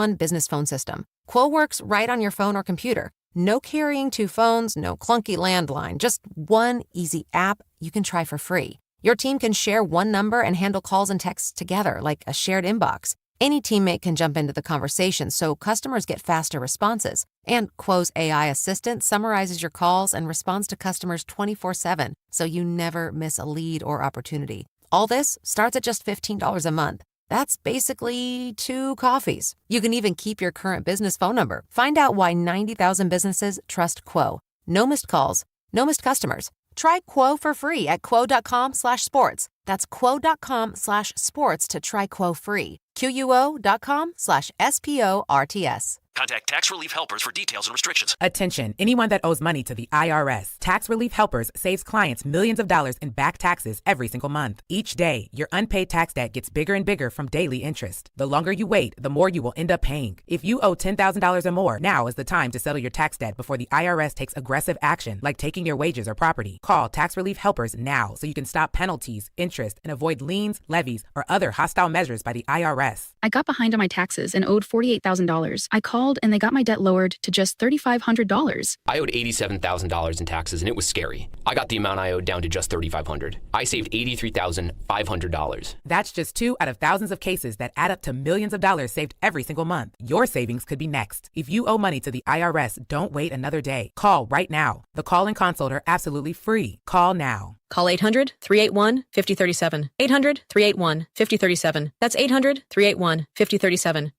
one business phone system. Quo works right on your phone or computer. No carrying two phones, no clunky landline, just one easy app you can try for free. Your team can share one number and handle calls and texts together like a shared inbox. Any teammate can jump into the conversation so customers get faster responses. And Quo's AI assistant summarizes your calls and responds to customers 24/7, so you never miss a lead or opportunity. All this starts at just $15 a month. That's basically 2 coffees. You can even keep your current business phone number. Find out why 90,000 businesses trust Quo. No missed calls, no missed customers. Try Quo for free at quo.com/sports. That's quo.com/sports to try Quo free. QUO.com/SPORTS. Contact Tax Relief Helpers for details and restrictions. Attention, anyone that owes money to the IRS. Tax Relief Helpers saves clients millions of dollars in back taxes every single month. Each day, your unpaid tax debt gets bigger and bigger from daily interest. The longer you wait, the more you will end up paying. If you owe $10,000 or more, now is the time to settle your tax debt before the IRS takes aggressive action, like taking your wages or property. Call Tax Relief Helpers now so you can stop penalties, interest, and avoid liens, levies, or other hostile measures by the IRS. I got behind on my taxes and owed $48,000. I called and they got my debt lowered to just $3,500. I owed $87,000 in taxes and it was scary. I got the amount I owed down to just $3,500. I saved $83,500. That's just 2 out of thousands of cases that add up to millions of dollars saved every single month. Your savings could be next. If you owe money to the IRS, don't wait another day. Call right now. The call and consult are absolutely free. Call now. Call 800-381-5037. 800-381-5037. That's 800-381-5037.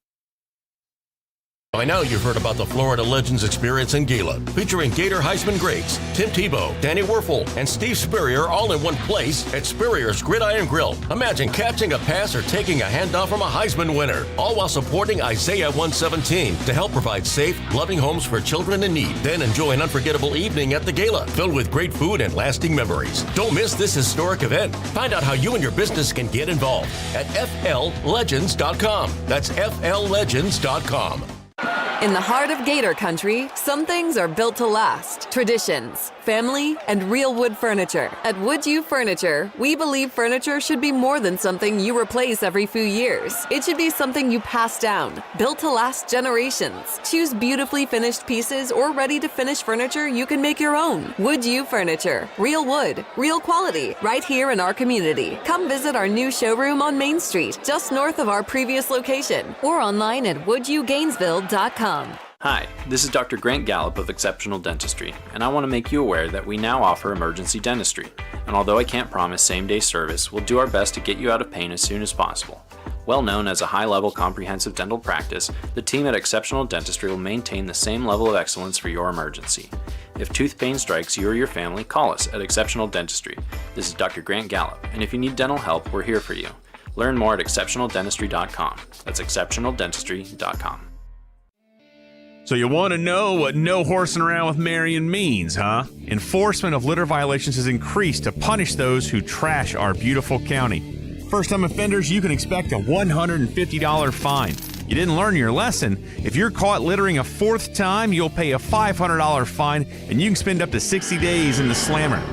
By now you've heard about the Florida Legends Experience in Gila, featuring Gator Heisman greats Tim Tebow, Danny Werfel, and Steve Spurrier all in one place at Spurrier's Gridiron Grill. Imagine catching a pass or taking a handoff from a Heisman winner, all while supporting Isaiah 117 to help provide safe, loving homes for children in need. Then enjoy an unforgettable evening at the Gala, filled with great food and lasting memories. Don't miss this historic event. Find out how you and your business can get involved at FLLegends.com. That's FLLegends.com. In the heart of Gator Country, some things are built to last. Traditions, family, and real wood furniture. At Would You Furniture, we believe furniture should be more than something you replace every few years. It should be something you pass down, built to last generations. Choose beautifully finished pieces or ready-to-finish furniture you can make your own. Would You Furniture. Real wood, real quality, right here in our community. Come visit our new showroom on Main Street, just north of our previous location, or online at wouldyougainesville.com. Hi, this is Dr. Grant Gallup of Exceptional Dentistry, and I want to make you aware that we now offer emergency dentistry. And although I can't promise same-day service, we'll do our best to get you out of pain as soon as possible. Well known as a high-level comprehensive dental practice, the team at Exceptional Dentistry will maintain the same level of excellence for your emergency. If tooth pain strikes you or your family, call us at Exceptional Dentistry. This is Dr. Grant Gallup, and if you need dental help, we're here for you. Learn more at exceptionaldentistry.com. That's exceptionaldentistry.com. So you want to know what no horsing around with Marion means, huh? Enforcement of litter violations has increased to punish those who trash our beautiful county. First-time offenders, you can expect a $150 fine. You didn't learn your lesson. If you're caught littering a 4th time, you'll pay a $500 fine, and you can spend up to 60 days in the slammer.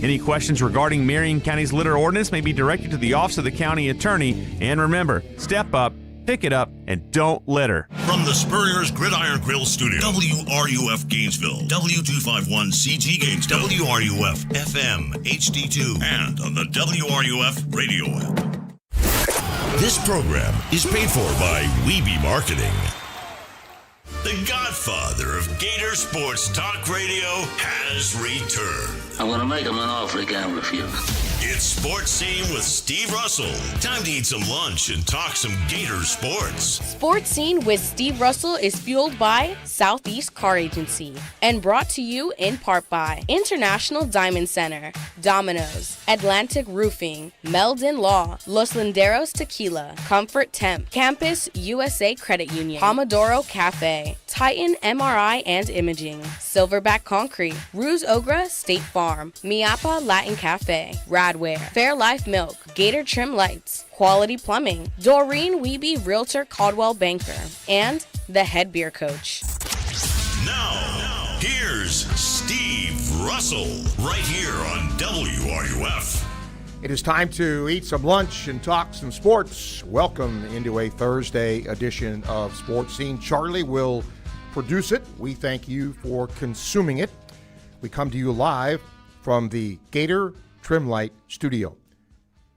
Any questions regarding Marion County's litter ordinance may be directed to the Office of the County Attorney. And remember, step up, pick it up, and don't litter. From the Spurrier's Gridiron Grill Studio, WRUF Gainesville, W251CG Gainesville, WRUF FM HD2, and on the WRUF Radio app. This program is paid for by Weeby Marketing. The godfather of Gator Sports Talk Radio has returned. I'm going to make him an offer he can't refuse. It's Sports Scene with Steve Russell. Time to eat some lunch and talk some Gator sports. Sports Scene with Steve Russell is fueled by Southeast Car Agency and brought to you in part by International Diamond Center, Domino's, Atlantic Roofing, Meldon Law, Los Linderos Tequila, Comfort Temp, Campus USA Credit Union, Pomodoro Cafe, Titan MRI and Imaging, Silverback Concrete, Ruse Ogra State Farm, Miapa Latin Cafe, Radware, Fairlife Milk, Gator Trim Lights, Quality Plumbing, Doreen Wiebe Realtor Caldwell Banker, and The Head Beer Coach. Now, here's Steve Russell, right here on WRUF. It is time to eat some lunch and talk some sports. Welcome into a Thursday edition of Sports Scene. Charlie will produce it. We thank you for consuming it. We come to you live from the Gator Trim Light Studio.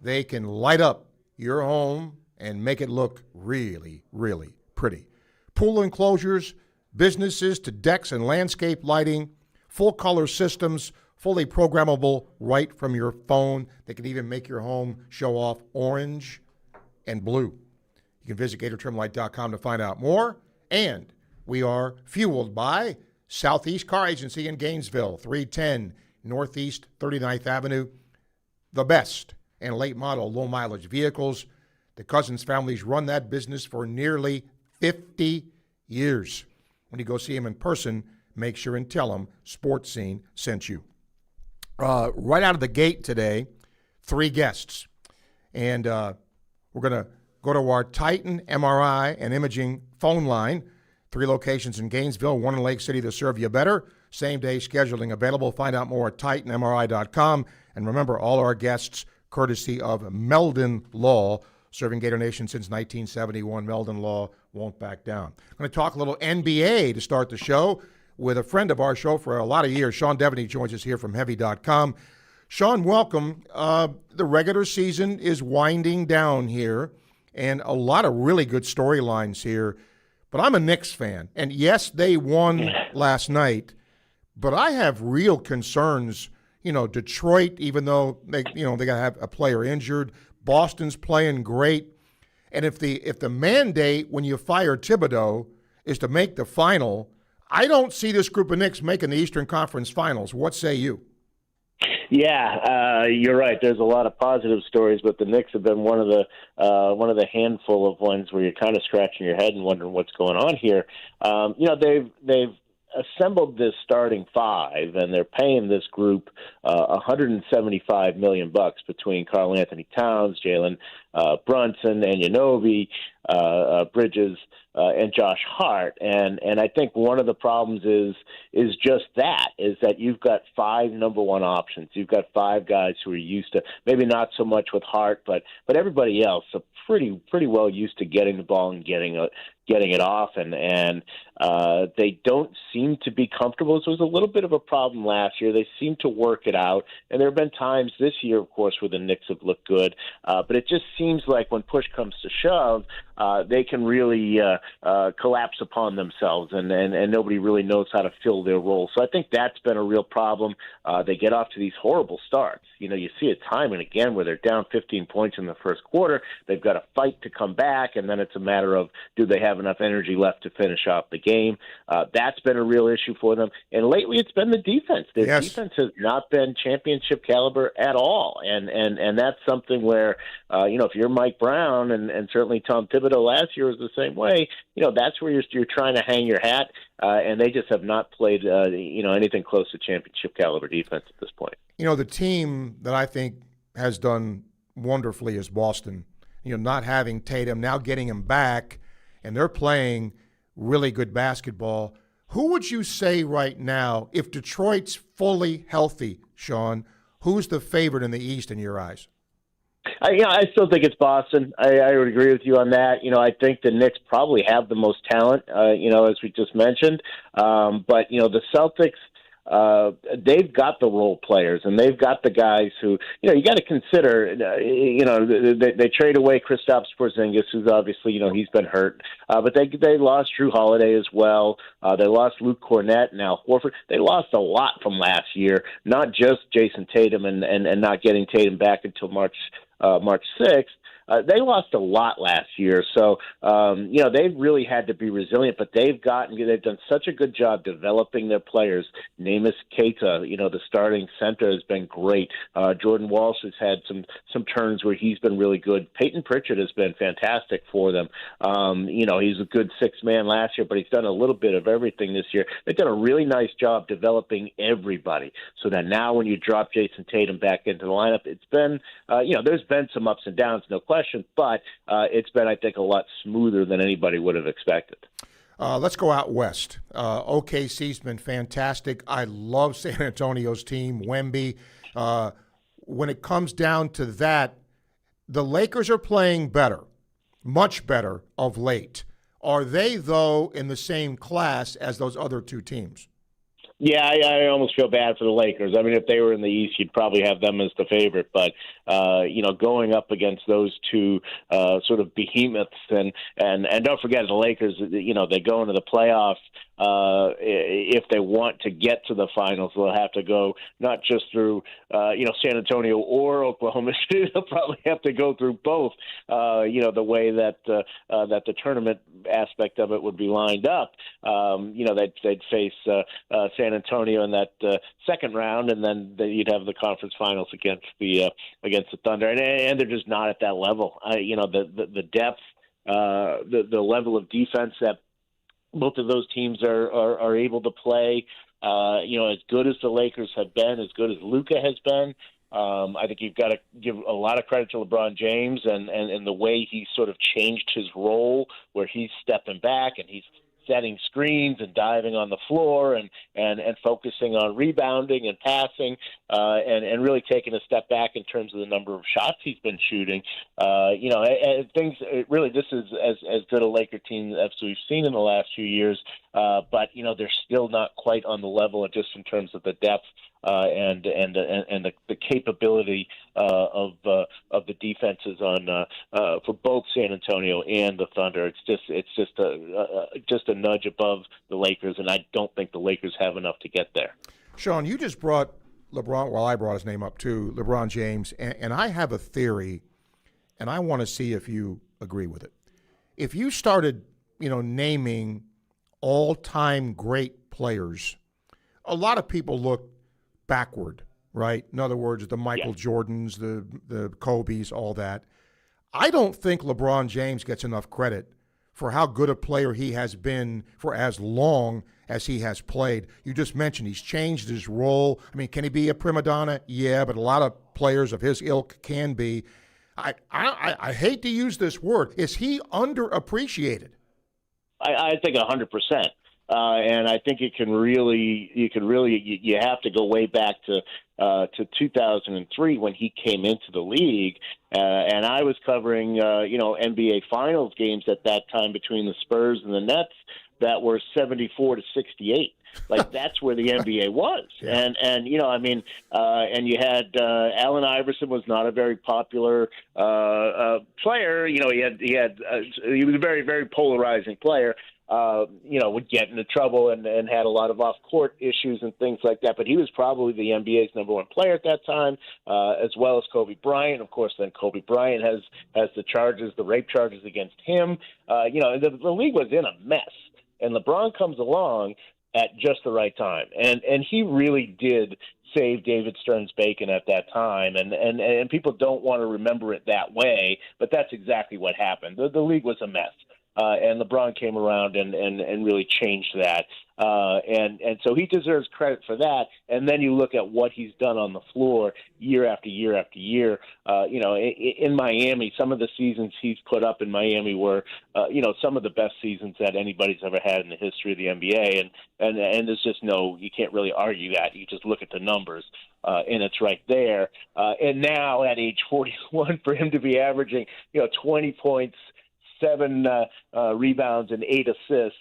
They can light up your home and make it look really, really pretty. Pool enclosures, businesses to decks and landscape lighting, full color systems, fully programmable right from your phone. They can even make your home show off orange and blue. You can visit GatorTrimLight.com to find out more. And we are fueled by Southeast Car Agency in Gainesville, 310 Northeast 39th Avenue. The best and late model low mileage vehicles. The Cousins families run that business for nearly 50 years. When you go see them in person, make sure and tell them Sports Scene sent you. Right out of the gate today, 3 guests. And we're going to go to our Titan MRI and imaging phone line. 3 locations in Gainesville, 1 in Lake City to serve you better. Same-day scheduling available. Find out more at TitanMRI.com. And remember, all our guests, courtesy of Meldon Law, serving Gator Nation since 1971. Meldon Law won't back down. I'm going to talk a little NBA to start the show with a friend of our show for a lot of years. Sean Devaney joins us here from Heavy.com. Sean, welcome. The regular season is winding down here, and a lot of really good storylines here. But I'm a Knicks fan, and yes, they won last night, but I have real concerns. You know, Detroit, even though they got to have a player injured, Boston's playing great, and if the mandate when you fire Thibodeau is to make the final, I don't see this group of Knicks making the Eastern Conference Finals. What say you? Yeah, you're right. There's a lot of positive stories, but the Knicks have been one of the handful of ones where you're kind of scratching your head and wondering what's going on here. They've assembled this starting 5, and they're paying this group $175 million between Karl Anthony Towns, Jalen Brunson, Anunoby, Bridges, and Josh Hart. And I think one of the problems is just that you've got 5 number 1 options. You've got 5 guys who are used to, maybe not so much with Hart, but everybody else are pretty well used to getting the ball and getting it off, and they don't seem to be comfortable. This was a little bit of a problem last year. They seem to work it out, and there have been times this year, of course, where the Knicks have looked good, but it just seems like when push comes to shove, they can really collapse upon themselves, and nobody really knows how to fill their role. So I think that's been a real problem. They get off to these horrible starts. You know, you see it time and again where they're down 15 points in the first quarter. They've got to fight to come back, and then it's a matter of, do they have enough energy left to finish off the game? That's been a real issue for them. And lately it's been the defense. Their defense has not been championship caliber at all. And that's something where, if you're Mike Brown and certainly Tom Thibodeau last year was the same way, that's where you're trying to hang your hat. And they just have not played, anything close to championship caliber defense at this point. The team that I think has done wonderfully is Boston. Not having Tatum, now getting him back, and they're playing really good basketball. Who would you say right now, if Detroit's fully healthy, Sean, who's the favorite in the East in your eyes? I still think it's Boston. I would agree with you on that. I think the Knicks probably have the most talent, as we just mentioned. But the Celtics, they've got the role players, and they've got the guys who, you got to consider, they trade away Kristaps Porzingis, who's obviously, he's been hurt, but they lost Drew Holiday as well. They lost Luke Cornett and Al Horford. They lost a lot from last year, not just Jason Tatum and not getting Tatum back until March 6th. They lost a lot last year, so they've really had to be resilient. But they've done such a good job developing their players. Namus Keita, the starting center, has been great. Jordan Walsh has had some turns where he's been really good. Peyton Pritchard has been fantastic for them. He's a good 6th man last year, but he's done a little bit of everything this year. They've done a really nice job developing everybody, so that now when you drop Jason Tatum back into the lineup, it's been there's been some ups and downs, no question, but it's been, I think, a lot smoother than anybody would have expected. Let's go out west. OKC's been fantastic. I love San Antonio's team, Wemby. when it comes down to that, the Lakers are playing better, much better of late. Are they, though, in the same class as those other two teams? Yeah, I almost feel bad for the Lakers. I mean, if they were in the East, you'd probably have them as the favorite. But, going up against those two sort of behemoths, and don't forget the Lakers, they go into the playoffs. If they want to get to the finals, they'll have to go not just through, San Antonio or Oklahoma City. They'll probably have to go through both, the way that the tournament aspect of it would be lined up. They'd face San Antonio in that second round, and then you'd have the conference finals against the Thunder, and they're just not at that level. The depth, the level of defense that both of those teams are able to play. As good as the Lakers have been, as good as Luka has been, I think you've got to give a lot of credit to LeBron James and the way he sort of changed his role, where he's stepping back and he's setting screens and diving on the floor and focusing on rebounding and passing and really taking a step back in terms of the number of shots he's been shooting. This is as good a Laker team as we've seen in the last few years, but they're still not quite on the level just in terms of the depth and the capability of the defenses for both San Antonio and the Thunder. It's just a nudge above the Lakers, and I don't think the Lakers have enough to get there. Sean, you just brought LeBron. Well, I brought his name up too, LeBron James, and I have a theory, and I want to see if you agree with it. If you started, naming all-time great players, a lot of people look backward, right? In other words, the Michael Jordans, the Kobes, all that. I don't think LeBron James gets enough credit for how good a player he has been for as long as he has played. You just mentioned he's changed his role. I mean, can he be a prima donna? Yeah, but a lot of players of his ilk can be. I hate to use this word. Is he underappreciated? I think 100%. And I think you have to go way back to 2003 when he came into the league, and I was covering NBA Finals games at that time between the Spurs and the Nets that were 74-68. Like that's where the NBA was, and you had Allen Iverson was not a very popular player. He was a very, very polarizing player. Would get into trouble and had a lot of off-court issues and things like that. But he was probably the NBA's number one player at that time, as well as Kobe Bryant. Of course, then Kobe Bryant has the rape charges against him. The league was in a mess. And LeBron comes along at just the right time. And he really did save David Stern's bacon at that time. And people don't want to remember it that way, but that's exactly what happened. The league was a mess. And LeBron came around and really changed that. And so he deserves credit for that. And then you look at what he's done on the floor year after year after year. In Miami, some of the seasons he's put up in Miami were, some of the best seasons that anybody's ever had in the history of the NBA. And there's just you can't really argue that. You just look at the numbers. And it's right there. And now at age 41, for him to be averaging, 20 points, 7 rebounds and 8 assists.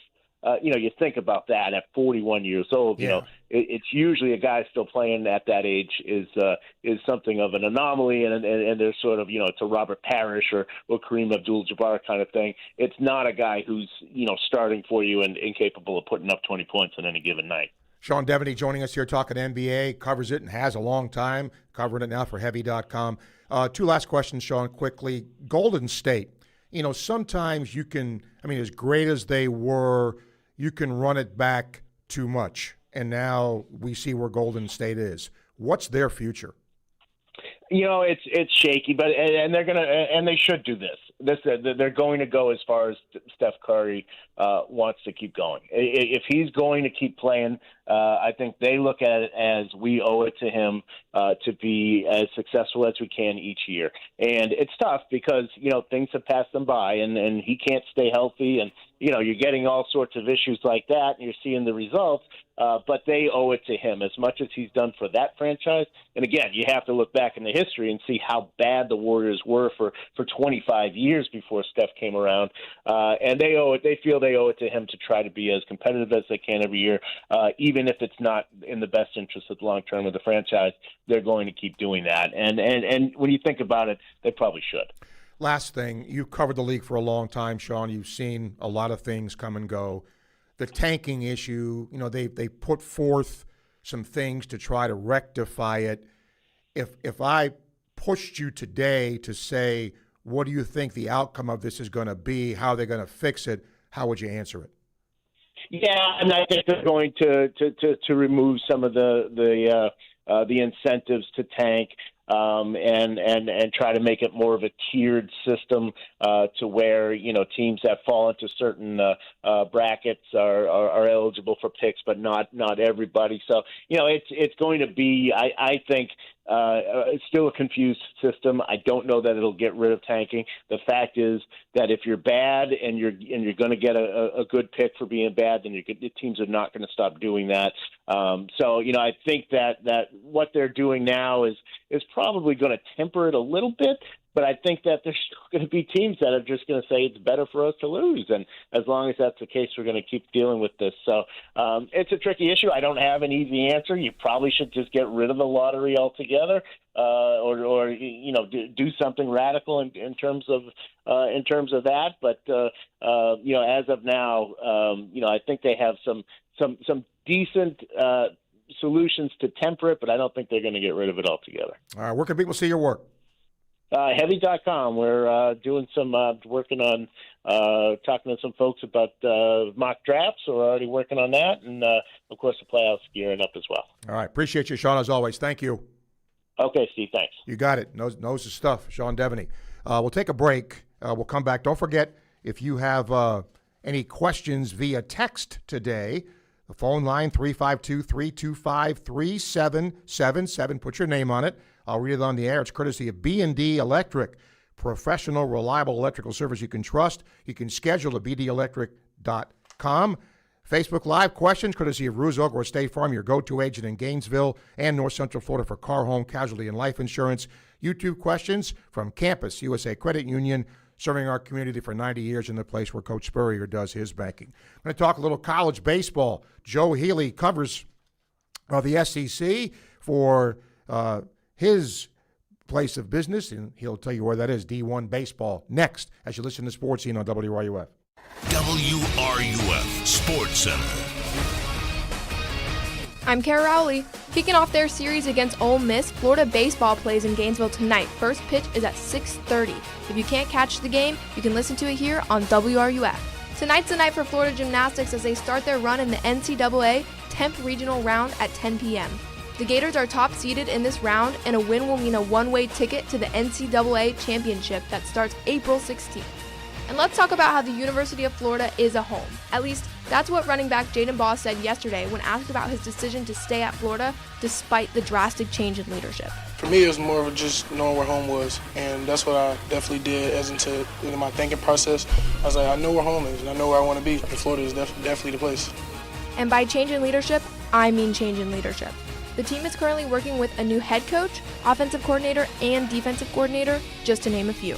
You think about that at 41 years old. It's usually a guy still playing at that age is something of an anomaly, and there's sort of it's a Robert Parrish or Kareem Abdul-Jabbar kind of thing. It's not a guy who's starting for you and incapable of putting up 20 points on any given night. Sean Devaney joining us here talking NBA, covers it and has a long time, covering it now for Heavy.com. 2 last questions, Sean, quickly. Golden State. Sometimes you can, as great as they were, you can run it back too much. And now we see where Golden State is. What's their future? It's shaky, but they're gonna and they should do this. They're going to go as far as Steph Curry wants to keep going. If he's going to keep playing, I think they look at it as we owe it to him to be as successful as we can each year. And it's tough because things have passed them by, and he can't stay healthy, and you're getting all sorts of issues like that, and you're seeing the results. But they owe it to him as much as he's done for that franchise. And again, you have to look back in the history and see how bad the Warriors were for 25 years before Steph came around. And they owe it. They feel they owe it to him to try to be as competitive as they can every year, even if it's not in the best interest of the long term of the franchise. They're going to keep doing that. And when you think about it, they probably should. Last thing, you've covered the league for a long time, Sean. You've seen a lot of things come and go. The tanking issue, they put forth some things to try to rectify it. If I pushed you today to say, what do you think the outcome of this is going to be, how they're going to fix it, how would you answer it? Yeah, and I think they're going to remove some of the incentives to tank. And try to make it more of a tiered system to where teams that fall into certain brackets are eligible for picks, but not everybody. So it's going to be, I think, it's still a confused system. I don't know that it'll get rid of tanking. The fact is that if you're bad and you're going to get a good pick for being bad, then the teams are not going to stop doing that. So I think that what they're doing now is probably going to temper it a little bit. But I think that there's still going to be teams that are just going to say it's better for us to lose. And as long as that's the case, we're going to keep dealing with this. So it's a tricky issue. I don't have an easy answer. You probably should just get rid of the lottery altogether, or do something radical in terms of that. But as of now, I think they have some decent solutions to temper it, but I don't think they're going to get rid of it altogether. All right, where can people see your work? Heavy.com. We're doing some working on talking to some folks about mock drafts. So we're already working on that, and of course the playoffs gearing up as well. All right, appreciate you, Sean, as always. Thank you. Okay, Steve. Thanks. You got it. Knows his stuff. Sean Devaney. We'll take a break. We'll come back. Don't forget, if you have any questions via text today, the phone line 352-325-3777. Put your name on it. I'll read it on the air. It's courtesy of B&D Electric, professional, reliable electrical service you can trust. You can schedule at bdelectric.com. Facebook Live questions, courtesy of Ruzo or State Farm, your go-to agent in Gainesville and North Central Florida for car, home, casualty, and life insurance. YouTube questions from Campus USA Credit Union, serving our community for 90 years in the place where Coach Spurrier does his banking. I'm going to talk a little college baseball. Joe Healy covers the SEC for his place of business, and he'll tell you where that is, D1 Baseball, next as you listen to Sports Scene on WRUF. WRUF Sports Center. I'm Kara Rowley. Kicking off their series against Ole Miss, Florida baseball plays in Gainesville tonight. First pitch is at 6:30. If you can't catch the game, you can listen to it here on WRUF. Tonight's the night for Florida gymnastics as they start their run in the NCAA 10th regional round at 10 p.m. The Gators are top seeded in this round, and a win will mean a one-way ticket to the NCAA championship that starts April 16th. And let's talk about how the University of Florida is a home. At least, that's what running back Jaden Boss said yesterday when asked about his decision to stay at Florida despite the drastic change in leadership. For me, it was more of just knowing where home was, and that's what I definitely did as into my thinking process. I was like, I know where home is, and I know where I want to be, and Florida is definitely the place. And by change in leadership, I mean change in leadership. The team is currently working with a new head coach, offensive coordinator, and defensive coordinator, just to name a few.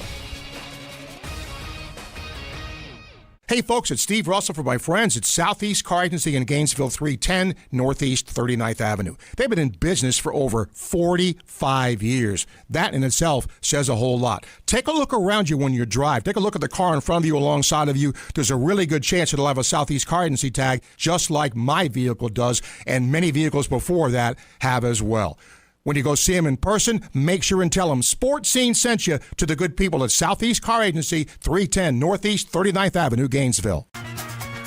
Hey folks, it's Steve Russell for my friends at Southeast Car Agency in Gainesville, 310 Northeast 39th Avenue. They've been in business for over 45 years. That in itself says a whole lot. Take a look around you when you drive. Take a look at the car in front of you, alongside of you. There's a really good chance it'll have a Southeast Car Agency tag, just like my vehicle does, and many vehicles before that have as well. When you go see them in person, make sure and tell them Sports Scene sent you to the good people at Southeast Car Agency, 310 Northeast 39th Avenue, Gainesville.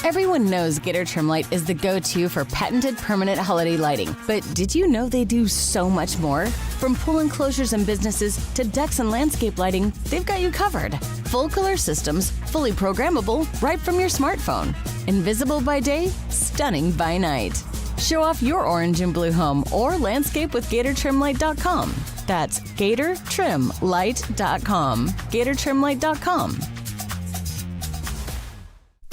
Everyone knows Gator Trim Light is the go-to for patented permanent holiday lighting. But did you know they do so much more? From pool enclosures and businesses to decks and landscape lighting, they've got you covered. Full color systems, fully programmable, right from your smartphone. Invisible by day, stunning by night. Show off your orange and blue home or landscape with GatorTrimLight.com. That's GatorTrimLight.com. GatorTrimLight.com.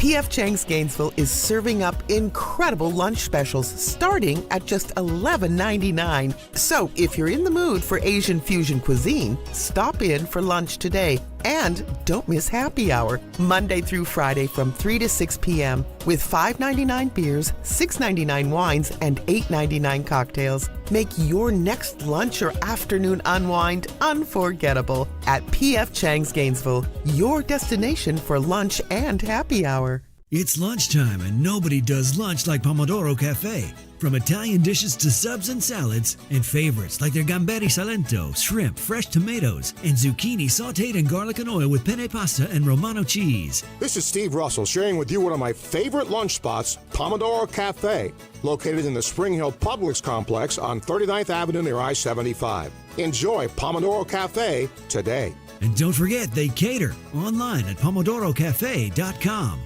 P.F. Chang's Gainesville is serving up incredible lunch specials starting at just $11.99. So if you're in the mood for Asian fusion cuisine, stop in for lunch today. And don't miss happy hour, Monday through Friday from 3 to 6 p.m. with $5.99 beers, $6.99 wines, and $8.99 cocktails. Make your next lunch or afternoon unwind unforgettable at P.F. Chang's Gainesville, your destination for lunch and happy hour. It's lunchtime and nobody does lunch like Pomodoro Cafe. From Italian dishes to subs and salads, and favorites like their gamberi salento, shrimp, fresh tomatoes, and zucchini sauteed in garlic and oil with penne pasta and Romano cheese. This is Steve Russell sharing with you one of my favorite lunch spots, Pomodoro Cafe, located in the Spring Hill Publix complex on 39th Avenue near I-75. Enjoy Pomodoro Cafe today. And don't forget, they cater online at pomodorocafe.com.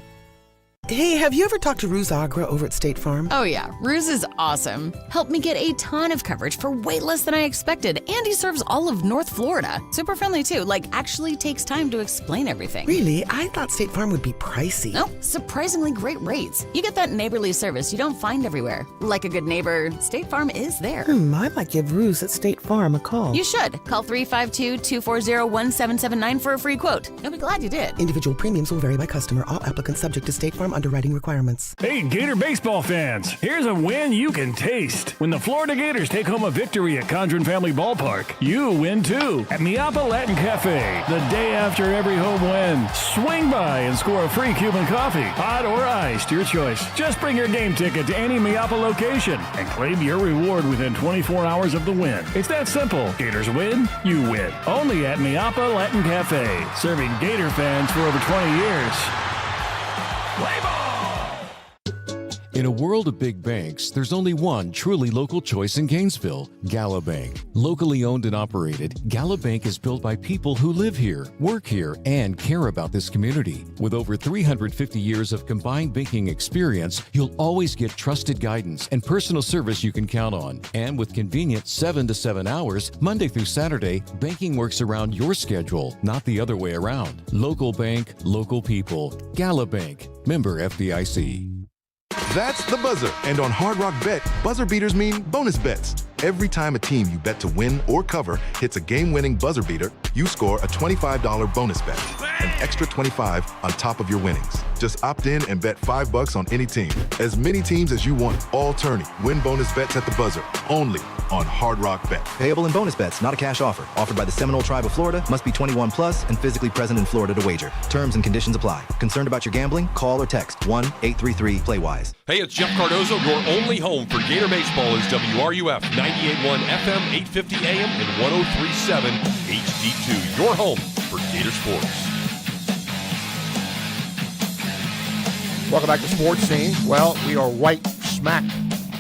Hey, have you ever talked to Ruse Agra over at State Farm? Oh yeah, Ruse is awesome. Helped me get a ton of coverage for way less than I expected, and he serves all of North Florida. Super friendly too, actually takes time to explain everything. Really? I thought State Farm would be pricey. No, surprisingly great rates. You get that neighborly service you don't find everywhere. Like a good neighbor, State Farm is there. I might give Ruse at State Farm a call. You should. Call 352-240-1779 for a free quote. You'll be glad you did. Individual premiums will vary by customer. All applicants subject to State Farm underwriting requirements. Hey, Gator baseball fans, here's a win you can taste. When the Florida Gators take home a victory at Condron Family Ballpark, you win too at Miapa Latin Cafe. The day after every home win, swing by and score a free Cuban coffee, hot or iced, your choice. Just bring your game ticket to any Miapa location and claim your reward within 24 hours of the win. It's that simple. Gators win, you win. Only at Miapa Latin Cafe, serving Gator fans for over 20 years. Play ball! In a world of big banks, there's only one truly local choice in Gainesville, Gala Bank. Locally owned and operated, Gala Bank is built by people who live here, work here, and care about this community. With over 350 years of combined banking experience, you'll always get trusted guidance and personal service you can count on. And with convenient 7 to 7 hours, Monday through Saturday, banking works around your schedule, not the other way around. Local bank, local people. Gala Bank. Member FDIC. That's the buzzer. And on Hard Rock Bet, buzzer beaters mean bonus bets. Every time a team you bet to win or cover hits a game-winning buzzer beater, you score a $25 bonus bet, an extra $25 on top of your winnings. Just opt in and bet $5 on any team. As many teams as you want, all tourney. Win bonus bets at the buzzer, only on Hard Rock Bet. Payable in bonus bets, not a cash offer. Offered by the Seminole Tribe of Florida. Must be 21 plus and physically present in Florida to wager. Terms and conditions apply. Concerned about your gambling? Call or text 1-833-PLAY-WISE. Hey, it's Jeff Cardozo. Your only home for Gator baseball is WRUF 98.1 FM, 850 AM, and 103.7 HD2. Your home for Gator sports. Welcome back to Sports Scene. Well, we are right smack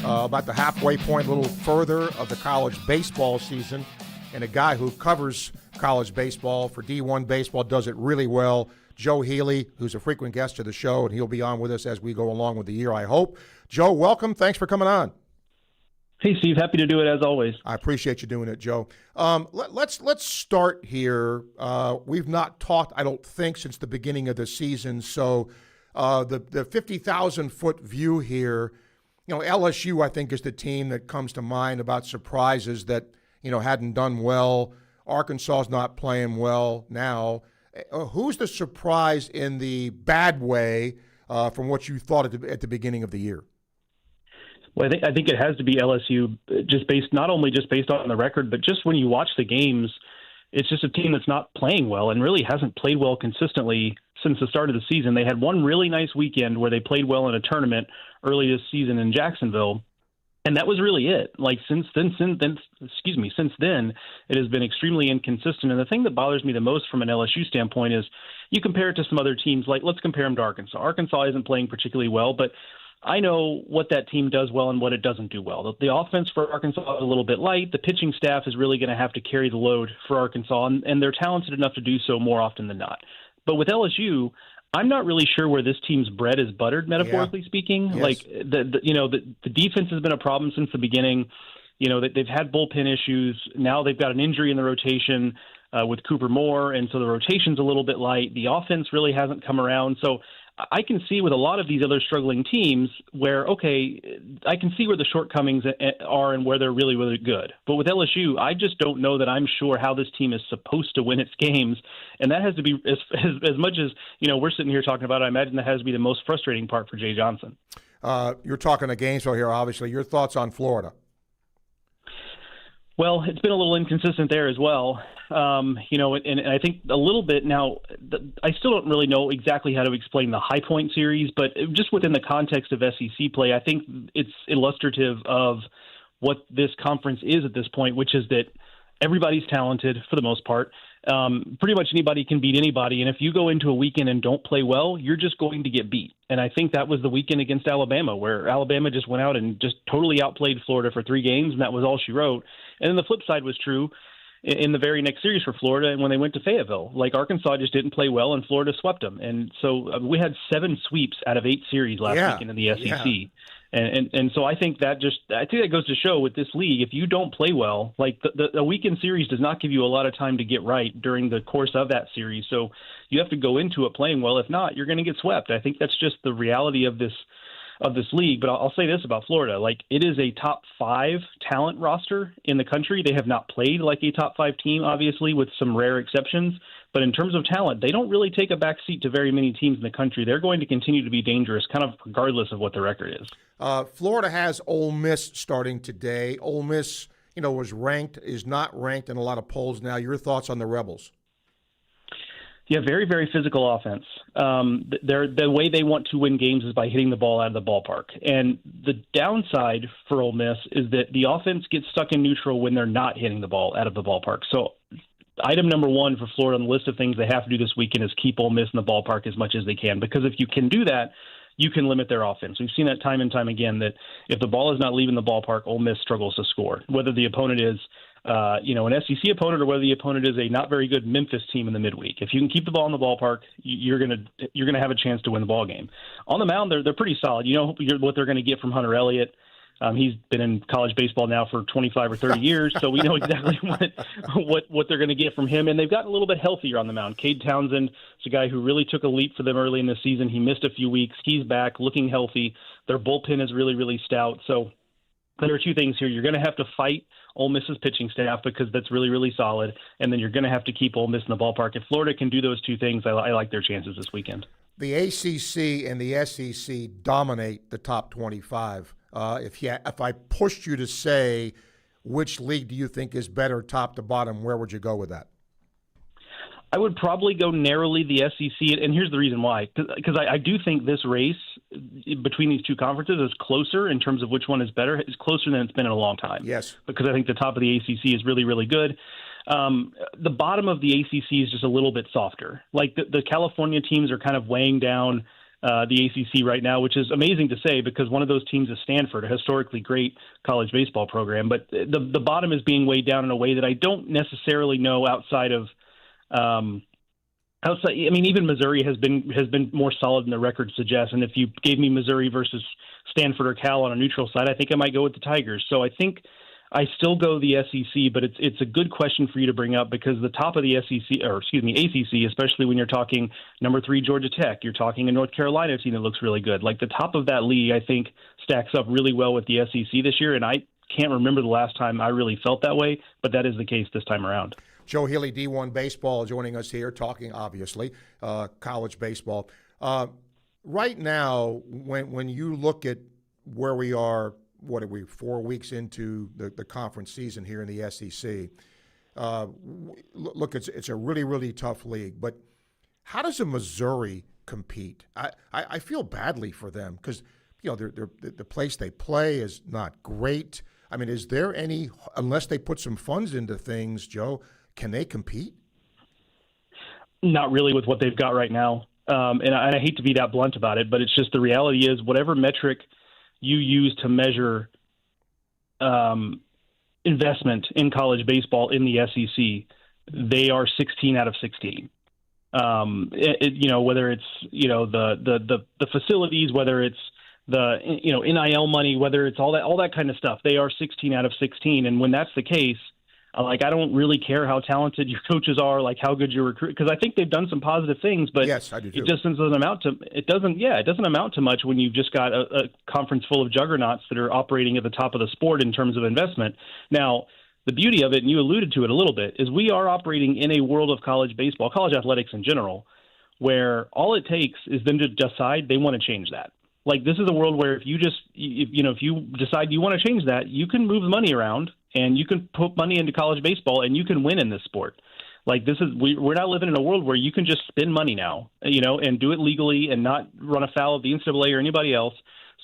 about the halfway point, a little further of the college baseball season. And a guy who covers college baseball for D1 Baseball does it really well. Joe Healy, who's a frequent guest to the show, and he'll be on with us as we go along with the year, I hope. Joe, welcome. Thanks for coming on. Hey, Steve. Happy to do it as always. I appreciate you doing it, Joe. Let's start here. We've not talked, I don't think, since the beginning of the season. So the 50,000-foot view here, LSU, I think, is the team that comes to mind about surprises that, hadn't done well. Arkansas is not playing well now. Who's the surprise in the bad way from what you thought at the beginning of the year? Well, I think it has to be LSU, not only based on the record, but just when you watch the games, it's just a team that's not playing well and really hasn't played well consistently since the start of the season. They had one really nice weekend where they played well in a tournament early this season in Jacksonville, and that was really it. Since then, it has been extremely inconsistent. And the thing that bothers me the most from an LSU standpoint is you compare it to some other teams. Let's compare them to Arkansas. Arkansas isn't playing particularly well, but I know what that team does well and what it doesn't do well. The offense for Arkansas is a little bit light. The pitching staff is really going to have to carry the load for Arkansas, and they're talented enough to do so more often than not. But with LSU, I'm not really sure where this team's bread is buttered, metaphorically speaking. Yes. The defense has been a problem since the beginning. They've had bullpen issues. Now they've got an injury in the rotation with Cooper Moore, and so the rotation's a little bit light. The offense really hasn't come around. So I can see with a lot of these other struggling teams where, okay, I can see where the shortcomings are and where they're really, really good. But with LSU, I just don't know that I'm sure how this team is supposed to win its games. And that has to be, as much as, we're sitting here talking about it, I imagine that has to be the most frustrating part for Jay Johnson. You're talking to Gainesville here, obviously. Your thoughts on Florida? Well, it's been a little inconsistent there as well. And I think a little bit now, I still don't really know exactly how to explain the High Point series, but just within the context of SEC play, I think it's illustrative of what this conference is at this point, which is that everybody's talented for the most part. Pretty much anybody can beat anybody. And if you go into a weekend and don't play well, you're just going to get beat. And I think that was the weekend against Alabama, where Alabama just went out and just totally outplayed Florida for 3 games, and that was all she wrote. And then the flip side was true in the very next series for Florida, and when they went to Fayetteville. Like, Arkansas just didn't play well, and Florida swept them. And so we had 7 sweeps out of 8 series last weekend in the SEC. Yeah. And so I think that goes to show with this league, if you don't play well, like the weekend series does not give you a lot of time to get right during the course of that series. So you have to go into it playing well. If not, you're going to get swept. I think that's just the reality of this league. But I'll say this about Florida. Like, it is a top 5 talent roster in the country. They have not played like a top 5 team, obviously, with some rare exceptions. But in terms of talent, they don't really take a back seat to very many teams in the country. They're going to continue to be dangerous, kind of regardless of what the record is. Florida has Ole Miss starting today. Ole Miss, is not ranked in a lot of polls now. Your thoughts on the Rebels? Yeah, very, very physical offense. The way they want to win games is by hitting the ball out of the ballpark. And the downside for Ole Miss is that the offense gets stuck in neutral when they're not hitting the ball out of the ballpark. So item number 1 for Florida on the list of things they have to do this weekend is keep Ole Miss in the ballpark as much as they can. Because if you can do that, you can limit their offense. We've seen that time and time again, that if the ball is not leaving the ballpark, Ole Miss struggles to score, whether the opponent is an SEC opponent or whether the opponent is a not very good Memphis team in the midweek. If you can keep the ball in the ballpark, you're gonna have a chance to win the ball game. On the mound, they're pretty solid. You know what they're going to get from Hunter Elliott. He's been in college baseball now for 25 or 30 years, so we know exactly what they're going to get from him. And they've gotten a little bit healthier on the mound. Cade Townsend is a guy who really took a leap for them early in the season. He missed a few weeks. He's back, looking healthy. Their bullpen is really, really stout. So there are 2 things here. You're going to have to fight Ole Miss's pitching staff because that's really, really solid, and then you're going to have to keep Ole Miss in the ballpark. If Florida can do those 2 things, I like their chances this weekend. The ACC and the SEC dominate the top 25. If I pushed you to say which league do you think is better top to bottom, where would you go with that? I would probably go narrowly the SEC, and here's the reason why. Because I do think this race between these 2 conferences is closer in terms of which one is better. It's closer than it's been in a long time. Yes. Because I think the top of the ACC is really, really good. The bottom of the ACC is just a little bit softer. Like the California teams are kind of weighing down the ACC right now, which is amazing to say because one of those teams is Stanford, a historically great college baseball program. But the bottom is being weighed down in a way that I don't necessarily know outside of even Missouri has been more solid than the record suggests. And if you gave me Missouri versus Stanford or Cal on a neutral side, I think I might go with the Tigers. So I think I still go the SEC, but it's a good question for you to bring up because the top of the ACC, especially when you're talking number 3 Georgia Tech, you're talking a North Carolina team that looks really good. Like the top of that league, I think stacks up really well with the SEC this year, and I can't remember the last time I really felt that way, but that is the case this time around. Joe Healy, D1 Baseball, joining us here, talking, obviously, college baseball. Right now, when you look at where we are, what are we, 4 weeks into the conference season here in the SEC, look, it's a really, really tough league. But how does a Missouri compete? I feel badly for them because, the place they play is not great. I mean, is there any, unless they put some funds into things, Joe, can they compete? Not really with what they've got right now. And I hate to be that blunt about it, but it's just the reality is whatever metric you use to measure investment in college baseball in the SEC, they are 16 out of 16. Whether it's, the facilities, whether it's the, NIL money, whether it's all that kind of stuff, they are 16 out of 16. And when that's the case, Like, I don't really care how talented your coaches are, like how good your recruit, because I think they've done some positive things, but yes, I do too. It just doesn't amount to it doesn't amount to much when you've just got a conference full of juggernauts that are operating at the top of the sport in terms of investment. Now, the beauty of it, and you alluded to it a little bit, is we are operating in a world of college baseball, college athletics in general, where all it takes is them to decide they want to change that. Like, this is a world where if you decide you want to change that, you can move the money around and you can put money into college baseball and you can win in this sport. Like, we're not living in a world where you can just spend money now, and do it legally and not run afoul of the NCAA or anybody else.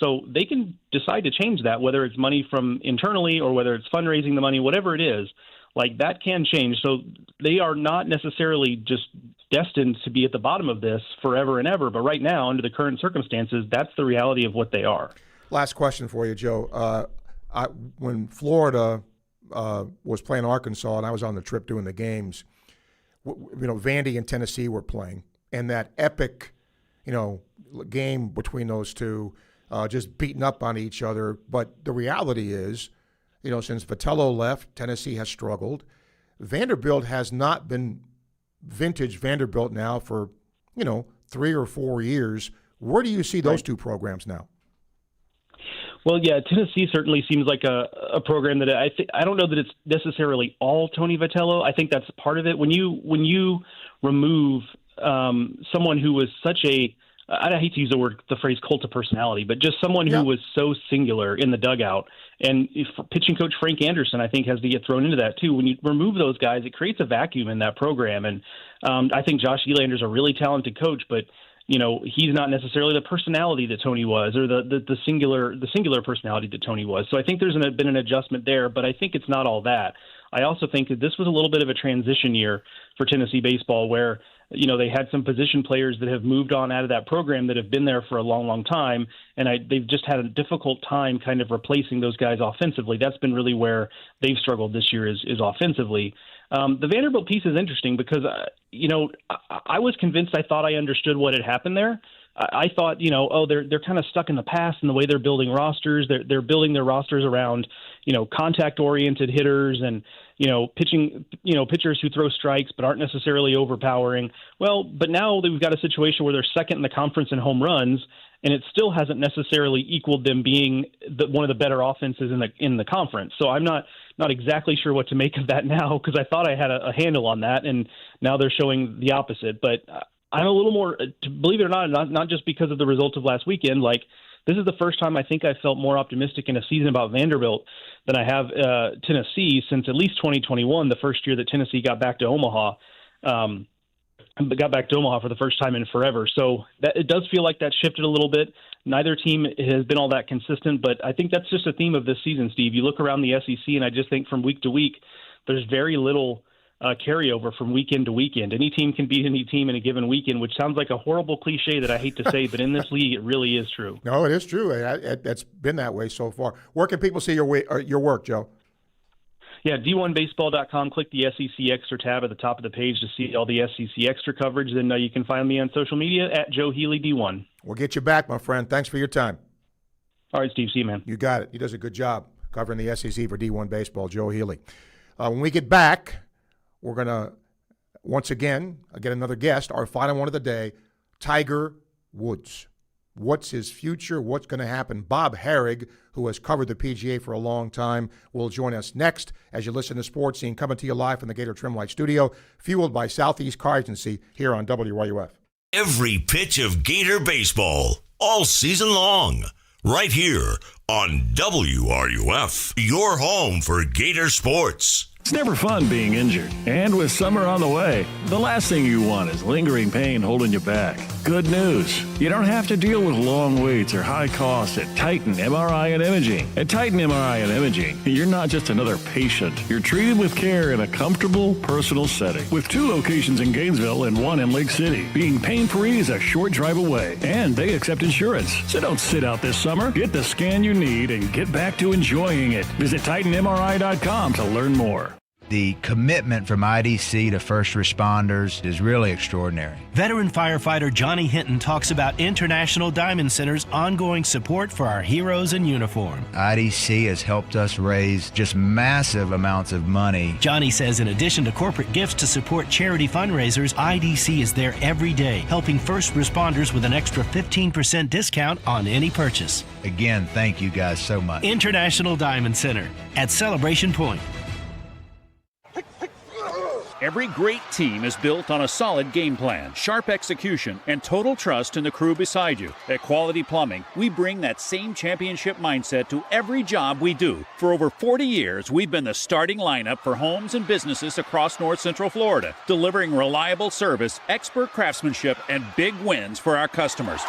So they can decide to change that, whether it's money from internally or whether it's fundraising the money, whatever it is. Like, that can change. So they are not necessarily just destined to be at the bottom of this forever and ever. But right now, under the current circumstances, that's the reality of what they are. Last question for you, Joe. When Florida was playing Arkansas and I was on the trip doing the games, Vandy and Tennessee were playing. And that epic, game between those two, just beating up on each other. But the reality is, since Vitello left, Tennessee has struggled. Vanderbilt has not been vintage Vanderbilt now for, 3 or 4 years. Where do you see those two programs now? Well, yeah, Tennessee certainly seems like a program that I don't know that it's necessarily all Tony Vitello. I think that's part of it. When you remove someone who was such a I hate to use the phrase cult of personality, but just someone who was so singular in the dugout. And pitching coach Frank Anderson, I think, has to get thrown into that too. When you remove those guys, it creates a vacuum in that program. And I think Josh Elander's a really talented coach, but he's not necessarily the personality that Tony was, or the singular personality that Tony was. So I think there's been an adjustment there, but I think it's not all that. I also think that this was a little bit of a transition year for Tennessee baseball, where they had some position players that have moved on out of that program that have been there for a long, long time, and they've just had a difficult time kind of replacing those guys offensively. That's been really where they've struggled this year is offensively. The Vanderbilt piece is interesting because, I was convinced I thought I understood what had happened there. I thought, they're kind of stuck in the past in the way they're building rosters. They're building their rosters around, contact-oriented hitters and, pitchers who throw strikes but aren't necessarily overpowering. Well, but now we've got a situation where they're second in the conference in home runs, and it still hasn't necessarily equaled them being one of the better offenses in the conference. So I'm not exactly sure what to make of that now, because I thought I had a handle on that, and now they're showing the opposite. But I'm a little more, believe it or not just because of the result of last weekend. Like, this is the first time I think I felt more optimistic in a season about Vanderbilt than I have Tennessee since at least 2021, the first year that Tennessee got back to Omaha. Got back to Omaha for the first time in forever. So it does feel like that shifted a little bit. Neither team has been all that consistent, but I think that's just a theme of this season, Steve. You look around the SEC, and I just think from week to week, there's very little carryover from weekend to weekend. Any team can beat any team in a given weekend, which sounds like a horrible cliche that I hate to say, but in this league, it really is true. No, it is true. It's been that way so far. Where can people see your work, Joe? Yeah, D1Baseball.com. Click the SEC Extra tab at the top of the page to see all the SEC Extra coverage. Then you can find me on social media at Joe Healy D1. We'll get you back, my friend. Thanks for your time. All right, Steve. See you, man. You got it. He does a good job covering the SEC for D1 Baseball, Joe Healy. When we get back, we're going to, once again, get another guest, our final one of the day, Tiger Woods. What's his future? What's going to happen? Bob Herrig, who has covered the PGA for a long time, will join us next as you listen to Sports Scene, coming to you live from the Gator Trimlight Studio, fueled by Southeast Car Agency here on WRUF. Every pitch of Gator baseball, all season long, right here on WRUF, your home for Gator sports. It's never fun being injured. And with summer on the way, the last thing you want is lingering pain holding you back. Good news. You don't have to deal with long waits or high costs at Titan MRI and Imaging. At Titan MRI and Imaging, you're not just another patient. You're treated with care in a comfortable, personal setting. With 2 locations in Gainesville and 1 in Lake City. Being pain-free is a short drive away. And they accept insurance. So don't sit out this summer. Get the scan you need and get back to enjoying it. Visit TitanMRI.com to learn more. The commitment from IDC to first responders is really extraordinary. Veteran firefighter Johnny Hinton talks about International Diamond Center's ongoing support for our heroes in uniform. IDC has helped us raise just massive amounts of money. Johnny says in addition to corporate gifts to support charity fundraisers, IDC is there every day, helping first responders with an extra 15% discount on any purchase. Again, thank you guys so much. International Diamond Center at Celebration Point. Every great team is built on a solid game plan, sharp execution, and total trust in the crew beside you. At Quality Plumbing, we bring that same championship mindset to every job we do. For over 40 years, we've been the starting lineup for homes and businesses across North Central Florida, delivering reliable service, expert craftsmanship, and big wins for our customers.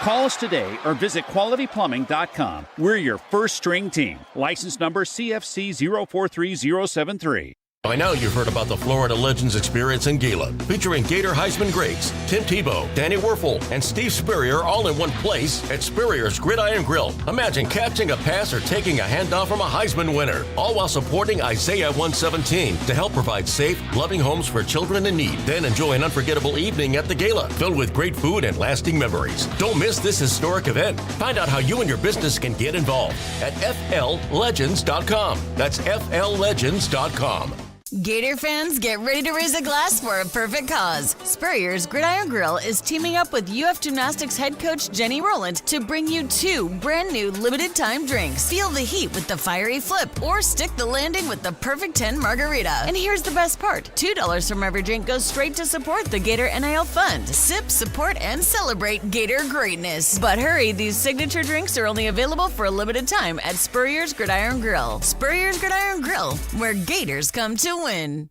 Call us today or visit qualityplumbing.com. We're your first string team. License number CFC 043073. By now, you've heard about the Florida Legends Experience in Gila, featuring Gator Heisman greats Tim Tebow, Danny Werfel, and Steve Spurrier all in one place at Spurrier's Gridiron Grill. Imagine catching a pass or taking a handoff from a Heisman winner, all while supporting Isaiah 117 to help provide safe, loving homes for children in need. Then enjoy an unforgettable evening at the Gala, filled with great food and lasting memories. Don't miss this historic event. Find out how you and your business can get involved at FLLegends.com. That's FLLegends.com. Gator fans, get ready to raise a glass for a perfect cause. Spurrier's Gridiron Grill is teaming up with UF Gymnastics head coach Jenny Rowland to bring you 2 brand new limited time drinks. Feel the heat with the fiery flip or stick the landing with the perfect 10 margarita. And here's the best part. $2 from every drink goes straight to support the Gator NIL Fund. Sip, support, and celebrate Gator greatness. But hurry, these signature drinks are only available for a limited time at Spurrier's Gridiron Grill. Spurrier's Gridiron Grill, where Gators come to win.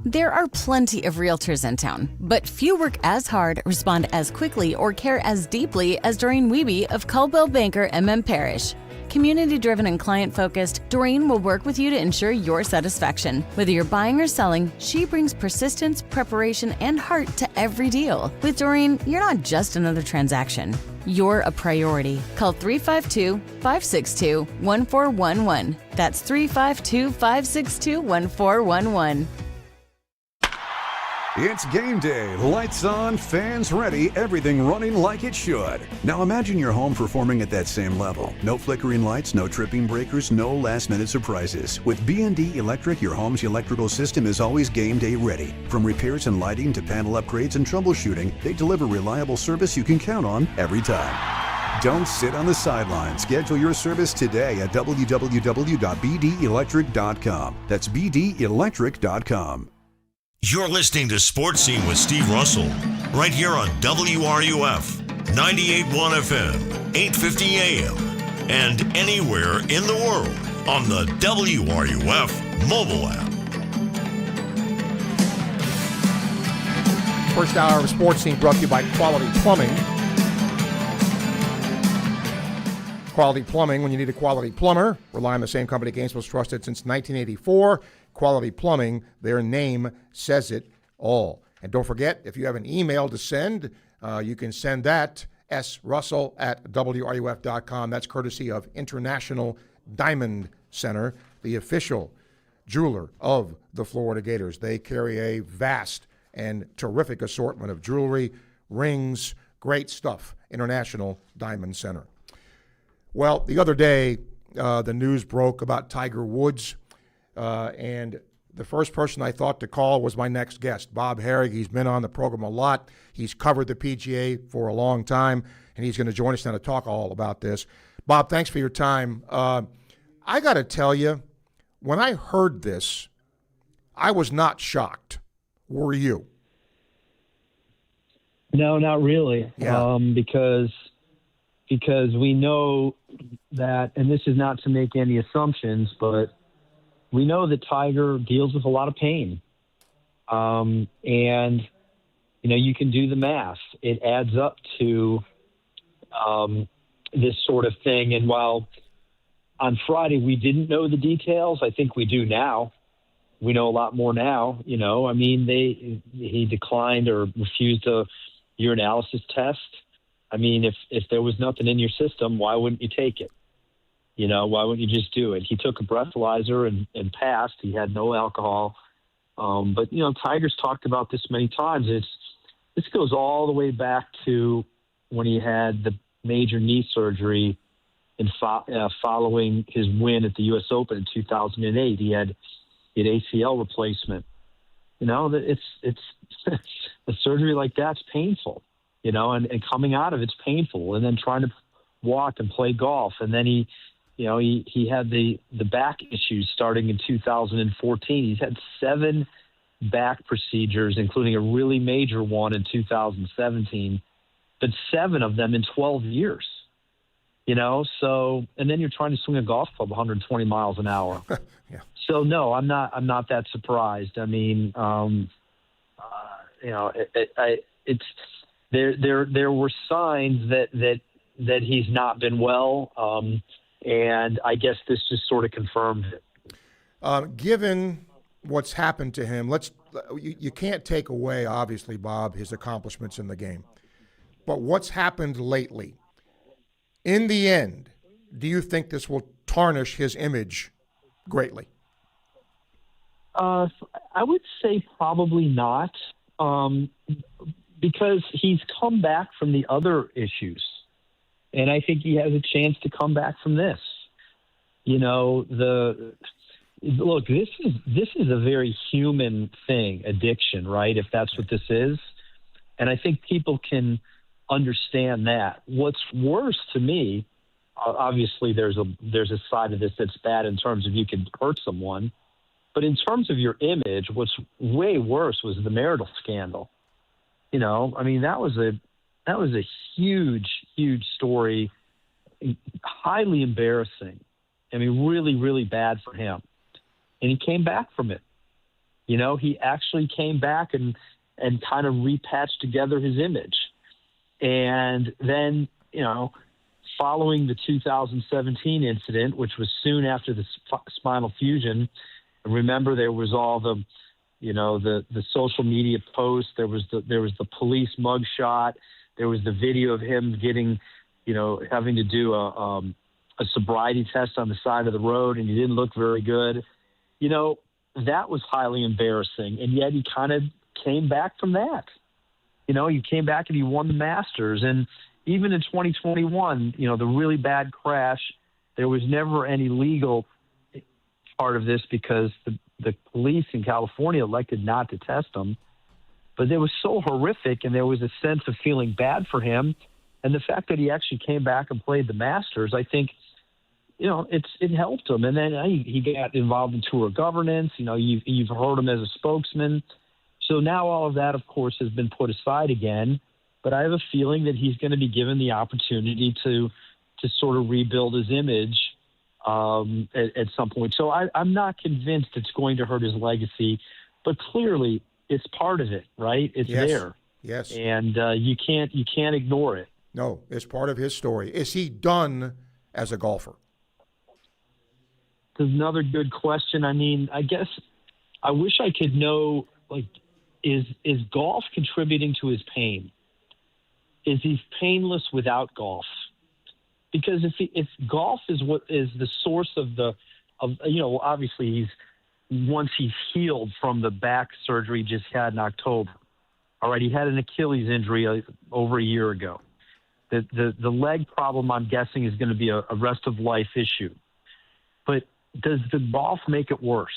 There are plenty of realtors in town, but few work as hard, respond as quickly, or care as deeply as Doreen Wiebe of Caldwell Banker MM Parish. Community-driven and client-focused, Doreen will work with you to ensure your satisfaction. Whether you're buying or selling, she brings persistence, preparation, and heart to every deal. With Doreen, you're not just another transaction. You're a priority. Call 352-562-1411. That's 352-562-1411. It's game day. Lights on, fans ready, everything running like it should. Now imagine your home performing at that same level. No flickering lights, no tripping breakers, no last-minute surprises. With B&D Electric, your home's electrical system is always game day ready. From repairs and lighting to panel upgrades and troubleshooting, they deliver reliable service you can count on every time. Don't sit on the sidelines. Schedule your service today at www.bdelectric.com. That's bdelectric.com. You're listening to Sports Scene with Steve Russell, right here on WRUF, 98.1 FM, 850 AM, and anywhere in the world on the WRUF mobile app. First hour of Sports Scene brought to you by Quality Plumbing. Quality Plumbing, when you need a quality plumber, rely on the same company Gainesville's trusted since 1984. Quality Plumbing, their name says it all. And don't forget, if you have an email to send, you can send that, srussell@wruf.com. That's courtesy of International Diamond Center, the official jeweler of the Florida Gators. They carry a vast and terrific assortment of jewelry, rings, great stuff. International Diamond Center. Well, the other day, the news broke about Tiger Woods. And the first person I thought to call was my next guest, Bob Herrig. He's been on the program a lot. He's covered the PGA for a long time, and he's going to join us now to talk all about this. Bob, thanks for your time. I got to tell you, when I heard this, I was not shocked. Were you? No, not really. Yeah. Because we know that, and this is not to make any assumptions, but we know that Tiger deals with a lot of pain. And, you can do the math. It adds up to this sort of thing. And while on Friday we didn't know the details, I think we do now. We know a lot more now. He declined or refused a urinalysis test. I mean, if there was nothing in your system, why wouldn't you take it? You know, why wouldn't you just do it? He took a breathalyzer and passed. He had no alcohol. But, you know, Tiger's talked about this many times. This goes all the way back to when he had the major knee surgery following his win at the U.S. Open in 2008. He had ACL replacement. You know, it's a surgery like that's painful, you know, and coming out of it's painful. And then trying to walk and play golf. And then he had the back issues starting in 2014. He's had 7 back procedures, including a really major one in 2017, but 7 of them in 12 years. You know, so, and then you're trying to swing a golf club 120 miles an hour. Yeah. So no, I'm not that surprised. I mean, you know, it's there were signs that he's not been well, and I guess this just sort of confirmed it. Given what's happened to him, you can't take away, obviously, Bob, his accomplishments in the game, but what's happened lately? In the end, do you think this will tarnish his image greatly? I would say probably not, because he's come back from the other issues, and I think he has a chance to come back from this. You know, look, this is a very human thing, addiction, right? If that's what this is, and I think people can understand that. What's worse to me, obviously there's a side of this that's bad in terms of you can hurt someone, but in terms of your image, what's way worse was the marital scandal. You know, I mean, that was a huge story, highly embarrassing. I mean, really, really bad for him. And he came back from it. You know, he actually came back and kind of repatched together his image. And then, you know, following the 2017 incident, which was soon after the spinal fusion, remember there was all the, you know, the social media posts. There was the police mugshot. There was the video of him getting, you know, having to do a sobriety test on the side of the road, and he didn't look very good. You know, that was highly embarrassing, and yet he kind of came back from that. You know, he came back and he won the Masters. And even in 2021, you know, the really bad crash, there was never any legal part of this because the police in California elected not to test him. But it was so horrific, and there was a sense of feeling bad for him. And the fact that he actually came back and played the Masters, I think, you know, it helped him. And then he got involved in tour governance. You know, you've heard him as a spokesman. So now all of that, of course, has been put aside again. But I have a feeling that he's going to be given the opportunity to sort of rebuild his image at some point. So I'm not convinced it's going to hurt his legacy. But clearly, it's part of it, right? It's there. Yes. And you can't ignore it. No, it's part of his story. Is he done as a golfer? There's another good question. I mean, I guess I wish I could know, like, is golf contributing to his pain? Is he painless without golf? Because if golf is what is the source of you know, obviously once he's healed from the back surgery he just had in October. All right, he had an Achilles injury over a year ago. The leg problem, I'm guessing, is going to be a rest of life issue. But does the golf make it worse?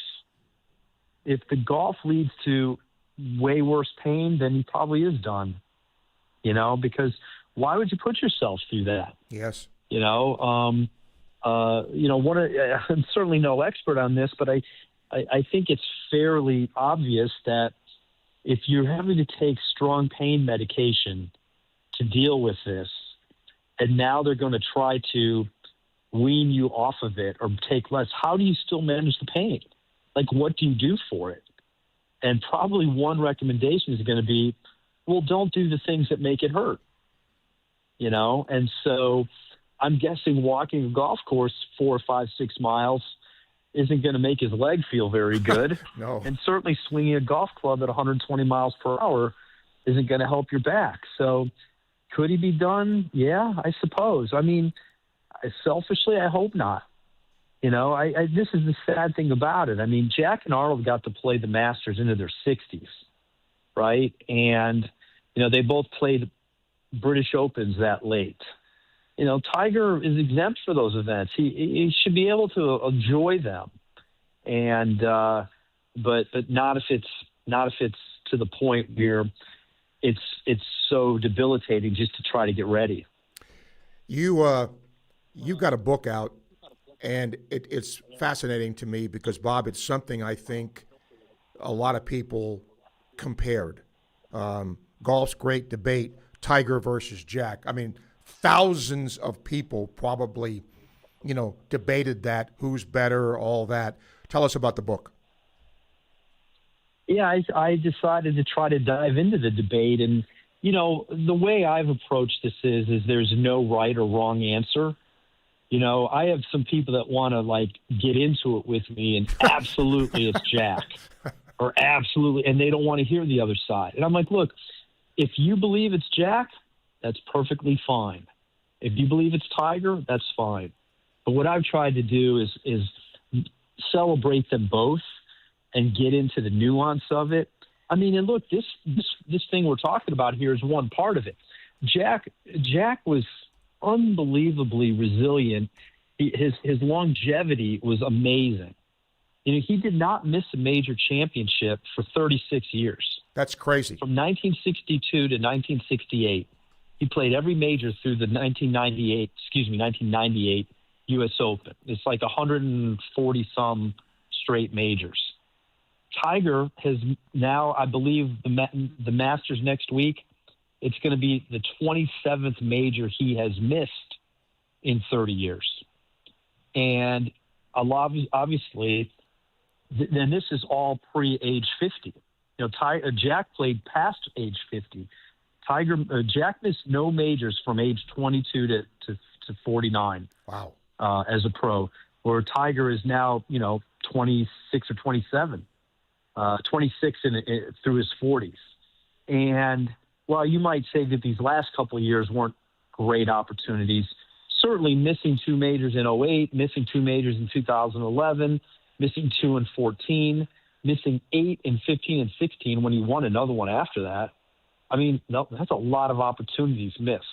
If the golf leads to way worse pain, then he probably is done. You know, because why would you put yourself through that? Yes. You know, I'm certainly no expert on this, but I think it's fairly obvious that if you're having to take strong pain medication to deal with this, and now they're going to try to wean you off of it or take less, how do you still manage the pain? Like, what do you do for it? And probably one recommendation is going to be, well, don't do the things that make it hurt, you know? And so I'm guessing walking a golf course 4, 5, 6 miles isn't going to make his leg feel very good. No. And certainly swinging a golf club at 120 miles per hour isn't going to help your back. So could he be done? Yeah, I suppose. I mean, selfishly, I hope not. You know, this is the sad thing about it. I mean, Jack and Arnold got to play the Masters into their 60s, right? And, you know, they both played British Opens that late. You know, Tiger is exempt for those events. He should be able to enjoy them, and but not if it's to the point where it's so debilitating just to try to get ready. You've got a book out, and it's fascinating to me because, Bob, it's something I think a lot of people compared. Golf's great debate, Tiger versus Jack. I mean, thousands of people probably, you know, debated that, who's better, all that. Tell us about the book. Yeah, I decided to try to dive into the debate. And, you know, the way I've approached this is there's no right or wrong answer. You know, I have some people that want to, like, get into it with me, and absolutely it's Jack. Or absolutely, and they don't want to hear the other side. And I'm like, look, if you believe it's Jack, that's perfectly fine. If you believe it's Tiger, that's fine. But what I've tried to do is celebrate them both and get into the nuance of it. I mean, and look, this thing we're talking about here is one part of it. Jack was unbelievably resilient. His longevity was amazing. You know, he did not miss a major championship for 36 years. That's crazy. From 1962 to 1968, he played every major through the 1998 U.S. Open. It's like 140-some straight majors. Tiger has now, I believe, the Masters next week, it's going to be the 27th major he has missed in 30 years. And obviously, and this is all pre-age 50. You know, Jack played past age 50. Jack missed no majors from age 22 to 49. Wow. As a pro, where Tiger is now, you know, 26 or 27, 26 through his 40s. And while you might say that these last couple of years weren't great opportunities, certainly missing two majors in 2008, missing two majors in 2011, missing two in 2014, missing 8 in 15 and 16 when he won another one after that. I mean, that's a lot of opportunities missed.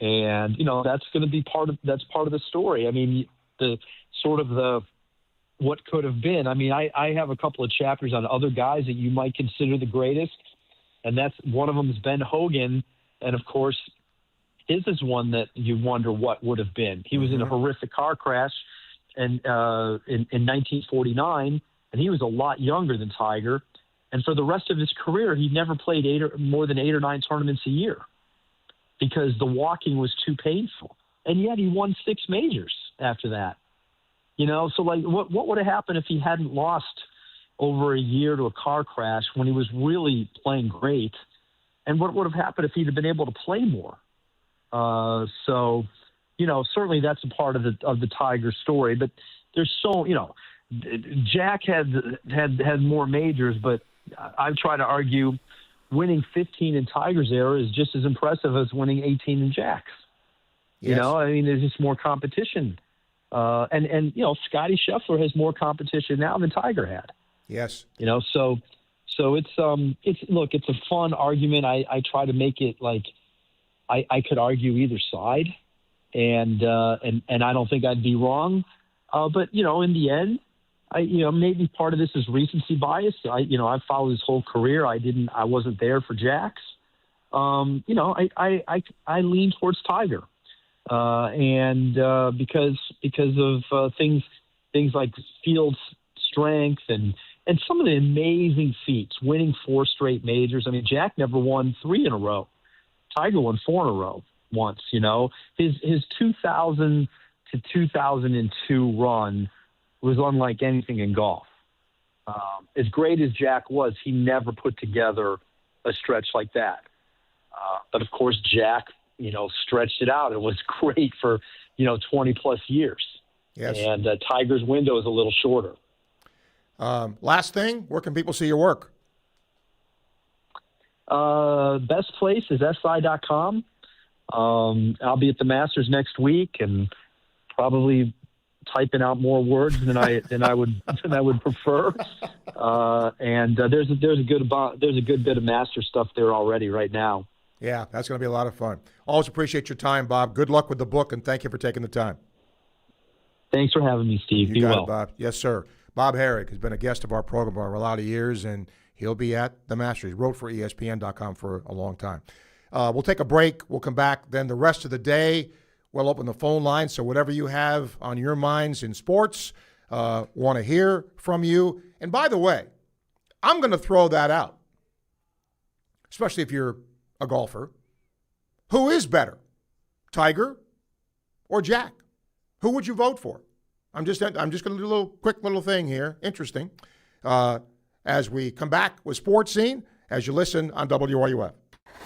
And, you know, that's going to be part of the story. I mean, what could have been. I mean, I have a couple of chapters on other guys that you might consider the greatest. And that's one of them is Ben Hogan. And of course, his is one that you wonder what would have been. He was in a horrific car crash in 1949, and he was a lot younger than Tiger. And for the rest of his career, he never played more than 8 or 9 tournaments a year because the walking was too painful. And yet he won 6 majors after that. You know, so like what would have happened if he hadn't lost over a year to a car crash when he was really playing great? And what would have happened if he'd have been able to play more? So, you know, certainly that's a part of the Tiger story, but there's so, you know, Jack had more majors, but I've tried to argue winning 15 in Tiger's era is just as impressive as winning 18 in Jack's. Yes. You know, I mean, there's just more competition. And you know, Scottie Scheffler has more competition now than Tiger had. Yes. You know, so it's a fun argument. I try to make it like I could argue either side, and I don't think I'd be wrong. But you know, in the end, maybe part of this is recency bias. I've followed his whole career. I wasn't there for Jack's. I lean towards Tiger. Because of things like field strength and some of the amazing feats, winning 4 straight majors. I mean, Jack never won 3 in a row. Tiger won 4 in a row once. You know, his 2000 to 2002 run was unlike anything in golf. As great as Jack was, he never put together a stretch like that. But of course, Jack, stretched it out. It was great for, 20 plus years. Yes. And Tiger's window is a little shorter. Last thing, where can people see your work? Best place is SI.com. I'll be at the Masters next week and probably typing out more words than I would prefer. And there's a good bit of master stuff there already right now. Yeah, that's going to be a lot of fun. Always appreciate your time, Bob. Good luck with the book, and thank you for taking the time. Thanks for having me, Steve. You Be got well. it, Bob. Yes, sir. Bob Herrick has been a guest of our program for a lot of years, and he'll be at the Masters. He wrote for ESPN.com for a long time. We'll take a break. We'll come back. Then the rest of the day, we'll open the phone line. So whatever you have on your minds in sports, want to hear from you. And by the way, I'm going to throw that out, especially if you're a golfer. Who is better, Tiger or Jack? Who would you vote for? I'm just going to do a quick little thing here. Interesting. As we come back with Sports Scene, as you listen on WRUF.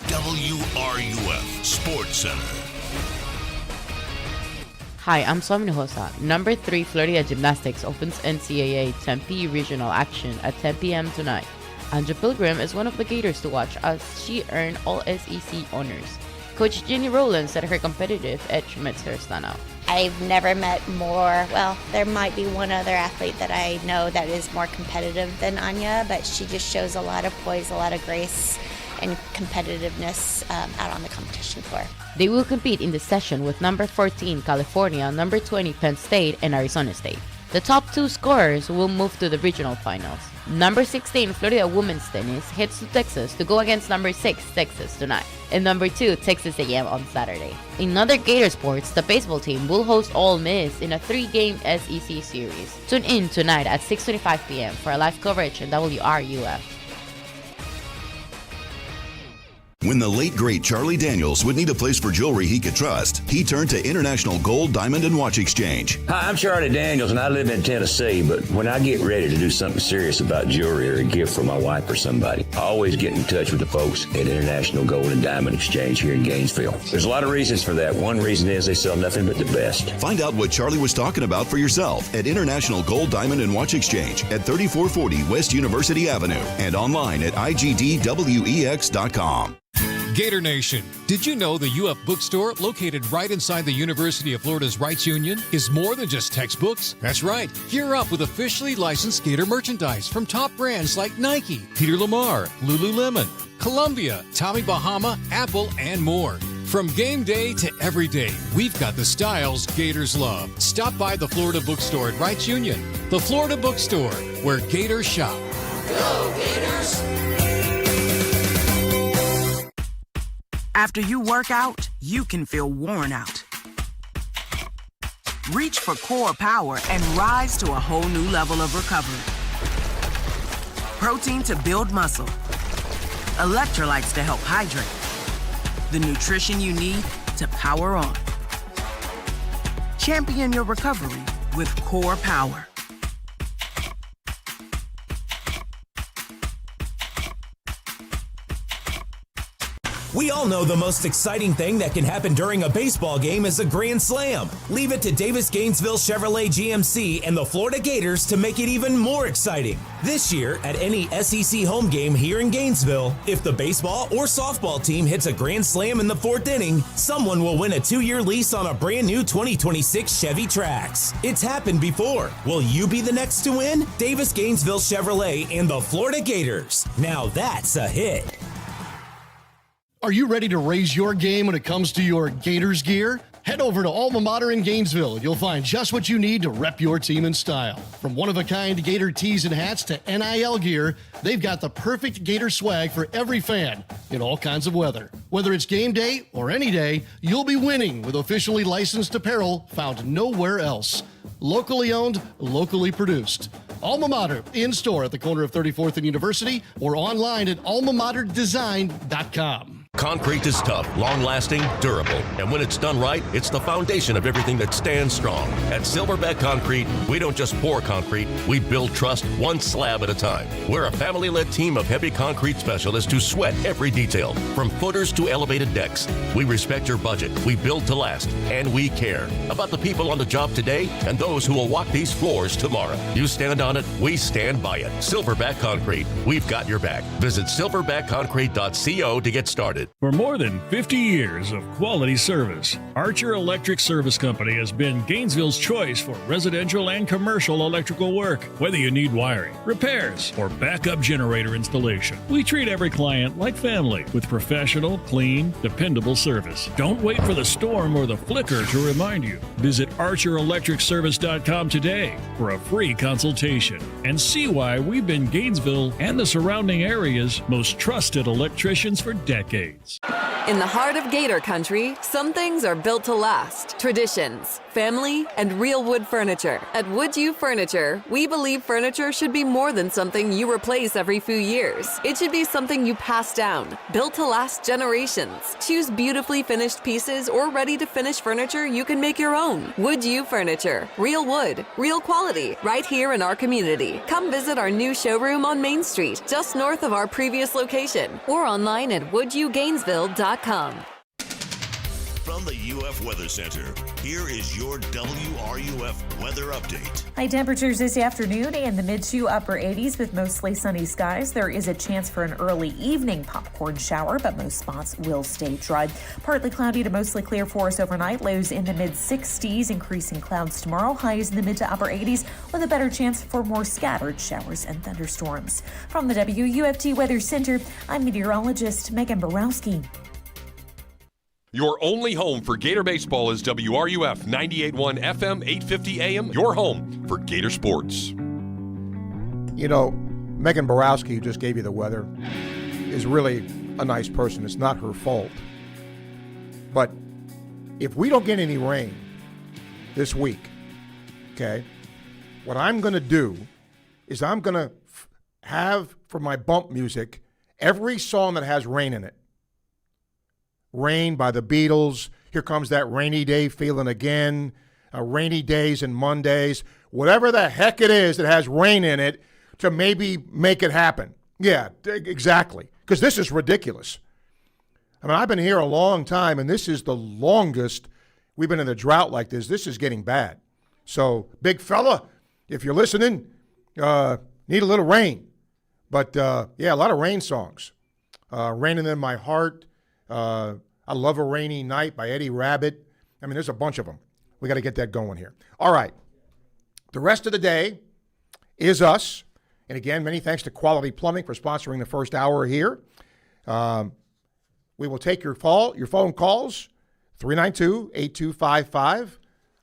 WRUF Sports Center. Hi, I'm Swami Hosa. Number 3 Florida Gymnastics opens NCAA Tempe Regional action at 10 p.m. tonight. Anja Pilgrim is one of the Gators to watch as she earned all SEC honors. Coach Jenny Rowland said her competitive edge makes her stand out. I've never met more, well, there might be one other athlete that I know that is more competitive than Anya, but she just shows a lot of poise, a lot of grace, and competitiveness out on the competition floor. They will compete in the session with number 14 California, number 20 Penn State, and Arizona State. The top 2 scorers will move to the regional finals. Number 16 Florida Women's Tennis heads to Texas to go against number 6 Texas tonight, and number 2 Texas AM on Saturday. In other Gator sports, the baseball team will host Ole Miss in a 3-game SEC series. Tune in tonight at 6:25 p.m. for a live coverage on WRUF. When the late, great Charlie Daniels would need a place for jewelry he could trust, he turned to International Gold, Diamond, and Watch Exchange. Hi, I'm Charlie Daniels, and I live in Tennessee, but when I get ready to do something serious about jewelry or a gift for my wife or somebody, I always get in touch with the folks at International Gold and Diamond Exchange here in Gainesville. There's a lot of reasons for that. One reason is they sell nothing but the best. Find out what Charlie was talking about for yourself at International Gold, Diamond, and Watch Exchange at 3440 West University Avenue and online at igdwex.com. Gator Nation, did you know the UF bookstore, located right inside the University of Florida's Rights Union, is more than just textbooks? That's right. Gear up with officially licensed Gator merchandise from top brands like Nike, Peter Lamar, Lululemon, Columbia, Tommy Bahama, Apple, and more. From game day to every day, we've got the styles Gators love. Stop by the Florida bookstore at Rights Union. The Florida bookstore, where Gators shop. Go Gators! After you work out, you can feel worn out. Reach for Core Power and rise to a whole new level of recovery. Protein to build muscle. Electrolytes to help hydrate. The nutrition you need to power on. Champion your recovery with Core Power. We all know the most exciting thing that can happen during a baseball game is a grand slam. Leave it to Davis Gainesville Chevrolet GMC and the Florida Gators to make it even more exciting. This year, at any SEC home game here in Gainesville, if the baseball or softball team hits a grand slam in the 4th inning, someone will win a 2-year lease on a brand new 2026 Chevy Trax. It's happened before. Will you be the next to win? Davis Gainesville Chevrolet and the Florida Gators. Now that's a hit. Are you ready to raise your game when it comes to your Gators gear? Head over to Alma Mater in Gainesville and you'll find just what you need to rep your team in style. From one-of-a-kind Gator tees and hats to NIL gear, they've got the perfect Gator swag for every fan in all kinds of weather. Whether it's game day or any day, you'll be winning with officially licensed apparel found nowhere else. Locally owned, locally produced. Alma Mater, in-store at the corner of 34th and University or online at almamaterdesign.com. Concrete is tough, long-lasting, durable. And when it's done right, it's the foundation of everything that stands strong. At Silverback Concrete, we don't just pour concrete, we build trust one slab at a time. We're a family-led team of heavy concrete specialists who sweat every detail, from footers to elevated decks. We respect your budget, we build to last, and we care about the people on the job today and those who will walk these floors tomorrow. You stand on it, we stand by it. Silverback Concrete, we've got your back. Visit silverbackconcrete.co to get started. it. For more than 50 years of quality service, Archer Electric Service Company has been Gainesville's choice for residential and commercial electrical work. Whether you need wiring, repairs, or backup generator installation, we treat every client like family with professional, clean, dependable service. Don't wait for the storm or the flicker to remind you. Visit ArcherElectricService.com today for a free consultation and see why we've been Gainesville and the surrounding area's most trusted electricians for decades. In the heart of Gator Country, some things are built to last. Traditions, family, and real wood furniture. At Would You Furniture, we believe furniture should be more than something you replace every few years. It should be something you pass down, built to last generations. Choose beautifully finished pieces or ready-to-finish furniture you can make your own. Would You Furniture. Real wood, real quality, right here in our community. Come visit our new showroom on Main Street, just north of our previous location, or online at wouldyougainesville.com. From the UF Weather Center, here is your WRUF weather update. High temperatures this afternoon in the mid to upper 80s with mostly sunny skies. There is a chance for an early evening popcorn shower, but most spots will stay dry. Partly cloudy to mostly clear for us overnight. Lows in the mid 60s, increasing clouds tomorrow. Highs in the mid to upper 80s with a better chance for more scattered showers and thunderstorms. From the WUFT Weather Center, I'm meteorologist Megan Borowski. Your only home for Gator Baseball is WRUF 98.1 FM, 850 AM, your home for Gator Sports. You know, Megan Borowski, who just gave you the weather, is really a nice person. It's not her fault. But if we don't get any rain this week, okay, what I'm going to do is I'm going to have for my bump music every song that has rain in it. Rain by the Beatles, Here Comes That Rainy Day Feeling Again, Rainy Days and Mondays, whatever the heck it is that has rain in it to maybe make it happen. Yeah, exactly, because this is ridiculous. I mean, I've been here a long time, and this is the longest we've been in a drought like this. This is getting bad. So, big fella, if you're listening, need a little rain. But, yeah, a lot of rain songs. Raining in My Heart, I Love a Rainy Night by Eddie Rabbit. I mean, there's a bunch of them. We got to get that going here. All right. The rest of the day is us. And again, many thanks to Quality Plumbing for sponsoring the first hour here. We will take your phone calls, 392-8255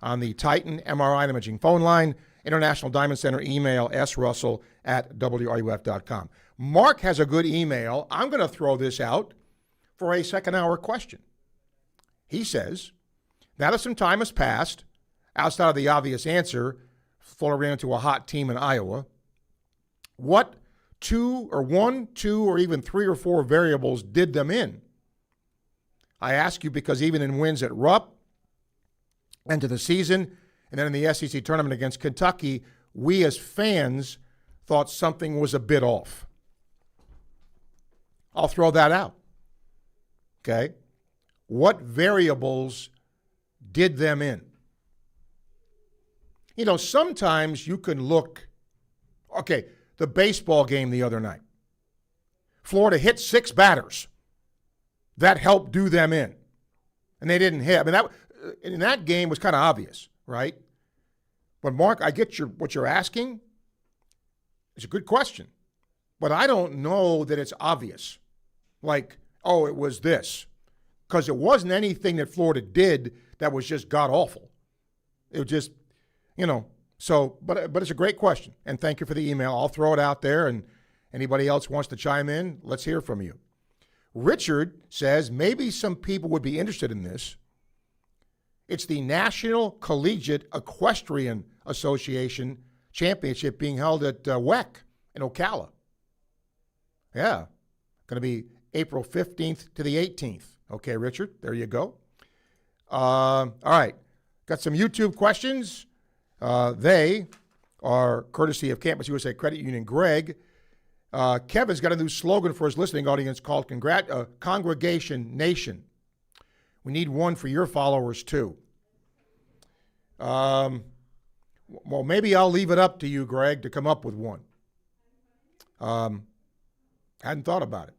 on the Titan MRI Imaging phone line, International Diamond Center email, srussell@wruf.com. Mark has a good email. I'm going to throw this out for a second-hour question. He says, now that some time has passed, outside of the obvious answer, Florida ran into a hot team in Iowa, what one, two, or even 3 or 4 variables did them in? I ask you because even in wins at Rupp, end of the season, and then in the SEC tournament against Kentucky, we as fans thought something was a bit off. I'll throw that out. Okay, what variables did them in? You know, sometimes you can look, okay, the baseball game the other night. Florida hit 6 batters. That helped do them in. And they didn't hit. I mean, that in that game was kind of obvious, right? But, Mark, I get what you're asking. It's a good question. But I don't know that it's obvious. Like, oh, it was this. Because it wasn't anything that Florida did that was just god-awful. It was just, you know, so, but it's a great question. And thank you for the email. I'll throw it out there, and anybody else wants to chime in, let's hear from you. Richard says maybe some people would be interested in this. It's the National Collegiate Equestrian Association Championship being held at WEC in Ocala. Yeah, going to be April 15th to the 18th. Okay, Richard, there you go. All right, got some YouTube questions. They are courtesy of Campus USA Credit Union. Greg, Kevin's got a new slogan for his listening audience called Congregation Nation. We need one for your followers, too. Well, maybe I'll leave it up to you, Greg, to come up with one. Hadn't thought about it.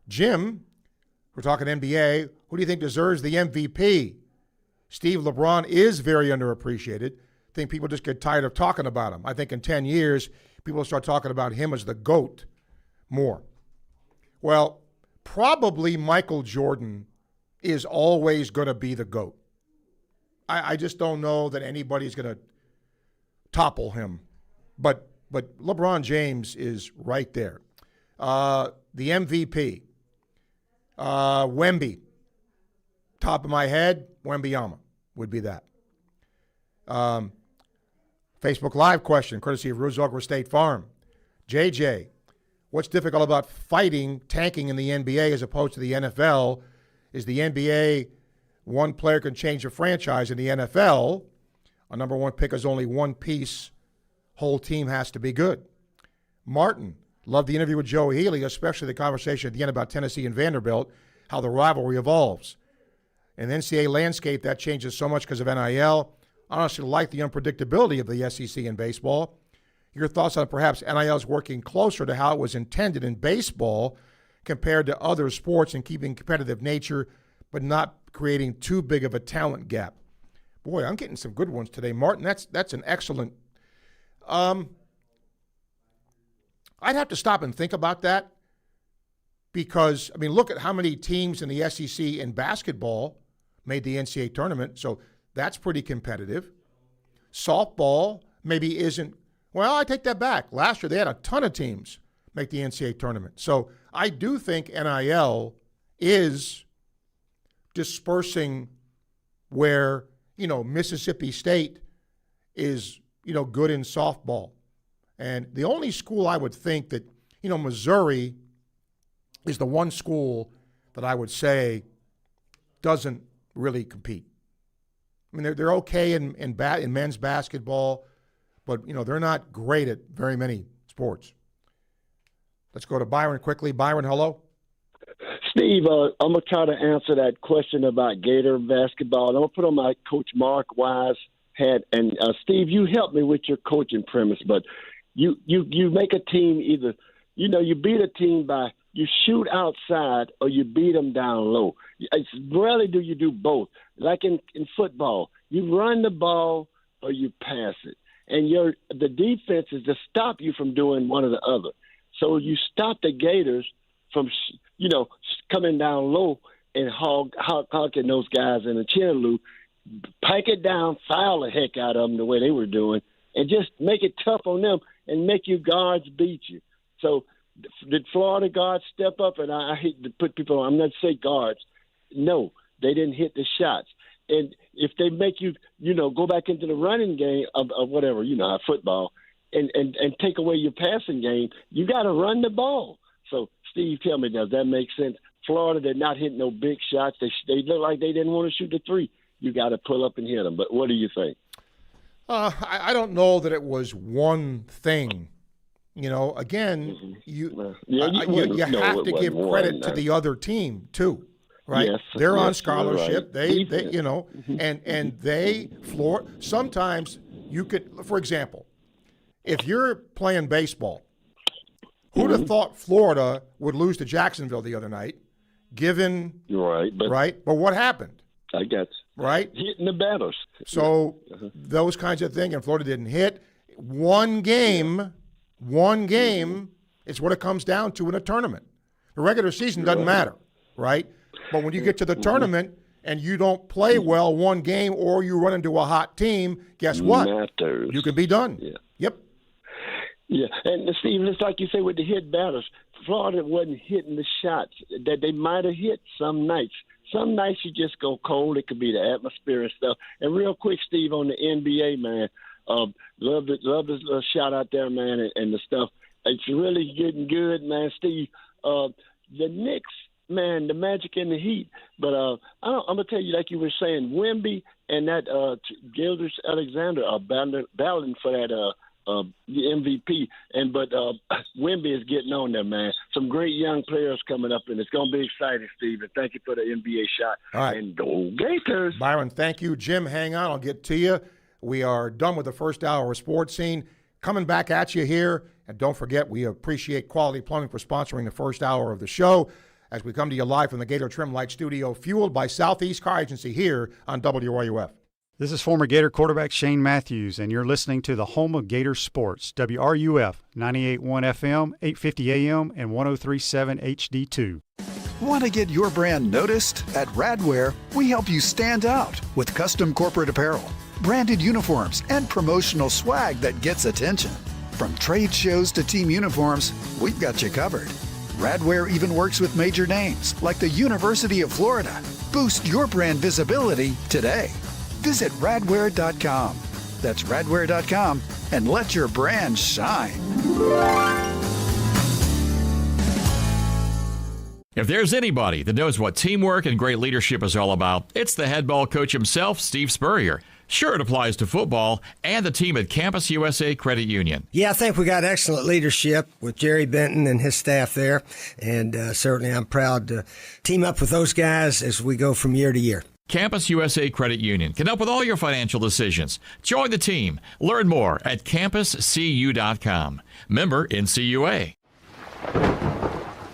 Jim, We're talking NBA. Who do you think deserves the MVP? Steve, LeBron is very underappreciated. I think people just get tired of talking about him. I think in 10 years, people will start talking about him as the GOAT more. Well, probably Michael Jordan is always going to be the GOAT. I just don't know that anybody's going to topple him. But LeBron James is right there. The MVP, Wemby. Top of my head, Wembanyama would be that. Facebook Live question, courtesy of Ruzogre State Farm. JJ, what's difficult about tanking in the NBA as opposed to the NFL? Is the NBA one player can change a franchise? In the NFL, a number one pick is only one piece. Whole team has to be good. Martin, loved the interview with Joe Healy, especially the conversation at the end about Tennessee and Vanderbilt, how the rivalry evolves. In the NCAA landscape, that changes so much because of NIL. I honestly like the unpredictability of the SEC in baseball. Your thoughts on perhaps NIL's working closer to how it was intended in baseball compared to other sports and keeping competitive nature but not creating too big of a talent gap. Boy, I'm getting some good ones today, Martin. That's an excellent. I'd have to stop and think about that because, I mean, look at how many teams in the SEC in basketball made the NCAA tournament, so that's pretty competitive. Softball maybe isn't. Well, I take that back. Last year they had a ton of teams make the NCAA tournament. So I do think NIL is dispersing where, Mississippi State is, good in softball. And the only school I would think that, Missouri is the one school that I would say doesn't really compete. I mean, they're okay in men's basketball, but, they're not great at very many sports. Let's go to Byron quickly. Byron, hello. Steve, I'm going to try to answer that question about Gator basketball. I'm going to put on my Coach Mark Wise hat. And, Steve, you helped me with your coaching premise, but you make a team either, you beat a team by you shoot outside or you beat them down low. It's rarely do you do both. Like in football, you run the ball or you pass it. And the defense is to stop you from doing one or the other. So you stop the Gators from, coming down low and hawking those guys in the Chinyelu, pike it down, foul the heck out of them the way they were doing, and just make it tough on them and make you guards beat you. So did Florida guards step up? And I hate to put people on, I'm not say guards. No, they didn't hit the shots. And if they make you, go back into the running game of whatever, football, and take away your passing game, you got to run the ball. So, Steve, tell me, does that make sense? Florida did not hit no big shots. They look like they didn't want to shoot the three. You got to pull up and hit them. But what do you think? I don't know that it was one thing. Again, you have to give credit to the other team too, right? Yes, they're on scholarship. Right. They, sometimes you could, for example, if you're playing baseball, who'd have thought Florida would lose to Jacksonville the other night, given right? But what happened? I guess. Right? Hitting the batters. So those kinds of things, and Florida didn't hit. One game is what it comes down to in a tournament. The regular season doesn't matter, right? But when you get to the tournament and you don't play well one game or you run into a hot team, guess what? Matters. You can be done. Yeah. Yep. Yeah, and Steve, it's like you say with the hit batters, Florida wasn't hitting the shots that they might have hit some nights. Some nights you just go cold. It could be the atmosphere and stuff. And real quick, Steve, on the NBA, man, love the shout out there, man, and the stuff. It's really getting good, man. Steve, the Knicks, man, the Magic and the Heat. But I'm going to tell you, like you were saying, Wemby and that Gildas Alexander are battling for that the MVP, but Wemby is getting on there, man. Some great young players coming up, and it's going to be exciting, Steve. And thank you for the NBA shot. All right. And go Gators. Byron, thank you. Jim, hang on. I'll get to you. We are done with the first hour of Sports Scene. Coming back at you here. And don't forget, we appreciate Quality Plumbing for sponsoring the first hour of the show. as we come to you live from the Gator Trim Light Studio, fueled by Southeast Car Agency here on WRUF. This is former Gator quarterback Shane Matthews, and you're listening to the home of Gator sports, WRUF, 98.1 FM, 850 AM, and 103.7 HD2. Want to get your brand noticed? At Radwear, we help you stand out with custom corporate apparel, branded uniforms, and promotional swag that gets attention. From trade shows to team uniforms, we've got you covered. Radwear even works with major names like the University of Florida. Boost your brand visibility today. Visit radwear.com. That's radwear.com, and let your brand shine. If there's anybody that knows what teamwork and great leadership is all about, it's the head ball coach himself, Steve Spurrier. Sure, it applies to football and the team at Campus USA Credit Union. Yeah, I think we got excellent leadership with Jerry Benton and his staff there, and certainly I'm proud to team up with those guys as we go from year to year. Campus USA Credit Union can help with all your financial decisions. Join the team. Learn more at campuscu.com. Member NCUA.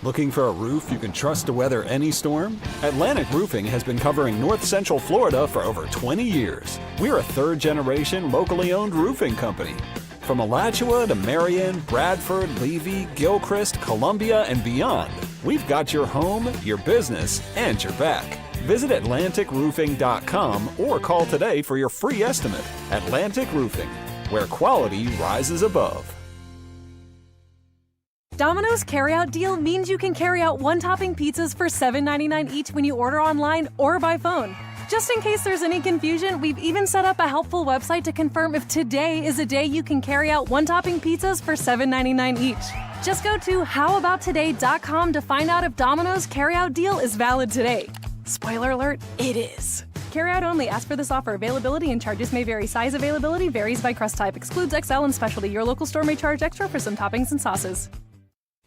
Looking for a roof you can trust to weather any storm? Atlantic Roofing has been covering North Central Florida for over 20 years. We're a third-generation, locally owned roofing company. From Alachua to Marion, Bradford, Levy, Gilchrist, Columbia, and beyond, we've got your home, your business, and your back. Visit AtlanticRoofing.com or call today for your free estimate. Atlantic Roofing, where quality rises above. Domino's carryout deal means you can carry out one-topping pizzas for $7.99 each when you order online or by phone. Just in case there's any confusion, we've even set up a helpful website to confirm if today is a day you can carry out one-topping pizzas for $7.99 each. Just go to howaboutoday.com to find out if Domino's carryout deal is valid today. Spoiler alert, it is. Carryout only. Ask for this offer. Availability and charges may vary. Size availability varies by crust type. Excludes XL and specialty. Your local store may charge extra for some toppings and sauces.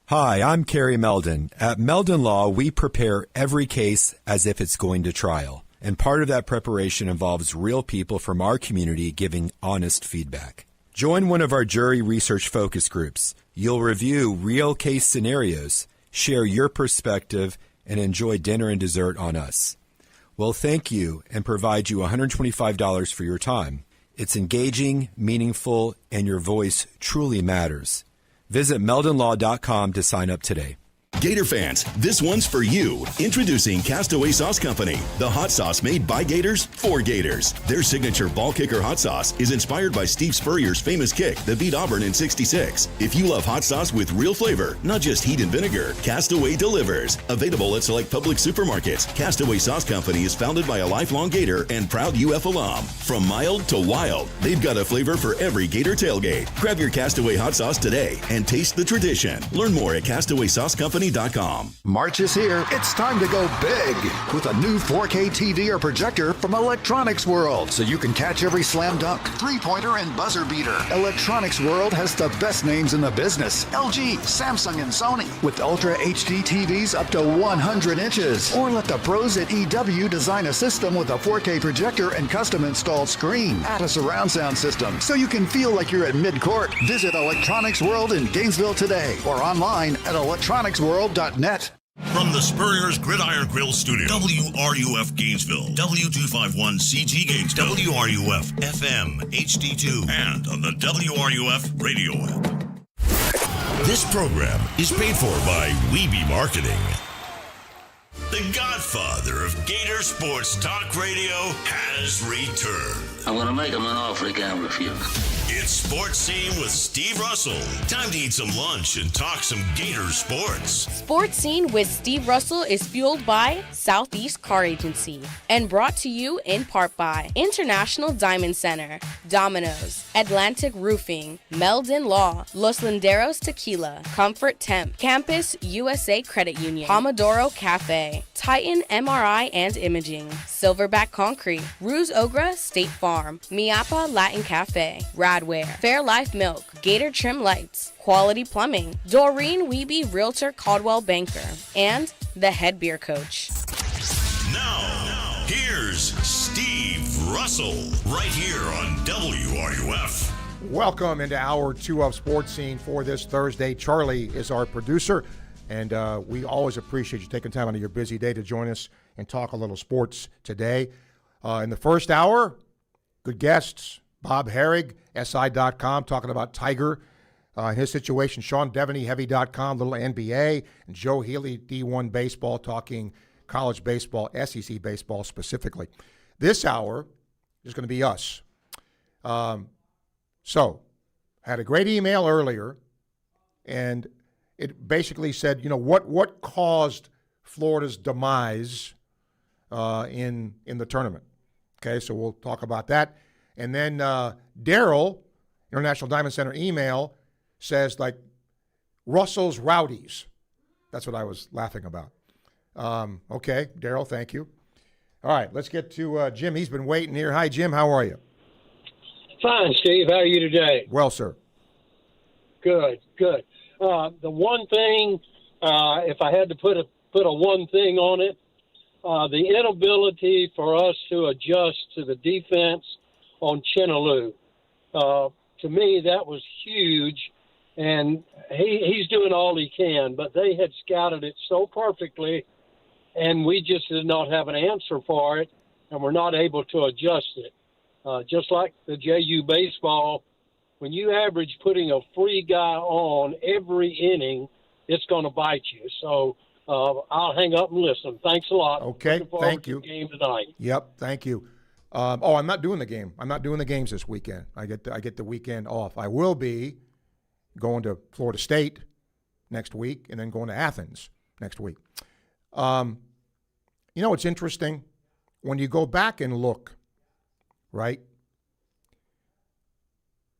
Hi, I'm Kerry Meldon. At Meldon Law, we prepare every case as if it's going to trial. And part of that preparation involves real people from our community giving honest feedback. Join one of our jury research focus groups. You'll review real case scenarios, share your perspective, and enjoy dinner and dessert on us. We'll thank you and provide you $125 for your time. It's engaging, meaningful, and your voice truly matters. Visit meldonlaw.com to sign up today. Gator fans, this one's for you. Introducing Castaway Sauce Company, the hot sauce made by Gators for Gators. Their signature ball kicker hot sauce is inspired by Steve Spurrier's famous kick that beat Auburn in '66. If you love hot sauce with real flavor, not just heat and vinegar, Castaway delivers. Available at select public supermarkets, Castaway Sauce Company is founded by a lifelong Gator and proud UF alum. From mild to wild, they've got a flavor for every Gator tailgate. Grab your Castaway hot sauce today and taste the tradition. Learn more at CastawaySauceCompany.com. March is here. It's time to go big with a new 4K TV or projector from Electronics World, so you can catch every slam dunk, three-pointer, and buzzer beater. Electronics World has the best names in the business: LG, Samsung, and Sony, with Ultra HD TVs up to 100 inches. Or let the pros at EW design a system with a 4K projector and custom installed screen. Add a surround sound system so you can feel like you're at mid-court. Visit Electronics World in Gainesville today or online at electronicsworld.net. From the Spurrier's Gridiron Grill Studio, WRUF Gainesville, W251CG Gainesville, WRUF FM HD2, and on the WRUF Radio app. This program is paid for by Weeby Marketing. The godfather of Gator Sports Talk Radio has returned. I'm going to make him an offer he can't refuse. It's Sports Scene with Steve Russell. Time to eat some lunch and talk some Gator sports. Sports Scene with Steve Russell is fueled by Southeast Car Agency and brought to you in part by International Diamond Center, Domino's, Atlantic Roofing, Meldon Law, Los Linderos Tequila, Comfort Temp, Campus USA Credit Union, Pomodoro Cafe, Titan MRI and Imaging, Silverback Concrete, Ruse Ogra State Farm, Miapa Latin Cafe, Radware, Fairlife Milk, Gator Trim Lights, Quality Plumbing, Doreen Wiebe Realtor Caldwell Banker, and the Head Beer Coach. Now, here's Steve Russell, right here on WRUF. Welcome into Hour 2 of Sports Scene for this Thursday. Charlie is our producer. And we always appreciate you taking time out of your busy day to join us and talk a little sports today. In the first hour, good guests, Bob Herrig, SI.com, talking about Tiger and his situation. Sean Devaney, Heavy.com, little NBA. And Joe Healy, D1 Baseball, talking college baseball, SEC baseball specifically. This hour is going to be us. So, had a great email earlier, and it basically said, what caused Florida's demise in the tournament. Okay, so we'll talk about that. And then Daryl, International Diamond Center email, says, Russell's Rowdies. That's what I was laughing about. Okay, Daryl, thank you. All right, let's get to Jim. He's been waiting here. Hi, Jim. How are you? Fine, Steve. How are you today? Well, sir. Good. The one thing, if I had to put a one thing on it, the inability for us to adjust to the defense on Chinyelu. To me, that was huge, and he's doing all he can, but they had scouted it so perfectly, and we just did not have an answer for it, and we're not able to adjust it. Just like the JU baseball, when you average putting a free guy on every inning, it's going to bite you. So I'll hang up and listen. Thanks a lot. Okay, thank you. To the game tonight. Yep, thank you. I'm not doing the game. I'm not doing the games this weekend. I get the weekend off. I will be going to Florida State next week and then going to Athens next week. It's interesting when you go back and look, right?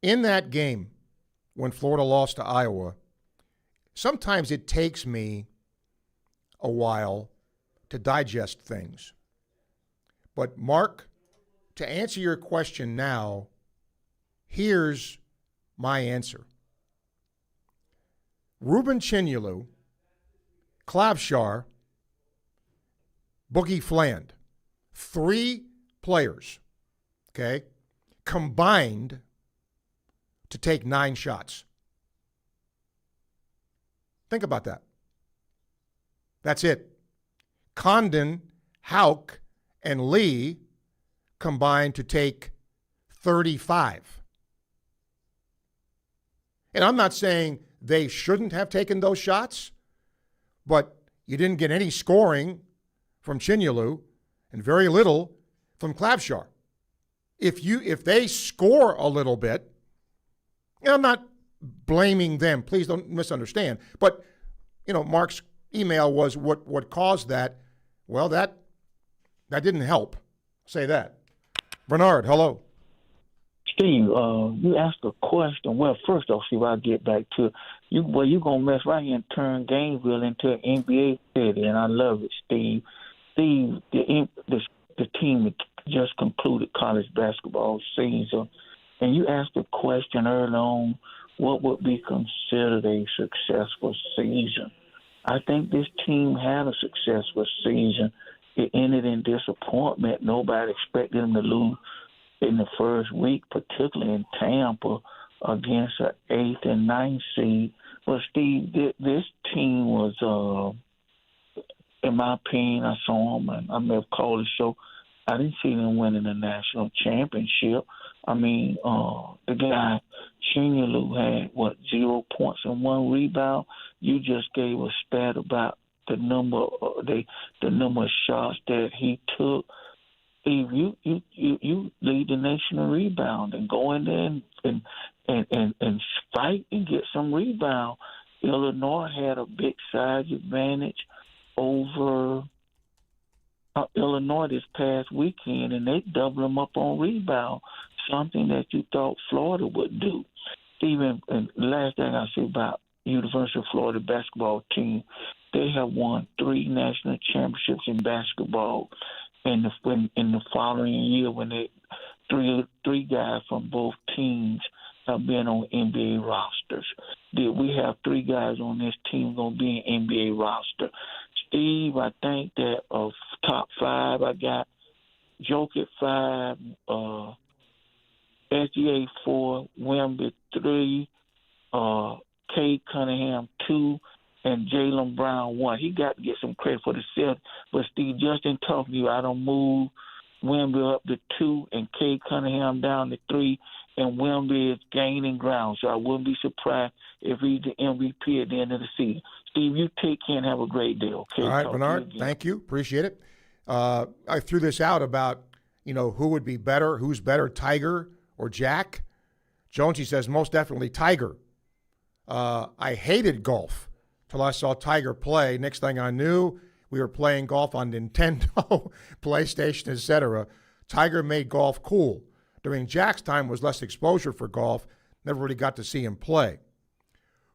In that game, when Florida lost to Iowa, sometimes it takes me a while to digest things. But, Mark, to answer your question now, here's my answer. Rueben Chinyelu, Klavshar, Boogie Fland, 3 players, okay, combined to take 9 shots. Think about that. That's it. Condon, Haugh, and Lee combined to take 35. And I'm not saying they shouldn't have taken those shots, but you didn't get any scoring from Chinyelu and very little from Klavshar. If they score a little bit, and I'm not blaming them, please don't misunderstand, but Mark's email was what caused that. Well, that didn't help. Say that. Bernard, hello. Steve, you asked a question. Well, first off, see if I get back to you. Well, you're going to mess right here and turn Gainesville into an NBA city, and I love it, Steve. Steve, the team just concluded college basketball season, and you asked a question early on, what would be considered a successful season? I think this team had a successful season. It ended in disappointment. Nobody expected them to lose in the first week, particularly in Tampa against an 8th and 9th seed. But, Steve, this team was, in my opinion, I saw them, and I may have called the show. I didn't see them winning the national championship. I mean, the guy, Chinyelu, had, 0 points and 1 rebound. You just gave a stat about the number of shots that he took. Steve, you lead the nation in rebound and go in there and fight and get some rebound. Illinois had a big size advantage over Illinois this past weekend, and they doubled them up on rebound, something that you thought Florida would do. Stephen, and the last thing I say about University of Florida basketball team, they have won 3 national championships in basketball. In the following year, when three guys from both teams have been on NBA rosters, we have 3 guys on this team going to be an NBA roster. Steve, I think that of top 5, I got Joke at 5, SGA 4, Wemby 3, Cade Cunningham 2, and Jaylen Brown 1. He got to get some credit for the set. But, Steve, just in talking to you, I don't move Wimby up to 2 and Cade Cunningham down to 3, and Wimby is gaining ground. So I wouldn't be surprised if he's the MVP at the end of the season. Steve, you take care and have a great day, okay? All right, Bernard, thank you. Appreciate it. I threw this out about, who would be better, who's better, Tiger or Jack. Jonesy says most definitely Tiger. I hated golf till I saw Tiger play. Next thing I knew, we were playing golf on Nintendo, PlayStation, etc. Tiger made golf cool. During Jack's time was less exposure for golf. Never really got to see him play.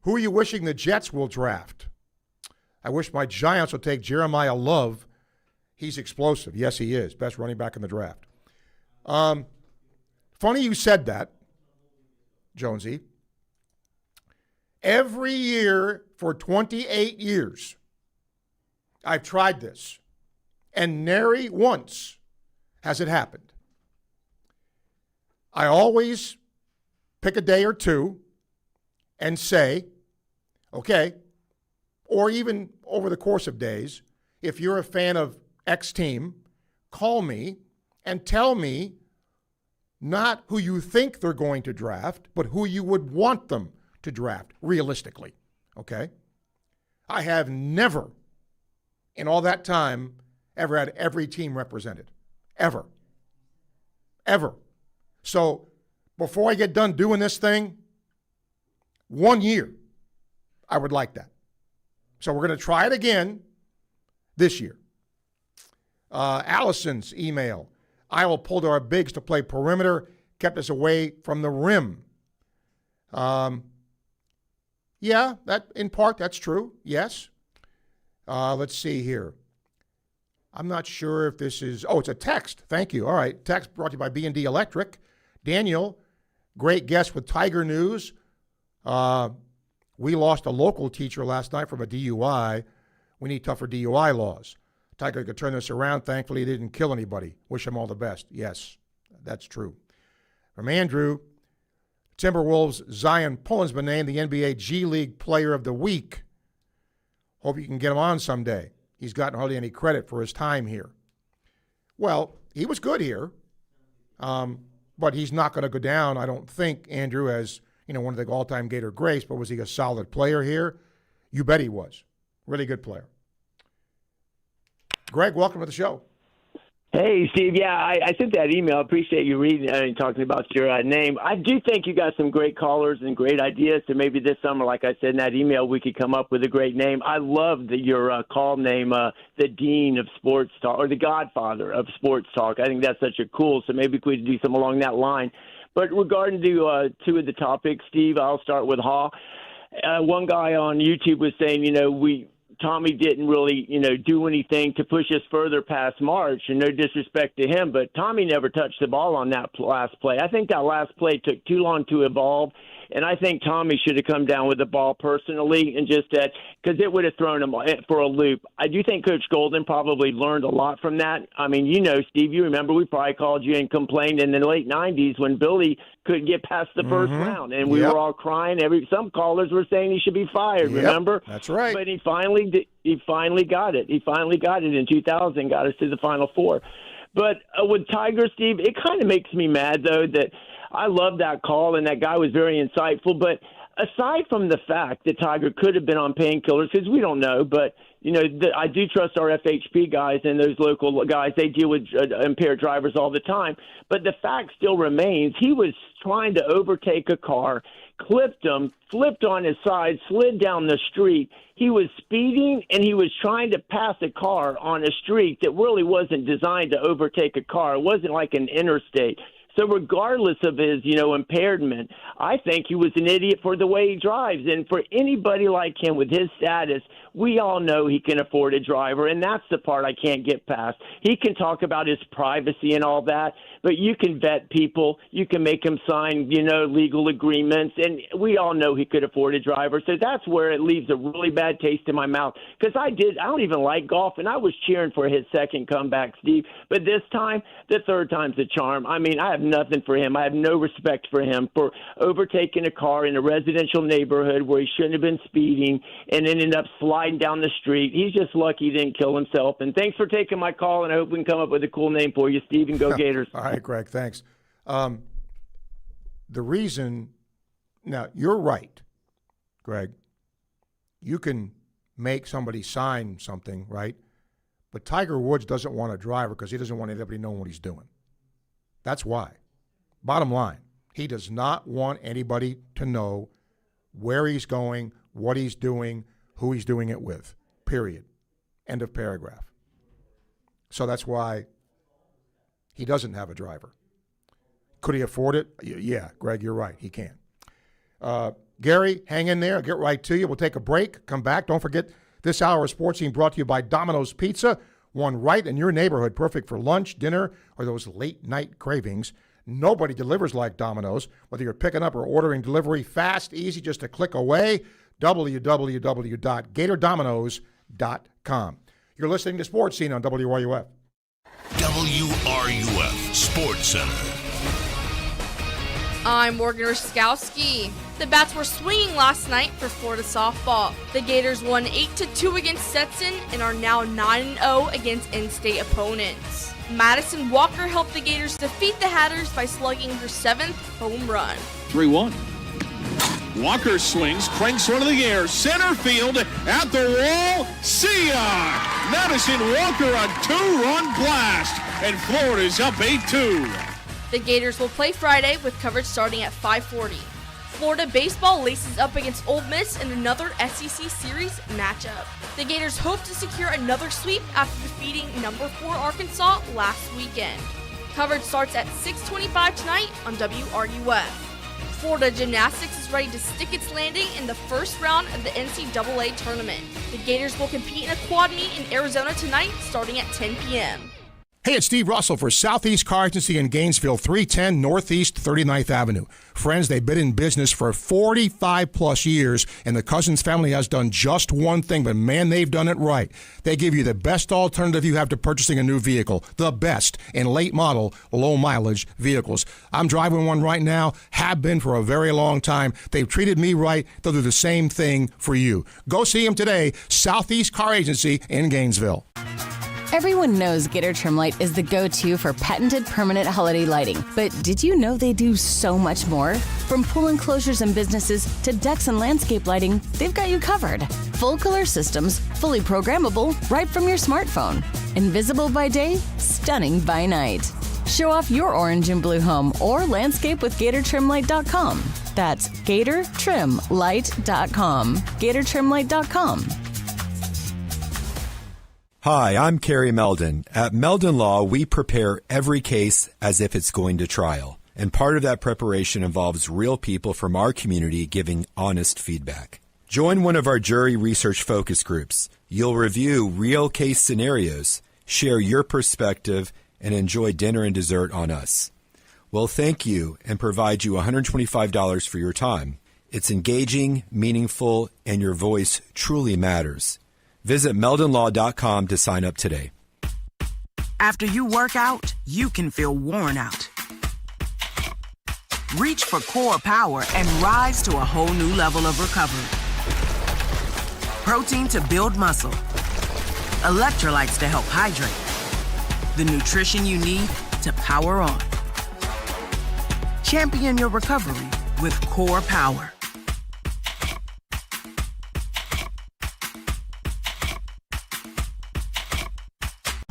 Who are you wishing the Jets will draft? I wish my Giants will take Jeremiah Love. He's explosive. Yes, he is. Best running back in the draft. Funny you said that, Jonesy. Every year for 28 years, I've tried this, and nary once has it happened. I always pick a day or two and say, okay, or even over the course of days, if you're a fan of X team, call me and tell me not who you think they're going to draft, but who you would want them to draft, realistically, okay? I have never, in all that time, ever had every team represented, ever. So before I get done doing this thing, 1 year, I would like that. So we're going to try it again this year. Allison's email. Iowa pulled our bigs to play perimeter, kept us away from the rim. Yeah, that in part, that's true. Yes. Let's see here. I'm not sure if this is, it's a text. Thank you. All right. Text brought to you by B&D Electric. Daniel, great guest with Tiger News. We lost a local teacher last night from a DUI. We need tougher DUI laws. Tiger could turn this around. Thankfully, he didn't kill anybody. Wish him all the best. Yes, that's true. From Andrew, Timberwolves' Zion Pullen's been named the NBA G League Player of the Week. Hope you can get him on someday. He's gotten hardly any credit for his time here. Well, he was good here, but he's not going to go down, I don't think, Andrew, as one of the all-time Gator greats, but was he a solid player here? You bet he was. Really good player. Greg, welcome to the show. Hey, Steve. Yeah, I sent that email. I appreciate you reading and talking about your name. I do think you got some great callers and great ideas. So maybe this summer, like I said in that email, we could come up with a great name. I love your call name, the Dean of Sports Talk, or the Godfather of Sports Talk. I think that's such a cool. So maybe we could do something along that line. But regarding to two of the topics, Steve, I'll start with Haugh. One guy on YouTube was saying, Tommy didn't really, do anything to push us further past March, and no disrespect to him, but Tommy never touched the ball on that last play. I think that last play took too long to evolve, and I think Tommy should have come down with the ball personally and just that, because it would have thrown him for a loop. I do think Coach Golden probably learned a lot from that. I mean, Steve, you remember we probably called you and complained in the late 90s when Billy couldn't get past the first round, and we were all crying. Some callers were saying he should be fired, remember? That's right. But he finally got it. He finally got it in 2000, got us to the Final Four. But with Tiger, Steve, it kind of makes me mad, though, that I love that call, and that guy was very insightful. But aside from the fact that Tiger could have been on painkillers, because we don't know, but, I do trust our FHP guys and those local guys. They deal with impaired drivers all the time. But the fact still remains, he was trying to overtake a car, clipped him, flipped on his side, slid down the street. He was speeding, and he was trying to pass a car on a street that really wasn't designed to overtake a car. It wasn't like an interstate. So regardless of his, impairment, I think he was an idiot for the way he drives. And for anybody like him with his status, we all know he can afford a driver, and that's the part I can't get past. He can talk about his privacy and all that, but you can vet people. You can make him sign, legal agreements, and we all know he could afford a driver. So that's where it leaves a really bad taste in my mouth, because I don't even like golf, and I was cheering for his second comeback, Steve. But this time, the third time's a charm. I mean, I have have nothing for him. I have no respect for him for overtaking a car in a residential neighborhood where he shouldn't have been speeding and ended up sliding down the street. He's just lucky he didn't kill himself. And thanks for taking my call, and I hope we can come up with a cool name for you, Steve, and go Gators. All right, Greg, thanks. The reason – now, you're right, Greg. You can make somebody sign something, right? But Tiger Woods doesn't want a driver because he doesn't want anybody knowing what he's doing. That's why. Bottom line, he does not want anybody to know where he's going, what he's doing, who he's doing it with, period. End of paragraph. So that's why he doesn't have a driver. Could he afford it? Yeah, Greg, you're right. He can. Gary, hang in there. I'll get right to you. We'll take a break, come back. Don't forget, this hour of Sports Scene brought to you by Domino's Pizza. One right in your neighborhood, perfect for lunch, dinner, or those late-night cravings. Nobody delivers like Domino's. Whether you're picking up or ordering delivery, fast, easy, just a click away. www.GatorDomino's.com. You're listening to Sports Scene on WRUF. WRUF Sports Center. I'm Morgan Ruskowski. The bats were swinging last night for Florida softball. The Gators won 8-2 against Stetson and are now 9-0 against in-state opponents. Madison Walker helped the Gators defeat the Hatters by slugging her 7th home run. 3-1. Walker swings, cranks one of the air, center field, at the wall, see ya! Madison Walker a 2-run blast, and Florida's up 8-2. The Gators will play Friday with coverage starting at 5:40. Florida baseball laces up against Ole Miss in another SEC Series matchup. The Gators hope to secure another sweep after defeating number 4 Arkansas last weekend. Coverage starts at 6:25 tonight on WRUF. Florida Gymnastics is ready to stick its landing in the first round of the NCAA tournament. The Gators will compete in a quad meet in Arizona tonight starting at 10 p.m. Hey, it's Steve Russell for Southeast Car Agency in Gainesville, 310 Northeast 39th Avenue. Friends, they've been in business for 45-plus years, and the Cousins family has done just one thing, but man, they've done it right. They give you the best alternative you have to purchasing a new vehicle, the best in late-model, low-mileage vehicles. I'm driving one right now, have been for a very long time. They've treated me right. They'll do the same thing for you. Go see them today, Southeast Car Agency in Gainesville. Everyone knows Gator Trim Light is the go-to for patented permanent holiday lighting. But did you know they do so much more? From pool enclosures and businesses to decks and landscape lighting, they've got you covered. Full color systems, fully programmable, right from your smartphone. Invisible by day, stunning by night. Show off your orange and blue home or landscape with GatorTrimLight.com. That's GatorTrimLight.com. GatorTrimLight.com. Hi, I'm Kerry Meldon. At Meldon Law, we prepare every case as if it's going to trial. And part of that preparation involves real people from our community giving honest feedback. Join one of our jury research focus groups. You'll review real case scenarios, share your perspective, and enjoy dinner and dessert on us. We'll thank you and provide you $125 for your time. It's engaging, meaningful, and your voice truly matters. Visit meldonlaw.com to sign up today. After you work out, you can feel worn out. Reach for Core Power and rise to a whole new level of recovery. Protein to build muscle. Electrolytes to help hydrate. The nutrition you need to power on. Champion your recovery with Core Power.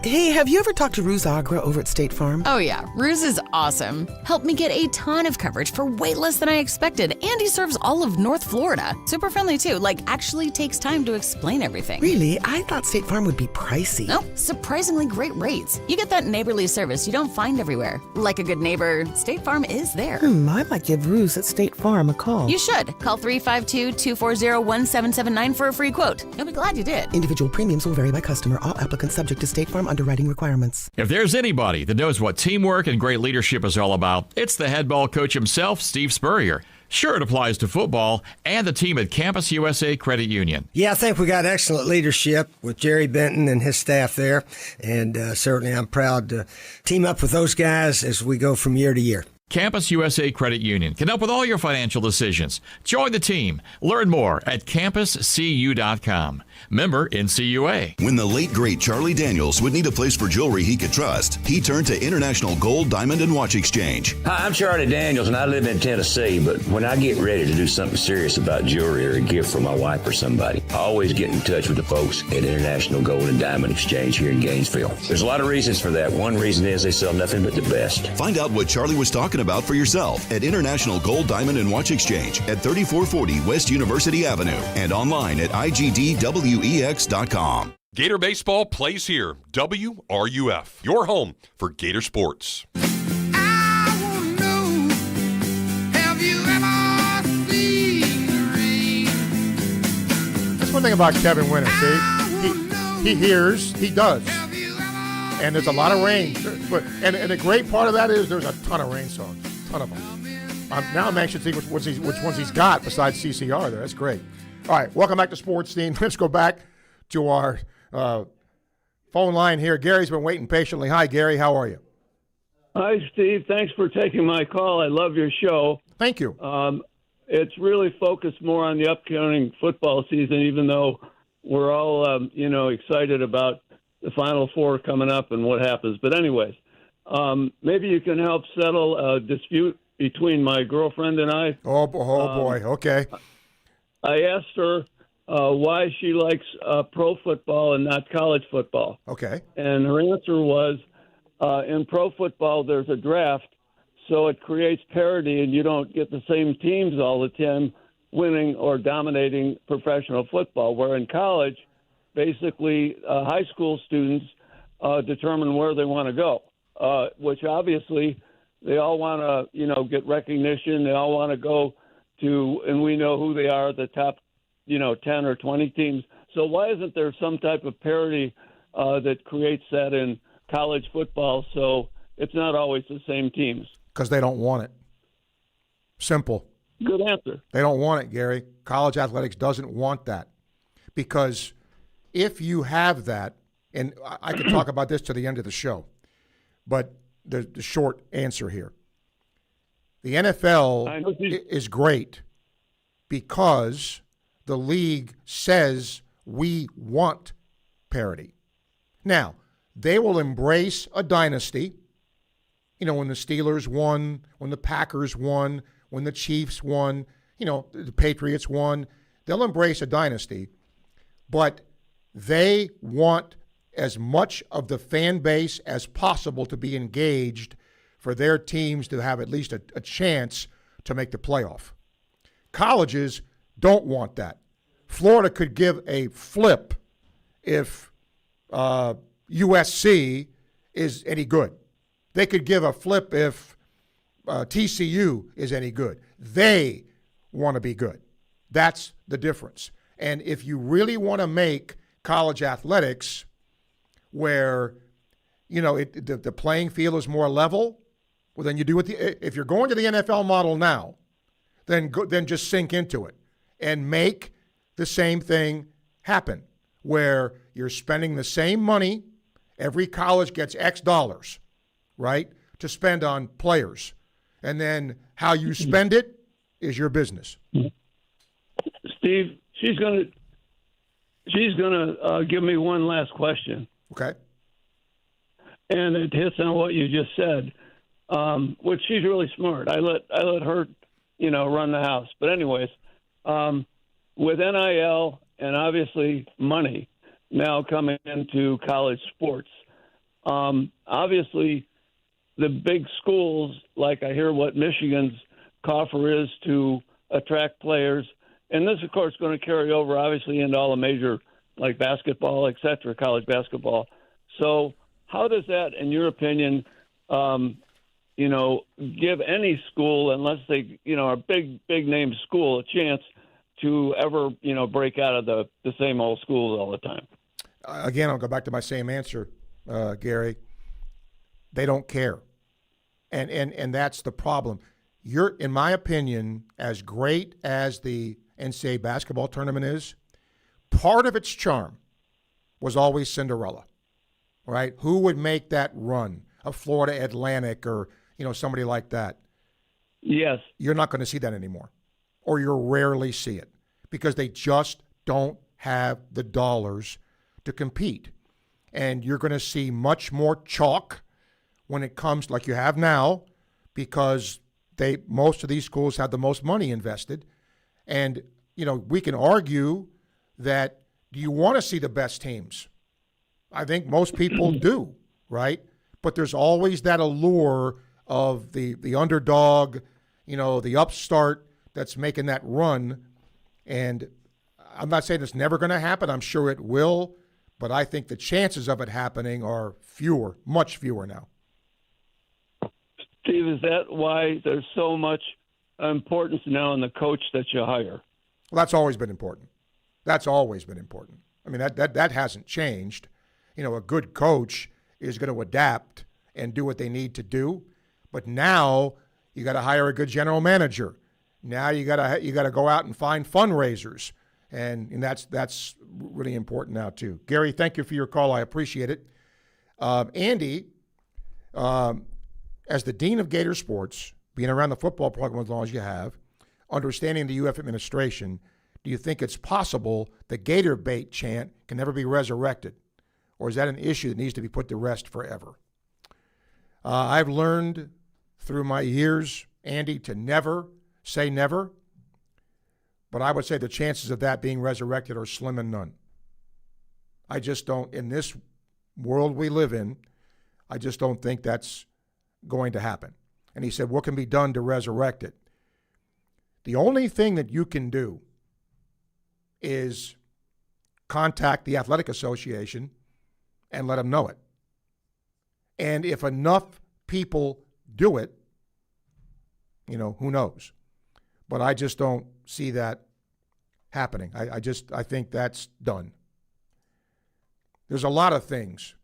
Hey, have you ever talked to Ruse Agra over at State Farm? Oh yeah, Ruse is awesome. Helped me get a ton of coverage for way less than I expected, and he serves all of North Florida. Super friendly too, actually takes time to explain everything. Really? I thought State Farm would be pricey. Nope, surprisingly great rates. You get that neighborly service you don't find everywhere. Like a good neighbor, State Farm is there. I might give Ruse at State Farm a call. You should. Call 352-240-1779 for a free quote. You'll be glad you did. Individual premiums will vary by customer. All applicants subject to State Farm underwriting requirements. If there's anybody that knows what teamwork and great leadership is all about, it's the head ball coach himself, Steve Spurrier. Sure, it applies to football and the team at Campus USA Credit Union. Yeah, I think we got excellent leadership with Jerry Benton and his staff there, and certainly I'm proud to team up with those guys as we go from year to year. Campus USA Credit Union can help with all your financial decisions. Join the team. Learn more at campuscu.com. Member NCUA. When the late, great Charlie Daniels would need a place for jewelry he could trust, he turned to International Gold, Diamond, and Watch Exchange. Hi, I'm Charlie Daniels, and I live in Tennessee, but when I get ready to do something serious about jewelry or a gift for my wife or somebody, I always get in touch with the folks at International Gold and Diamond Exchange here in Gainesville. There's a lot of reasons for that. One reason is they sell nothing but the best. Find out what Charlie was talking about for yourself at International Gold, Diamond, and Watch Exchange at 3440 West University Avenue and online at igdwex.com. Gator Baseball plays here. WRUF, your home for Gator sports. That's one thing about Kevin Winter, see? He hears, he does. And there's a lot of rain. And the great part of that is there's a ton of rain songs. Ton of them. Now I'm anxious to see which ones he's got besides CCR there. That's great. All right, welcome back to Sports Scene. Let's go back to our phone line here. Gary's been waiting patiently. Hi, Gary. How are you? Hi, Steve. Thanks for taking my call. I love your show. Thank you. It's really focused more on the upcoming football season, even though we're all, excited about the Final Four coming up and what happens. But anyways, maybe you can help settle a dispute between my girlfriend and I. Oh boy. Okay. I asked her why she likes pro football and not college football. Okay. And her answer was, in pro football, there's a draft, so it creates parity, and you don't get the same teams all the time winning or dominating professional football, where in college, basically high school students determine where they want to go, which obviously they all want to, get recognition. They all want to go to, and we know who they are, the top, 10 or 20 teams. So why isn't there some type of parity that creates that in college football so it's not always the same teams? Because they don't want it. Simple. Good answer. They don't want it, Gary. College athletics doesn't want that. Because if you have that, and I could talk about this to the end of the show, but the short answer here. The NFL is great because the league says we want parity. Now, they will embrace a dynasty. When the Steelers won, when the Packers won, when the Chiefs won, the Patriots won. They'll embrace a dynasty, but they want as much of the fan base as possible to be engaged for their teams to have at least a chance to make the playoff. Colleges don't want that. Florida could give a flip if USC is any good. They could give a flip if TCU is any good. They want to be good. That's the difference. And if you really want to make college athletics where, the playing field is more level, well, then you do it. If you're going to the NFL model now, then just sink into it and make the same thing happen, where you're spending the same money. Every college gets X dollars, right, to spend on players, and then how you spend it is your business. Steve, she's gonna give me one last question. Okay. And it hits on what you just said, which she's really smart. I let her, run the house. But anyways, with NIL and obviously money now coming into college sports, obviously the big schools, like I hear what Michigan's coffer is to attract players, and this, of course, is going to carry over obviously into all the major, like basketball, et cetera, college basketball. So how does that, in your opinion, give any school, unless they, are a big name school, a chance to ever, break out of the same old schools all the time? Again, I'll go back to my same answer, Gary. They don't care. And that's the problem. in my opinion, as great as the NCAA basketball tournament is, part of its charm was always Cinderella, right? Who would make that run? A Florida Atlantic or, somebody like that. Yes. You're not going to see that anymore, or you'll rarely see it because they just don't have the dollars to compete. And you're going to see much more chalk when it comes like you have now because most of these schools have the most money invested. And, we can argue that do you want to see the best teams? I think most people do, right? But there's always that allure of the underdog, the upstart that's making that run. And I'm not saying it's never going to happen. I'm sure it will. But I think the chances of it happening are fewer, much fewer now. Steve, is that why there's so much importance now in the coach that you hire? Well, that's always been important. That's always been important. I mean, that hasn't changed. A good coach is going to adapt and do what they need to do. But now you got to hire a good general manager. Now you got to go out and find fundraisers, and that's really important now too. Gary, thank you for your call. I appreciate it. Andy, as the dean of Gator Sports, being around the football program as long as you have, understanding the UF administration, do you think it's possible the Gator bait chant can never be resurrected? Or is that an issue that needs to be put to rest forever? I've learned through my years, Andy, to never say never, but I would say the chances of that being resurrected are slim and none. I just don't, in this world we live in, I just don't think that's going to happen. And he said, what can be done to resurrect it? The only thing that you can do is contact the Athletic Association and let them know it. And if enough people do it, who knows? But I just don't see that happening. I think that's done. There's a lot of things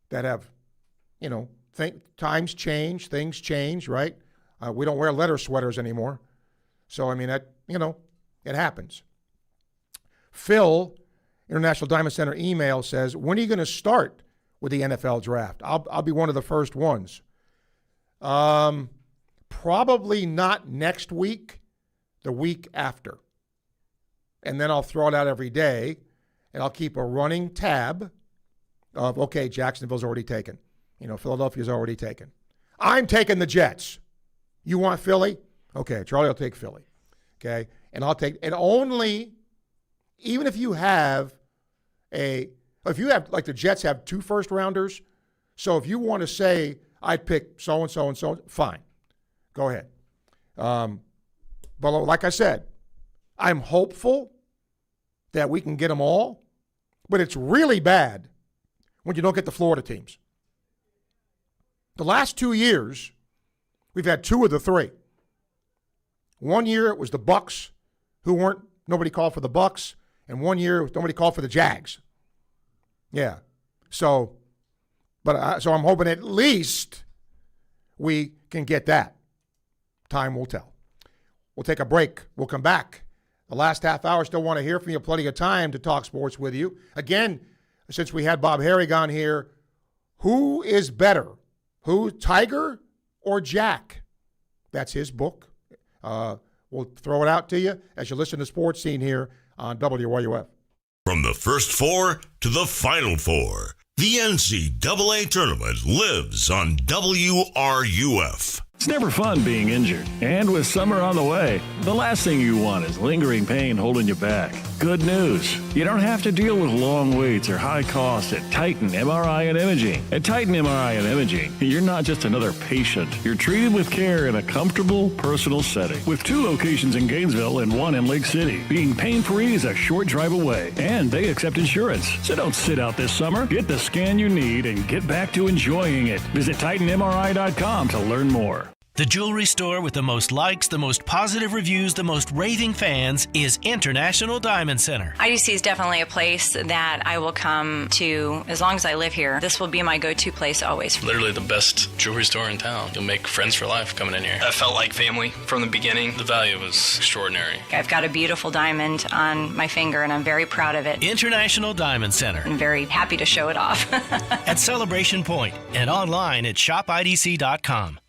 that have, times change, things change, right? We don't wear leather sweaters anymore. So, that, it happens. Phil, International Diamond Center email says, when are you going to start with the NFL draft? I'll be one of the first ones. Probably not next week, the week after. And then I'll throw it out every day, and I'll keep a running tab of, okay, Jacksonville's already taken. Philadelphia's already taken. I'm taking the Jets. You want Philly? Okay, Charlie will take Philly. Okay, and I'll take, and only, even if you have like the Jets have 2 first-rounders, so if you want to say, I'd pick so-and-so and so, fine. Go ahead. But like I said, I'm hopeful that we can get them all, but it's really bad when you don't get the Florida teams. The last 2 years, we've had 2 of the 3. One year it was the Bucks, nobody called for the Bucks, and one year nobody called for the Jags. Yeah. So I'm hoping at least we can get that. Time will tell. We'll take a break. We'll come back. The last half hour, still want to hear from you. Plenty of time to talk sports with you. Again, since we had Bob Herrig on here, who is better? Who, Tiger or Jack? That's his book. We'll throw it out to you as you listen to Sports Scene here on WRUF. From the first 4 to the final 4, the NCAA tournament lives on WRUF. It's never fun being injured. And with summer on the way, the last thing you want is lingering pain holding you back. Good news. You don't have to deal with long waits or high costs at Titan MRI and Imaging. At Titan MRI and Imaging, you're not just another patient. You're treated with care in a comfortable, personal setting. With 2 locations in Gainesville and 1 in Lake City. Being pain-free is a short drive away. And they accept insurance. So don't sit out this summer. Get the scan you need and get back to enjoying it. Visit TitanMRI.com to learn more. The jewelry store with the most likes, the most positive reviews, the most raving fans is International Diamond Center. IDC is definitely a place that I will come to as long as I live here. This will be my go-to place always. Literally the best jewelry store in town. You'll make friends for life coming in here. I felt like family from the beginning. The value was extraordinary. I've got a beautiful diamond on my finger, and I'm very proud of it. International Diamond Center. I'm very happy to show it off. At Celebration Point and online at shopidc.com.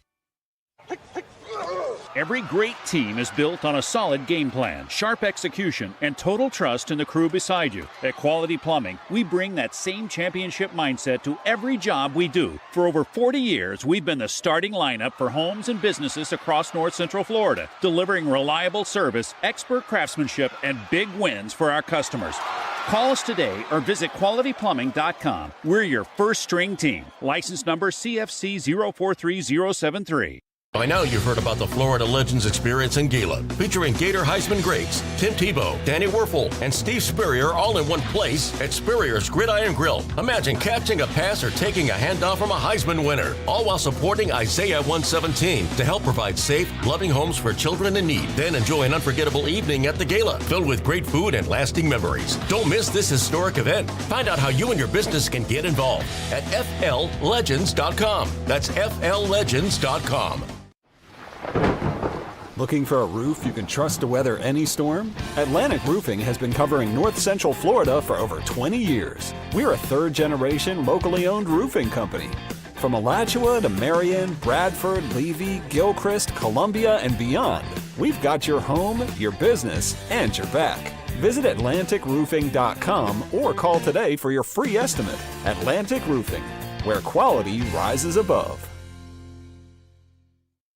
Every great team is built on a solid game plan, sharp execution, and total trust in the crew beside you. At Quality Plumbing, we bring that same championship mindset to every job we do. For over 40 years, we've been the starting lineup for homes and businesses across North Central Florida, delivering reliable service, expert craftsmanship, and big wins for our customers. Call us today or visit qualityplumbing.com. We're your first string team. License number CFC 043073. By now you've heard about the Florida Legends Experience in Gila, featuring Gator Heisman greats Tim Tebow, Danny Werfel, and Steve Spurrier all in one place at Spurrier's Gridiron Grill. Imagine catching a pass or taking a handoff from a Heisman winner, all while supporting Isaiah 117 to help provide safe, loving homes for children in need. Then enjoy an unforgettable evening at the Gala, filled with great food and lasting memories. Don't miss this historic event. Find out how you and your business can get involved at fllegends.com. That's fllegends.com. Looking for a roof you can trust to weather any storm? Atlantic Roofing has been covering North Central Florida for over 20 years. We're a third-generation, locally owned roofing company. From Alachua to Marion, Bradford, Levy, Gilchrist, Columbia, and beyond, we've got your home, your business, and your back. Visit AtlanticRoofing.com or call today for your free estimate. Atlantic Roofing, where quality rises above.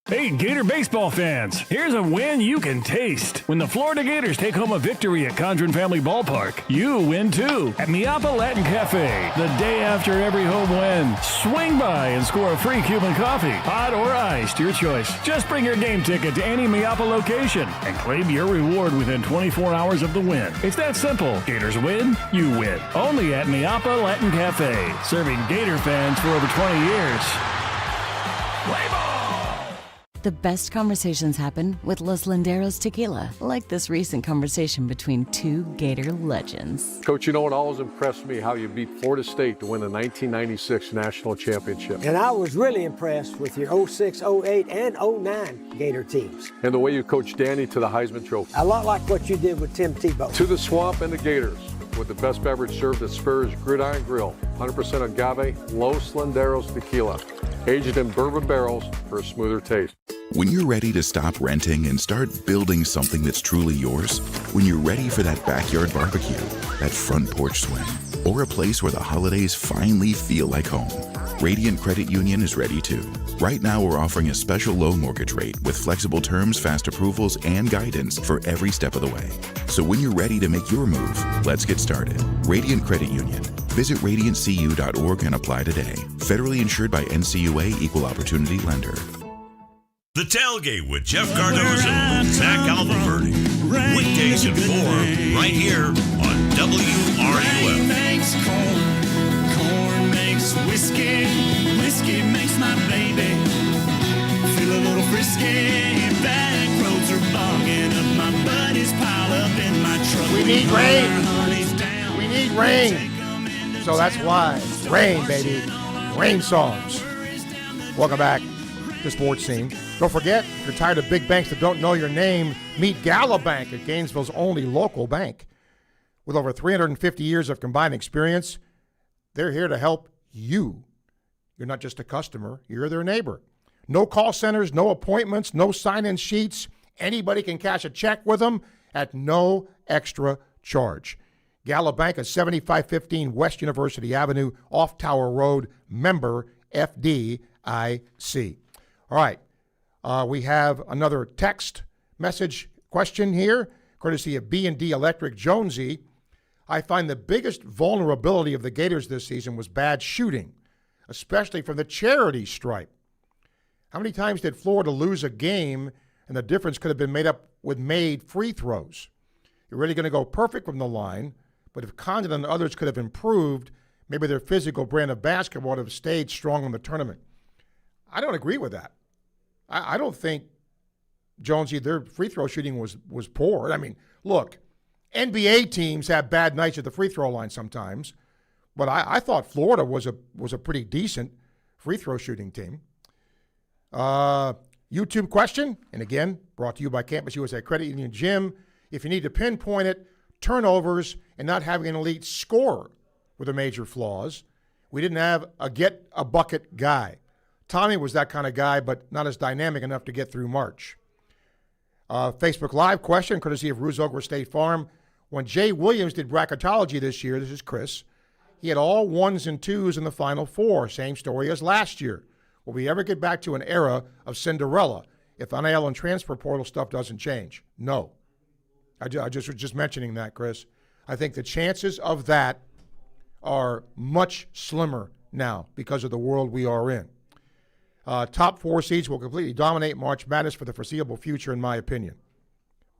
Hey, Gator baseball fans, here's a win you can taste. When the Florida Gators take home a victory at Condron Family Ballpark, you win too at Miapa Latin Cafe. The day after every home win, swing by and score a free Cuban coffee, hot or iced, your choice. Just bring your game ticket to any Miapa location and claim your reward within 24 hours of the win. It's that simple. Gators win, you win. Only at Miapa Latin Cafe, serving Gator fans for over 20 years. Play ball! The best conversations happen with Los Linderos tequila, like this recent conversation between two Gator legends. Coach, you know, it always impressed me how you beat Florida State to win the 1996 national championship. And I was really impressed with your 06, 08, and 09 Gator teams. And the way you coached Danny to the Heisman Trophy. A lot like what you did with Tim Tebow. To the Swamp and the Gators, with the best beverage served at Spurrier's Gridiron Grill. 100% agave Los Linderos tequila, aged in bourbon barrels for a smoother taste. When you're ready to stop renting and start building something that's truly yours, when you're ready for that backyard barbecue, that front porch swing, or a place where the holidays finally feel like home, Radiant Credit Union is ready too. Right now, we're offering a special low mortgage rate with flexible terms, fast approvals, and guidance for every step of the way. So when you're ready to make your move, let's get started. Radiant Credit Union. Visit radiantcu.org and apply today. Federally insured by NCUA, Equal Opportunity Lender. The Tailgate with Jeff Cardozo and Zach Alvaverdi. Weekdays at 4, right here on WRUF. Makes corn makes whiskey, whiskey makes my baby feel a little frisky. Back roads are bogging up, my buddies pile up in my truck. We need rain. We need rain. So that's why. Rain, baby. Rain songs. Welcome back to Sports Scene. Don't forget, if you're tired of big banks that don't know your name, meet Gala Bank at Gainesville's only local bank. With over 350 years of combined experience, they're here to help you. You're not just a customer, you're their neighbor. No call centers, no appointments, no sign-in sheets. Anybody can cash a check with them at no extra charge. Gala Bank at 7515 West University Avenue, off Tower Road, member FDIC. All right, we have another text message question here, courtesy of B&D Electric. Jonesy, I find the biggest vulnerability of the Gators this season was bad shooting, especially from the charity stripe. How many times did Florida lose a game and the difference could have been made up with made free throws? You're really going to go perfect from the line, but if Condon and others could have improved, maybe their physical brand of basketball would have stayed strong in the tournament. I don't agree with that. I don't think, Jonesy, their free throw shooting was poor. I mean, look, NBA teams have bad nights at the free throw line sometimes, but I thought Florida was a pretty decent free throw shooting team. YouTube question, and again, brought to you by Campus USA Credit Union Gym. If you need to pinpoint it, turnovers and not having an elite scorer were the major flaws. We didn't have a get-a-bucket guy. Tommy was that kind of guy, but not as dynamic enough to get through March. Facebook Live question, courtesy of Ruzogra State Farm. When Jay Williams did bracketology this year, this is Chris, he had all 1s and 2s in the Final Four. Same story as last year. Will we ever get back to an era of Cinderella if NIL and transfer portal stuff doesn't change? No. I just was just mentioning that, Chris. I think the chances of that are much slimmer now because of the world we are in. Top 4 seeds will completely dominate March Madness for the foreseeable future, in my opinion.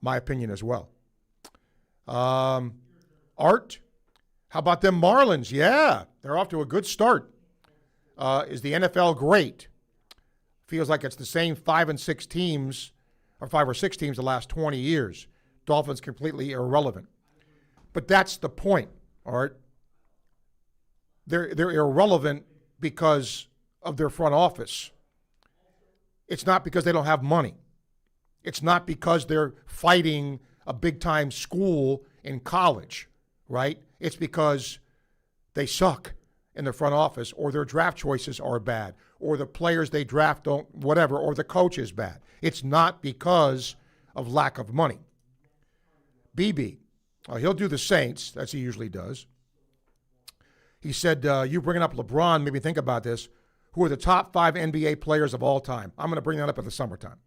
My opinion as well. Art, how about them Marlins? Yeah, they're off to a good start. Is the NFL great? Feels like it's the same 5 and 6 teams, or 5 or 6 teams the last 20 years. Dolphins completely irrelevant. But that's the point, Art. They're irrelevant because of their front office. It's not because they don't have money. It's not because they're fighting a big-time school in college, right? It's because they suck in the front office, or their draft choices are bad, or the players they draft don't, whatever, or the coach is bad. It's not because of lack of money. BB, he'll do the Saints, as he usually does. He said, you bringing up LeBron made me think about this. Who are the top 5 NBA players of all time? I'm going to bring that up in the summertime.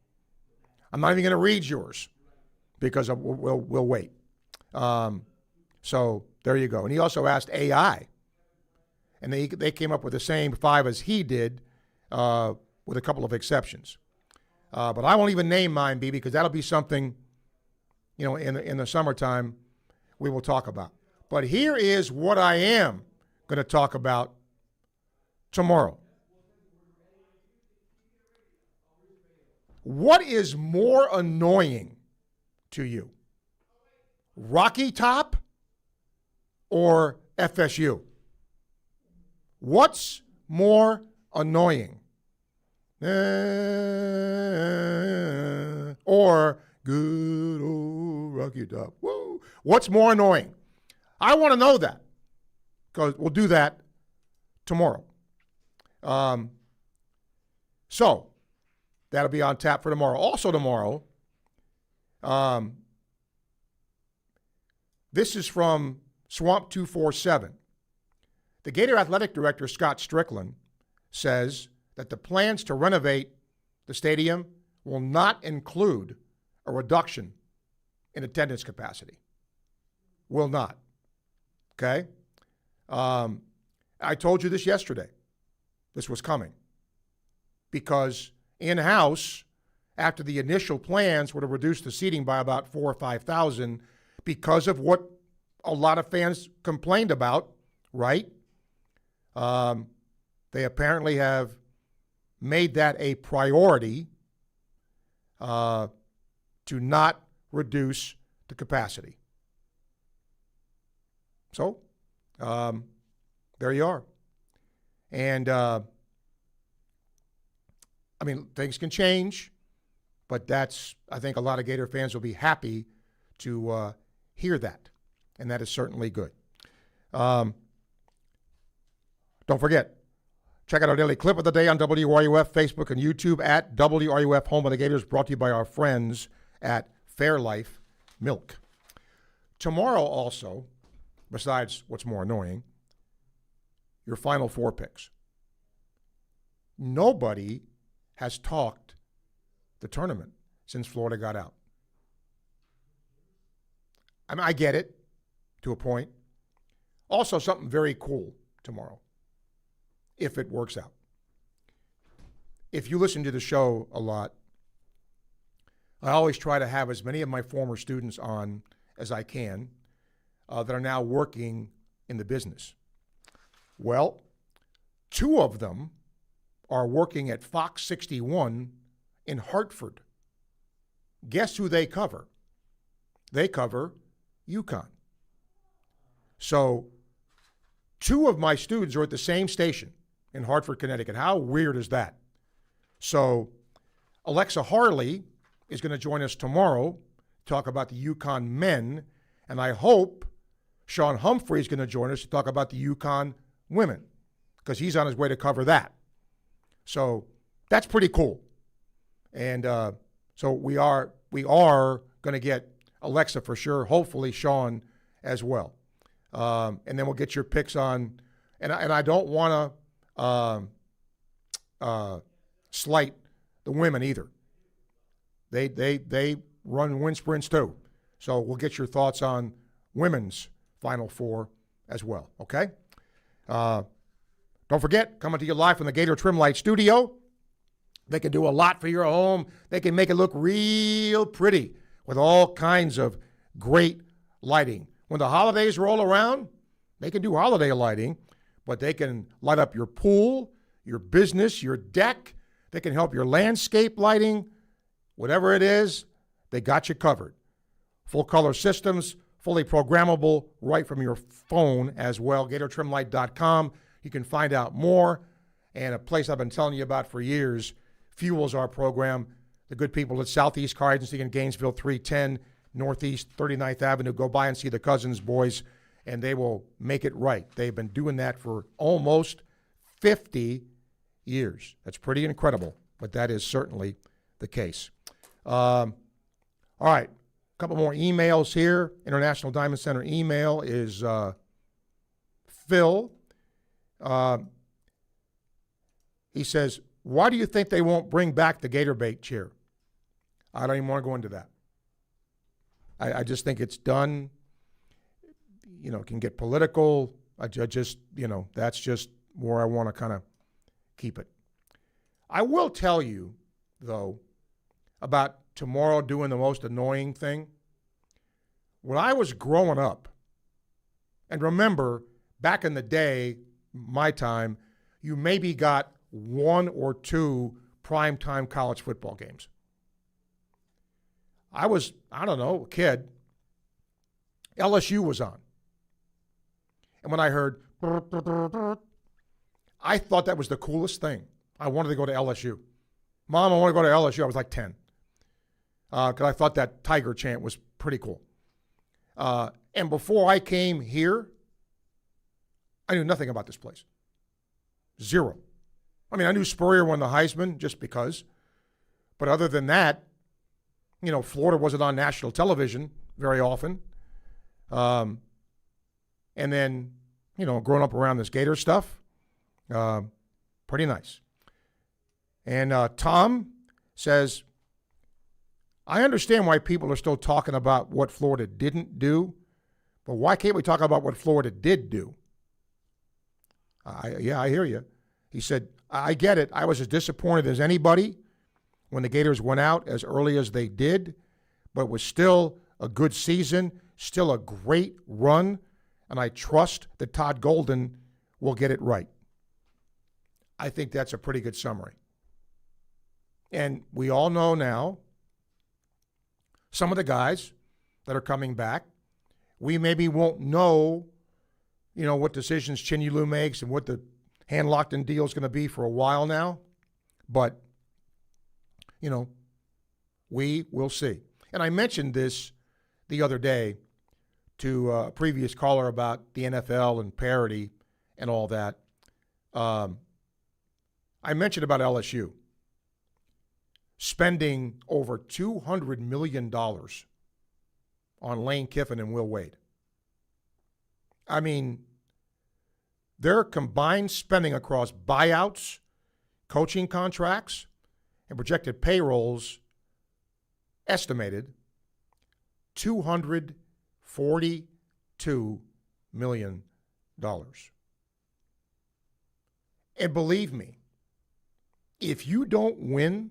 I'm not even going to read yours because we'll wait. So there you go. And he also asked AI. And they came up with the same 5 as he did with a couple of exceptions. But I won't even name mine, B, because that'll be something, in the summertime we will talk about. But here is what I am going to talk about tomorrow. What is more annoying to you? Rocky Top or FSU? What's more annoying? Or good old Rocky Top. Woo. What's more annoying? I want to know that because we'll do that tomorrow. So that'll be on tap for tomorrow. Also tomorrow, this is from Swamp 247. The Gator Athletic Director, Scott Strickland, says that the plans to renovate the stadium will not include a reduction in attendance capacity. Will not. Okay? I told you this yesterday. This was coming. Because in-house, after the initial plans were to reduce the seating by about 4,000 or 5,000 because of what a lot of fans complained about, right? They apparently have made that a priority to not reduce the capacity. So, there you are. And, things can change, but I think a lot of Gator fans will be happy to hear that, and that is certainly good. Don't forget, check out our daily clip of the day on WRUF, Facebook, and YouTube at WRUF Home of the Gators, brought to you by our friends at Fairlife Milk. Tomorrow also, besides what's more annoying, your Final Four picks. Nobody has talked the tournament since Florida got out. I get it to a point. Also, something very cool tomorrow, if it works out. If you listen to the show a lot, I always try to have as many of my former students on as I can that are now working in the business. Well, 2 of them are working at Fox 61 in Hartford. Guess who they cover? They cover UConn. So 2 of my students are at the same station in Hartford, Connecticut. How weird is that? So Alexa Harley is going to join us tomorrow to talk about the UConn men, and I hope Sean Humphrey is going to join us to talk about the UConn women, because he's on his way to cover that. So that's pretty cool. And so we are going to get Alexa for sure, hopefully Sean as well. And then we'll get your picks on, and I don't want to slight the women either. They run wind sprints too. So we'll get your thoughts on women's Final Four as well, okay? Don't forget, coming to you live from the Gator Trim Light Studio. They can do a lot for your home. They can make it look real pretty with all kinds of great lighting. When the holidays roll around, they can do holiday lighting, but they can light up your pool, your business, your deck. They can help your landscape lighting. Whatever it is, they got you covered. Full color systems, fully programmable right from your phone as well. GatorTrimLight.com. You can find out more. And a place I've been telling you about for years fuels our program. The good people at Southeast Car Agency in Gainesville, 310 Northeast 39th Avenue. Go by and see the Cousins boys, and they will make it right. They've been doing that for almost 50 years. That's pretty incredible, but that is certainly the case. All right, a couple more emails here. International Diamond Center email is Phil. He says, why do you think they won't bring back the Gator bait chair? I don't even want to go into that. I just think it's done. You know, it can get political. I just, you know, that's just where I want to kind of keep it. I will tell you, though, about tomorrow doing the most annoying thing. When I was growing up, and remember, back in the day, my time, you maybe got 1 or 2 primetime college football games. I was, I don't know, a kid. LSU was on. And when I heard, I thought that was the coolest thing. I wanted to go to LSU. Mom, I want to go to LSU. I was like 10. Because I thought that Tiger chant was pretty cool. And before I came here, I knew nothing about this place. Zero. I mean, I knew Spurrier won the Heisman just because. But other than that, you know, Florida wasn't on national television very often. And then, you know, growing up around this Gator stuff, pretty nice. And Tom says, I understand why people are still talking about what Florida didn't do, but why can't we talk about what Florida did do? Yeah, I hear you. He said, I get it. I was as disappointed as anybody when the Gators went out as early as they did, but it was still a good season, still a great run, and I trust that Todd Golden will get it right. I think that's a pretty good summary. And we all know now some of the guys that are coming back, we maybe won't know, you know, what decisions Chinyelu makes and what the hand-locked-in deal is going to be for a while now. But, you know, we will see. And I mentioned this the other day to a previous caller about the NFL and parity and all that. I mentioned about LSU spending over $200 million on Lane Kiffin and Will Wade. I mean, their combined spending across buyouts, coaching contracts, and projected payrolls estimated $242 million. And believe me, if you don't win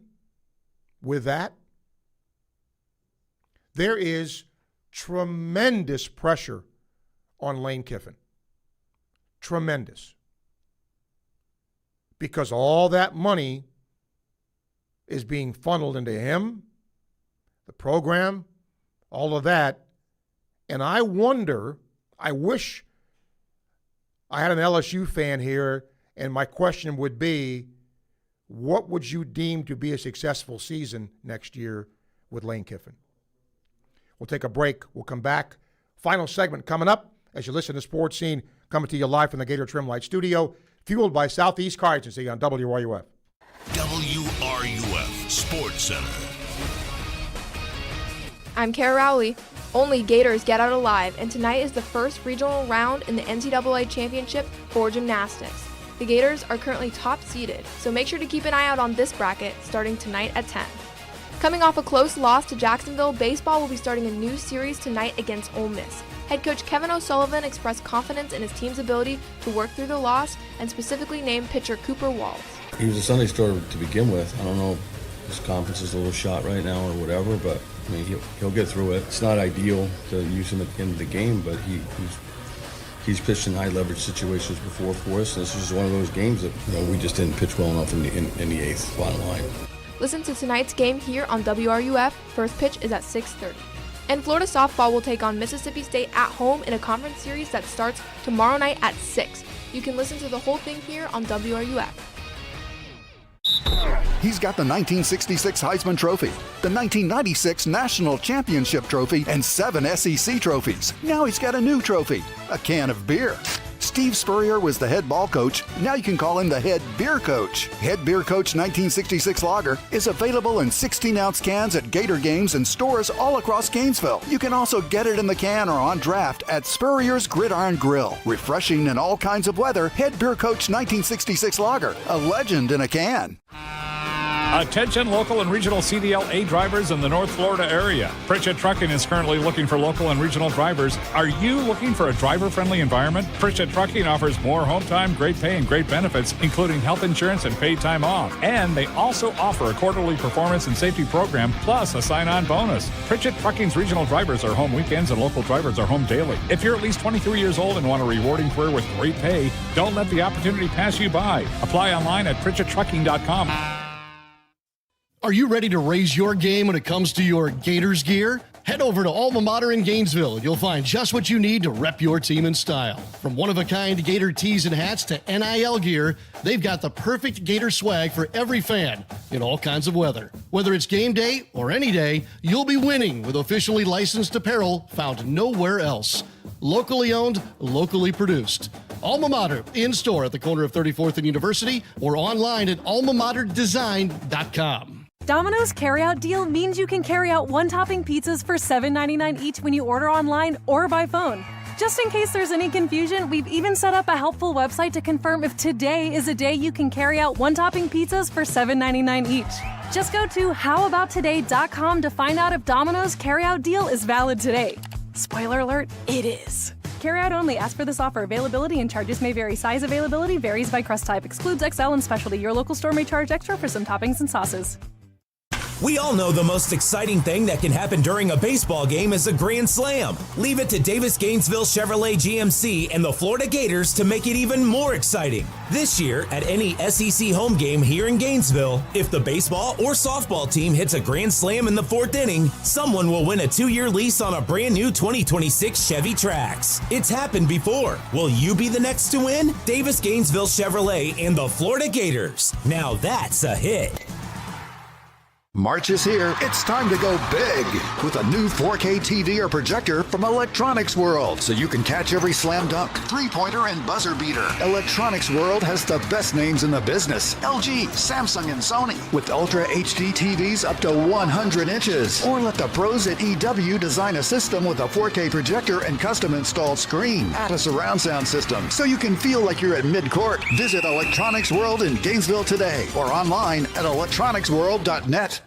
with that, there is tremendous pressure on Lane Kiffin. Tremendous. Because all that money is being funneled into him, the program, all of that. And I wonder, I wish I had an LSU fan here, and my question would be, what would you deem to be a successful season next year with Lane Kiffin? We'll take a break. We'll come back. Final segment coming up as you listen to Sports Scene, coming to you live from the Gator Trim Light Studio, fueled by Southeast Car Agency on WRUF. WRUF Sports Center. I'm Kara Rowley. Only Gators get out alive, and tonight is the first regional round in the NCAA Championship for gymnastics. The Gators are currently top seeded, so make sure to keep an eye out on this bracket starting tonight at 10. Coming off a close loss to Jacksonville, baseball will be starting a new series tonight against Ole Miss. Head coach Kevin O'Sullivan expressed confidence in his team's ability to work through the loss and specifically named pitcher Cooper Walls. He was a Sunday starter to begin with. I don't know if his confidence is a little shot right now or whatever, but I mean, he'll get through it. It's not ideal to use him at the end of the game, but he's pitched in high leverage situations before for us. This is one of those games that we just didn't pitch well enough in the eighth, bottom line. Listen to tonight's game here on WRUF. First pitch is at 6:30. And Florida softball will take on Mississippi State at home in a conference series that starts tomorrow night at 6. You can listen to the whole thing here on WRUF. He's got the 1966 Heisman Trophy, the 1996 National Championship Trophy, and 7 SEC trophies. Now he's got a new trophy, a can of beer. Steve Spurrier was the head ball coach. Now you can call him the head beer coach. Head Beer Coach 1966 Lager is available in 16-ounce cans at Gator games and stores all across Gainesville. You can also get it in the can or on draft at Spurrier's Gridiron Grill. Refreshing in all kinds of weather, Head Beer Coach 1966 Lager, a legend in a can. Attention local and regional CDL-A drivers in the North Florida area. Pritchett Trucking is currently looking for local and regional drivers. Are you looking for a driver-friendly environment? Pritchett Trucking offers more home time, great pay, and great benefits, including health insurance and paid time off. And they also offer a quarterly performance and safety program, plus a sign-on bonus. Pritchett Trucking's regional drivers are home weekends and local drivers are home daily. If you're at least 23 years old and want a rewarding career with great pay, don't let the opportunity pass you by. Apply online at PritchettTrucking.com. Are you ready to raise your game when it comes to your Gators gear? Head over to Alma Mater in Gainesville. You'll find just what you need to rep your team in style. From one-of-a-kind Gator tees and hats to NIL gear, they've got the perfect Gator swag for every fan in all kinds of weather. Whether it's game day or any day, you'll be winning with officially licensed apparel found nowhere else. Locally owned, locally produced. Alma Mater, in-store at the corner of 34th and University or online at almamaterdesign.com. Domino's carryout deal means you can carry out one-topping pizzas for $7.99 each when you order online or by phone. Just in case there's any confusion, we've even set up a helpful website to confirm if today is a day you can carry out one-topping pizzas for $7.99 each. Just go to howaboutoday.com to find out if Domino's carryout deal is valid today. Spoiler alert, it is. Carryout only. Ask for this offer. Availability and charges may vary. Size availability varies by crust type. Excludes XL and specialty. Your local store may charge extra for some toppings and sauces. We all know the most exciting thing that can happen during a baseball game is a grand slam. Leave it to Davis Gainesville Chevrolet GMC and the Florida Gators to make it even more exciting. This year, at any SEC home game here in Gainesville, if the baseball or softball team hits a grand slam in the 4th inning, someone will win a 2-year lease on a brand new 2026 Chevy Trax. It's happened before. Will you be the next to win? Davis Gainesville Chevrolet and the Florida Gators. Now that's a hit. March is here. It's time to go big with a new 4K TV or projector from Electronics World, so you can catch every slam dunk, three-pointer, and buzzer beater. Electronics World has the best names in the business: LG, Samsung, and Sony, with Ultra HD TVs up to 100 inches. Or let the pros at EW design a system with a 4K projector and custom installed screen. Add a surround sound system so you can feel like you're at mid-court. Visit Electronics World in Gainesville today or online at electronicsworld.net.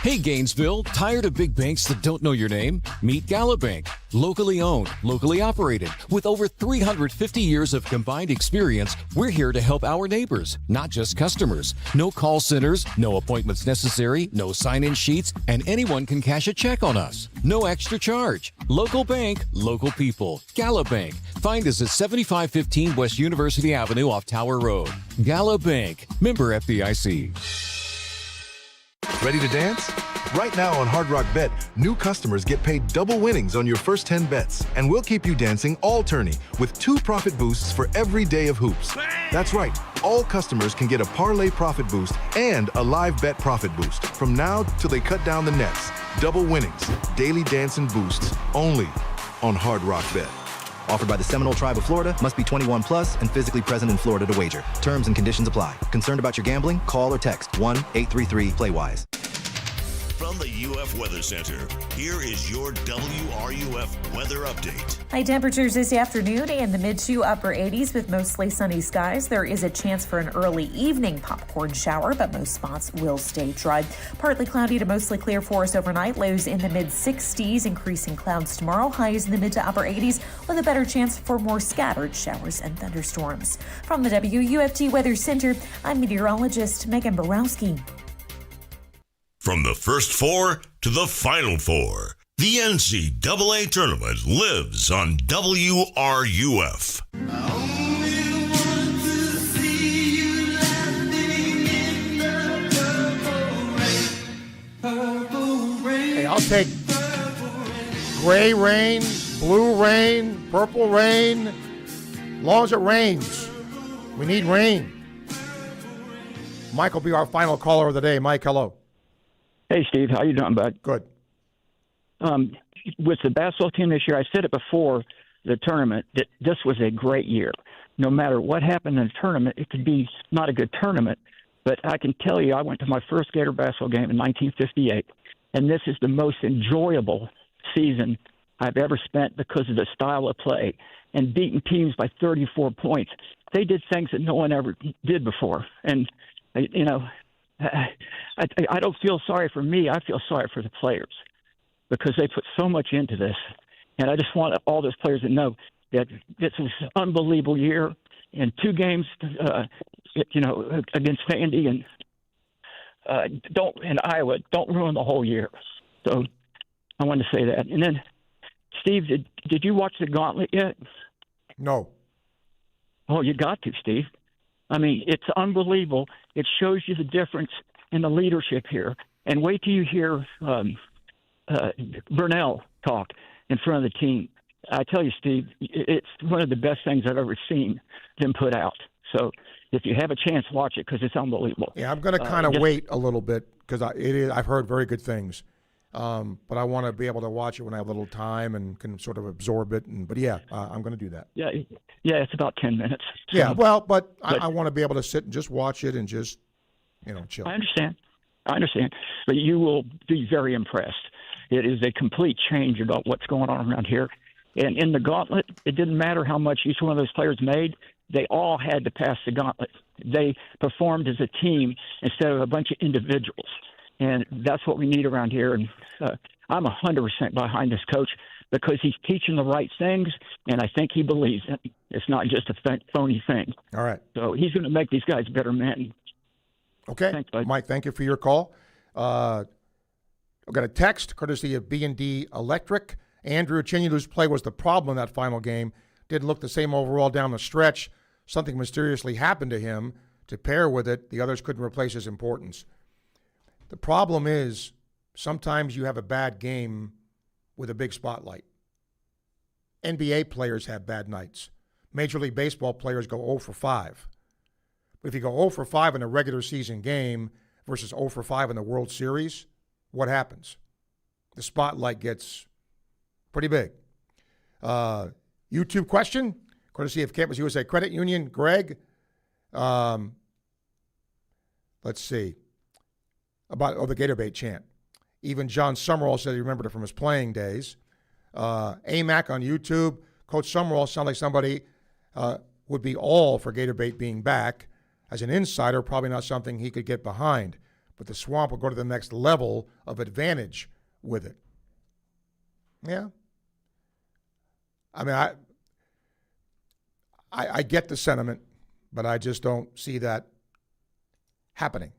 Hey Gainesville, tired of big banks that don't know your name? Meet Galabank. Locally owned, locally operated. With over 350 years of combined experience, we're here to help our neighbors, not just customers. No call centers, no appointments necessary, no sign-in sheets, and anyone can cash a check on us. No extra charge. Local bank, local people. Galabank. Find us at 7515 West University Avenue off Tower Road. Galabank. Member FDIC. Ready to dance? Right now on Hard Rock Bet, new customers get paid double winnings on your first 10 bets, and we'll keep you dancing all tourney with 2 profit boosts for every day of hoops. That's right, all customers can get a parlay profit boost and a live bet profit boost from now till they cut down the nets. Double winnings, daily dancing boosts, only on Hard Rock Bet. Offered by the Seminole Tribe of Florida, must be 21 plus and physically present in Florida to wager. Terms and conditions apply. Concerned about your gambling? Call or text 1-833-PLAY-WISE. From the UF Weather Center, here is your WRUF weather update. High temperatures this afternoon in the mid to upper 80s with mostly sunny skies. There is a chance for an early evening popcorn shower, but most spots will stay dry. Partly cloudy to mostly clear for us overnight. Lows in the mid 60s, increasing clouds tomorrow. Highs in the mid to upper 80s with a better chance for more scattered showers and thunderstorms. From the WUFT Weather Center, I'm meteorologist Megan Borowski. From the first 4 to the final 4, the NCAA tournament lives on WRUF. Hey, I'll take gray rain, blue rain, purple rain, as long as it rains. We need rain. Mike will be our final caller of the day. Mike, hello. Hey, Steve. How you doing, bud? Good. With the basketball team this year, I said it before the tournament, that this was a great year. No matter what happened in the tournament, it could be not a good tournament, but I can tell you I went to my first Gator basketball game in 1958, and this is the most enjoyable season I've ever spent because of the style of play and beating teams by 34 points. They did things that no one ever did before, and, you know, I don't feel sorry for me. I feel sorry for the players because they put so much into this. And I just want all those players to know that this was an unbelievable year. And 2 games, against Vandy and in Iowa, don't ruin the whole year. So I wanted to say that. And then, Steve, did you watch the Gauntlet yet? No. Oh, you got to, Steve. I mean, it's unbelievable. It shows you the difference in the leadership here. And wait till you hear Burnell talk in front of the team. I tell you, Steve, it's one of the best things I've ever seen them put out. So if you have a chance, watch it because it's unbelievable. Yeah, I'm going to kind of wait a little bit because I've heard very good things. But I want to be able to watch it when I have a little time and can sort of absorb it. But I'm going to do that. Yeah, it's about 10 minutes. So, yeah, well, but I want to be able to sit and just watch it and just, chill. I understand. But you will be very impressed. It is a complete change about what's going on around here. And in the Gauntlet, it didn't matter how much each one of those players made. They all had to pass the Gauntlet. They performed as a team instead of a bunch of individuals. And that's what we need around here. And I'm 100% behind this coach because he's teaching the right things, and I think he believes it. It's not just a phony thing. All right. So he's going to make these guys better men. Okay. Thanks, bud. Mike, thank you for your call. I've got a text courtesy of B&D Electric. Andrew Chinyelu's play was the problem in that final game. Didn't look the same overall down the stretch. Something mysteriously happened to him. To pair with it, the others couldn't replace his importance. The problem is sometimes you have a bad game with a big spotlight. NBA players have bad nights. Major League Baseball players go 0 for 5. But if you go 0 for 5 in a regular season game versus 0 for 5 in the World Series, what happens? The spotlight gets pretty big. YouTube question, courtesy of Campus USA Credit Union. Greg, let's see. About the Gator Bait chant. Even John Summerall said he remembered it from his playing days. AMAC on YouTube. Coach Summerall sounded like somebody would be all for Gator Bait being back. As an insider, probably not something he could get behind. But the Swamp will go to the next level of advantage with it. Yeah. I mean, I get the sentiment, but I just don't see that happening.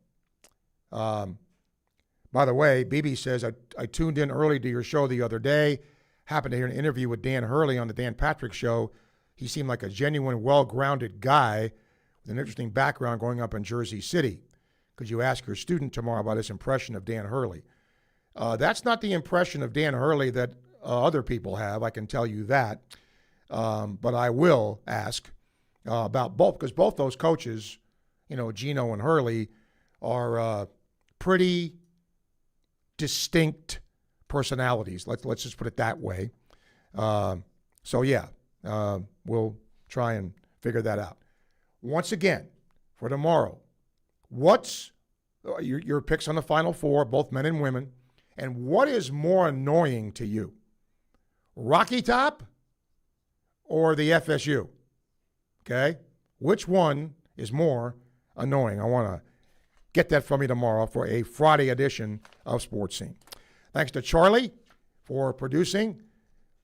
By the way, BB says, I tuned in early to your show the other day. Happened to hear an interview with Dan Hurley on the Dan Patrick Show. He seemed like a genuine, well-grounded guy with an interesting background growing up in Jersey City. because you ask your student tomorrow about his impression of Dan Hurley. That's not the impression of Dan Hurley that other people have, I can tell you that. But I will ask about both, because both those coaches, Gino and Hurley, are pretty distinct personalities. Let's just put it that way. We'll try and figure that out. Once again, for tomorrow, what's your picks on the Final Four, both men and women, and what is more annoying to you, Rocky Top or the FSU? Okay? Which one is more annoying? I want to get that from you tomorrow for a Friday edition of Sports Scene. Thanks to Charlie for producing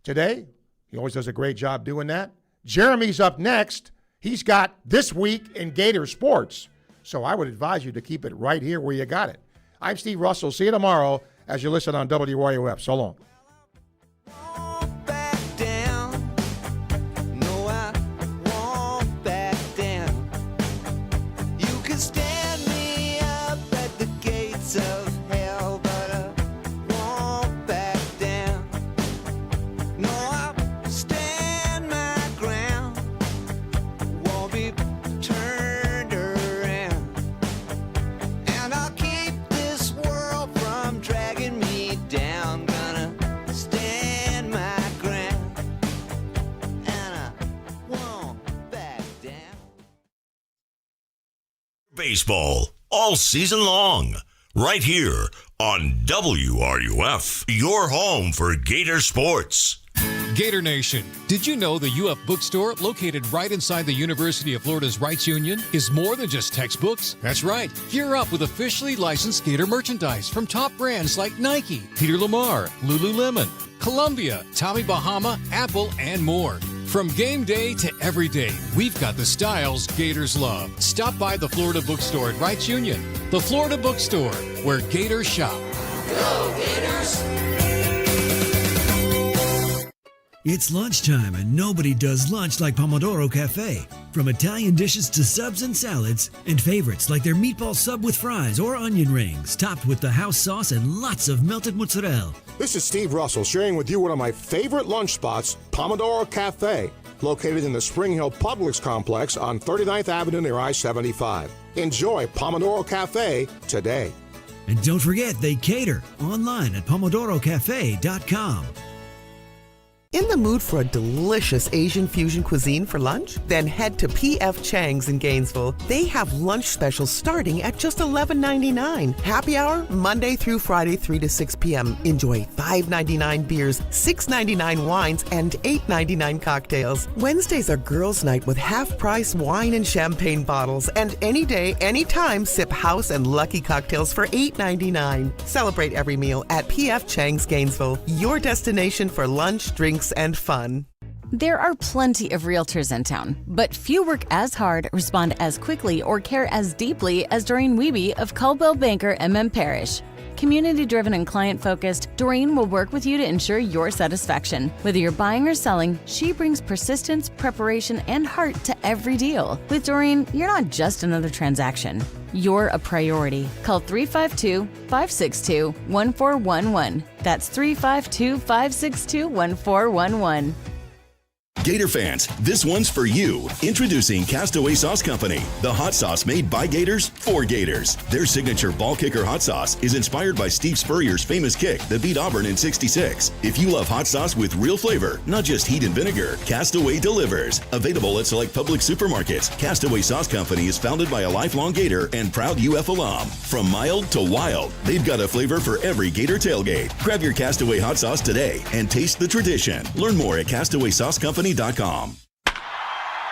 today. He always does a great job doing that. Jeremy's up next. He's got This Week in Gator Sports. So I would advise you to keep it right here where you got it. I'm Steve Russell. See you tomorrow as you listen on WRUF. So long. Baseball all season long, right here on WRUF, your home for Gator sports. Gator Nation, did you know the UF bookstore, located right inside the University of Florida's Rights Union, is more than just textbooks? That's right. Gear up with officially licensed Gator merchandise from top brands like Nike, Peter Lamar, Lululemon, Columbia, Tommy Bahama, Apple, and more. From game day to every day, we've got the styles Gators love. Stop by the Florida Bookstore at Rights Union. The Florida Bookstore, where Gators shop. Go Gators! It's lunchtime and nobody does lunch like Pomodoro Cafe. From Italian dishes to subs and salads, and favorites like their meatball sub with fries or onion rings, topped with the house sauce and lots of melted mozzarella. This is Steve Russell sharing with you one of my favorite lunch spots, Pomodoro Cafe, located in the Spring Hill Publix complex on 39th Avenue near I-75. Enjoy Pomodoro Cafe today. And don't forget, they cater online at pomodorocafe.com. In the mood for a delicious Asian fusion cuisine for lunch? Then head to P.F. Chang's in Gainesville. They have lunch specials starting at just $11.99. Happy hour, Monday through Friday, 3 to 6 p.m. Enjoy $5.99 beers, $6.99 wines, and $8.99 cocktails. Wednesdays are girls' night with half-price wine and champagne bottles. And any day, anytime, sip house and lucky cocktails for $8.99. Celebrate every meal at P.F. Chang's Gainesville, your destination for lunch, drinks, and fun. There are plenty of realtors in town, but few work as hard, respond as quickly, or care as deeply as Doreen Wiebe of Caldwell Banker MM Parrish. Community-driven and client-focused, Doreen will work with you to ensure your satisfaction. Whether you're buying or selling, she brings persistence, preparation, and heart to every deal. With Doreen, you're not just another transaction. You're a priority. Call 352-562-1411. That's 352-562-1411. Gator fans, this one's for you. Introducing Castaway Sauce Company, the hot sauce made by Gators for Gators. Their signature ball kicker hot sauce is inspired by Steve Spurrier's famous kick that beat Auburn in '66. If you love hot sauce with real flavor, not just heat and vinegar, Castaway delivers. Available at select public supermarkets, Castaway Sauce Company is founded by a lifelong Gator and proud UF alum. From mild to wild, they've got a flavor for every Gator tailgate. Grab your Castaway hot sauce today and taste the tradition. Learn more at CastawaySauceCompany.com.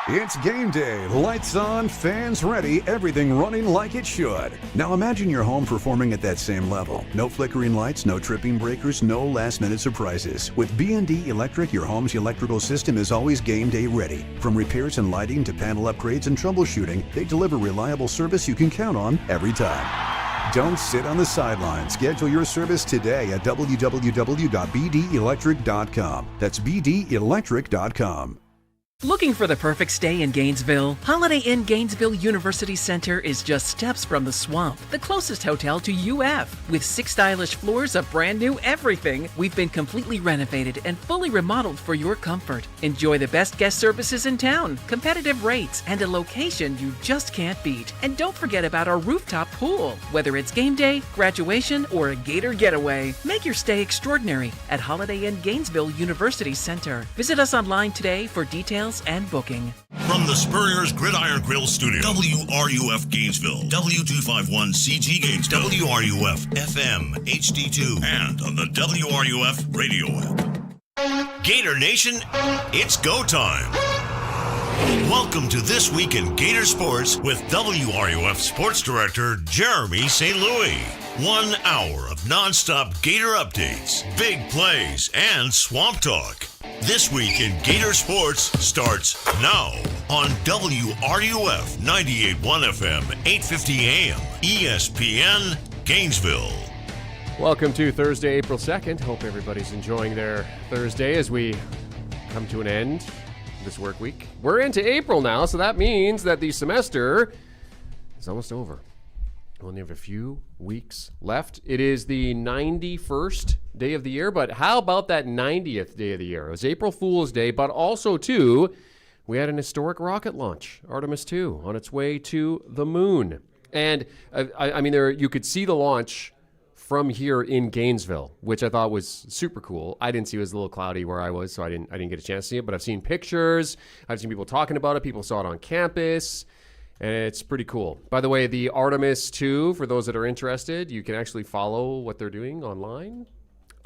It's game day. Lights on, fans ready, everything running like it should. Now imagine your home performing at that same level. No flickering lights, no tripping breakers, no last-minute surprises. With B&D Electric, your home's electrical system is always game day ready. From repairs and lighting to panel upgrades and troubleshooting, they deliver reliable service you can count on every time. Don't sit on the sidelines. Schedule your service today at www.bdelectric.com. That's bdelectric.com. Looking for the perfect stay in Gainesville? Holiday Inn Gainesville University Center is just steps from the Swamp, the closest hotel to UF. With 6 stylish floors of brand new everything, we've been completely renovated and fully remodeled for your comfort. Enjoy the best guest services in town, competitive rates, and a location you just can't beat. And don't forget about our rooftop pool. Whether it's game day, graduation, or a Gator getaway, make your stay extraordinary at Holiday Inn Gainesville University Center. Visit us online today for details and booking. From the Spurrier's Gridiron Grill Studio, WRUF Gainesville, W251CG Gainesville, WRUF FM HD2, and on the WRUF Radio app. Gator Nation, it's go time. Welcome to This Week in Gator Sports with WRUF Sports Director Jeremy St. Louis. 1 hour of nonstop Gator updates, big plays, and swamp talk. This Week in Gator Sports starts now on WRUF 98.1 FM, 850 AM, ESPN Gainesville. Welcome to Thursday, April 2nd. Hope everybody's enjoying their Thursday as we come to an end this work week. We're into April now, so that means that the semester is almost over. We only have a few weeks left. It is the 91st day of the year, but how about that 90th day of the year? It was April Fool's Day, but also, too, we had an historic rocket launch, Artemis 2, on its way to the moon. And, I mean, you could see the launch from here in Gainesville, which I thought was super cool. I didn't see it. It was a little cloudy where I was, so I didn't get a chance to see it, but I've seen pictures. I've seen people talking about it. People saw it on campus. And it's pretty cool. By the way, the Artemis 2, for those that are interested, you can actually follow what they're doing online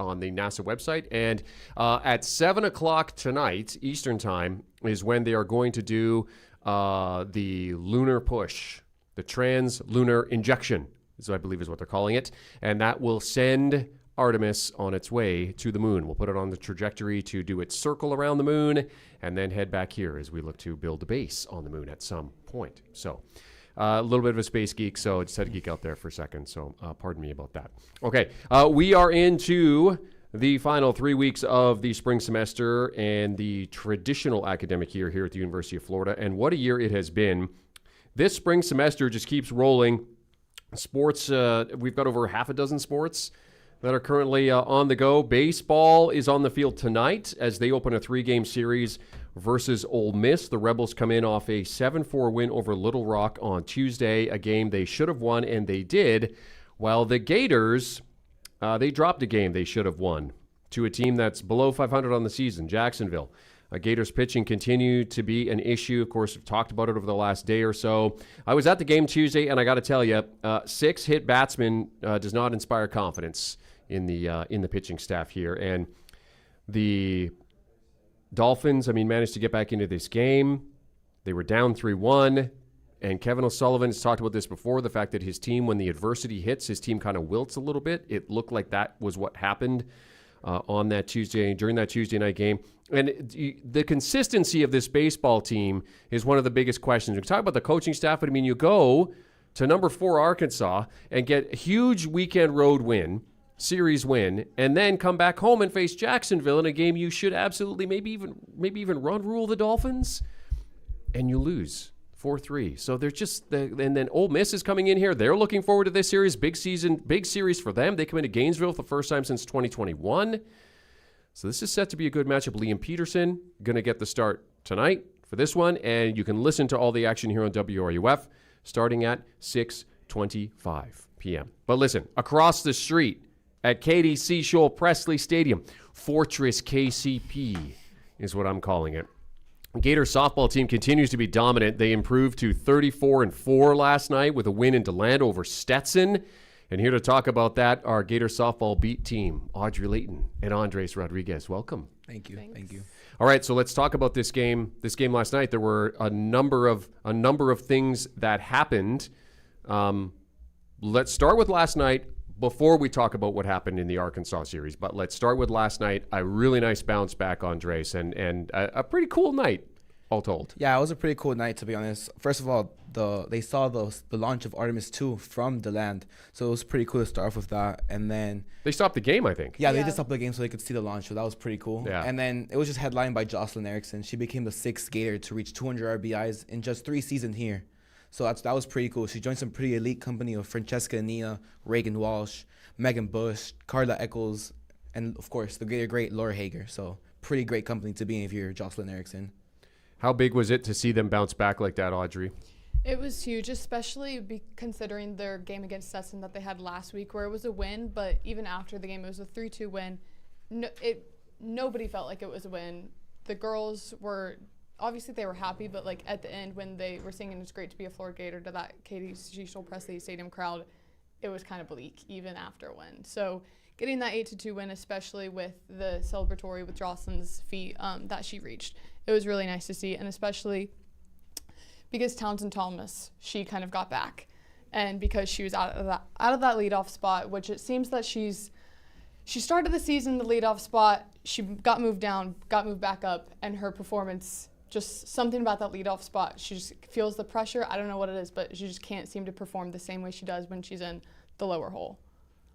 on the NASA website. And at 7 o'clock tonight, Eastern Time, is when they are going to do the lunar push, the trans-lunar injection, so I believe is what they're calling it. And that will send Artemis on its way to the moon. We'll put it on the trajectory to do its circle around the moon and then head back here as we look to build a base on the moon at some point. So a little bit of a space geek, so I just had to geek out there for a second, so pardon me about that. Okay, we are into the final 3 weeks of the spring semester and the traditional academic year here at the University of Florida, and what a year it has been. This spring semester just keeps rolling. Sports, we've got over half a dozen sports that are currently on the go. Baseball is on the field tonight as they open a 3-game series versus Ole Miss. The Rebels come in off a 7-4 win over Little Rock on Tuesday, a game they should have won, and they did, while the Gators, they dropped a game they should have won to a team that's below 500 on the season, Jacksonville. Gators pitching continued to be an issue. Of course, we've talked about it over the last day or so. I was at the game Tuesday, and I got to tell you, 6-hit batsman does not inspire confidence in the pitching staff here. And the Dolphins, I mean, managed to get back into this game. They were down 3-1, and Kevin O'Sullivan has talked about this before, the fact that his team, when the adversity hits, his team kind of wilts a little bit. It looked like that was what happened on that Tuesday, during that Tuesday night game. And the consistency of this baseball team is one of the biggest questions. We can talk about the coaching staff, but I mean, you go to number 4 Arkansas and get a huge weekend road win, series win, and then come back home and face Jacksonville in a game you should absolutely maybe even run rule the Dolphins, and you lose 4-3. So they're just, and then Ole Miss is coming in here. They're looking forward to this series, big series for them. They come into Gainesville for the first time since 2021. So this is set to be a good matchup. Liam Peterson going to get the start tonight for this one, and you can listen to all the action here on WRUF starting at 6:25 p.m. But listen, across the street at Katie Seashore Presley Stadium, Fortress KCP is what I'm calling it. Gator softball team continues to be dominant. They improved to 34-4 last night with a win in DeLand over Stetson. And here to talk about that are Gator softball beat team, Audrey Layton and Andres Rodriguez. Welcome. Thank you. Thanks. Thank you. All right, so let's talk about this game. This game last night, there were a number of things that happened. Let's start with last night before we talk about what happened in the Arkansas series. But let's start with last night. A really nice bounce back, Andres, and a pretty cool night all told. Yeah, it was a pretty cool night, to be honest. First of all, they saw the launch of Artemis 2 from the land, so it was pretty cool to start off with that. And then they stopped the game, I think. Yeah, they did stop the game so they could see the launch, so that was pretty cool. Yeah. And then it was just headlined by Jocelyn Erickson. She became the 6th Gator to reach 200 RBIs in just 3 seasons here. So that was pretty cool. She joined some pretty elite company of Francesca Nia, Reagan Walsh, Megan Bush, Carla Eccles, and of course the Gator great Laura Hager. So pretty great company to be in if you're Jocelyn Erickson. How big was it to see them bounce back like that, Audrey? It was huge, especially considering their game against Stetson that they had last week, where it was a win, but even after the game, it was a 3-2 win. Nobody felt like it was a win. The girls were, obviously they were happy, but like at the end when they were singing "It's Great to Be a Florida Gator" to that Katie Cecil Presley Stadium crowd, it was kind of bleak even after a win. So getting that 8-2 win, especially with the celebratory with Jocelyn's feat that she reached, it was really nice to see, and especially because Townsend Thomas, she kind of got back, and because she was out of that leadoff spot, which it seems that she started the season in the leadoff spot, she got moved down, got moved back up, and her performance, just something about that leadoff spot, she just feels the pressure. I don't know what it is, but she just can't seem to perform the same way she does when she's in the lower hole.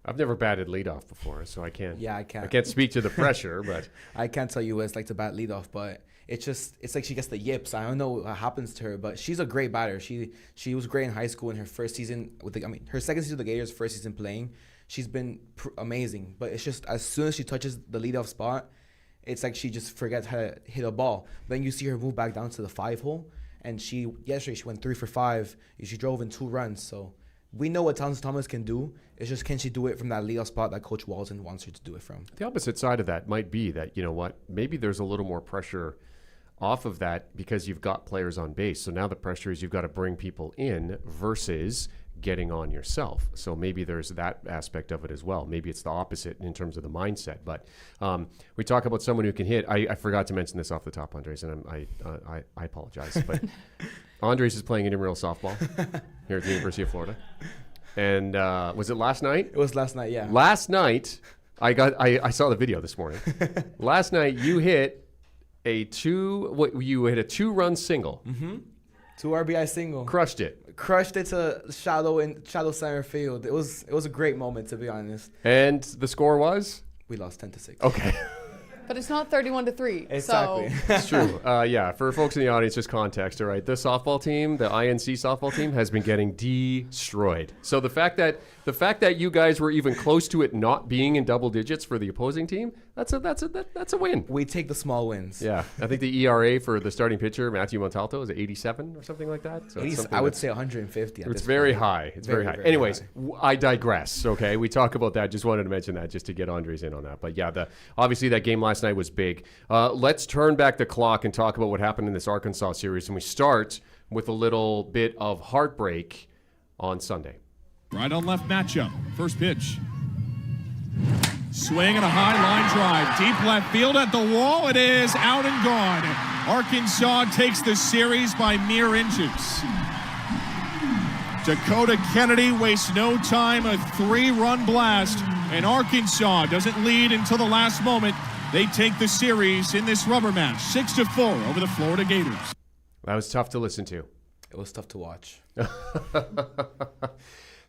I've never batted leadoff before, so I can't. Yeah, I can't. I can't speak to the pressure, but I can't tell you what it's like to bat leadoff, but it's like she gets the yips. I don't know what happens to her, but she's a great batter. She was great in high school in her first season her second season with the Gators, first season playing. She's been amazing, but it's just as soon as she touches the leadoff spot, it's like she just forgets how to hit a ball. Then you see her move back down to the 5 hole, and yesterday she went 3 for 5. She drove in 2 runs, so we know what Townsend Thomas can do. It's just, can she do it from that leadoff spot that Coach Walton wants her to do it from? The opposite side of that might be that, you know what, maybe there's a little more pressure off of that because you've got players on base. So now the pressure is you've got to bring people in versus getting on yourself. So maybe there's that aspect of it as well. Maybe it's the opposite in terms of the mindset. But we talk about someone who can hit. I forgot to mention this off the top, Andres, and I apologize. But Andres is playing intramural softball here at the University of Florida. And was it last night? It was last night, yeah. Last night, I saw the video this morning. Last night you hit a 2-run single. Mm-hmm. 2 RBI single. Crushed it to shallow center field. It was a great moment, to be honest. And the score was? We lost 10-6. Okay. But it's not 31-3. Exactly. So. It's true. Yeah, for folks in the audience, just context, all right? The softball team, the INC softball team, has been getting destroyed. So the fact that you guys were even close to it not being in double digits for the opposing team, that's a win. We take the small wins. Yeah, I think the ERA for the starting pitcher, Matthew Montalto, is 87 or something like that. So I would say 150. It's very high. It's very high. Anyways, I digress. Okay, we talk about that. Just wanted to mention that just to get Andres in on that. But yeah, obviously that game last night was big. Let's turn back the clock and talk about what happened in this Arkansas series, and we start with a little bit of heartbreak on Sunday. Right on left matchup. First pitch. Swing and a high line drive. Deep left field at the wall. It is out and gone. Arkansas takes the series by mere inches. Dakota Kennedy wastes no time. A 3-run blast. And Arkansas doesn't lead until the last moment. They take the series in this rubber match, 6-4 over the Florida Gators. That was tough to listen to. It was tough to watch.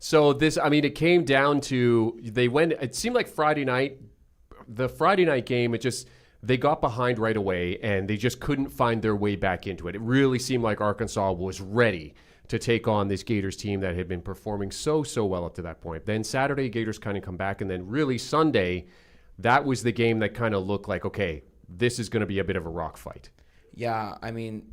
So it came down to, it seemed like the Friday night game, they got behind right away and they just couldn't find their way back into it. It really seemed like Arkansas was ready to take on this Gators team that had been performing so well up to that point. Then Saturday, Gators kind of come back, and then really Sunday, that was the game that kind of looked like, okay, this is going to be a bit of a rock fight. Yeah,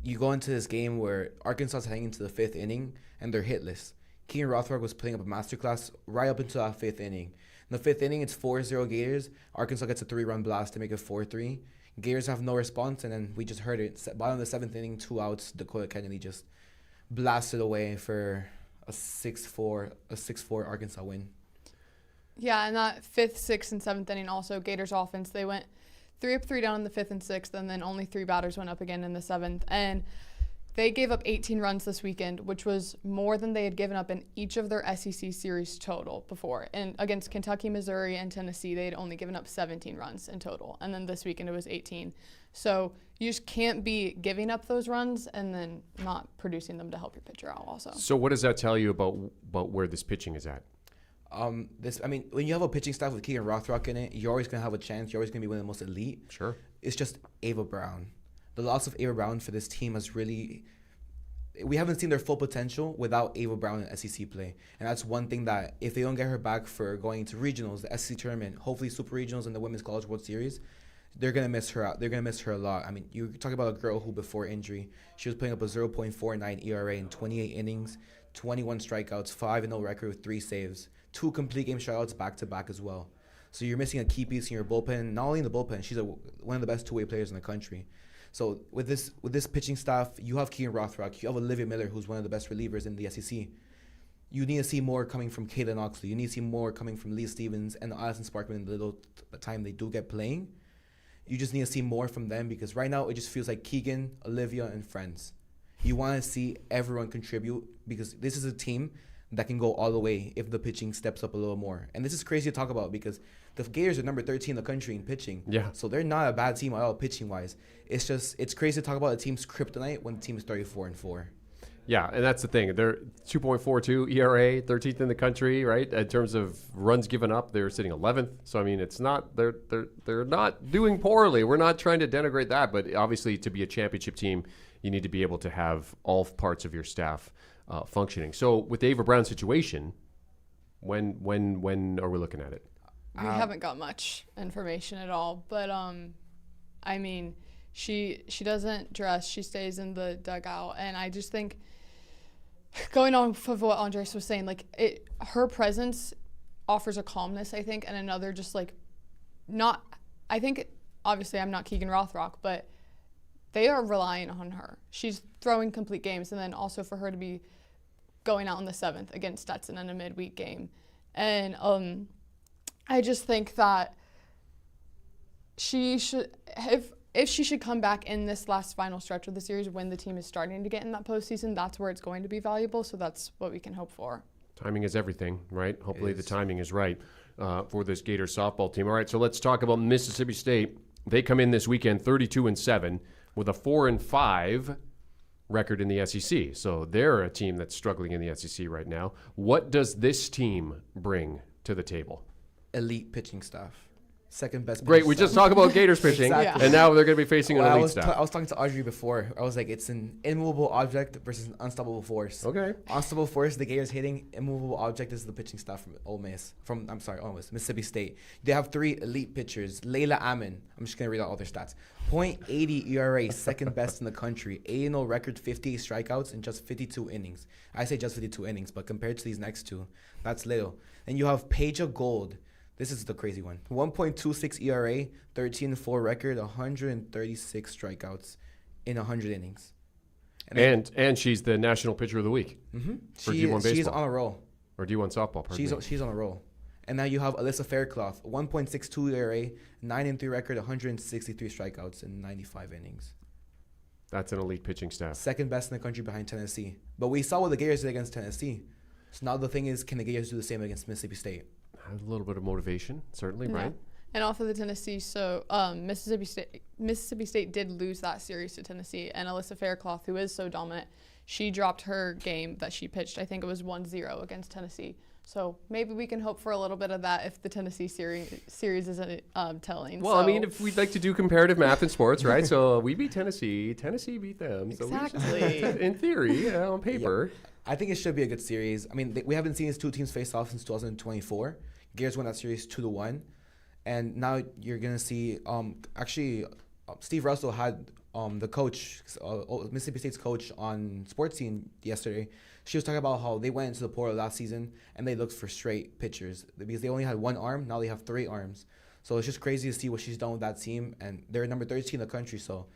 you go into this game where Arkansas is heading into the 5th inning, and they're hitless. Keenan Rothberg was putting up a masterclass right up into that 5th inning. In the 5th inning, it's 4-0 Gators. Arkansas gets a 3-run blast to make it 4-3. Gators have no response, and then we just heard it. Bottom of the 7th inning, 2 outs. Dakota Kennedy just blasted away for a 6-4 Arkansas win. Yeah, and that 5th, 6th, and 7th inning also, Gators offense, they went 3 up, 3 down in the 5th and 6th, and then only 3 batters went up again in the 7th. And they gave up 18 runs this weekend, which was more than they had given up in each of their SEC series total before. And against Kentucky, Missouri, and Tennessee, they had only given up 17 runs in total. And then this weekend it was 18. So you just can't be giving up those runs and then not producing them to help your pitcher out also. So what does that tell you about where this pitching is at? When you have a pitching staff with Keegan Rothrock in it, you're always going to have a chance. You're always going to be one of the most elite. Sure. It's just Ava Brown. The loss of Ava Brown for this team has really... We haven't seen their full potential without Ava Brown in SEC play. And that's one thing that if they don't get her back for going to regionals, the SEC tournament, hopefully super regionals and the Women's College World Series, they're going to miss her out. They're going to miss her a lot. I mean, you talk about a girl who before injury, she was putting up a 0.49 ERA in 28 innings, 21 strikeouts, 5-0 record with 3 saves, 2 complete game shutouts back-to-back as well. So you're missing a key piece in your bullpen. Not only in the bullpen, she's one of the best two-way players in the country. So with this pitching staff, you have Keegan Rothrock, you have Olivia Miller, who's one of the best relievers in the SEC. You need to see more coming from Caitlin Oxley. You need to see more coming from Leah Stevens and Allison Sparkman in the little time they do get playing. You just need to see more from them because right now it just feels like Keegan, Olivia, and friends. You want to see everyone contribute because this is a team that can go all the way if the pitching steps up a little more. And this is crazy to talk about because the Gators are number 13 in the country in pitching. Yeah. So they're not a bad team at all pitching-wise. It's crazy to talk about a team's kryptonite when the team is 34-4. Yeah, and that's the thing. They're 2.42 ERA, 13th in the country, right? In terms of runs given up, they're sitting 11th. So I mean, it's not they're not doing poorly. We're not trying to denigrate that, but obviously to be a championship team, you need to be able to have all parts of your staff functioning. So with the Ava Brown situation, when are we looking at it? We haven't got much information at all, but I mean, she doesn't dress. She stays in the dugout, and I just think, going on of what Andres was saying, like her presence offers a calmness, I think, and another just like not. I think obviously I'm not Keegan Rothrock, but they are relying on her. She's throwing complete games, and then also for her to be going out in the 7th against Stetson in a midweek game, and I just think that she should, if she should come back in this last final stretch of the series when the team is starting to get in that postseason, that's where it's going to be valuable. So that's what we can hope for. Timing is everything, right? Hopefully the timing is right for this Gators softball team. All right, so let's talk about Mississippi State. They come in this weekend 32-7 with a 4-5 record in the SEC. So they're a team that's struggling in the SEC right now. What does this team bring to the table? Elite pitching staff. Second best. Great. We just talked about Gators pitching, exactly. And now they're going to be facing an elite staff. I was talking to Audrey before. I was like, it's an immovable object versus an unstoppable force. Okay. Unstoppable force, the Gators hitting. Immovable object is the pitching staff from Ole Miss. Mississippi State. They have 3 elite pitchers. Layla Ammon. I'm just going to read out all their stats. .80 ERA, second best in the country. 8-0 record, 58 strikeouts in just 52 innings. I say just 52 innings, but compared to these next two, that's little. And you have Paige Gold. This is the crazy one. 1.26 ERA, 13-4 record, 136 strikeouts in 100 innings. And she's the National Pitcher of the Week for D1 baseball. She's on a roll. Or D1 softball, pardon me. She's on a roll. And now you have Alyssa Faircloth, 1.62 ERA, 9-3 record, 163 strikeouts in 95 innings. That's an elite pitching staff. Second best in the country behind Tennessee. But we saw what the Gators did against Tennessee. So now the thing is, can the Gators do the same against Mississippi State? A little bit of motivation, certainly, right? And off of the Tennessee, so Mississippi State did lose that series to Tennessee, and Alyssa Faircloth, who is so dominant, she dropped her game that she pitched. I think it was 1-0 against Tennessee. So maybe we can hope for a little bit of that if the Tennessee series isn't telling. Well, I mean, if we'd like to do comparative math in sports, right? So we beat Tennessee, Tennessee beat them. Exactly. So in theory, on paper. Yeah. I think it should be a good series. I mean, we haven't seen these two teams face off since 2024. Gators won that series 2-1. And now you're going to see, Steve Russell had the coach, Mississippi State's coach on Sports Scene yesterday. She was talking about how they went into the portal last season and they looked for straight pitchers because they only had 1 arm. Now they have 3 arms. So it's just crazy to see what she's done with that team. And they're number 13 in the country. So,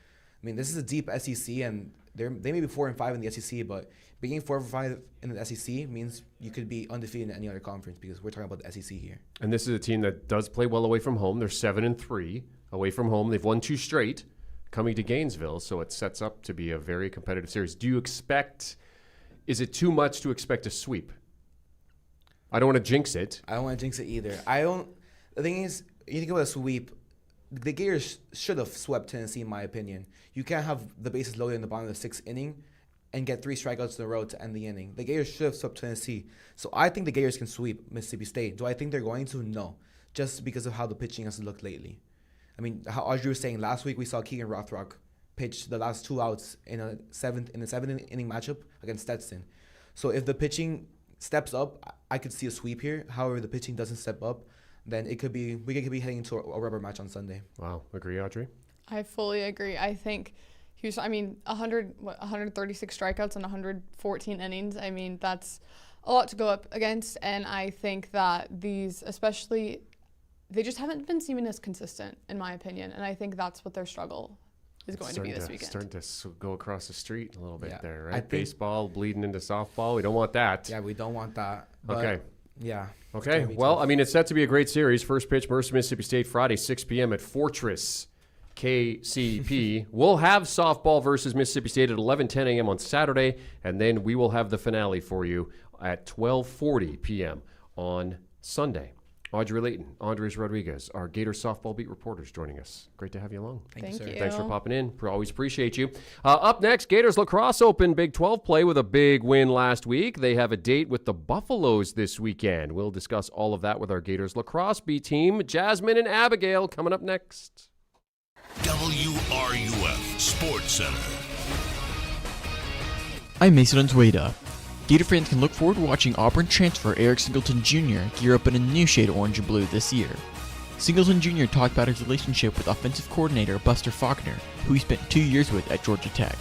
I mean, this is a deep SEC, and they may be 4-5 in the SEC, but being 4-5 in the SEC means you could be undefeated in any other conference because we're talking about the SEC here. And this is a team that does play well away from home. They're 7-3 away from home. They've won 2 straight coming to Gainesville, so it sets up to be a very competitive series. Is it too much to expect a sweep? I don't want to jinx it. I don't want to jinx it either. The thing is, you think about a sweep, the Gators should have swept Tennessee, in my opinion. You can't have the bases loaded in the bottom of the 6th inning and get 3 strikeouts in a row to end the inning. The Gators should have swept Tennessee. So I think the Gators can sweep Mississippi State. Do I think they're going to? No. Just because of how the pitching has looked lately. I mean, how Audrey was saying, last week we saw Keegan Rothrock pitch the last 2 outs in a 7th inning matchup against Stetson. So if the pitching steps up, I could see a sweep here. However, the pitching doesn't step up, then we could be heading into a rubber match on Sunday. Wow. Agree, Audrey? I fully agree. I think 136 strikeouts and 114 innings. I mean, that's a lot to go up against. And I think that these, especially, they just haven't been seeming as consistent, in my opinion. And I think that's what their struggle is going to be this weekend. Starting to go across the street a little bit there, right? Baseball bleeding into softball. We don't want that. Yeah, we don't want that. Okay. Yeah. Okay. Well, I mean, it's set to be a great series. First pitch, Mercer, Mississippi State, Friday, 6 p.m. at Fortress KCP. We'll have softball versus Mississippi State at 10 a.m. on Saturday, and then we will have the finale for you at 12:40 p.m. on Sunday. Audrey Layton, Andres Rodriguez, our Gator softball beat reporters joining us. Great to have you along. Thank you, sir. Thanks for popping in. Always appreciate you. Up next, Gators lacrosse open Big 12 play with a big win last week. They have a date with the Buffaloes this weekend. We'll discuss all of that with our Gators lacrosse B team, Jasmine and Abigail, coming up next. WRUF Sports Center. I'm Mason Antueda. Gator fans can look forward to watching Auburn transfer Eric Singleton Jr. gear up in a new shade of orange and blue this year. Singleton Jr. talked about his relationship with offensive coordinator Buster Faulkner, who he spent 2 years with at Georgia Tech.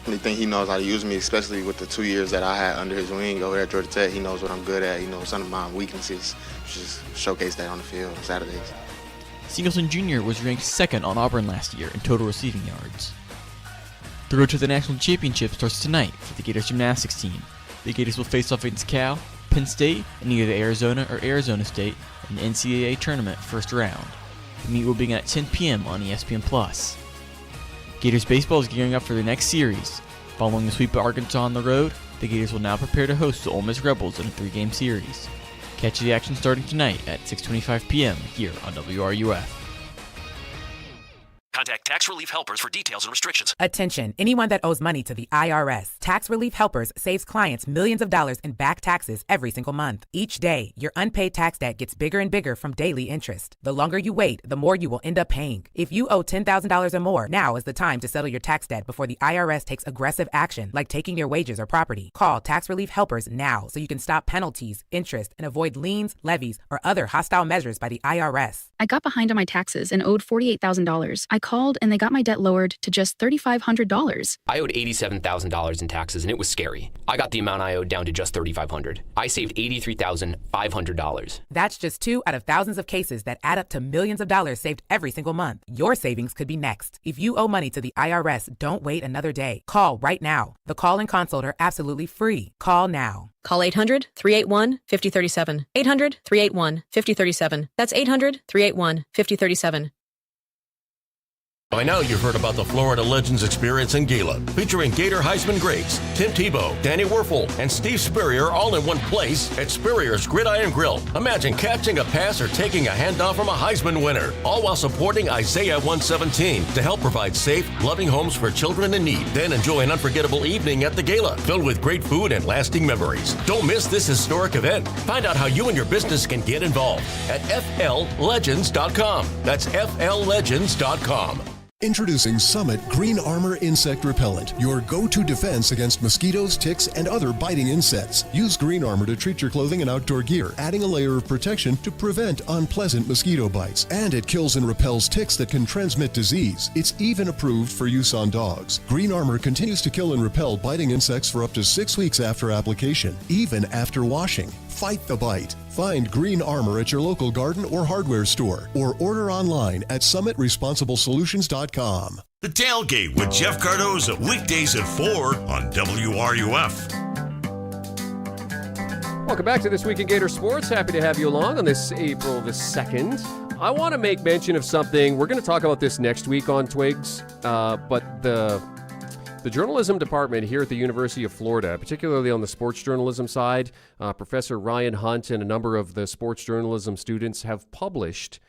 I think he knows how to use me, especially with the 2 years that I had under his wing over at Georgia Tech. He knows what I'm good at. He knows some of my weaknesses. Just showcase that on the field on Saturdays. Singleton Jr. was ranked second on Auburn last year in total receiving yards. The road to the national championship starts tonight for the Gators gymnastics team. The Gators will face off against Cal, Penn State, and either Arizona or Arizona State in the NCAA tournament first round. The meet will begin at 10 p.m. on ESPN+. Gators baseball is gearing up for the next series. Following the sweep of Arkansas on the road, the Gators will now prepare to host the Ole Miss Rebels in a 3-game series. Catch the action starting tonight at 6:25 p.m. here on WRUF. Contact Tax Relief Helpers for details and restrictions. Attention, anyone that owes money to the IRS. Tax Relief Helpers saves clients millions of dollars in back taxes every single month. Each day, your unpaid tax debt gets bigger and bigger from daily interest. The longer you wait, the more you will end up paying. If you owe $10,000 or more, now is the time to settle your tax debt before the IRS takes aggressive action, like taking your wages or property. Call Tax Relief Helpers now so you can stop penalties, interest, and avoid liens, levies, or other hostile measures by the IRS. I got behind on my taxes and owed $48,000. I called and they got my debt lowered to just $3,500. I owed $87,000 in taxes and it was scary. I got the amount I owed down to just $3,500. I saved $83,500. That's just 2 out of thousands of cases that add up to millions of dollars saved every single month. Your savings could be next. If you owe money to the IRS, don't wait another day. Call right now. The call and consult are absolutely free. Call now. Call 800-381-5037. 800-381-5037. That's 800-381-5037. By now, you've heard about the Florida Legends Experience in Gila, featuring Gator Heisman greats Tim Tebow, Danny Werfel, and Steve Spurrier all in one place at Spurrier's Gridiron Grill. Imagine catching a pass or taking a handoff from a Heisman winner, all while supporting Isaiah 117 to help provide safe, loving homes for children in need. Then enjoy an unforgettable evening at the Gala, filled with great food and lasting memories. Don't miss this historic event. Find out how you and your business can get involved at FLLegends.com. That's FLLegends.com. Introducing Summit Green Armor Insect Repellent, your go-to defense against mosquitoes, ticks, and other biting insects. Use Green Armor to treat your clothing and outdoor gear, adding a layer of protection to prevent unpleasant mosquito bites. And it kills and repels ticks that can transmit disease. It's even approved for use on dogs. Green Armor continues to kill and repel biting insects for up to 6 weeks after application, even after washing. Fight the bite. Find Green Armor at your local garden or hardware store, or order online at summitresponsiblesolutions.com. The Tailgate with Jeff Cardoza, weekdays at 4 on WRUF. Welcome back to This Week in Gator Sports. Happy to have you along on this April the 2nd. I want to make mention of something. We're going to talk about this next week on Twigs, but the journalism department here at the University of Florida, particularly on the sports journalism side, Professor Ryan Hunt and a number of the sports journalism students have published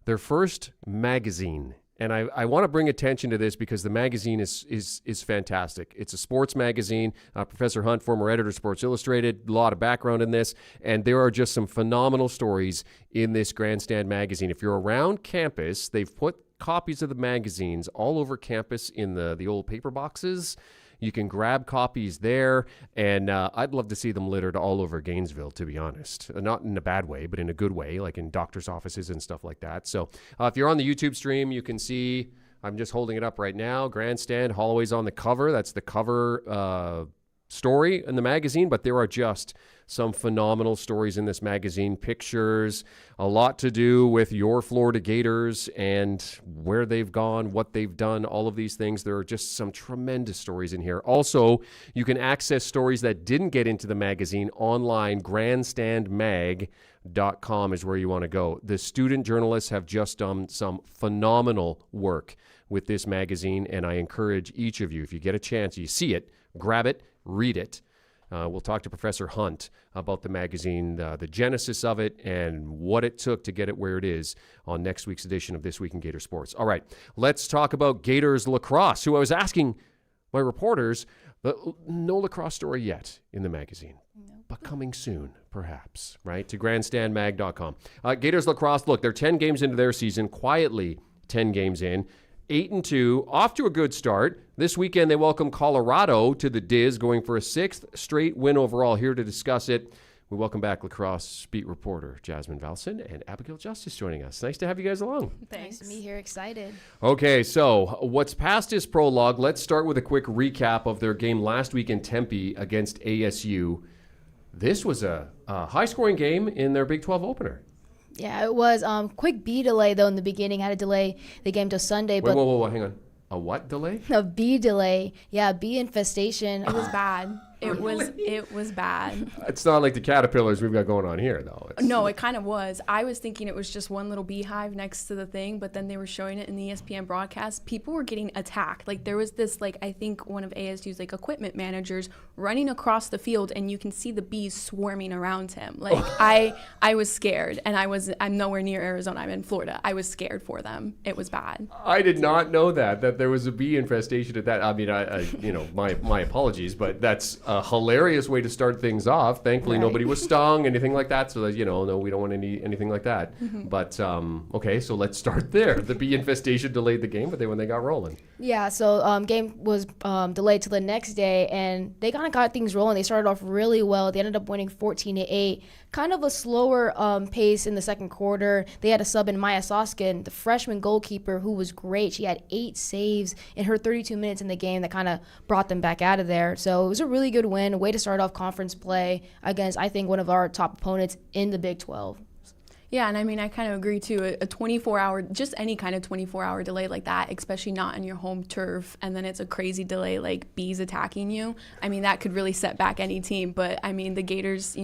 their first magazine. And I want to bring attention to this because the magazine is fantastic. It's a sports magazine. Professor Hunt, former editor of Sports Illustrated, a lot of background in this. And there are just some phenomenal stories in this Grandstand magazine. If you're around campus, they've put copies of the magazines all over campus in the old paper boxes. You can grab copies there, and I'd love to see them littered all over Gainesville, to be honest. Not in a bad way, but in a good way, like in doctor's offices and stuff like that. So if you're on the YouTube stream, you can see, I'm just holding it up right now, Grandstand, Holloway's on the cover. That's the cover story in the magazine, but there are just some phenomenal stories in this magazine, pictures, a lot to do with your Florida Gators and where they've gone, what they've done, all of these things. There are just some tremendous stories in here. Also, you can access stories that didn't get into the magazine online. Grandstandmag.com is where you want to go. The student journalists have just done some phenomenal work with this magazine, and I encourage each of you, if you get a chance, you see it, grab it, read it. We'll talk to Professor Hunt about the magazine, the genesis of it, and what it took to get it where it is on next week's edition of This Week in Gator Sports. All right, let's talk about Gators lacrosse, who I was asking my reporters, no lacrosse story yet in the magazine, but coming soon, perhaps, right, to grandstandmag.com. Gators lacrosse, look, they're 10 games into their season, quietly 10 games in. 8-2, off to a good start. This weekend, they welcome Colorado to the Diz, going for a 6th straight win overall. Here to discuss it, we welcome back lacrosse beat reporter Jasmine Valson and Abigail Justice joining us. Nice to have you guys along. Thanks. Nice to be here. Excited. Okay, so what's past is prologue. Let's start with a quick recap of their game last week in Tempe against ASU. This was a high-scoring game in their Big 12 opener. Yeah, it was. Quick B delay, though, in the beginning. Had to delay the game till Sunday. Wait, whoa, hang on. A what delay? A bee delay. Yeah, bee infestation. It was bad. It was bad. It's not like the caterpillars we've got going on here, though. No, it kind of was. I was thinking it was just one little beehive next to the thing, but then they were showing it in the ESPN broadcast. People were getting attacked. Like, there was this, like, I think one of ASU's, like, equipment managers running across the field, and you can see the bees swarming around him. Like, I was scared, and I'm nowhere near Arizona. I'm in Florida. I was scared for them. It was bad. I did not know that there was a bee infestation at that. I mean, I my apologies, but that's a hilarious way to start things off. Thankfully, nobody was stung, anything like that. So that, no, we don't want anything like that. Mm-hmm. But okay, so let's start there. The bee infestation delayed the game, but when they got rolling. Yeah, so game was delayed till the next day, and they kind of got things rolling. They started off really well. They ended up winning 14-8. Kind of a slower pace in the second quarter. They had a sub in Maya Soskin, the freshman goalkeeper, who was great. She had 8 saves in her 32 minutes in the game that kind of brought them back out of there. So it was a really good win, a way to start off conference play against, I think, one of our top opponents in the Big 12. Yeah, and I mean, I kind of agree too. A 24-hour, just any kind of 24-hour delay like that, especially not on your home turf, and then it's a crazy delay like bees attacking you. I mean, that could really set back any team. But I mean, the Gators,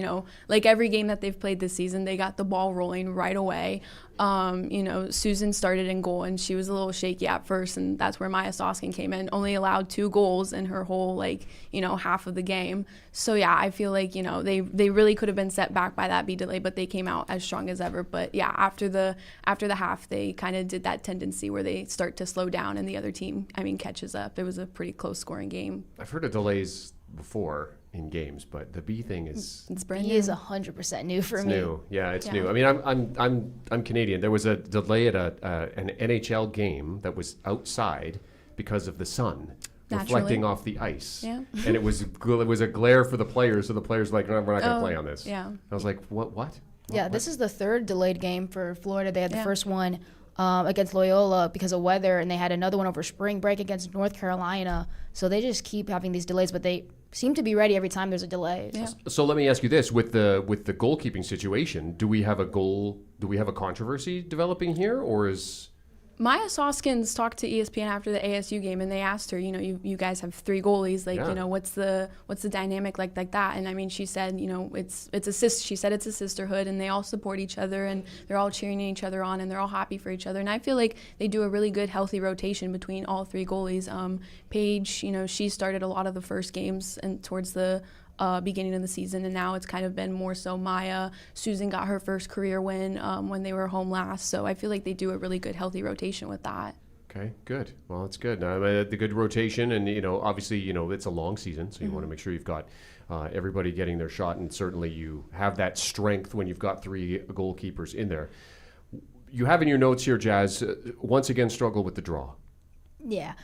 like every game that they've played this season, they got the ball rolling right away. Susan started in goal, and she was a little shaky at first, and that's where Maya Soskin came in. Only allowed 2 goals in her whole half of the game. So yeah, I feel like they really could have been set back by that B delay, but they came out as strong as ever. But yeah, after the half, they kind of did that tendency where they start to slow down, and the other team, catches up. It was a pretty close scoring game. I've heard of delays before in games, but the B thing is brand new. Is 100% new for me. New, yeah, it's new. I mean, I'm Canadian. There was a delay at an NHL game that was outside because of the sun reflecting off the ice, and it was a glare for the players. So the players were like, no, we're not going to play on this. Yeah, I was like, what? Yeah, this is the 3rd delayed game for Florida. They had the first one against Loyola because of weather, and they had another one over spring break against North Carolina. So they just keep having these delays, but they seem to be ready every time there's a delay. Yeah. So let me ask you this: with the goalkeeping situation, do we have a controversy developing here, or is Maya Soskins talked to ESPN after the ASU game, and they asked her, you guys have 3 goalies, what's the dynamic like that? And I mean, she said, she said it's a sisterhood, and they all support each other, and they're all cheering each other on, and they're all happy for each other. And I feel like they do a really good, healthy rotation between all 3 goalies. Paige, she started a lot of the first games and towards the beginning of the season, and now it's kind of been more so Maya. Susan got her first career win when they were home last, so I feel like they do a really good, healthy rotation with that. Okay, good. Well, that's good. The good rotation, and obviously, it's a long season, so you want to make sure you've got everybody getting their shot, and certainly you have that strength when you've got 3 goalkeepers in there. You have in your notes here, Jazz, once again struggle with the draw. Yeah.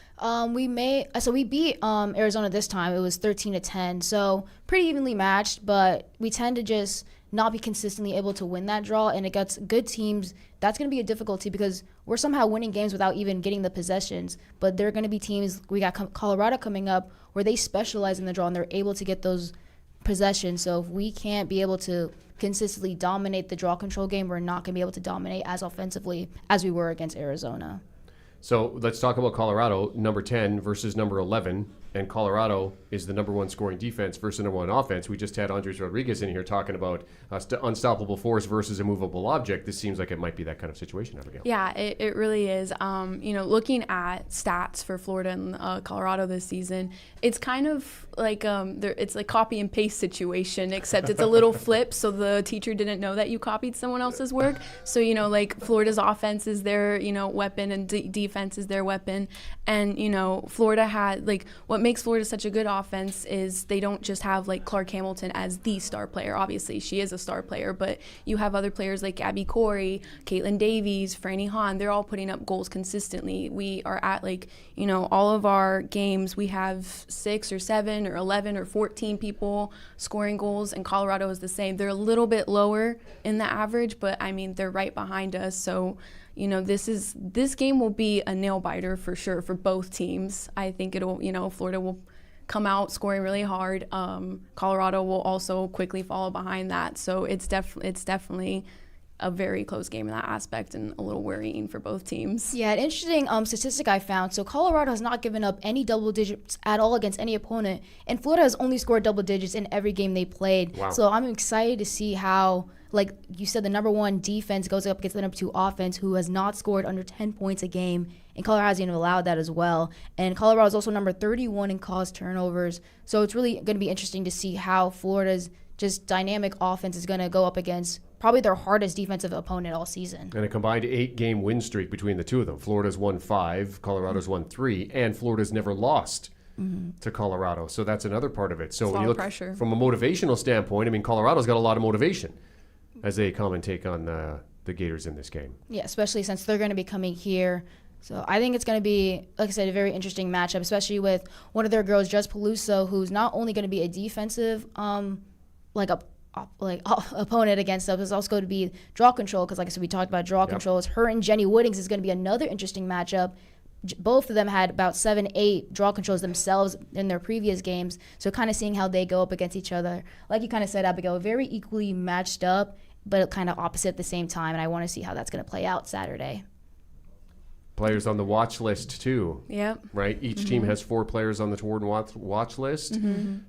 We beat Arizona this time. It was 13-10, so pretty evenly matched, but we tend to just not be consistently able to win that draw, and against good teams, that's going to be a difficulty because we're somehow winning games without even getting the possessions. But there are going to be teams, we got Colorado coming up, where they specialize in the draw and they're able to get those possessions. So if we can't be able to consistently dominate the draw control game, we're not going to be able to dominate as offensively as we were against Arizona. So let's talk about Colorado, number 10 versus number 11. And Colorado is the number 1 scoring defense versus number 1 offense. We just had Andres Rodriguez in here talking about unstoppable force versus a movable object. This seems like it might be that kind of situation, Abigail. Yeah, it really is. Looking at stats for Florida and Colorado this season, it's kind of like it's like copy and paste situation, except it's a little flip. So the teacher didn't know that you copied someone else's work. So like Florida's offense is their weapon and defense is their weapon, and Florida had what makes Florida such a good offense is they don't just have Clark Hamilton as the star player. Obviously, she is a star player, but you have other players like Abby Corey, Caitlin Davies, Franny Hahn. They're all putting up goals consistently. We are at all of our games, we have 6 or 7 or 11 or 14 people scoring goals, and Colorado is the same. They're a little bit lower in the average, but they're right behind us. So this game will be a nail biter for sure for both teams. I think it'll, Florida will come out scoring really hard. Colorado will also quickly follow behind that. So it's definitely a very close game in that aspect and a little worrying for both teams. Yeah, an interesting statistic I found. So Colorado has not given up any double digits at all against any opponent, and Florida has only scored double digits in every game they played. Wow. So I'm excited to see how, like you said, the number 1 defense goes up against the number 2 offense, who has not scored under 10 points a game, and Colorado hasn't even allowed that as well. And Colorado is also number 31 in caused turnovers. So it's really going to be interesting to see how Florida's just dynamic offense is going to go up against probably their hardest defensive opponent all season. And a combined 8-game win streak between the two of them. Florida's won 5, Colorado's won 3, and Florida's never lost to Colorado. So that's another part of it. So when you look pressure from a motivational standpoint, Colorado's got a lot of motivation as they come and take on the Gators in this game. Yeah, especially since they're going to be coming here. So I think it's going to be, like I said, a very interesting matchup, especially with one of their girls, Jess Peluso, who's not only going to be a defensive opponent against us, it's also going to be draw control, because like I said, we talked about draw controls. Her and Jenny Woodings is going to be another interesting matchup. Both of them had about 7-8 draw controls themselves in their previous games, so kind of seeing how they go up against each other. Like you kind of said, Abigail, very equally matched up, but kind of opposite at the same time, and I want to see how that's going to play out Saturday. Players on the watch list too. Yep. Right? Each team has 4 players on the Toward watch list.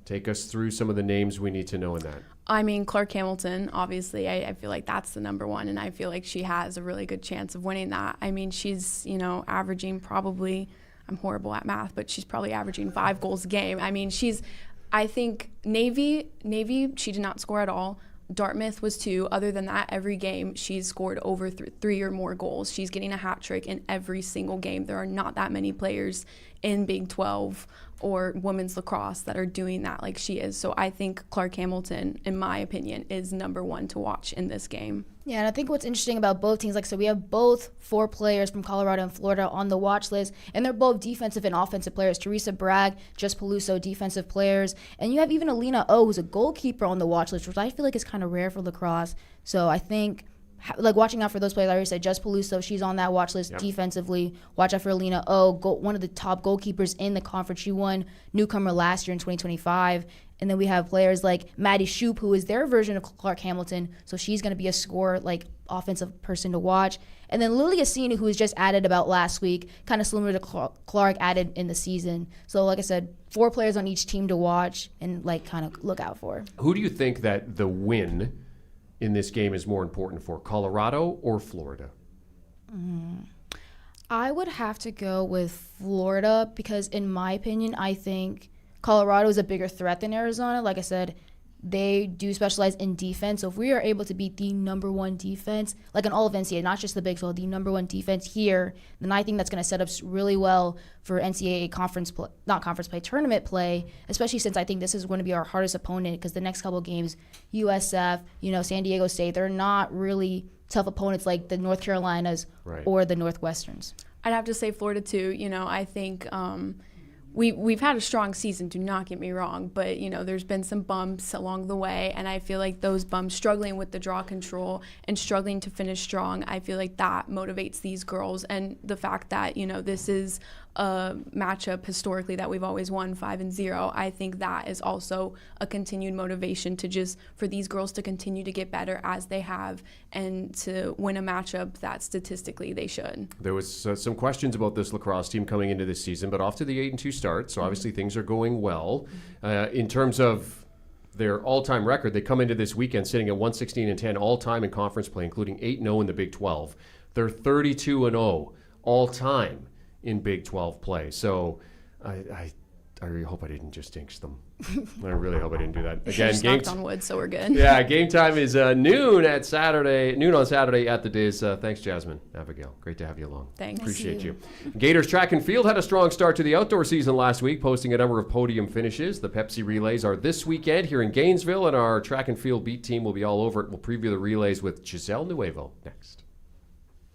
Take us through some of the names we need to know in that. Clark Hamilton, obviously, I feel like that's the number 1, and I feel like she has a really good chance of winning that. She's, averaging probably, I'm horrible at math, but she's probably averaging 5 goals a game. I think Navy, she did not score at all. Dartmouth was 2. Other than that, every game she's scored over 3 or more goals. She's getting a hat trick in every single game. There are not that many players in Big 12 or women's lacrosse that are doing that like she is. So I think Clark Hamilton, in my opinion, is number 1 to watch in this game. Yeah, and I think what's interesting about both teams, we have both 4 players from Colorado and Florida on the watch list, and they're both defensive and offensive players. Teresa Bragg, Jess Peluso, defensive players. And you have even Alina O, who's a goalkeeper on the watch list, which I feel like is kind of rare for lacrosse. So I think, watching out for those players, I already said Jess Peluso, she's on that watch list defensively. Watch out for Alina O, one of the top goalkeepers in the conference. She won newcomer last year in 2025. And then we have players like Maddie Shoup, who is their version of Clark Hamilton. So she's going to be a scorer, offensive person to watch. And then Lily Assini, who was just added about last week, kind of similar to Clark added in the season. So like I said, 4 players on each team to watch and kind of look out for. Who do you think that the win in this game is more important for, Colorado or Florida? I would have to go with Florida because, in my opinion, I think Colorado is a bigger threat than Arizona. Like I said, they do specialize in defense. So if we are able to beat the number one defense, like in all of NCAA, not just the Big 12, the number one defense here, then I think that's going to set up really well for NCAA tournament play, especially since I think this is going to be our hardest opponent because the next couple of games, USF, San Diego State, they're not really tough opponents like the North Carolinas or the Northwesterns. I'd have to say Florida too. I think we've had a strong season, do not get me wrong, but there's been some bumps along the way, and I feel like those bumps, struggling with the draw control and struggling to finish strong, I feel like that motivates these girls. And the fact that this is a matchup historically that we've always won 5-0, I think that is also a continued motivation for these girls to continue to get better as they have and to win a matchup that statistically they should. There was some questions about this lacrosse team coming into this season, but off to the 8-2 start, so obviously things are going well. In terms of their all-time record, they come into this weekend sitting at 116-10 all-time in conference play, including 8-0 in the Big 12. They're 32-0 all-time in Big 12 play. So I really hope I didn't just jinx them. I really hope I didn't do that. Again, knocked on wood, so we're good. Yeah, game time is noon on Saturday at the Diz. Thanks, Jasmine Abigail. Great to have you along. Thanks. Appreciate you. Gators track and field had a strong start to the outdoor season last week, posting a number of podium finishes. The Pepsi relays are this weekend here in Gainesville, and our track and field beat team will be all over it. We'll preview the relays with Giselle Nuevo next.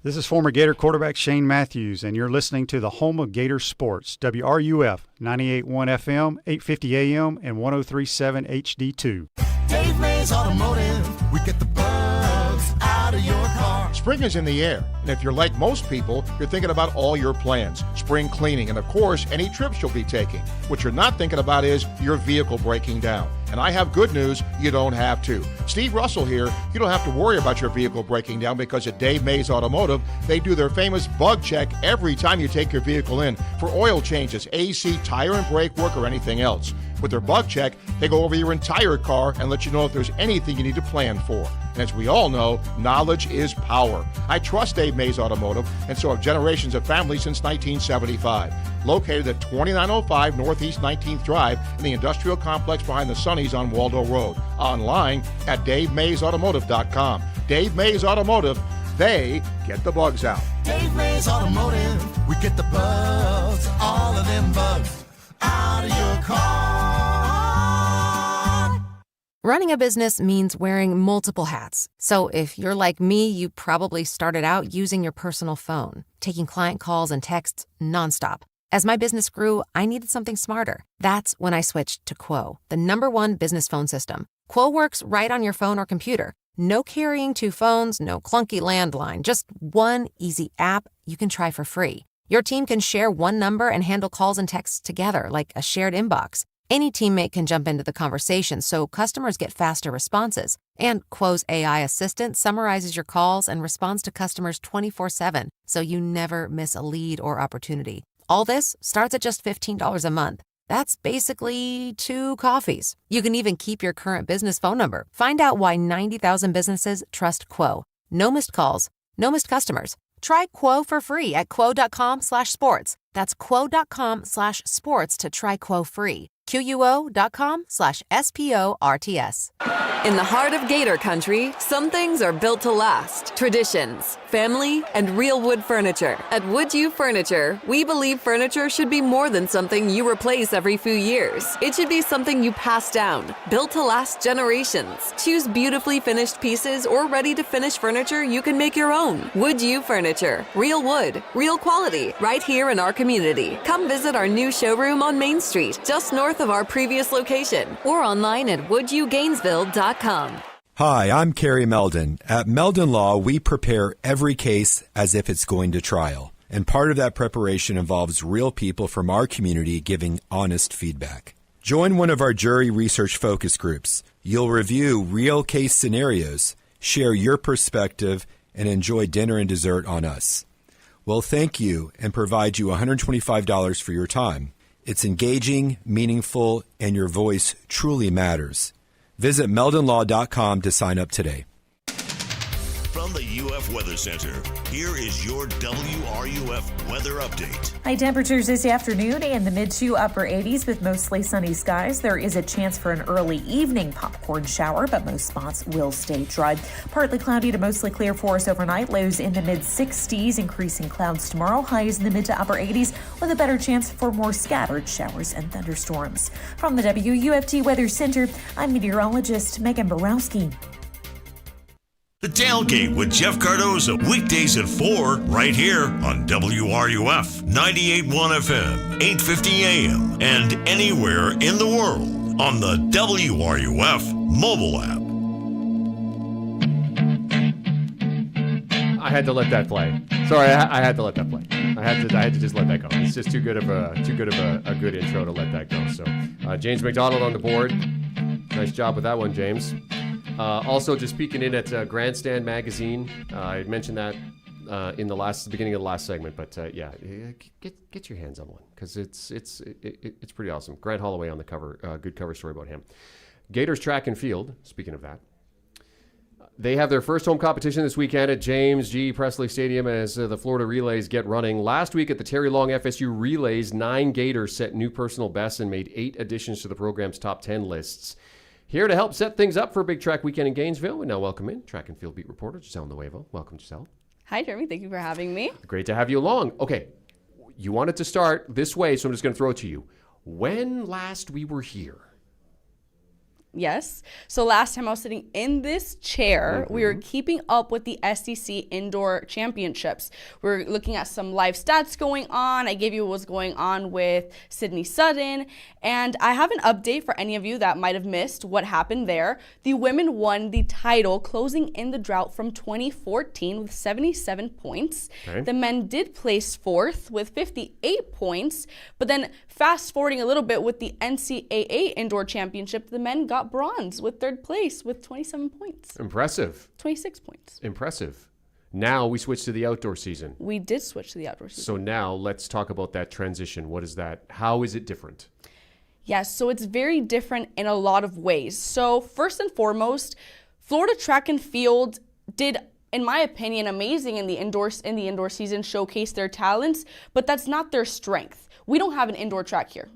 This is former Gator quarterback Shane Matthews, and you're listening to the home of Gator sports, WRUF, 98.1 FM, 850 AM, and 103.7 HD2. Dave Mays Automotive, we get the bugs out of your car. Spring is in the air, and if you're like most people, you're thinking about all your plans, spring cleaning, and of course, any trips you'll be taking. What you're not thinking about is your vehicle breaking down. And I have good news, you don't have to. Steve Russell here. You don't have to worry about your vehicle breaking down because at Dave Mays Automotive, they do their famous bug check every time you take your vehicle in for oil changes, AC, tire and brake work, or anything else. With their bug check, they go over your entire car and let you know if there's anything you need to plan for. And as we all know, knowledge is power. I trust Dave Mays Automotive, and so have generations of families since 1975. Located at 2905 Northeast 19th Drive in the industrial complex behind the Sunnies on Waldo Road. Online at DaveMaysAutomotive.com. Dave Mays Automotive, they get the bugs out. Dave Mays Automotive, we get the bugs, all of them bugs, out of your car. Running a business means wearing multiple hats. So if you're like me, you probably started out using your personal phone, taking client calls and texts nonstop. As my business grew, I needed something smarter. That's when I switched to Quo, the #1 business phone system. Quo works right on your phone or computer. No carrying two phones, no clunky landline, just one easy app you can try for free. Your team can share one number and handle calls and texts together like a shared inbox. Any teammate can jump into the conversation so customers get faster responses. And Quo's AI assistant summarizes your calls and responds to customers 24/7, so you never miss a lead or opportunity. All this starts at just $15 a month. That's basically 2 coffees. You can even keep your current business phone number. Find out why 90,000 businesses trust Quo. No missed calls, no missed customers. Try Quo for free at quo.com/sports. That's quo.com/sports to try Quo free. QUO.com/SPORTS. In the heart of Gator Country, some things are built to last. Traditions, family, and real wood furniture. At Would You Furniture, we believe furniture should be more than something you replace every few years. It should be something you pass down, built to last generations. Choose beautifully finished pieces or ready-to-finish furniture you can make your own. Would You Furniture. Real wood, real quality, right here in our community. Come visit our new showroom on Main Street, just north of our previous location, or online at wouldyougainesville.com. Hi, I'm Kerry Meldon. At Meldon Law, we prepare every case as if it's going to trial. And part of that preparation involves real people from our community giving honest feedback. Join one of our jury research focus groups. You'll review real case scenarios, share your perspective, and enjoy dinner and dessert on us. We'll thank you and provide you $125 for your time. It's engaging, meaningful, and your voice truly matters. Visit meldonlaw.com to sign up today. From From the UF Weather Center, here is your WRUF weather update. High temperatures this afternoon in the mid to upper 80s with mostly sunny skies. There is a chance for an early evening popcorn shower, but most spots will stay dry. Partly cloudy to mostly clear for us overnight. Lows in the mid 60s, increasing clouds tomorrow. Highs in the mid to upper 80s with a better chance for more scattered showers and thunderstorms. From the WUFT Weather Center, I'm meteorologist Megan Borowski. The Tailgate with Jeff Cardozo, weekdays at 4, right here on WRUF 98.1 FM, 850 AM, and anywhere in the world on the WRUF mobile app. I had to let that play. Sorry, I had to let that play. I had to just let that go. It's just too good of a good intro to let that go. So, James McDonald on the board. Nice job with that one, James. Also, just peeking in at Grandstand Magazine. I mentioned that in the beginning of the last segment, but yeah, get your hands on one because it's pretty awesome. Grant Holloway on the cover. Good cover story about him. Gators Track and Field. Speaking of that, they have their first home competition this weekend at James G. Presley Stadium as the Florida Relays get running. Last week at the Terry Long FSU Relays, 9 Gators set new personal bests and made 8 additions to the program's top 10 lists. Here to help set things up for a big track weekend in Gainesville, we now welcome in track and field beat reporter Giselle Nuevo. Welcome, Giselle. Hi, Jeremy. Thank you for having me. Great to have you along. Okay, you wanted to start this way, so I'm just going to throw it to you. When last we were here? Yes. So last time I was sitting in this chair, we were keeping up with the SEC Indoor Championships. We were looking at some live stats going on. I gave you what was going on with Sydney Sutton. And I have an update for any of you that might have missed what happened there. The women won the title, closing in the drought from 2014 with 77 points. Okay. The men did place 4th with 58 points. But then fast forwarding a little bit with the NCAA Indoor Championship, the men got bronze with 3rd place with 27 points. Impressive. 26 points. Impressive. Now we switch to the outdoor season. We did switch to the outdoor season. So now let's talk about that transition. What is that? How is it different? Yes, so it's very different in a lot of ways. So first and foremost, Florida Track and Field did, in my opinion, amazing in the indoor season, showcase their talents, but that's not their strength. We don't have an indoor track here.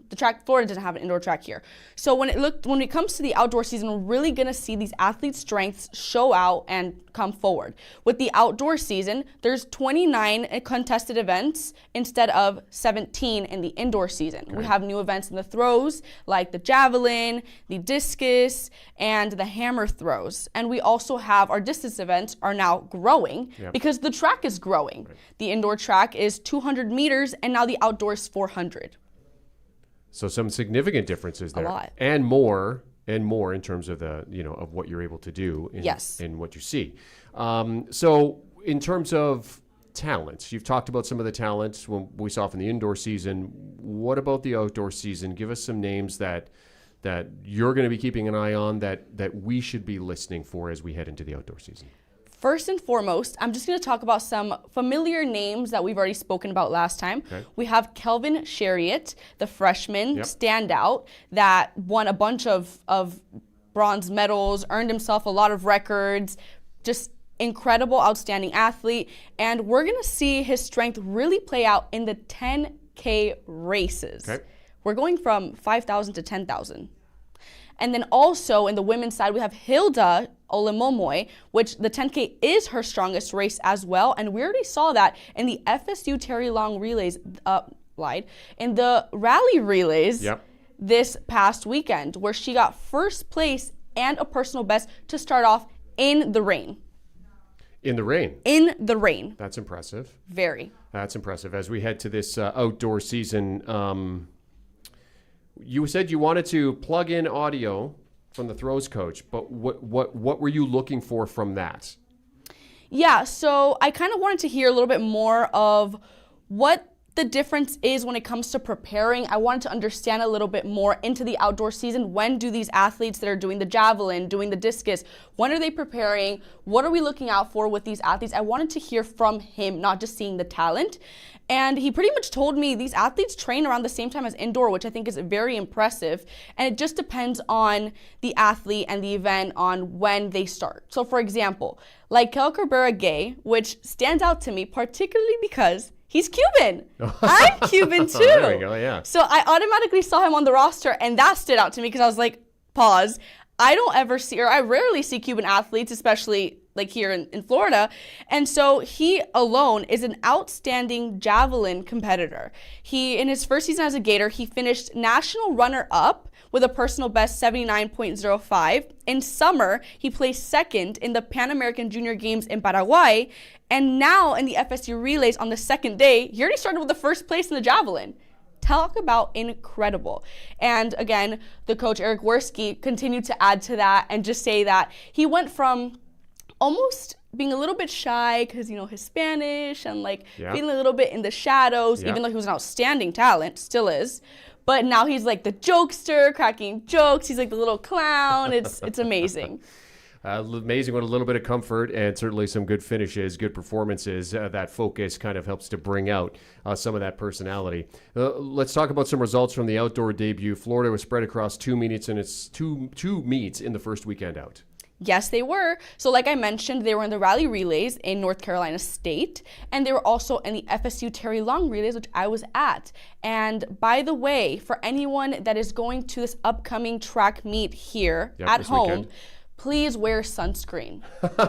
Florida doesn't have an indoor track here. So when it comes to the outdoor season, we're really gonna see these athletes' strengths show out and come forward. With the outdoor season, there's 29 contested events instead of 17 in the indoor season. Okay. We have new events in the throws, like the javelin, the discus, and the hammer throws. And we also have our distance events are now growing because the track is growing. Right. The indoor track is 200 meters, and now the outdoor is 400. So some significant differences there. A lot. And more in terms of the, of what you're able to do in what you see. So in terms of talents, you've talked about some of the talents we saw from the indoor season. What about the outdoor season? Give us some names that you're going to be keeping an eye on that we should be listening for as we head into the outdoor season. First and foremost, I'm just going to talk about some familiar names that we've already spoken about last time. Okay. We have Kelvin Chariot, the freshman standout that won a bunch of bronze medals, earned himself a lot of records, just incredible, outstanding athlete. And we're going to see his strength really play out in the 10K races. Okay. We're going from 5,000 to 10,000. And then also in the women's side, we have Hilda Olemomoy, which the 10K is her strongest race as well. And we already saw that in the FSU Terry Long relays, in the rally relays this past weekend, where she got 1st place and a personal best to start off in the rain. In the rain? In the rain. That's impressive. Very. That's impressive. As we head to this outdoor season, you said you wanted to plug in audio from the throws coach, but what were you looking for from that? Yeah, so I kind of wanted to hear a little bit more of what the difference is when it comes to preparing. I wanted to understand a little bit more into the outdoor season. When do these athletes that are doing the javelin, doing the discus, when are they preparing? What are we looking out for with these athletes? I wanted to hear from him, not just seeing the talent. And he pretty much told me these athletes train around the same time as indoor, which I think is very impressive. And it just depends on the athlete and the event on when they start. So for example, like Kel Cabrera-Gay, which stands out to me particularly because he's Cuban. I'm Cuban too. There we go, yeah. So I automatically saw him on the roster, and that stood out to me because I was like, pause. I rarely see Cuban athletes, especially like here in Florida. And so he alone is an outstanding javelin competitor. In his first season as a Gator, he finished national runner-up with a personal best 79.05. In summer, he placed second in the Pan American Junior Games in Paraguay. And now in the FSU relays on the second day, he already started with the first place in the javelin. Talk about incredible. And again, the coach Eric Worski continued to add to that and just say that he went from almost being a little bit shy because, his Spanish and feeling a little bit in the shadows, even though he was an outstanding talent, still is. But now he's like the jokester, cracking jokes. He's like the little clown. It's amazing. Amazing what a little bit of comfort and certainly some good finishes, good performances. That focus kind of helps to bring out some of that personality. Let's talk about some results from the outdoor debut. Florida was spread across 2 meets, and it's two meets in the first weekend out. Yes, they were. So like I mentioned, they were in the Rally Relays in North Carolina State, and they were also in the FSU Terry Long Relays, which I was at. And by the way, for anyone that is going to this upcoming track meet here at home, weekend, please wear sunscreen.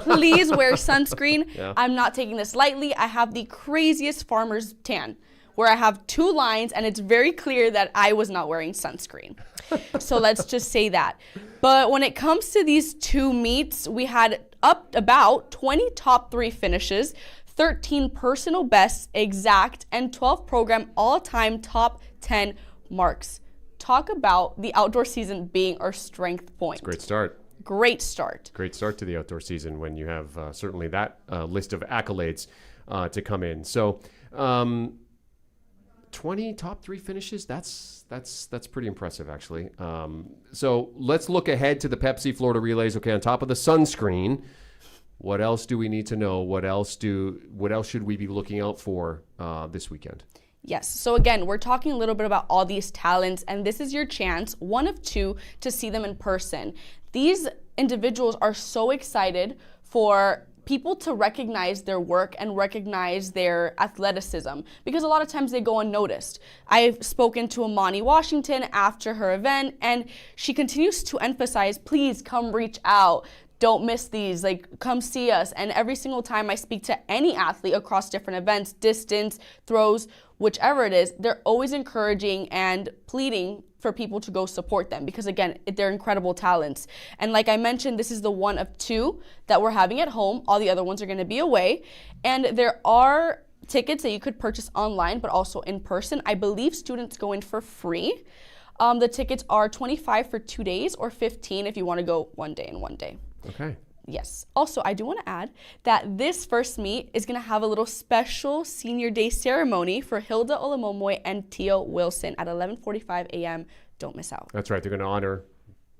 Please wear sunscreen. Yeah. I'm not taking this lightly. I have the craziest farmer's tan, where I have 2 lines, and it's very clear that I was not wearing sunscreen. So let's just say that. But when it comes to these 2 meets, we had up about 20 top 3 finishes, 13 personal bests exact, and 12 program all-time top 10 marks. Talk about the outdoor season being our strength point. It's a great start. Great start. Great start to the outdoor season when you have certainly that list of accolades to come in. So 20 top 3 finishes, that's pretty impressive, actually. So let's look ahead to the Pepsi Florida Relays. Okay, on top of the sunscreen, what else do we need to know? What else should we be looking out for this weekend? Yes. So again, we're talking a little bit about all these talents, and this is your chance, one of 2, to see them in person. These individuals are so excited for people to recognize their work and recognize their athleticism, because a lot of times they go unnoticed. I've spoken to Amani Washington after her event, and she continues to emphasize, please come reach out. Don't miss these, come see us. And every single time I speak to any athlete across different events, distance, throws, whichever it is, they're always encouraging and pleading for people to go support them because, again, they're incredible talents. And like I mentioned, this is the one of 2 that we're having at home. All the other ones are going to be away. And there are tickets that you could purchase online, but also in person. I believe students go in for free. The tickets are $25 for 2 days or $15 if you want to go 1 day and 1 day. Okay. Yes. Also, I do want to add that this first meet is going to have a little special senior day ceremony for Hilda Olamomoy and Tio Wilson at 11:45 a.m. Don't miss out. That's right. They're going to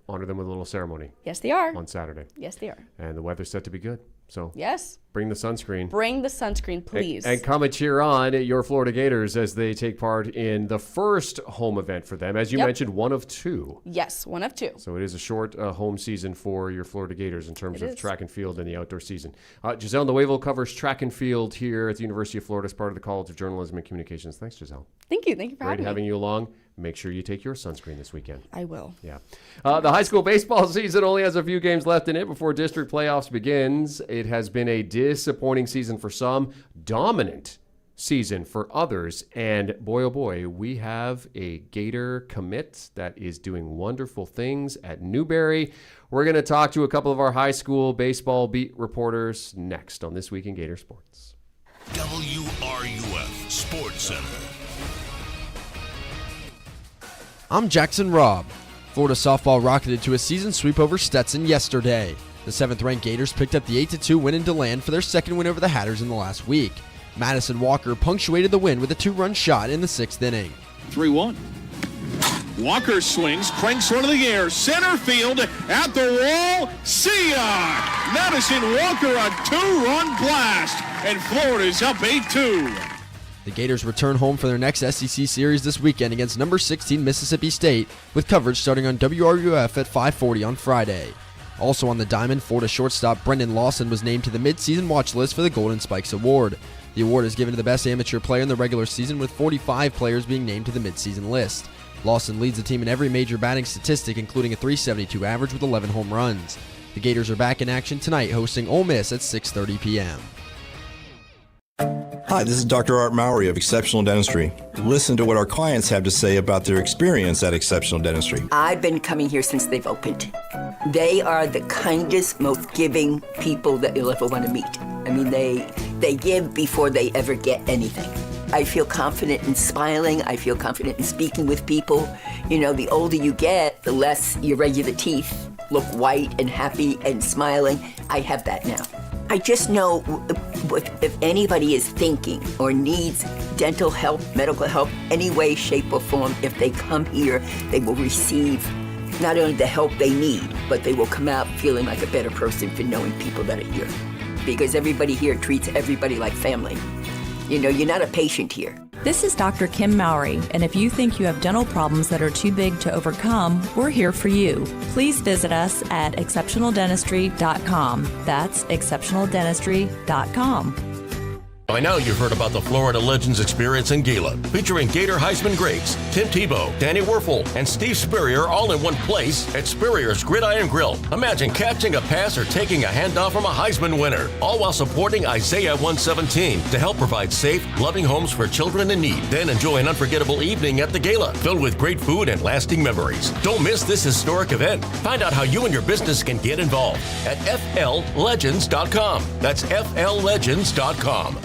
honor them with a little ceremony. Yes, they are. On Saturday. Yes, they are. And the weather's set to be good. So yes. Bring the sunscreen. Bring the sunscreen, please. And come and cheer on your Florida Gators as they take part in the first home event for them. As you mentioned, 1 of 2. Yes, 1 of 2. So it is a short home season for your Florida Gators in terms of track and field and the outdoor season. Giselle Nuevo covers track and field here at the University of Florida as part of the College of Journalism and Communications. Thanks, Giselle. Thank you. Thank you for having me. Great having you along. Make sure you take your sunscreen this weekend. I will. Yeah. The high school baseball season only has a few games left in it before district playoffs begins. It has been a disappointing season for some, dominant season for others. And boy, oh boy, we have a Gator commit that is doing wonderful things at Newberry. We're going to talk to a couple of our high school baseball beat reporters next on This Week in Gator Sports. WRUF Sports Center. I'm Jackson Robb. Florida softball rocketed to a season sweep over Stetson yesterday. The 7th-ranked Gators picked up the 8-2 win in DeLand for their second win over the Hatters in the last week. Madison Walker punctuated the win with a 2-run shot in the 6th inning. 3-1. Walker swings, cranks one of the air, center field, at the wall, see ya! Madison Walker, a 2-run blast, and Florida's up 8-2. The Gators return home for their next SEC series this weekend against number 16 Mississippi State, with coverage starting on WRUF at 5:40 on Friday. Also on the diamond, Florida shortstop Brendan Lawson was named to the mid-season watch list for the Golden Spikes Award. The award is given to the best amateur player in the regular season, with 45 players being named to the mid-season list. Lawson leads the team in every major batting statistic, including a .372 average with 11 home runs. The Gators are back in action tonight, hosting Ole Miss at 6:30 p.m. Hi, this is Dr. Art Mowry of Exceptional Dentistry. Listen to what our clients have to say about their experience at Exceptional Dentistry. I've been coming here since they've opened. They are the kindest, most giving people that you'll ever want to meet. I mean, they give before they ever get anything. I feel confident in smiling. I feel confident in speaking with people. You know, the older you get, the less your regular teeth look white and happy and smiling. I have that now. I just know if anybody is thinking or needs dental help, medical help, any way, shape, or form, if they come here, they will receive not only the help they need, but they will come out feeling like a better person for knowing people that are here. Because everybody here treats everybody like family. You know, you're not a patient here. This is Dr. Kim Mowry, and if you think you have dental problems that are too big to overcome, we're here for you. Please visit us at exceptionaldentistry.com. That's exceptionaldentistry.com. By now you've heard about the Florida Legends Experience in Gila, featuring Gator Heisman greats Tim Tebow, Danny Werfel, and Steve Spurrier all in one place at Spurrier's Gridiron Grill. Imagine catching a pass or taking a handoff from a Heisman winner, all while supporting Isaiah 117 to help provide safe, loving homes for children in need. Then enjoy an unforgettable evening at the Gala, filled with great food and lasting memories. Don't miss this historic event. Find out how you and your business can get involved at FLLegends.com. That's FLLegends.com.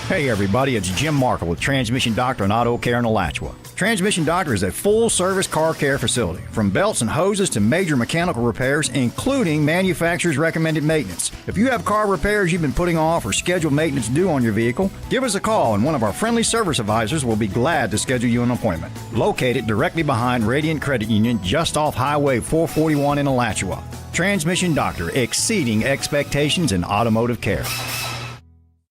Hey everybody, it's Jim Markle with Transmission Doctor and Auto Care in Alachua. Transmission Doctor is a full-service car care facility, from belts and hoses to major mechanical repairs, including manufacturer's recommended maintenance. If you have car repairs you've been putting off or scheduled maintenance due on your vehicle, give us a call and one of our friendly service advisors will be glad to schedule you an appointment. Located directly behind Radiant Credit Union, just off Highway 441 in Alachua. Transmission Doctor, exceeding expectations in automotive care.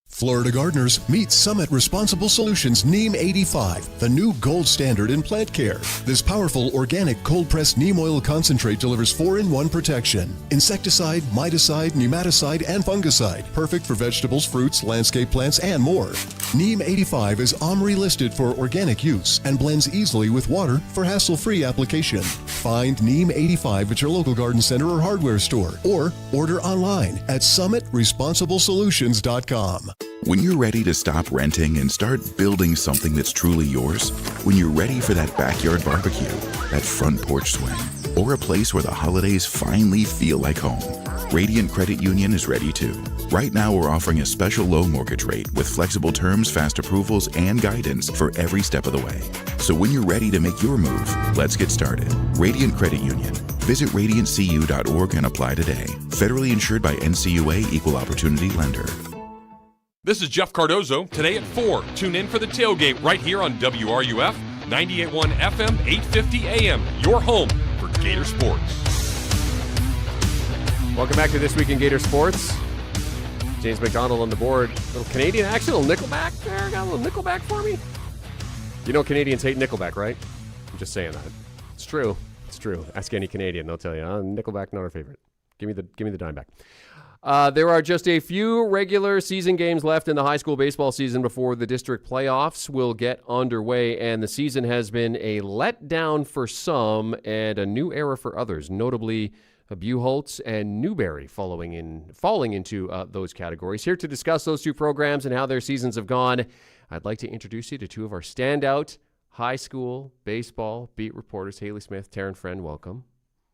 Florida gardeners, meet Summit Responsible Solutions Neem 85, the new gold standard in plant care. This powerful organic cold-pressed neem oil concentrate delivers 4-in-1 protection. Insecticide, miticide, nematicide, and fungicide. Perfect for vegetables, fruits, landscape plants, and more. Neem 85 is OMRI listed for organic use and blends easily with water for hassle-free application. Find Neem 85 at your local garden center or hardware store, or order online at summitresponsiblesolutions.com. When you're ready to stop renting and start building something that's truly yours, when you're ready for that backyard barbecue, that front porch swing, or a place where the holidays finally feel like home, Radiant Credit Union is ready too. Right now we're offering a special low mortgage rate with flexible terms, fast approvals, and guidance for every step of the way. So when you're ready to make your move, let's get started. Radiant Credit Union. Visit radiantcu.org and apply today. Federally insured by NCUA Equal Opportunity Lender. This is Jeff Cardozo. Today at 4, tune in for the tailgate right here on WRUF, 98.1 FM, 850 AM, your home for Gator Sports. Welcome back to This Week in Gator Sports. James McDonald on the board. Little Canadian action, little Nickelback there. Got a little Nickelback for me. You know Canadians hate Nickelback, right? I'm just saying that. It's true. It's true. Ask any Canadian, they'll tell you, Nickelback, not our favorite. Give me the dime back. There are just a few regular season games left in the high school baseball season before the district playoffs will get underway, and the season has been a letdown for some and a new era for others, notably Buchholz and Newberry falling into those categories. Here to discuss those two programs and how their seasons have gone, I'd like to introduce you to two of our standout high school baseball beat reporters, Haley Smith, Taryn Friend, welcome.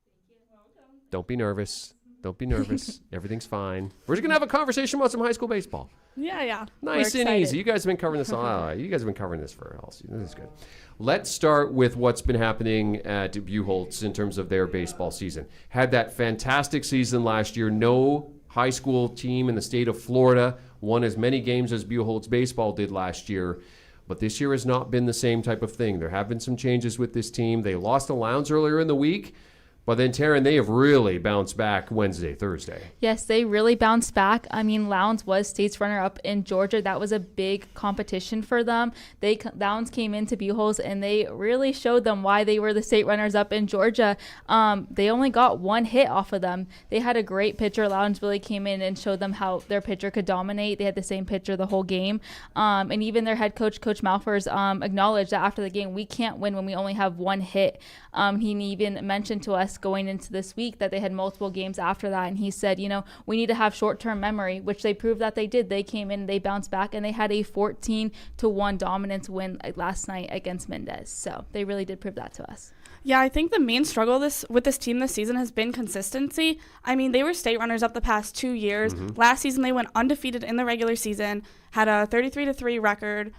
Thank you. Welcome. Don't be nervous. Don't be nervous. Everything's fine. We're just going to have a conversation about some high school baseball. Yeah. Nice and easy. You guys have been covering this. You guys have been covering this for all season. This is good. Let's start with what's been happening at Buchholz in terms of their baseball season. Had that fantastic season last year. No high school team in the state of Florida, won as many games as Buchholz baseball did last year. But this year has not been the same type of thing. There have been some changes with this team. They lost to Lowndes earlier in the week. But then, Taryn, they have really bounced back Wednesday, Thursday. Yes, they really bounced back. I mean, Lowndes was state's runner-up in Georgia. That was a big competition for them. Lowndes came into Buchholz, and they really showed them why they were the state runners-up in Georgia. They only got one hit off of them. They had a great pitcher. Lowndes really came in and showed them how their pitcher could dominate. They had the same pitcher the whole game. And even their head coach, Coach Malfers, acknowledged that after the game, we can't win when we only have one hit. He even mentioned to us going into this week that they had multiple games after that, and he said, we need to have short-term memory, which they proved that they did. They came in, they bounced back, and they had a 14-1 dominance win last night against Mendez. So they really did prove that to us. Yeah, I think the main struggle with this team this season has been consistency. I mean, they were state runners up the past 2 years. Last season, they went undefeated in the regular season, had a 33-3 record,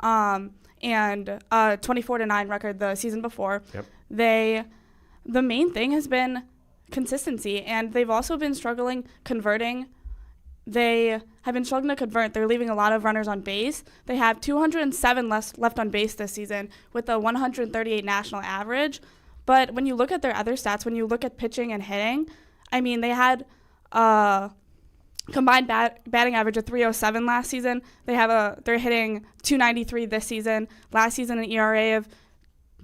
and a 24-9 record the season before. Yep. The main thing has been consistency, and they've also been struggling converting. They have been struggling to convert. They're leaving a lot of runners on base. They have 207 left on base this season with a 138 national average. But when you look at their other stats, when you look at pitching and hitting, I mean, they had a combined batting average of 307 last season. They're hitting 293 this season. Last season, an ERA of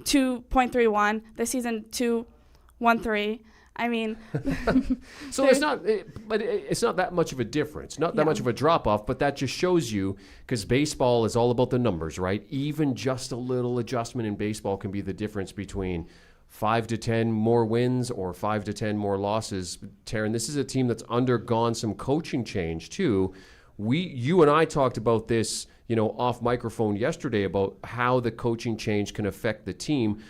2.31. This season, 2.13. I mean, so it's not that much of a difference, not that much of a drop off, but that just shows you, because baseball is all about the numbers, right? Even just a little adjustment in baseball can be the difference between 5 to 10 more wins or 5 to 10 more losses. Taryn, this is a team that's undergone some coaching change too. You and I talked about this, off microphone yesterday about how the coaching change can affect the team.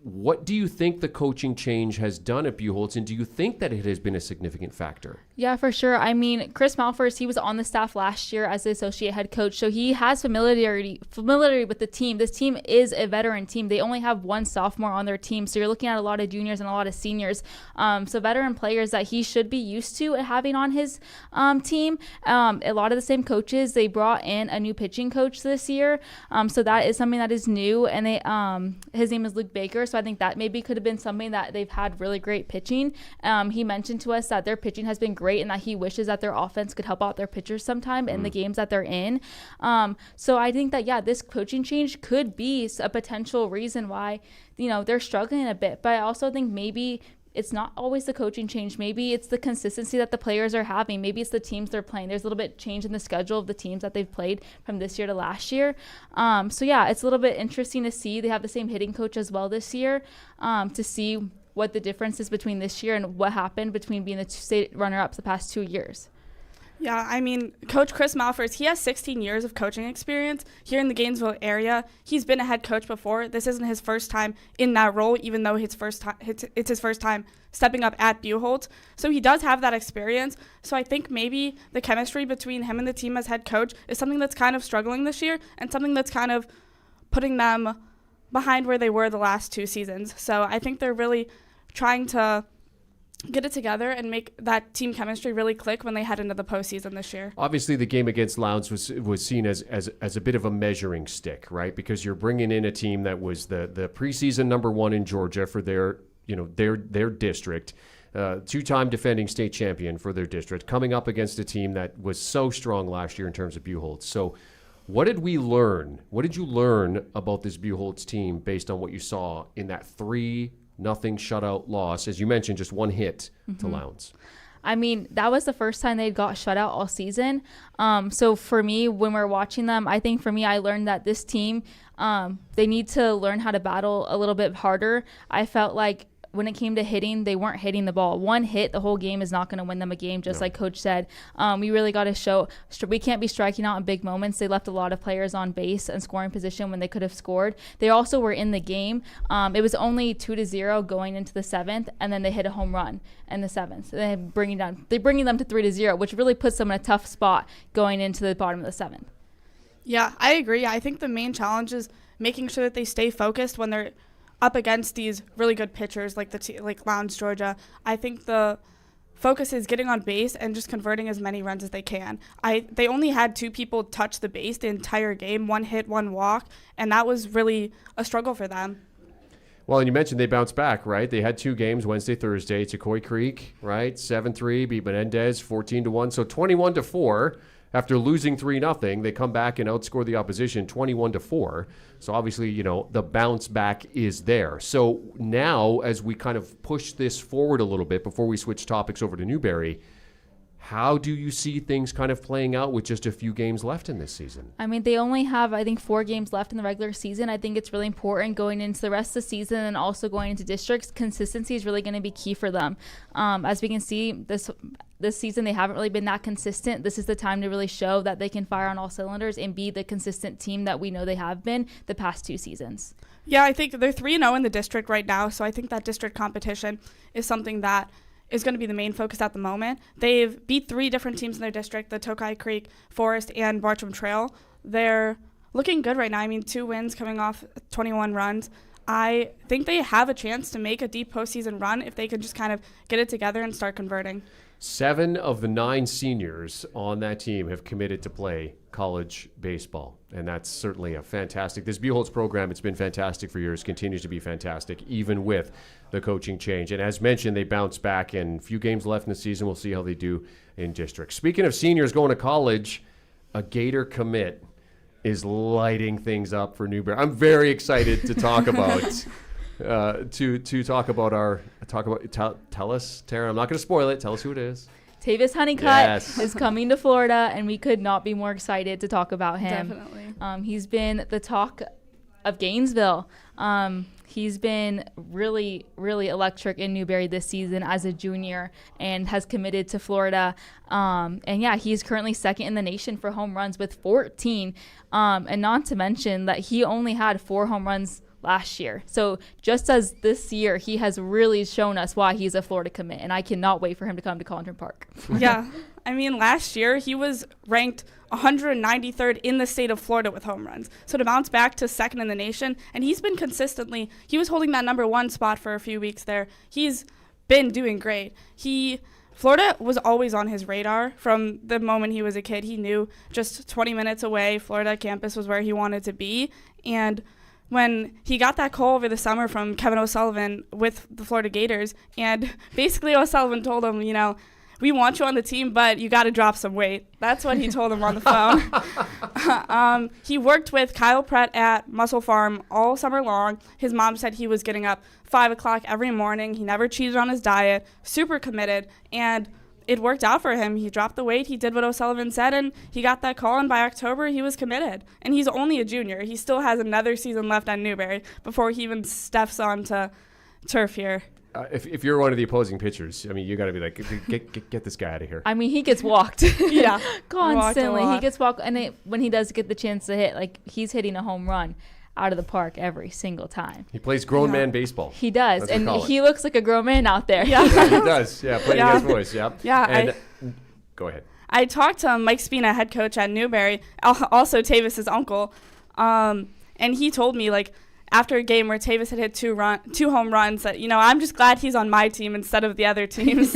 What do you think the coaching change has done at Buchholz, and do you think that it has been a significant factor? Yeah, for sure. I mean, Chris Malfers, he was on the staff last year as the associate head coach, so he has familiarity with the team. This team is a veteran team. They only have one sophomore on their team, so you're looking at a lot of juniors and a lot of seniors. So veteran players that he should be used to having on his team. A lot of the same coaches. They brought in a new pitching coach this year, so that is something that is new, and his name is Luke Baker. So I think that maybe could have been something that they've had really great pitching. He mentioned to us that their pitching has been great and that he wishes that their offense could help out their pitchers sometime in the games that they're in. So I think that, this coaching change could be a potential reason why, they're struggling a bit. But I also think maybe it's not always the coaching change. Maybe it's the consistency that the players are having. Maybe it's the teams they're playing. There's a little bit change in the schedule of the teams that they've played from this year to last year. It's a little bit interesting to see. They have the same hitting coach as well this year, to see what the difference is between this year and what happened between being the state runner-ups the past 2 years. Yeah, I mean, Coach Chris Malfers, he has 16 years of coaching experience here in the Gainesville area. He's been a head coach before. This isn't his first time in that role, even though it's his first time stepping up at Buchholz. So he does have that experience. So I think maybe the chemistry between him and the team as head coach is something that's kind of struggling this year and something that's kind of putting them behind where they were the last 2 seasons. So I think they're really trying to get it together and make that team chemistry really click when they head into the postseason this year. Obviously, the game against Lowndes was seen as a bit of a measuring stick, right? Because you're bringing in a team that was the preseason number 1 in Georgia for their district, 2-time defending state champion for their district, coming up against a team that was so strong last year in terms of Buchholz. So what did we learn? What did you learn about this Buchholz team based on what you saw in that 3-0 shutout loss? As you mentioned, just one hit to Lowndes. I mean, that was the first time they got shut out all season. So for me, when we're watching them, I think for me, I learned that this team, they need to learn how to battle a little bit harder. I felt like when it came to hitting, they weren't hitting the ball. One hit the whole game is not going to win them a game, just like Coach said. We really got to show we can't be striking out in big moments. They left a lot of players on base and scoring position when they could have scored. They also were in the game. It was only 2-0 going into the 7th, and then they hit a home run in the 7th. They're bringing them to 3-0, which really puts them in a tough spot going into the bottom of the 7th. Yeah, I agree. I think the main challenge is making sure that they stay focused when they're up against these really good pitchers like Lowndes, Georgia. I think the focus is getting on base and just converting as many runs as they can. They only had 2 people touch the base the entire game, 1 hit, 1 walk, and that was really a struggle for them. Well, and you mentioned they bounced back, right? They had 2 games, Wednesday, Thursday. Tecoy Creek, right? 7-3, beat Menendez 14-1. So 21-4. After losing 3-0, they come back and outscore the opposition 21-4. So obviously, you know, the bounce back is there. So now, as we kind of push this forward a little bit before we switch topics over to Newberry, how do you see things kind of playing out with just a few games left in this season? I mean, they only have, I think, 4 games left in the regular season. I think it's really important going into the rest of the season and also going into districts. Consistency is really going to be key for them. As we can see, this season they haven't really been that consistent. This is the time to really show that they can fire on all cylinders and be the consistent team that we know they have been the past 2 seasons. Yeah, I think they're 3-0 in the district right now, so I think that district competition is something that is going to be the main focus at the moment. They've beat 3 different teams in their district, the Tokai Creek, Forest, and Bartram Trail. They're looking good right now. I mean, 2 wins coming off 21 runs. I think they have a chance to make a deep postseason run if they can just kind of get it together and start converting. 7 of the 9 seniors on that team have committed to play college baseball, and that's certainly a fantastic. This Buchholz program, it's been fantastic for years, continues to be fantastic, even with the coaching change. And as mentioned, they bounce back, and a few games left in the season. We'll see how they do in district. Speaking of seniors going to college, a Gator commit is lighting things up for Newberry. I'm very excited to talk about tell us, Tara. I'm not going to spoil it. Tell us who it is. Tavis Honeycutt is coming to Florida, and we could not be more excited to talk about him. Definitely. He's been the talk of Gainesville. He's been really, really electric in Newberry this season as a junior and has committed to Florida. And yeah, he's currently 2nd in the nation for home runs with 14. And not to mention that he only had 4 home runs last year. So just as this year, he has really shown us why he's a Florida commit, and I cannot wait for him to come to Condron Park. Yeah. I mean, last year he was ranked 193rd in the state of Florida with home runs. So to bounce back to 2nd in the nation, and he's been consistently, he was holding that number 1 spot for a few weeks there. He's been doing great. Florida was always on his radar from the moment he was a kid. He knew just 20 minutes away, Florida campus was where he wanted to be. And when he got that call over the summer from Kevin O'Sullivan with the Florida Gators, and basically O'Sullivan told him, you know, we want you on the team, but you got to drop some weight. That's what he told him on the phone. He worked with Kyle Pratt at Muscle Farm all summer long. His mom said he was getting up 5 o'clock every morning. He never cheated on his diet, super committed, and it worked out for him. He dropped the weight, he did what O'Sullivan said, and he got that call, and by October he was committed. And he's only a junior. He still has another season left at Newberry before he even steps onto turf here. If you're one of the opposing pitchers, I mean, you got to be like, get this guy out of here. I mean, he gets walked. Yeah. Constantly. He gets walked, and when he does get the chance to hit, like, he's hitting a home run out of the park every single time. He plays grown man baseball. He does, and he looks like a grown man out there. Yeah, he does. Yeah, playing his voice. Yeah. Yeah. And go ahead. I talked to Mike Spina, head coach at Newberry, also Tavis's uncle, and he told me, like, after a game where Tavis had hit 2 home runs, that, you know, I'm just glad he's on my team instead of the other teams.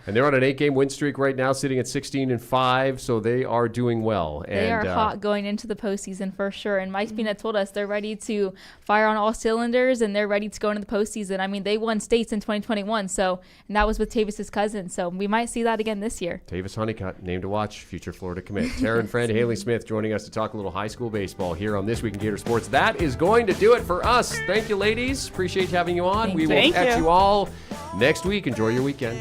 And they're on an 8-game win streak right now, sitting at 16-5, so they are doing well. They are hot going into the postseason for sure. And Mike Spina told us they're ready to fire on all cylinders, and they're ready to go into the postseason. I mean, they won states in 2021, and that was with Tavis's cousin. So we might see that again this year. Tavis Honeycutt, name to watch, future Florida commit. Tara and friend Haley Smith joining us to talk a little high school baseball here on This Week in Gator Sports. That is going to do it for us. Thank you, ladies. Appreciate having you on. We will catch you all next week. Enjoy your weekend.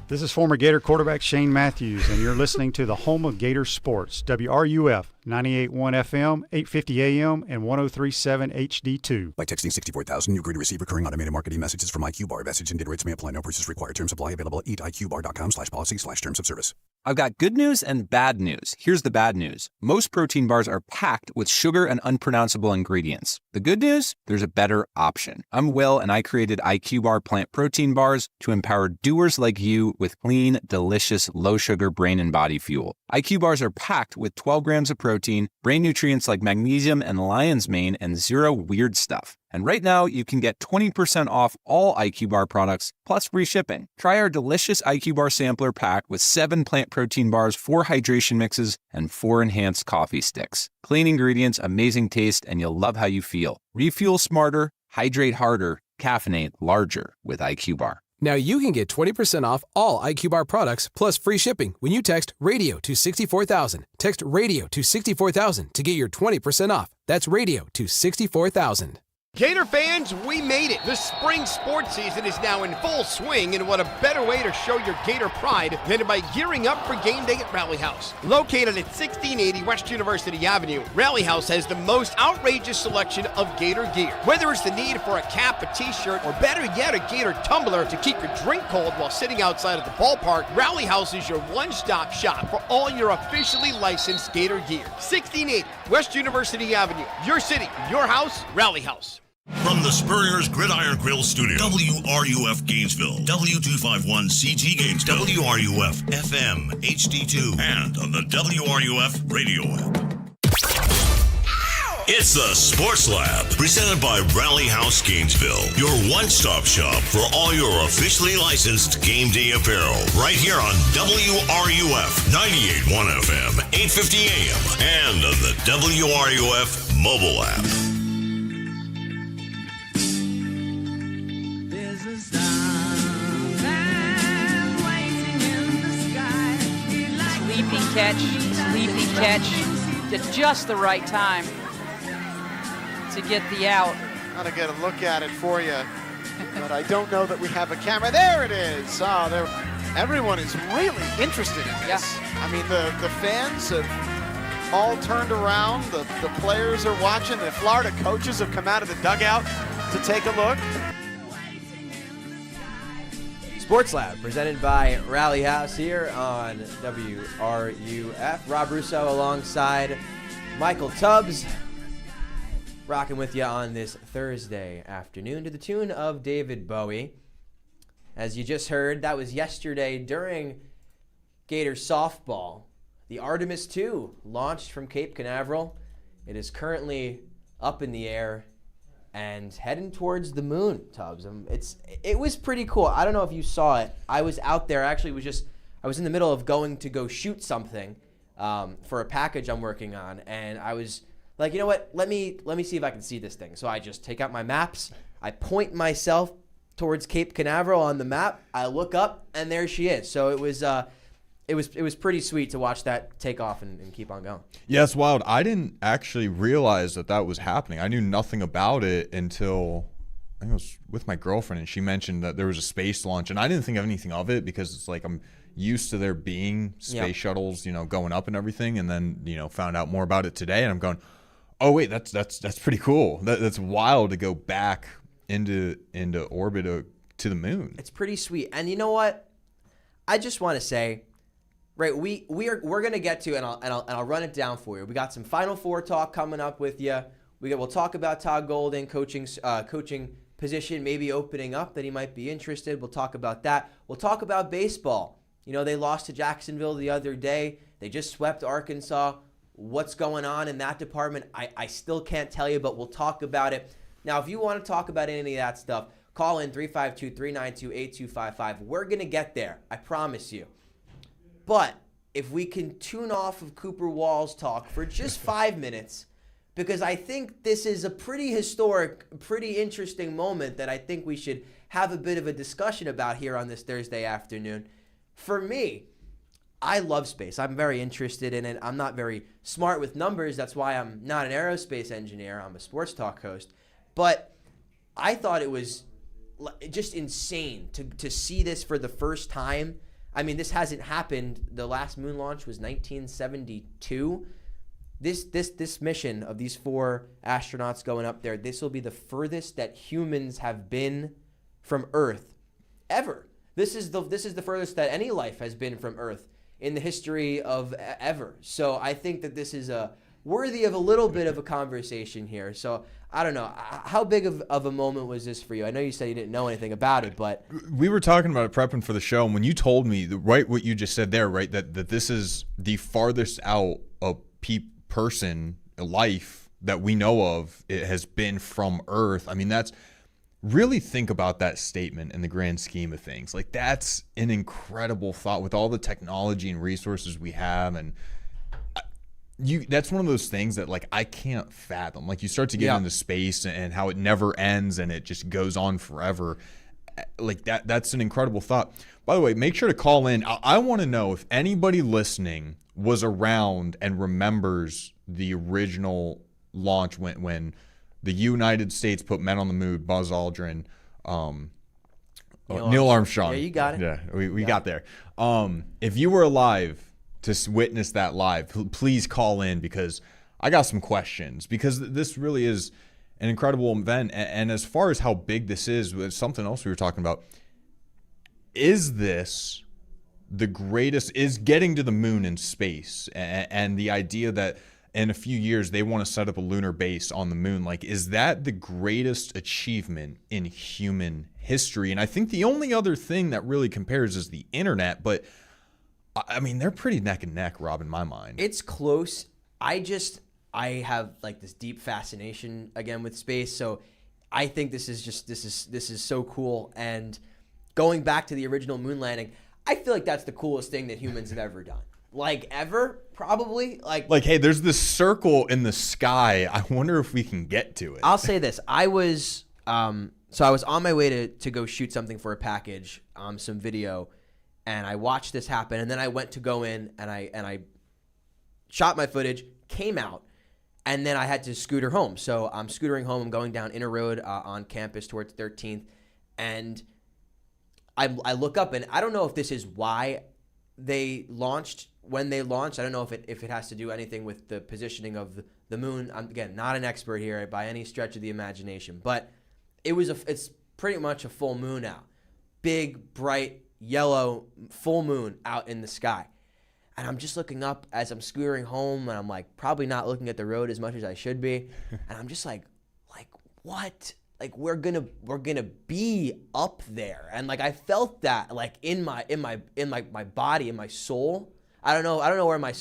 This is former Gator quarterback Shane Matthews, and you're listening to the home of Gator Sports, WRUF, 98.1 FM, 850 AM, and 103.7 HD2. By texting 64,000, you agree to receive recurring automated marketing messages from IQ-Bar. Message and data rates may apply. No purchase required. Terms apply. Available at eatiqbar.com/policy/terms of service. I've got good news and bad news. Here's the bad news. Most protein bars are packed with sugar and unpronounceable ingredients. The good news? There's a better option. I'm Will, and I created IQ-Bar plant protein bars to empower doers like you with clean, delicious, low-sugar brain and body fuel. IQ bars are packed with 12 grams of protein protein, brain nutrients like magnesium and lion's mane, and zero weird stuff. And right now, you can get 20% off all IQ Bar products, plus free shipping. Try our delicious IQ Bar sampler pack with 7 plant protein bars, 4 hydration mixes, and 4 enhanced coffee sticks. Clean ingredients, amazing taste, and you'll love how you feel. Refuel smarter, hydrate harder, caffeinate larger with IQ Bar. Now you can get 20% off all IQ Bar products plus free shipping when you text RADIO to 64,000. Text RADIO to 64,000 to get your 20% off. That's RADIO to 64,000. Gator fans, we made it! The spring sports season is now in full swing, and what a better way to show your Gator pride than by gearing up for game day at Rally House. Located at 1680 West University Avenue, Rally House has the most outrageous selection of Gator gear. Whether it's the need for a cap, a t-shirt, or better yet, a Gator tumbler to keep your drink cold while sitting outside of the ballpark, Rally House is your one-stop shop for all your officially licensed Gator gear. 1680 West University Avenue, your city, your house, Rally House. From the Spurrier's Gridiron Grill Studio, WRUF Gainesville, W251CG Gainesville, WRUF FM HD2, and on the WRUF Radio app. It's the Sports Lab, presented by Rally House Gainesville, your one-stop shop for all your officially licensed game day apparel, right here on WRUF 98.1 FM, 850 AM, and on the WRUF mobile app. Sleepy catch at just the right time to get the out. Not to get a look at it for you, but I don't know that we have a camera. There it is. Oh, everyone is really interested in this. I mean, the fans have all turned around. The players are watching. The Florida coaches have come out of the dugout to take a look. Sports Lab, presented by Rally House here on WRUF. Rob Russo alongside Michael Tubbs, rocking with you on this Thursday afternoon to the tune of David Bowie. As you just heard, that was yesterday during Gators softball. The Artemis II launched from Cape Canaveral. It is currently up in the air and heading towards the moon, Tubbs. It was pretty cool. I don't know if you saw it. I was out there. I was in the middle of going to go shoot something for a package I'm working on, and I was like, you know what? Let me see if I can see this thing. So I just take out my maps. I point myself towards Cape Canaveral on the map. I look up, and there she is. So it was pretty sweet to watch that take off and keep on going. Yeah, it's wild. I didn't actually realize that was happening. I knew nothing about it until I think it was with my girlfriend, and she mentioned that there was a space launch, and I didn't think of anything of it because it's like I'm used to there being space shuttles, going up and everything, and then found out more about it today, and I'm going, oh wait, that's pretty cool. That's wild to go back into orbit to the moon. It's pretty sweet, and you know what? I just want to say. Right, we're gonna get to, and I'll run it down for you. We got some Final Four talk coming up with you. We'll talk about Todd Golden coaching position maybe opening up that he might be interested. We'll talk about that. We'll talk about baseball. They lost to Jacksonville the other day. They just swept Arkansas. What's going on in that department? I still can't tell you, but we'll talk about it. Now, if you want to talk about any of that stuff, call in 352-392-8255. We're gonna get there. I promise you. But if we can tune off of Cooper Wall's talk for just 5 minutes, because I think this is a pretty historic, pretty interesting moment that I think we should have a bit of a discussion about here on this Thursday afternoon. For me, I love space. I'm very interested in it. I'm not very smart with numbers. That's why I'm not an aerospace engineer. I'm a sports talk host. But I thought it was just insane to see this for the first time. I mean, this hasn't happened. The last moon launch was 1972. This mission of these 4 astronauts going up there, this will be the furthest that humans have been from Earth ever. This is the furthest that any life has been from Earth in the history of ever. So I think that this is worthy of a little bit of a conversation here. So I don't know. How big of a moment was this for you? I know you said you didn't know anything about it, but we were talking about it prepping for the show, and when you told me what you just said there, right, that this is the farthest out a life that we know of, it has been from Earth. I mean, that's really, think about that statement in the grand scheme of things. Like, that's an incredible thought with all the technology and resources we have. And that's one of those things that, like, I can't fathom. Like, you start to get into space and how it never ends and it just goes on forever. Like, that's an incredible thought. By the way, make sure to call in. I want to know if anybody listening was around and remembers the original launch when the United States put men on the moon, Buzz Aldrin, Neil Armstrong. Yeah, you got it. Yeah, we got there. If you were alive to witness that live, please call in, because I got some questions, because this really is an incredible event. And as far as how big this is, something else we were talking about, is this the greatest, is getting to the moon in space, and the idea that in a few years they want to set up a lunar base on the moon, like, is that the greatest achievement in human history? And I think the only other thing that really compares is the internet, but I mean, they're pretty neck and neck, Rob, in my mind. It's close. I have like this deep fascination again with space, so I think this is so cool. And going back to the original moon landing, I feel like that's the coolest thing that humans have ever done. Like, ever, probably. Like, hey, there's this circle in the sky. I wonder if we can get to it. I'll say this. I was on my way to go shoot something for a package, some video, and I watched this happen. And then I went to go in and I shot my footage, came out, and then I had to scooter home. So I'm scootering home. I'm going down Inner Road on campus towards 13th, and I look up, and I don't know if this is why they launched when they launched. I don't know if it has to do anything with the positioning of the moon. I'm, again, not an expert here by any stretch of the imagination, but it's pretty much a full moon out. Big, bright, yellow full moon out in the sky. And I'm just looking up as I'm scootering home, and I'm like probably not looking at the road as much as I should be. And I'm just like what? Like, we're gonna be up there. And like, I felt that like in my body, in my soul. I don't know where my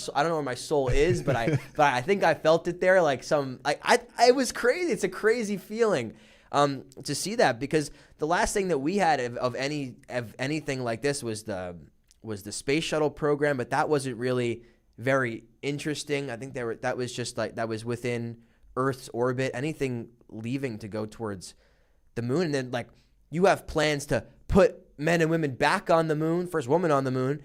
soul is, but I think I felt it there. Like it was crazy. It's a crazy feeling to see that, because the last thing that we had of anything like this was the space shuttle program, but that wasn't really very interesting. I think that was within Earth's orbit. Anything leaving to go towards the moon, and then like you have plans to put men and women back on the moon, first woman on the moon.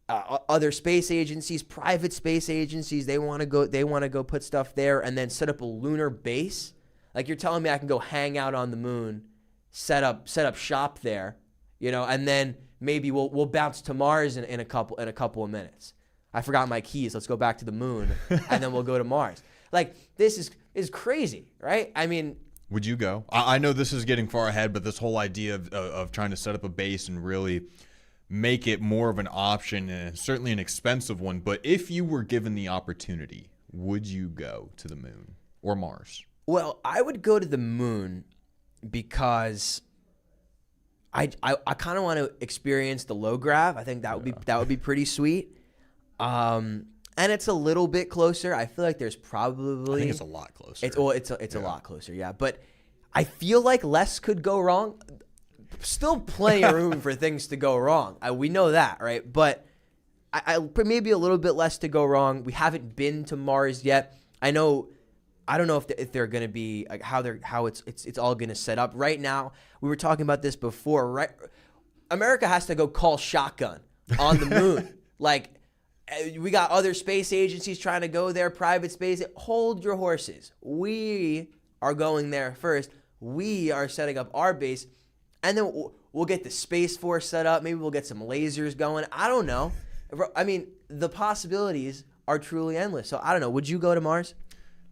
Other space agencies, private space agencies, they want to go put stuff there, and then set up a lunar base. Like, you're telling me I can go hang out on the moon, set up shop there, and then maybe we'll bounce to Mars in a couple of minutes. I forgot my keys. Let's go back to the moon, and then we'll go to Mars. Like, this is crazy, right? I mean, would you go? I know this is getting far ahead, but this whole idea of trying to set up a base and really make it more of an option, and certainly an expensive one, but if you were given the opportunity, would you go to the moon or Mars? Well, I would go to the moon because I kind of want to experience the low grav. I think that would be pretty sweet. And it's a little bit closer. I feel like there's probably, I think it's a lot closer. It's a lot closer, yeah. But I feel like less could go wrong. Still plenty of room for things to go wrong. We know that, right? But I maybe a little bit less to go wrong. We haven't been to Mars yet. I don't know if they're going to be like how it's all going to set up. Right now, we were talking about this before, right? America has to go call shotgun on the moon. Like, we got other space agencies trying to go there, private space. Hold your horses. We are going there first. We are setting up our base. And then we'll get the Space Force set up. Maybe we'll get some lasers going. I don't know. I mean, the possibilities are truly endless. So I don't know. Would you go to Mars?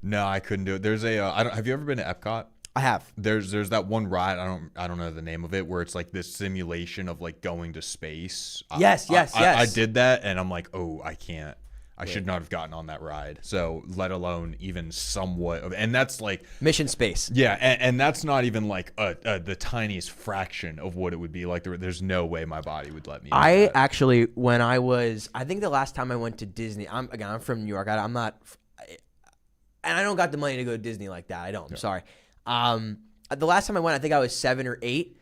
No, I couldn't do it. There's have you ever been to Epcot? I have. There's that one ride. I don't know the name of it, where it's like this simulation of like going to space. Yes. I did that, and I'm like, oh, I can't. I should not have gotten on that ride. So let alone even somewhat of, and that's like Mission Space. Yeah, and that's not even like the tiniest fraction of what it would be like. There's no way my body would let me. Actually, when I think the last time I went to Disney, I'm from New York. and I don't got the money to go to Disney like that. I don't. I'm sorry. The last time I went, I think I was 7 or 8,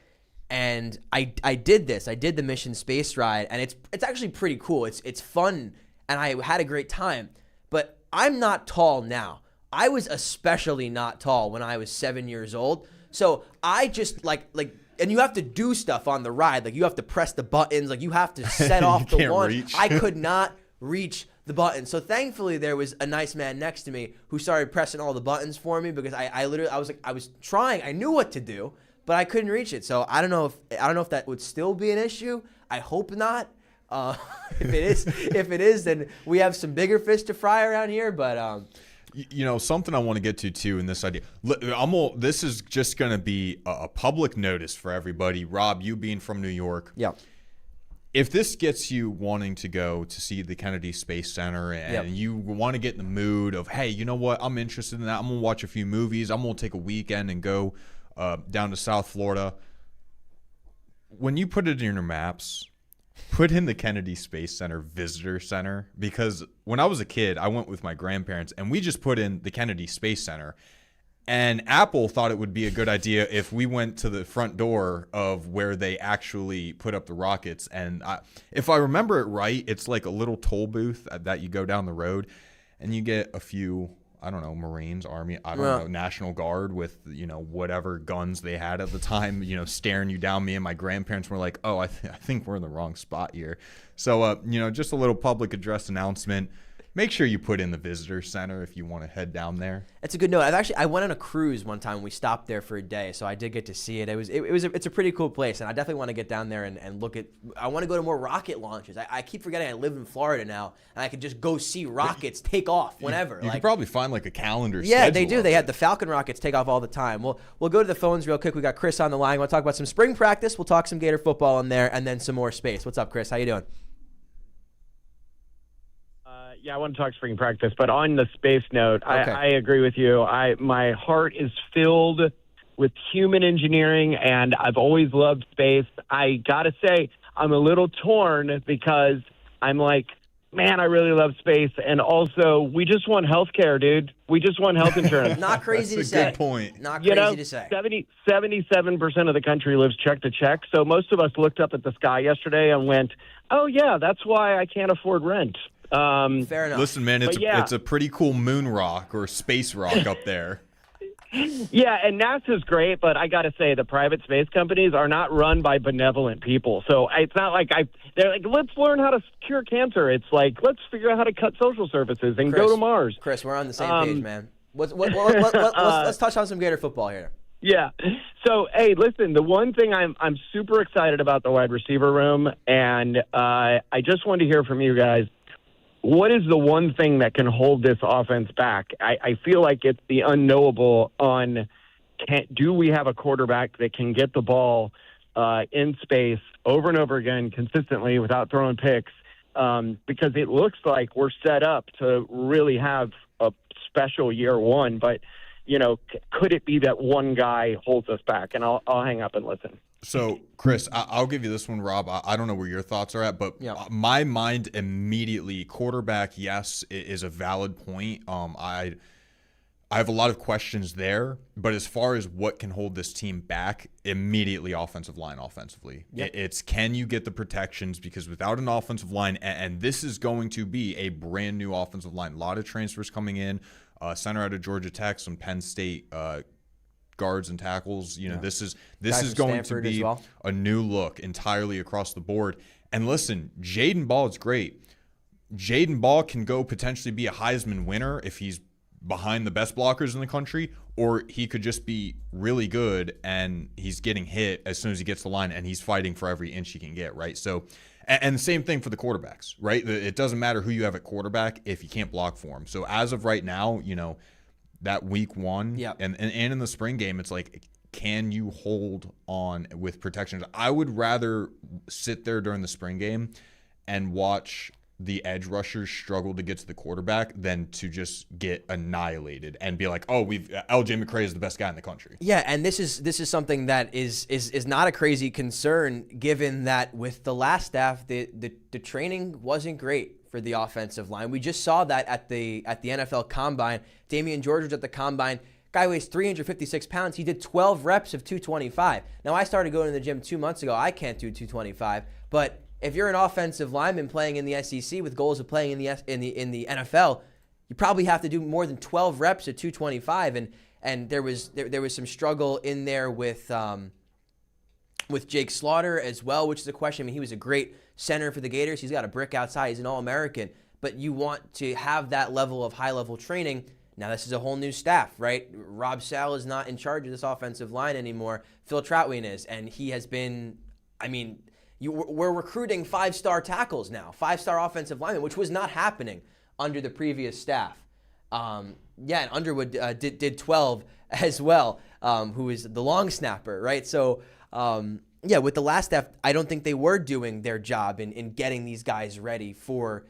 and I did this. I did the Mission Space Ride, and it's actually pretty cool. It's fun, and I had a great time. But I'm not tall now. I was especially not tall when I was 7 years old. So I just like, and you have to do stuff on the ride. Like you have to press the buttons. Like you have to set off the one. Reach. I could not reach the button. So thankfully there was a nice man next to me who started pressing all the buttons for me, because I was trying. I knew what to do, but I couldn't reach it. So I don't know if that would still be an issue. I hope not. If it is, then we have some bigger fish to fry around here. But something I want to get to too in this idea. This is just going to be a public notice for everybody. Rob, you being from New York. Yeah. If this gets you wanting to go to see the Kennedy Space Center and you want to get in the mood of, hey, you know what, I'm interested in that. I'm going to watch a few movies. I'm going to take a weekend and go down to South Florida. When you put it in your maps, put in the Kennedy Space Center Visitor Center, because when I was a kid, I went with my grandparents and we just put in the Kennedy Space Center. And Apple thought it would be a good idea if we went to the front door of where they actually put up the rockets. And if I remember it right, it's like a little toll booth that you go down the road and you get a few, I don't know, Marines, Army, I don't know, National Guard with, whatever guns they had at the time, staring you down. Me and my grandparents were like, oh, I think we're in the wrong spot here. So, just a little public address announcement. Make sure you put in the visitor center if you want to head down there. It's a good note. I went on a cruise one time. We stopped there for a day, so I did get to see it. It's a pretty cool place, and I definitely want to get down there and look at. I want to go to more rocket launches. I keep forgetting I live in Florida now, and I could just go see rockets take off whenever. You could probably find like a calendar. Yeah, they do. They had the Falcon rockets take off all the time. We'll go to the phones real quick. We got Chris on the line. We'll talk about some spring practice. We'll talk some Gator football in there, and then some more space. What's up, Chris? How you doing? Yeah, I want to talk spring practice, but on the space note, Okay. I agree with you. My heart is filled with human engineering, and I've always loved space. I got to say, I'm a little torn because I'm like, man, I really love space, and also, we just want health care, dude. We just want health insurance. Not crazy to say. That's a good point. Not crazy to say. 77% of the country lives check to check, so most of us looked up at the sky yesterday and went, oh, yeah, that's why I can't afford rent. Fair enough. Listen, man, it's a pretty cool moon rock or space rock up there. Yeah, and NASA's great, but I got to say the private space companies are not run by benevolent people. So it's not like they're like, let's learn how to cure cancer. It's like, let's figure out how to cut social services and go to Mars. Chris, we're on the same page, man. Let's touch on some Gator football here. Yeah. So, hey, listen, the one thing I'm super excited about the wide receiver room, and I just wanted to hear from you guys. What is the one thing that can hold this offense back? I feel like it's the unknowable on do we have a quarterback that can get the ball in space over and over again consistently without throwing picks? Because it looks like we're set up to really have a special year one. But, could it be that one guy holds us back? And I'll hang up and listen. So, Chris, I'll give you this one, Rob. I don't know where your thoughts are at, but my mind immediately, quarterback, yes, is a valid point. I have a lot of questions there, but as far as what can hold this team back, immediately offensive line offensively. Yep. It's can you get the protections, because without an offensive line, and this is going to be a brand new offensive line, a lot of transfers coming in, center out of Georgia Tech, some Penn State guards and tackles. This is going to be a new look entirely across the board. And listen, Jaden Ball is great. Jaden Ball can go potentially be a Heisman winner if he's behind the best blockers in the country, or he could just be really good and he's getting hit as soon as he gets the line and he's fighting for every inch he can get, right? So, and the same thing for the quarterbacks, right? It doesn't matter who you have at quarterback if you can't block for him. So as of right now, that week one and in the spring game, it's like, can you hold on with protections? I would rather sit there during the spring game and watch the edge rushers struggle to get to the quarterback than to just get annihilated and be like, oh, LJ McCray is the best guy in the country. Yeah, and this is something that is not a crazy concern, given that with the last staff, the training wasn't great for the offensive line. We just saw that at the NFL Combine. Damian George was at the Combine. Guy weighs 356 pounds. He did 12 reps of 225. Now, I started going to the gym 2 months ago. I can't do 225. But if you're an offensive lineman playing in the SEC with goals of playing in the NFL, you probably have to do more than 12 reps at 225. And there was some struggle in there with Jake Slaughter as well, which is a question. I mean, he was a great center for the Gators. He's got a brick outside. He's an All-American. But you want to have that level of high-level training. Now, this is a whole new staff, right? Rob Sal is not in charge of this offensive line anymore. Phil Troutwine is, and he has been, I mean, we're recruiting 5-star tackles now, 5-star offensive linemen, which was not happening under the previous staff. And Underwood did 12 as well, who is the long snapper, right? So, with the last staff, I don't think they were doing their job in getting these guys ready for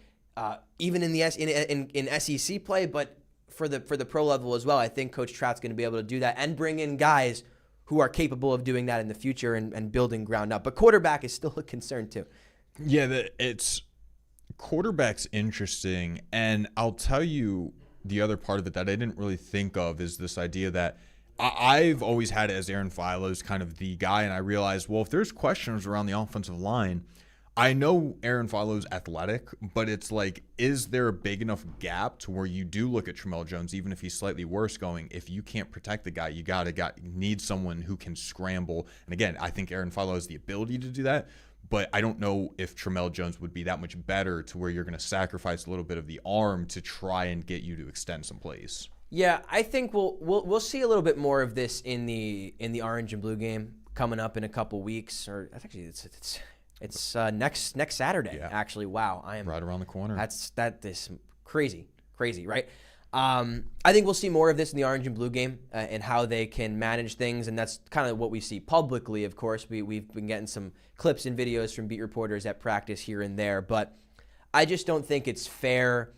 even in SEC play, but for the pro level as well. I think Coach Trout's going to be able to do that and bring in guys who are capable of doing that in the future and building ground up. But quarterback is still a concern too. Yeah, it's quarterback's interesting, and I'll tell you the other part of it that I didn't really think of is this idea that I've always had it as Aaron Philo's kind of the guy, and I realized, well, if there's questions around the offensive line, I know Aaron Philo's athletic, but it's like, is there a big enough gap to where you do look at Tramel Jones, even if he's slightly worse going, if you can't protect the guy, you need someone who can scramble. And again, I think Aaron Philo has the ability to do that, but I don't know if Tramel Jones would be that much better to where you're going to sacrifice a little bit of the arm to try and get you to extend some plays. Yeah, I think we'll see a little bit more of this in the orange and blue game coming up in a couple weeks, or actually it's next Saturday. Yeah. Actually, wow, I am right around the corner. That is crazy, right? I think we'll see more of this in the orange and blue game and how they can manage things, and that's kind of what we see publicly. Of course, we've been getting some clips and videos from beat reporters at practice here and there, but I just don't think it's fair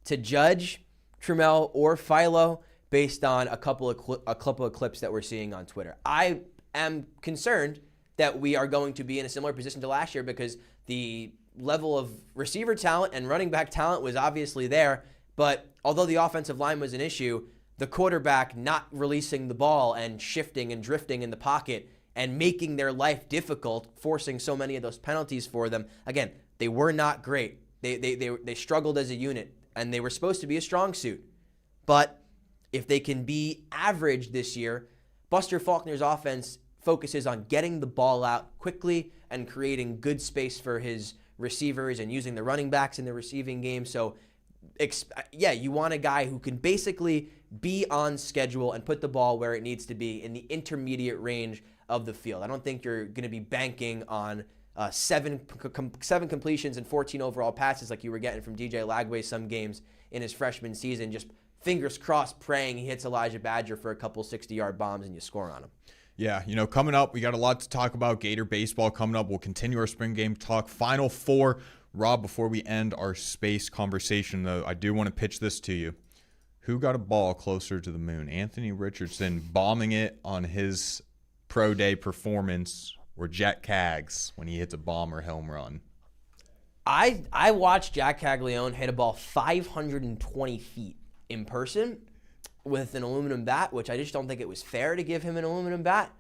to judge Tramel or Philo based on a couple of clips that we're seeing on Twitter. I am concerned that we are going to be in a similar position to last year because the level of receiver talent and running back talent was obviously there, but although the offensive line was an issue, the quarterback not releasing the ball and shifting and drifting in the pocket and making their life difficult, forcing so many of those penalties for them, again, they were not great. They struggled as a unit, and they were supposed to be a strong suit. But if they can be average this year, Buster Faulkner's offense focuses on getting the ball out quickly and creating good space for his receivers and using the running backs in the receiving game. So, you want a guy who can basically be on schedule and put the ball where it needs to be in the intermediate range of the field. I don't think you're going to be banking on 7 completions and 14 overall passes like you were getting from DJ Lagway some games in his freshman season, just fingers crossed praying he hits Elijah Badger for a couple 60-yard bombs and you score on him. Yeah, coming up, we got a lot to talk about. Gator baseball coming up. We'll continue our spring game talk. Final four. Rob, before we end our space conversation, though, I do want to pitch this to you. Who got a ball closer to the moon? Anthony Richardson bombing it on his pro day performance, or Jack Kaggs when he hits a bomb or home run? I watched Jack Caglione hit a ball 520 feet in person with an aluminum bat, which I just don't think it was fair to give him an aluminum bat.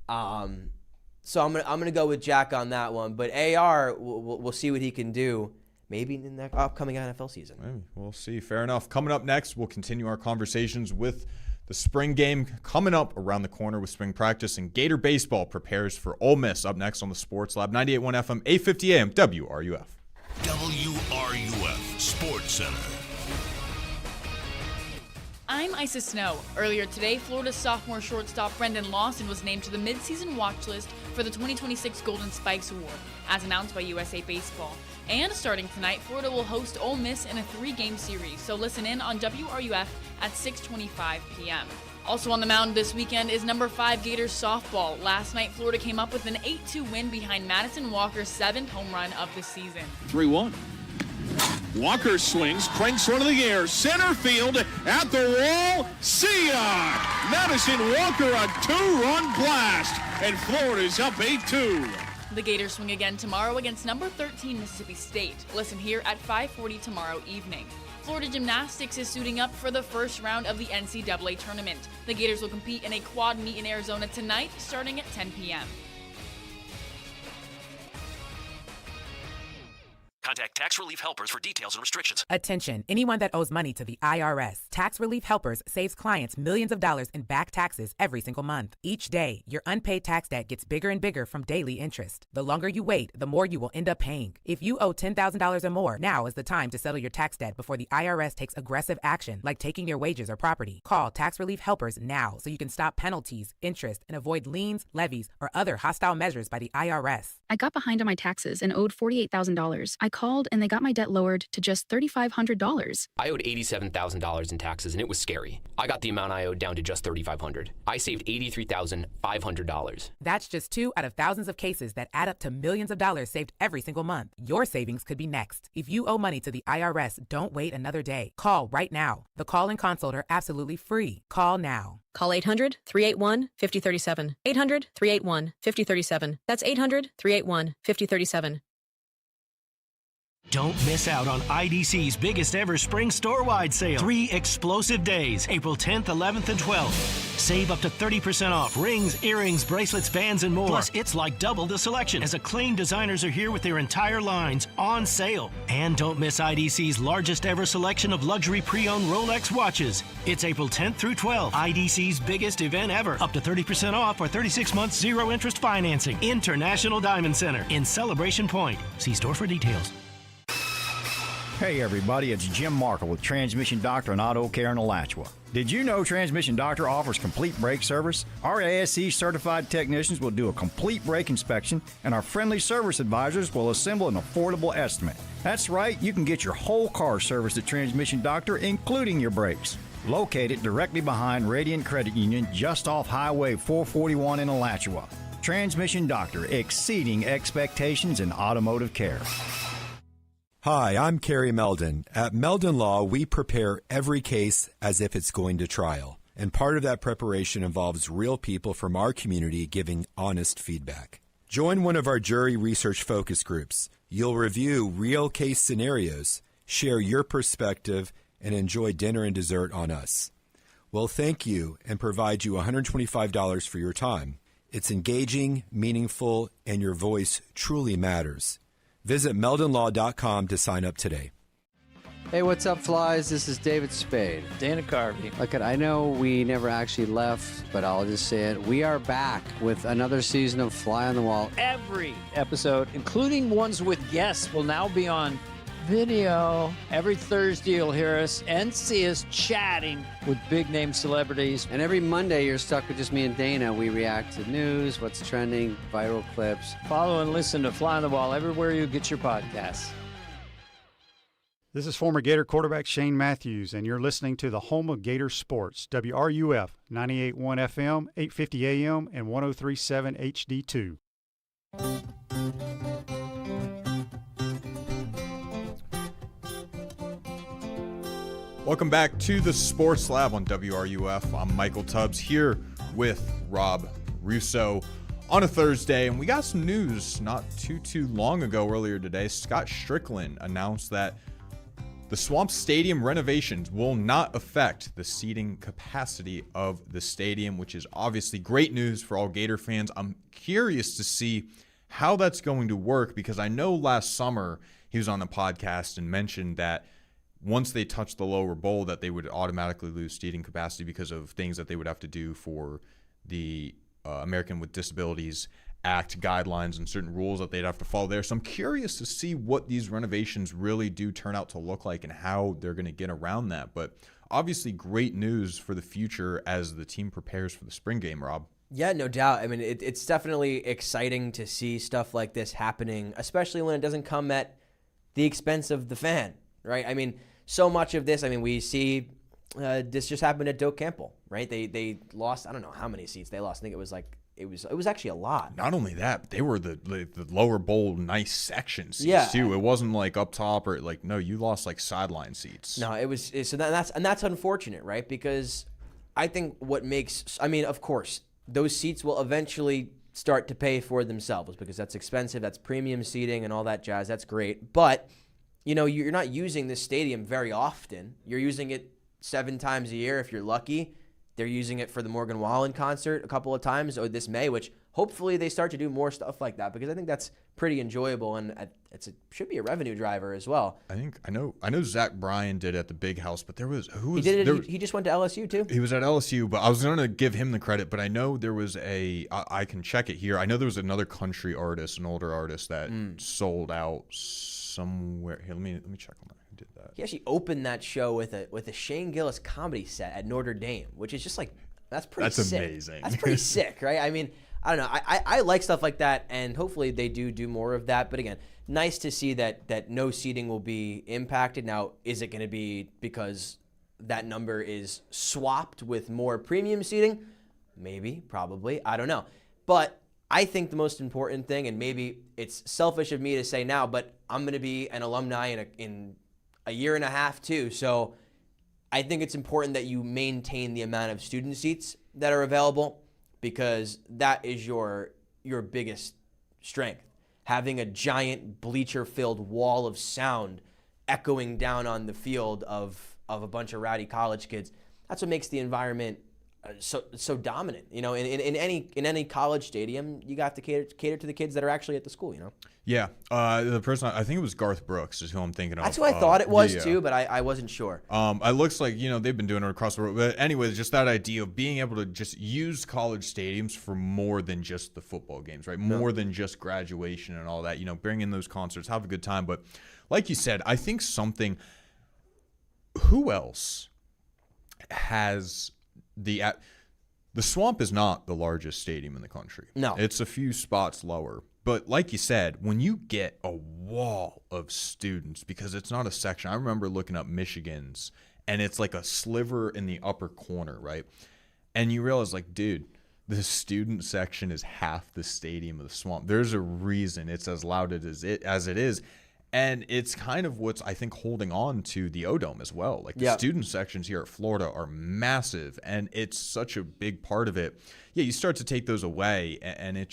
So I'm gonna go with Jack on that one. But AR, we'll see what he can do. Maybe in the upcoming NFL season. Maybe. We'll see. Fair enough. Coming up next, we'll continue our conversations with the spring game coming up around the corner with spring practice, and Gator baseball prepares for Ole Miss. Up next on the Sports Lab, 98.1 FM, 850 AM, WRUF. WRUF Sports Center. I'm Isis Snow. Earlier today, Florida's sophomore shortstop Brendan Lawson was named to the midseason watch list for the 2026 Golden Spikes Award, as announced by USA Baseball. And starting tonight, Florida will host Ole Miss in a 3-game series, so listen in on WRUF at 6:25 p.m. Also on the mound this weekend is number 5 Gators softball. Last night, Florida came up with an 8-2 win behind Madison Walker's 7th home run of the season. 3-1. Walker swings, cranks one to the air, center field, at the wall, see ya! Madison Walker, a 2-run blast, and Florida's up 8-2. The Gators swing again tomorrow against number 13 Mississippi State. Listen here at 5:40 tomorrow evening. Florida Gymnastics is suiting up for the first round of the NCAA tournament. The Gators will compete in a quad meet in Arizona tonight, starting at 10 p.m. Contact Tax Relief Helpers for details and restrictions. Attention, anyone that owes money to the IRS. Tax Relief Helpers saves clients millions of dollars in back taxes every single month. Each day, your unpaid tax debt gets bigger and bigger from daily interest. The longer you wait, the more you will end up paying. If you owe $10,000 or more, now is the time to settle your tax debt before the IRS takes aggressive action, like taking your wages or property. Call Tax Relief Helpers now so you can stop penalties, interest, and avoid liens, levies, or other hostile measures by the IRS. I got behind on my taxes and owed $48,000. I called and they got my debt lowered to just $3,500. I owed $87,000 in taxes and it was scary. I got the amount I owed down to just $3,500. I saved $83,500. That's just 2 out of thousands of cases that add up to millions of dollars saved every single month. Your savings could be next. If you owe money to the IRS, don't wait another day. Call right now. The call and consult are absolutely free. Call now. Call 800-381-5037. 800-381-5037. That's 800-381-5037. Don't miss out on IDC's biggest ever spring store-wide sale. 3 explosive days, April 10th, 11th, and 12th. Save up to 30% off rings, earrings, bracelets, bands, and more. Plus, it's like double the selection, as acclaimed designers are here with their entire lines on sale. And don't miss IDC's largest ever selection of luxury pre-owned Rolex watches. It's April 10th through 12th. IDC's biggest event ever. Up to 30% off or 36 months zero-interest financing. International Diamond Center in Celebration Point. See store for details. Hey everybody, it's Jim Markle with Transmission Doctor and Auto Care in Alachua. Did you know Transmission Doctor offers complete brake service? Our ASE certified technicians will do a complete brake inspection, and our friendly service advisors will assemble an affordable estimate. That's right, you can get your whole car serviced at Transmission Doctor, including your brakes. Located directly behind Radiant Credit Union, just off Highway 441 in Alachua. Transmission Doctor, exceeding expectations in automotive care. Hi, I'm Kerry Meldon. At Meldon Law, we prepare every case as if it's going to trial. And part of that preparation involves real people from our community giving honest feedback. Join one of our jury research focus groups. You'll review real case scenarios, share your perspective, and enjoy dinner and dessert on us. We'll thank you and provide you $125 for your time. It's engaging, meaningful, and your voice truly matters. Visit meldonlaw.com to sign up today. Hey, what's up, flies? This is David Spade. Dana Carvey. Look, I know we never actually left, but I'll just say it. We are back with another season of Fly on the Wall. Every episode, including ones with guests, will now be on video. Every Thursday, you'll hear us and see us chatting with big-name celebrities. And every Monday, you're stuck with just me and Dana. We react to news, what's trending, viral clips. Follow and listen to Fly on the Wall everywhere you get your podcasts. This is former Gator quarterback Shane Matthews, and you're listening to the home of Gator sports, WRUF, 98.1 FM, 850 AM, and 103.7 HD2. Welcome back to the Sports Lab on WRUF. I'm Michael Tubbs here with Rob Russo on a Thursday, and we got some news not too long ago. Earlier today, Scott Strickland announced that the Swamp Stadium renovations will not affect the seating capacity of the stadium, which is obviously great news for all Gator fans. I'm curious to see how that's going to work, because I know last summer he was on the podcast and mentioned that once they touched the lower bowl that they would automatically lose seating capacity because of things that they would have to do for the American with Disabilities Act guidelines and certain rules that they'd have to follow there. So I'm curious to see what these renovations really do turn out to look like and how they're going to get around that. But obviously great news for the future as the team prepares for the spring game, Rob. Yeah, no doubt. I mean, it's definitely exciting to see stuff like this happening, especially when it doesn't come at the expense of the fan, right? I mean, so much of this, we see this just happened at Doak Campbell, right? They lost, I don't know how many seats they lost. I think it was actually a lot. Not only that, they were the lower bowl nice section seats too. It wasn't like up top or like, no, you lost like sideline seats. No, that's unfortunate, right? Because I think what makes, of course, those seats will eventually start to pay for themselves because that's expensive. That's premium seating and all that jazz. That's great. But, you're not using this stadium very often. You're using it 7 times a year if you're lucky. They're using it for the Morgan Wallen concert a couple of times or this May, which hopefully they start to do more stuff like that because I think that's pretty enjoyable and it should be a revenue driver as well. I know Zach Bryan did at the Big House, but he just went to LSU too. He was at LSU, but I was going to give him the credit, but I know there was I can check it here. I know there was another country artist, an older artist that sold out somewhere. Here, let me check on that. Who did that? He actually opened that show with a Shane Gillis comedy set at Notre Dame, which is just that's pretty sick. That's amazing. That's pretty sick, right? I mean, I don't know. I like stuff like that, and hopefully they do more of that. But again, nice to see that no seating will be impacted. Now, is it going to be because that number is swapped with more premium seating? Maybe, probably. I don't know. But I think the most important thing, and maybe it's selfish of me to say now, but I'm going to be an alumni in a year and a half too. So I think it's important that you maintain the amount of student seats that are available because that is your biggest strength. Having a giant bleacher-filled wall of sound echoing down on the field of a bunch of rowdy college kids, that's what makes the environment so dominant. In any college stadium, you got to cater to the kids that are actually at the school. Yeah, the person I think it was Garth Brooks is who I'm thinking of. That's who I thought it was too, but I wasn't sure. It looks like they've been doing it across the world. But anyways, just that idea of being able to just use college stadiums for more than just the football games, right? More than just graduation and all that. Bring in those concerts, have a good time. But like you said, I think who else has the Swamp is not the largest stadium in the country. No. It's a few spots lower. But like you said, when you get a wall of students, because it's not a section. I remember looking up Michigan's, and it's like a sliver in the upper corner, right? And you realize, dude, the student section is half the stadium of the Swamp. There's a reason it's as loud as it is. And it's kind of what's, I think, holding on to the O-Dome as well. The student sections here at Florida are massive, and it's such a big part of it. Yeah, you start to take those away, and it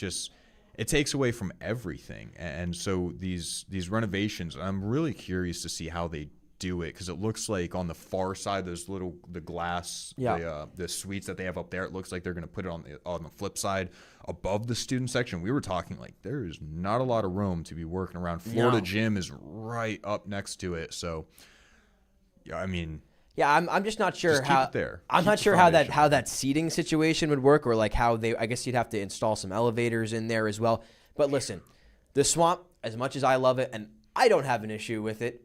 takes away from everything. And so these renovations, I'm really curious to see how they do it because it looks like on the far side, there's the glass, the suites that they have up there. It looks like they're going to put it on the flip side above the student section. We were talking there is not a lot of room to be working around. Florida Gym is right up next to it, so yeah, I mean. Yeah, I'm just not sure how. I'm not sure how that seating situation would work, or how they. I guess you'd have to install some elevators in there as well. But listen, the Swamp, as much as I love it, and I don't have an issue with it,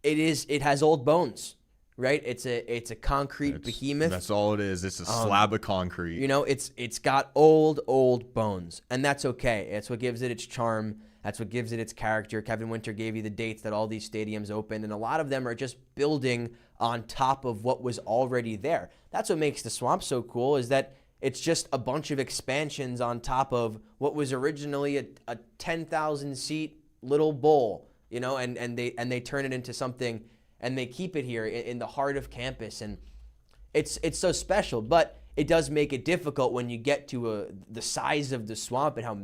it has old bones, right? It's a concrete behemoth. That's all it is. It's a slab of concrete. It's got old bones, and that's okay. It's what gives it its charm. That's what gives it its character. Kevin Winter gave you the dates that all these stadiums opened, and a lot of them are just building on top of what was already there. That's what makes the Swamp so cool, is that it's just a bunch of expansions on top of what was originally a 10,000 seat little bowl, and they turn it into something, and they keep it here in the heart of campus, and it's so special. But it does make it difficult when you get to the size of the Swamp and how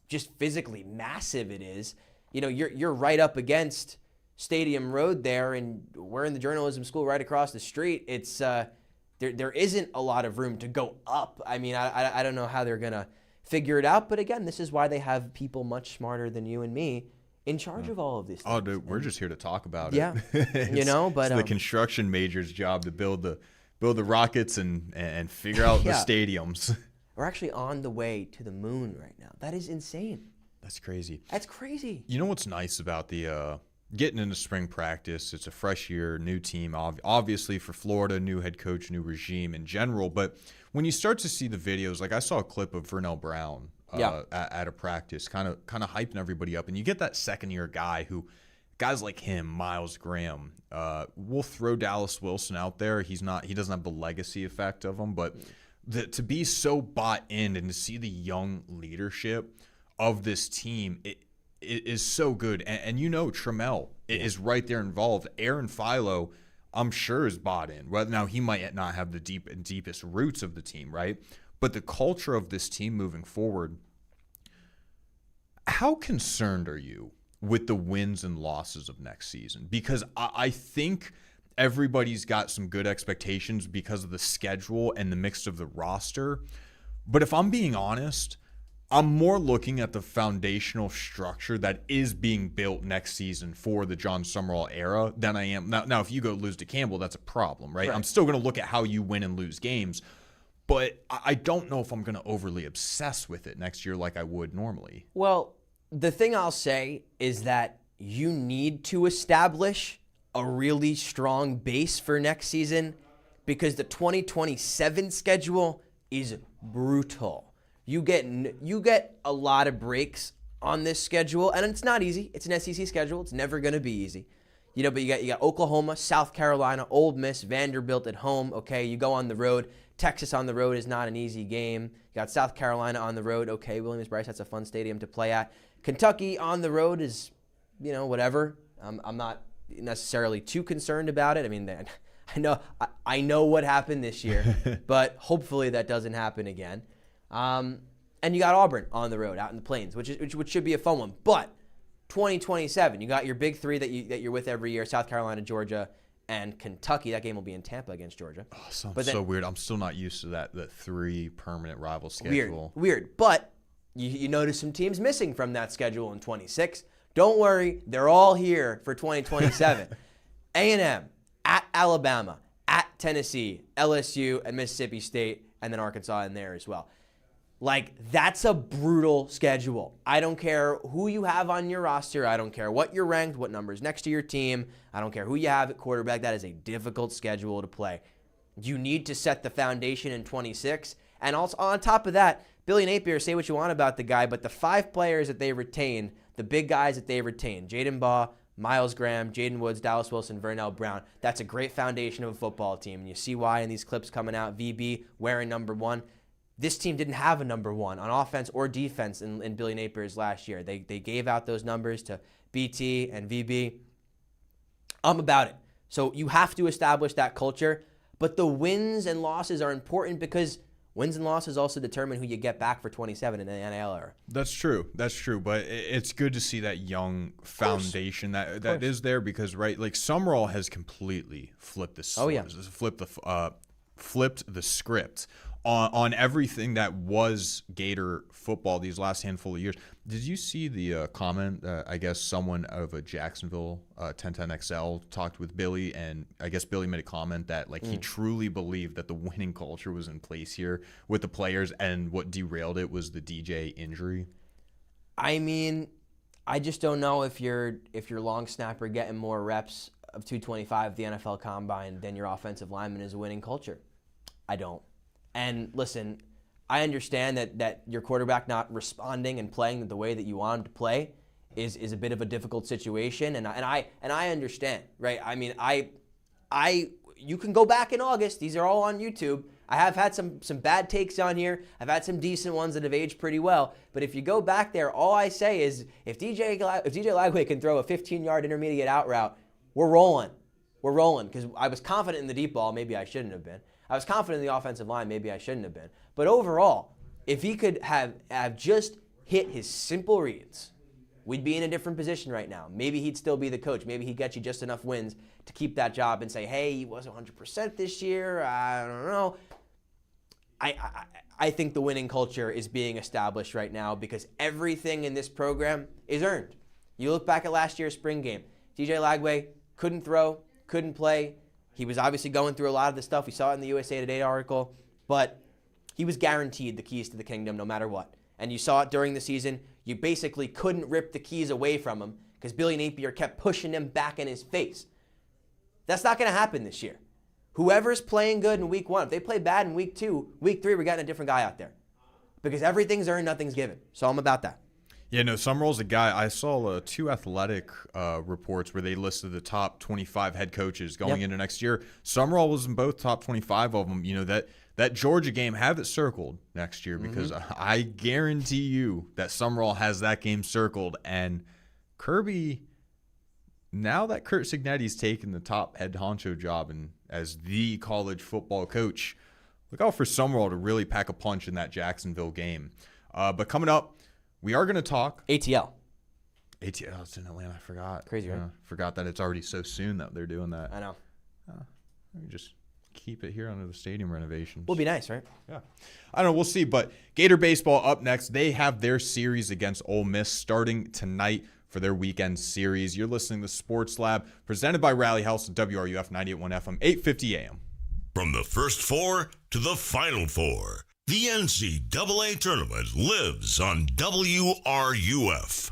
just physically massive it is. You're right up against Stadium Road there, and we're in the journalism school right across the street. It's there isn't a lot of room to go up. I mean, I don't know how they're gonna figure it out, but again, this is why they have people much smarter than you and me in charge of all of these things. Oh, dude, we're just here to talk about it. Yeah, but it's the construction major's job to build the rockets and figure out the stadiums. We're actually on the way to the moon right now. That is insane. That's crazy. That's crazy. You know what's nice about the getting into spring practice? It's a fresh year, new team, obviously for Florida, new head coach, new regime in general. But when you start to see the videos, I saw a clip of Vernell Brown at a practice, kind of hyping everybody up, and you get that second-year guy guys like him, Miles Graham, will throw Dallas Wilson out there. He doesn't have the legacy effect of him, but to be so bought in and to see the young leadership of this team, it is so good. And Trammell is right there involved. Aaron Philo, I'm sure, is bought in. Well, now he might not have the deepest roots of the team, right? But the culture of this team moving forward How concerned are you with the wins and losses of next season? Because I think everybody's got some good expectations because of the schedule and the mix of the roster. But if I'm being honest, I'm more looking at the foundational structure that is being built next season for the John Summerall era than I am. Now, if you go lose to Campbell, that's a problem, right? I'm still going to look at how you win and lose games. But I don't know if I'm going to overly obsess with it next year like I would normally. Well, the thing I'll say is that you need to establish a really strong base for next season because the 2027 schedule is brutal. You get a lot of breaks on this schedule, and it's not easy. It's an SEC schedule. It's never going to be easy. But you got Oklahoma, South Carolina, Ole Miss, Vanderbilt at home. Okay, you go on the road. Texas on the road is not an easy game. You got South Carolina on the road. Okay, Williams-Brice, that's a fun stadium to play at. Kentucky on the road is, whatever. I'm not necessarily too concerned about it. I mean, I know what happened this year, but hopefully that doesn't happen again. And you got Auburn on the road out in the Plains, which should be a fun one. But 2027, you got your big three that you're with every year: South Carolina, Georgia, and Kentucky. That game will be in Tampa against Georgia. Oh, so weird. I'm still not used to that 3 permanent rival schedule. Weird. But you notice some teams missing from that schedule in 26. Don't worry, they're all here for 2027. A&M at Alabama, at Tennessee, LSU, and Mississippi State, and then Arkansas in there as well. That's a brutal schedule. I don't care who you have on your roster. I don't care what you're ranked, what number's next to your team. I don't care who you have at quarterback. That is a difficult schedule to play. You need to set the foundation in 26. And also on top of that, Billy Napier, say what you want about the guy, but the 5 players that they retain, the big guys that they retain, Jaden Baugh, Miles Graham, Jaden Woods, Dallas Wilson, Vernell Brown. That's a great foundation of a football team. And you see why in these clips coming out, VB wearing number 1. This team didn't have a number 1 on offense or defense in Billy Napier's last year. They gave out those numbers to BT and VB. I'm about it. So you have to establish that culture. But the wins and losses are important because wins and losses also determine who you get back for 27 in the NIL era. That's true. But it's good to see that young foundation that is there because, right, Summerall has completely flipped the flipped the script on everything that was Gator football these last handful of years. Did you see the comment? I guess someone out of a Jacksonville 1010XL talked with Billy, and I guess Billy made a comment that he truly believed that the winning culture was in place here with the players, and what derailed it was the DJ injury. I mean, I just don't know if your long snapper getting more reps of 225 at the NFL Combine than your offensive lineman is a winning culture. I don't. And listen, I understand that your quarterback not responding and playing the way that you want him to play is a bit of a difficult situation, and I understand, right? I mean, you can go back in August. These are all on YouTube. I have had some bad takes on here. I've had some decent ones that have aged pretty well. But if you go back there, all I say is if DJ Lagway can throw a 15-yard intermediate out route, we're rolling. We're rolling because I was confident in the deep ball. Maybe I shouldn't have been. I was confident in the offensive line. Maybe I shouldn't have been. But overall, if he could have just hit his simple reads, we'd be in a different position right now. Maybe he'd still be the coach. Maybe he'd get you just enough wins to keep that job and say, hey, he wasn't 100% this year. I don't know. I think the winning culture is being established right now because everything in this program is earned. You look back at last year's spring game. DJ Lagway couldn't throw, couldn't play. He was obviously going through a lot of the stuff. We saw it in the USA Today article. But he was guaranteed the keys to the kingdom no matter what. And you saw it during the season. You basically couldn't rip the keys away from him because Billy Napier kept pushing him back in his face. That's not going to happen this year. Whoever's playing good in week 1, if they play bad in week 2, week 3, we're getting a different guy out there. Because everything's earned, nothing's given. So I'm about that. Yeah, no, Summerall's a guy. I saw 2 athletic reports where they listed the top 25 head coaches going into next year. Summerall was in both top 25 of them. That Georgia game, have it circled next year because I guarantee you that Summerall has that game circled. And Kirby, now that Curt Cignetti's taken the top head honcho job and as the college football coach, look out for Summerall to really pack a punch in that Jacksonville game. But coming up, we are going to talk ATL. ATL, it's in Atlanta. I forgot. Crazy, right? Forgot that it's already so soon that they're doing that. I know. We just keep it here under the stadium renovations. Will be nice, right? Yeah. I don't know. We'll see. But Gator Baseball up next. They have their series against Ole Miss starting tonight for their weekend series. You're listening to Sports Lab, presented by Rally House at WRUF 98.1 FM, 850 AM. From the first four to the final four, the NCAA tournament lives on WRUF.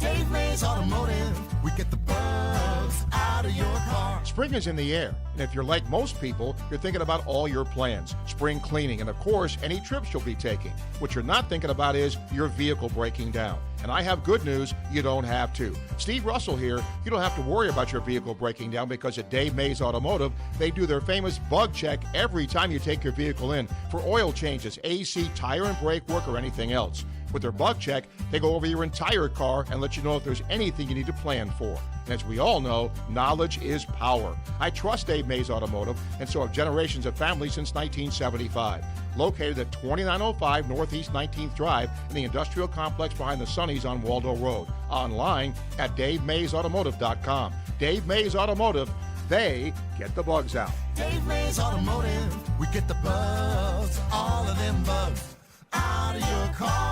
Dave Mays Automotive, we get the bugs out of your car. Spring is in the air, and if you're like most people, you're thinking about all your plans, spring cleaning, and of course, any trips you'll be taking. What you're not thinking about is your vehicle breaking down. And I have good news, you don't have to. Steve Russell here. You don't have to worry about your vehicle breaking down because at Dave Mays Automotive, they do their famous bug check every time you take your vehicle in for oil changes, AC, tire and brake work, or anything else. With their bug check, they go over your entire car and let you know if there's anything you need to plan for. And as we all know, knowledge is power. I trust Dave Mays Automotive, and so have generations of families since 1975. Located at 2905 Northeast 19th Drive in the industrial complex behind the Sunnies on Waldo Road. Online at DaveMaysAutomotive.com. Dave Mays Automotive, they get the bugs out. Dave Mays Automotive, we get the bugs, all of them bugs, out of your car.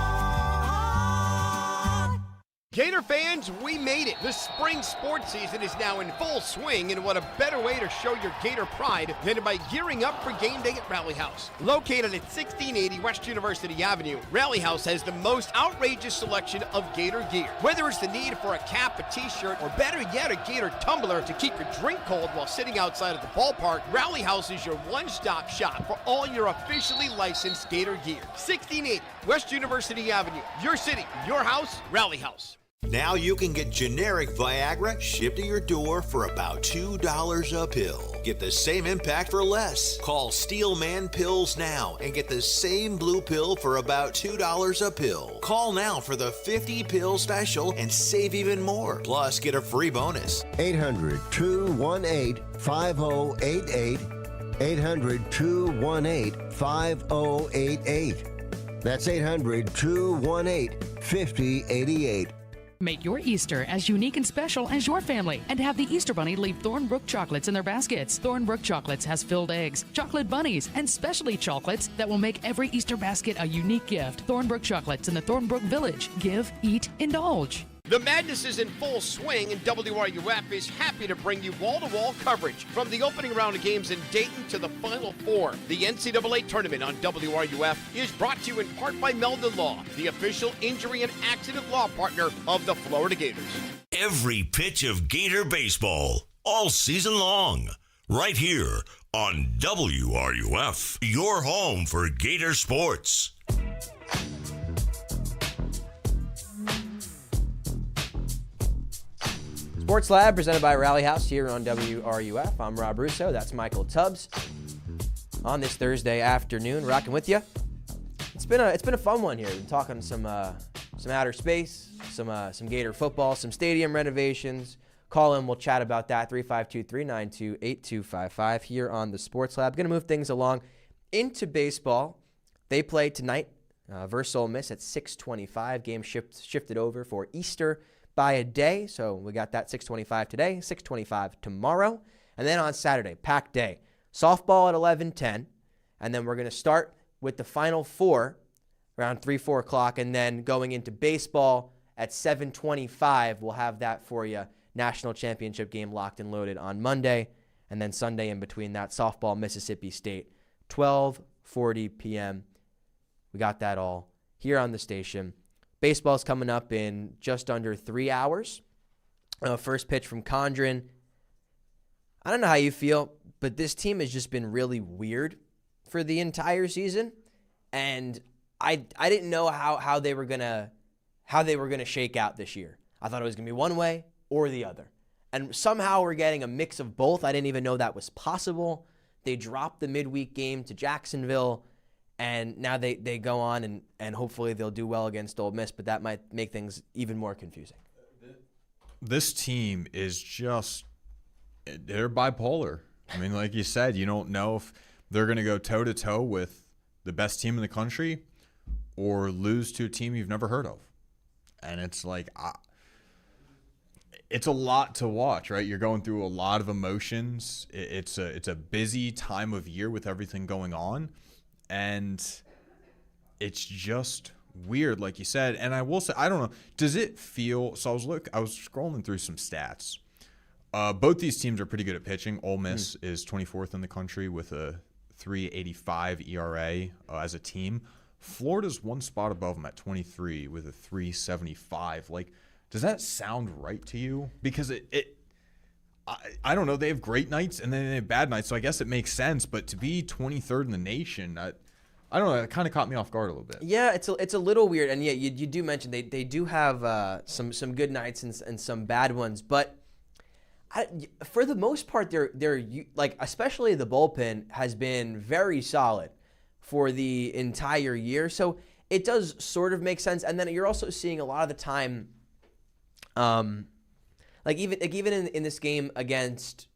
Gator fans, we made it. The spring sports season is now in full swing, and what a better way to show your Gator pride than by gearing up for game day at Rally House. Located at 1680 West University Avenue, Rally House has the most outrageous selection of Gator gear. Whether it's the need for a cap, a t-shirt, or better yet, a Gator tumbler to keep your drink cold while sitting outside of the ballpark, Rally House is your one-stop shop for all your officially licensed Gator gear. 1680 West University Avenue, your city, your house, Rally House. Now you can get generic Viagra shipped to your door for about $2 a pill. Get the same impact for less. Call Steelman Pills now and get the same blue pill for about $2 a pill. Call now for the 50 pill special and save even more. Plus, get a free bonus. 800-218-5088. 800-218-5088. That's 800-218-5088. Make your Easter as unique and special as your family and have the Easter Bunny leave Thornbrook chocolates in their baskets. Thornbrook Chocolates has filled eggs, chocolate bunnies, and specialty chocolates that will make every Easter basket a unique gift. Thornbrook Chocolates in the Thornbrook Village. Give, eat, indulge. The madness is in full swing, and WRUF is happy to bring you wall-to-wall coverage from the opening round of games in Dayton to the Final Four. The NCAA tournament on WRUF is brought to you in part by Meldon Law, the official injury and accident law partner of the Florida Gators. Every pitch of Gator baseball, all season long, right here on WRUF, your home for Gator sports. Sports Lab presented by Rally House here on WRUF. I'm Rob Russo. That's Michael Tubbs. On this Thursday afternoon, rocking with you. It's been a fun one here. We've been talking some outer space, some Gator football, some stadium renovations. Call in, we'll chat about that. 352-392-8255 here on the Sports Lab. Going to move things along into baseball. They play tonight versus Ole Miss at 6:25. Game shifted over for Easter by a day, so we got that 6:25 today, 6:25 tomorrow, and then on Saturday, packed day. Softball at 11:10, and then we're going to start with the Final Four around 3-4 o'clock, and then going into baseball at 7:25. We'll have that for you. National championship game locked and loaded on Monday, and then Sunday in between that, softball, Mississippi State, 12:40 p.m. We got that all here on the station. Baseball's coming up in just under 3 hours. First pitch from Condron. I don't know how you feel, but this team has just been really weird for the entire season, and I didn't know how they were gonna shake out this year. I thought it was gonna be one way or the other, and somehow we're getting a mix of both. I didn't even know that was possible. They dropped the midweek game to Jacksonville, and now they go on and hopefully they'll do well against Ole Miss, but that might make things even more confusing. This team is just, they're bipolar. I mean, like you said, you don't know if they're going to go toe-to-toe with the best team in the country or lose to a team you've never heard of. And it's like, it's a lot to watch, right? You're going through a lot of emotions. It's a busy time of year with everything going on. And it's just weird, like you said. And I will say, I don't know, does it feel, so I was scrolling through some stats. Both these teams are pretty good at pitching. Ole Miss is 24th in the country with a 3.85 ERA as a team. Florida's one spot above them at 23 with a 3.75. Like, does that sound right to you? Because I don't know. They have great nights and then they have bad nights, so I guess it makes sense. But to be 23rd in the nation, I don't know. It kind of caught me off guard a little bit. Yeah, it's a little weird. And yeah, you do mention they do have some good nights and some bad ones, but for the most part, they're like, especially the bullpen has been very solid for the entire year. So it does sort of make sense. And then you're also seeing a lot of the time, like even in this game against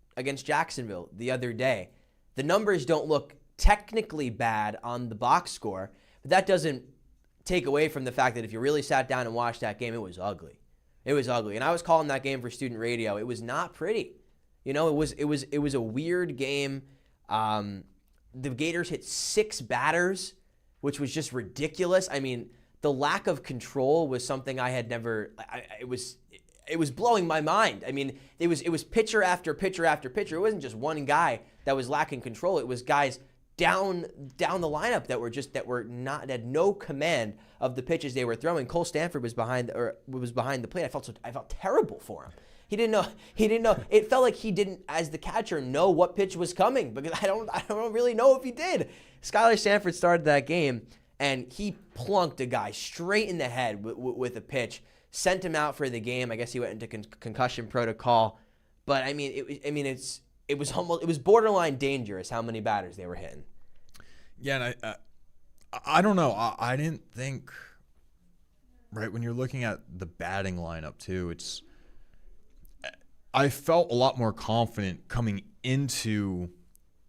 Jacksonville the other day, the numbers don't look technically bad on the box score, but that doesn't take away from the fact that if you really sat down and watched that game, it was ugly. It was ugly. And I was calling that game for student radio. It was not pretty. It was a weird game. The Gators hit 6 batters, which was just ridiculous. I mean, the lack of control was something I had never it was blowing my mind. I mean, it was pitcher after pitcher after pitcher. It wasn't just one guy that was lacking control. It was guys down the lineup that had no command of the pitches they were throwing. Cole Stanford was behind the plate. I felt terrible for him. He didn't know. It felt like he didn't, as the catcher, know what pitch was coming, because I don't really know if he did. Skylar Stanford started that game and he plunked a guy straight in the head with a pitch, sent him out for the game. I guess he went into concussion protocol. But I mean, it was borderline dangerous how many batters they were hitting. Yeah, and I don't know. I didn't think, right, when you're looking at the batting lineup too, I felt a lot more confident coming into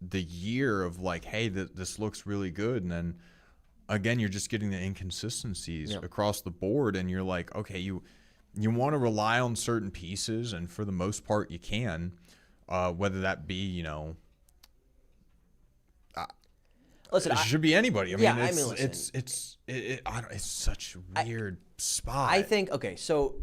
the year of like, hey, this looks really good. And then again, you're just getting the inconsistencies across the board, and you're like, okay, you want to rely on certain pieces, and for the most part you can. Whether that be, listen, it should be anybody. I mean, listen, it's such a weird spot. I think, okay, so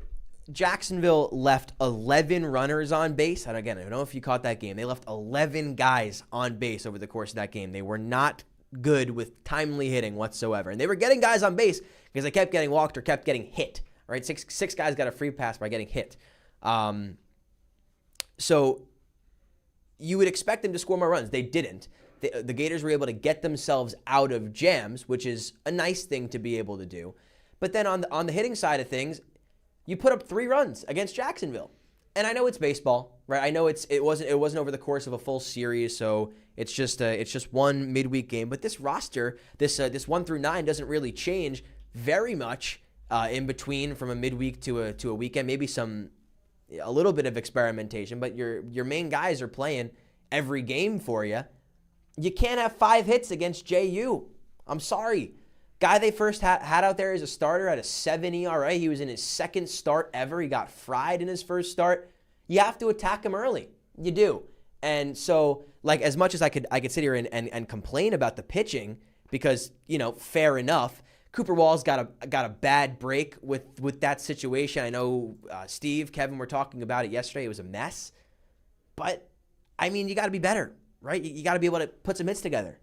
Jacksonville left 11 runners on base. And again, I don't know if you caught that game. They left 11 guys on base over the course of that game. They were not good with timely hitting whatsoever. And they were getting guys on base because they kept getting walked or kept getting hit. Right? Six guys got a free pass by getting hit. So you would expect them to score more runs. They didn't. The Gators were able to get themselves out of jams, which is a nice thing to be able to do. But then on the hitting side of things, you put up 3 runs against Jacksonville. And I know it's baseball, right? I know it wasn't over the course of a full series, so it's just one midweek game. But this roster, this 1 through 9 doesn't really change very much in between from a midweek to a weekend. Maybe a little bit of experimentation, but your main guys are playing every game for you. You can't have 5 hits against JU. I'm sorry. Guy they first had out there as a starter had a 7 ERA. He was in his second start ever. He got fried in his first start. You have to attack him early. You do. And so, like, as much as I could sit here and complain about the pitching, because, fair enough, Cooper Wall's got a bad break with that situation. I know Kevin were talking about it yesterday. It was a mess. But, I mean, you got to be better, right? You got to be able to put some hits together.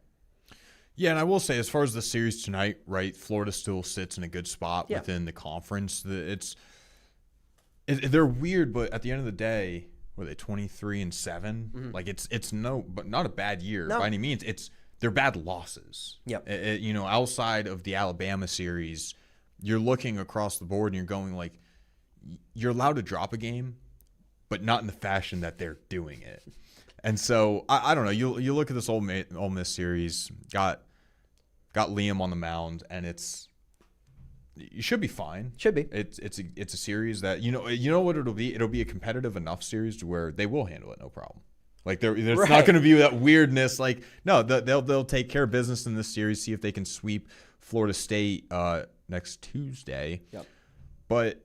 Yeah, and I will say, as far as the series tonight, right, Florida still sits in a good spot within the conference. They're weird, but at the end of the day, were they 23-7? Mm-hmm. Like it's but not a bad year by any means. They're bad losses. Yep. Outside of the Alabama series, you're looking across the board and you're going like, you're allowed to drop a game, but not in the fashion that they're doing it. And so I don't know. You look at this Ole Miss series, got Liam on the mound, and you should be fine. Should be. It's a series that you know what it'll be. It'll be a competitive enough series to where they will handle it no problem. Like there's not going to be that weirdness. Like no, they'll take care of business in this series. See if they can sweep Florida State next Tuesday. Yep. But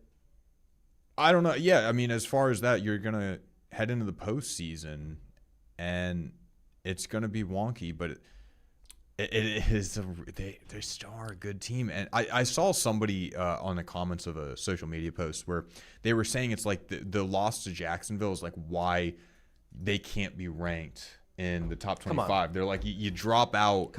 I don't know. Yeah, I mean, as far as that, you're going to head into the postseason, and it's going to be wonky, but it is they still are a good team. And I saw somebody on the comments of a social media post where they were saying it's like the loss to Jacksonville is like why they can't be ranked in the top 25. They're like, you drop out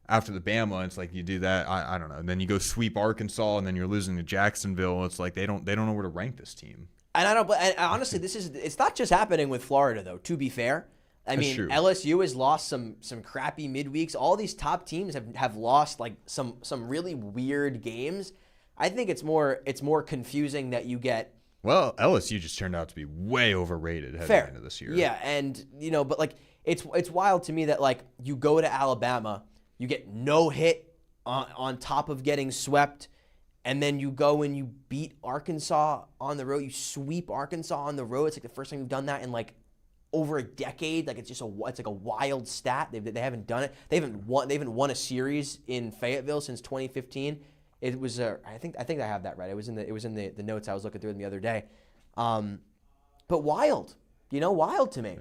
after the Bama, and it's like you do that. I don't know. And then you go sweep Arkansas, and then you're losing to Jacksonville. It's like they don't know where to rank this team. And and honestly, it's not just happening with Florida though. To be fair, I mean, true. LSU has lost some crappy midweeks. All these top teams have lost like some really weird games. I think it's more confusing that you get. Well, LSU just turned out to be way overrated heading into this year. Yeah, and but like it's wild to me that like you go to Alabama, you get no hit on top of getting swept, and then you go and you beat Arkansas on the road. You sweep Arkansas on the road. It's like the first time you've done that in like over a decade. Like it's like a wild stat. They haven't done it. They haven't won a series in Fayetteville since 2015. It was I think I have that right. It was in the notes I was looking through the other day. But wild, wild to me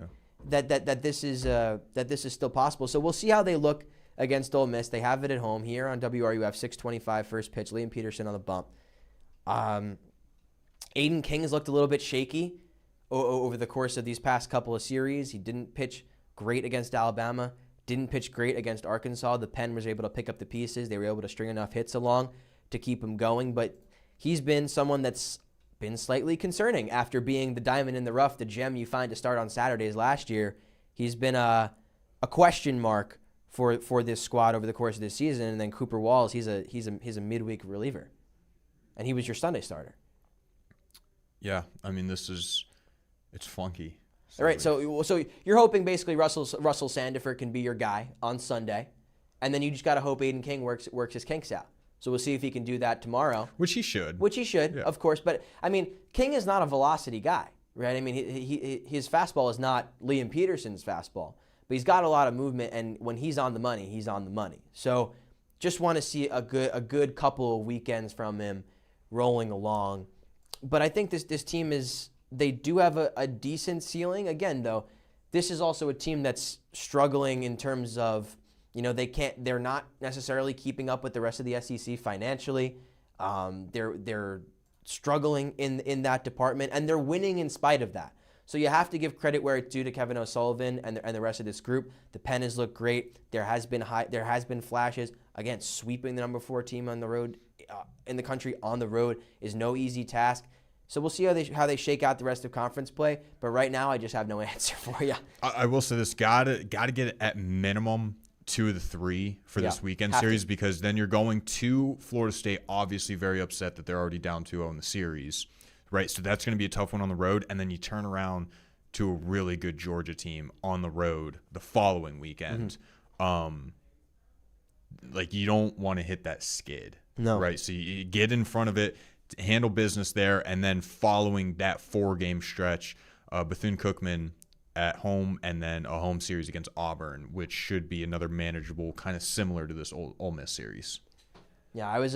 that this is still possible. So we'll see how they look against Ole Miss. They have it at home here on WRUF 6:25 first pitch. Liam Peterson on the bump. Aiden King has looked a little bit shaky over the course of these past couple of series. He didn't pitch great against Alabama. Didn't pitch great against Arkansas. The pen was able to pick up the pieces. They were able to string enough hits along to keep him going. But he's been someone that's been slightly concerning after being the diamond in the rough, the gem you find to start on Saturdays last year. He's been a question mark for this squad over the course of this season. And then Cooper Walls, he's a midweek reliever, and he was your Sunday starter. Yeah, I mean it's funky. All right, so you're hoping basically Russell Sandefur can be your guy on Sunday, and then you just got to hope Aiden King works his kinks out. So we'll see if he can do that tomorrow. Which he should, yeah. Of course. But I mean, King is not a velocity guy, right? I mean, his fastball is not Liam Peterson's fastball, but he's got a lot of movement, and when he's on the money, he's on the money. So just want to see a good couple of weekends from him rolling along. But I think this team is. They do have a decent ceiling. Again, though, this is also a team that's struggling in terms of, they're not necessarily keeping up with the rest of the SEC financially. They're struggling in that department, and they're winning in spite of that. So you have to give credit where it's due to Kevin O'Sullivan and the rest of this group. The pen has looked great. There has been flashes. Again, sweeping the number 4 team on the road in the country on the road is no easy task. So we'll see how they shake out the rest of conference play. But right now, I just have no answer for you. I will say this: gotta get at minimum 2 of the 3 for this weekend series, because then you're going to Florida State, obviously very upset that they're already down 2-0 in the series, right? So that's going to be a tough one on the road, and then you turn around to a really good Georgia team on the road the following weekend. Mm-hmm. Like you don't want to hit that skid, right? So you get in front of it. Handle business there, and then following that 4-game stretch, Bethune-Cookman at home, and then a home series against Auburn, which should be another manageable, kind of similar to this Ole Miss series. Yeah, I was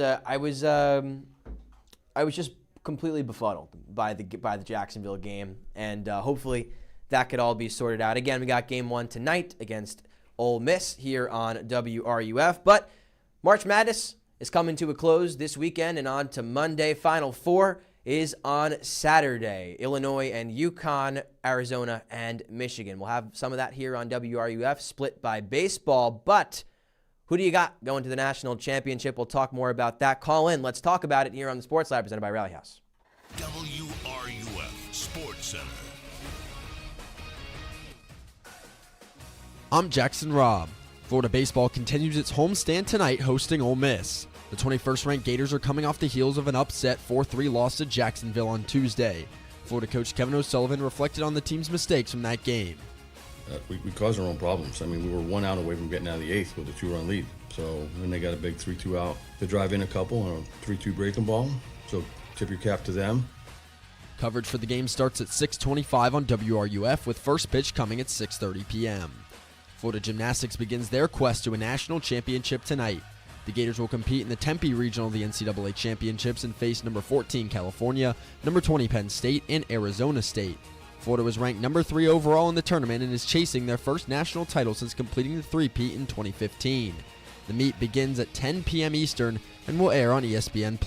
just completely befuddled by the Jacksonville game, and hopefully that could all be sorted out. Again, we got game 1 tonight against Ole Miss here on WRUF, but March Madness is coming to a close this weekend and on to Monday. Final Four is on Saturday. Illinois and UConn, Arizona and Michigan. We'll have some of that here on WRUF, split by baseball. But who do you got going to the national championship? We'll talk more about that. Call in. Let's talk about it here on the Sports Lab, presented by Rally House. WRUF Sports Center. I'm Jackson Robb. Florida baseball continues its homestand tonight, hosting Ole Miss. The 21st-ranked Gators are coming off the heels of an upset 4-3 loss to Jacksonville on Tuesday. Florida coach Kevin O'Sullivan reflected on the team's mistakes from that game. We caused our own problems. I mean, we were 1 out away from getting out of the 8th with a 2-run lead. So then they got a big 3-2 out to drive in a couple on a 3-2 breaking ball. So tip your cap to them. Coverage for the game starts at 6:25 on WRUF, with first pitch coming at 6:30 p.m. Florida Gymnastics begins their quest to a national championship tonight. The Gators will compete in the Tempe Regional of the NCAA Championships and face number 14 California, number 20 Penn State, and Arizona State. Florida was ranked number 3 overall in the tournament and is chasing their first national title since completing the three-peat in 2015. The meet begins at 10 p.m. Eastern and will air on ESPN+.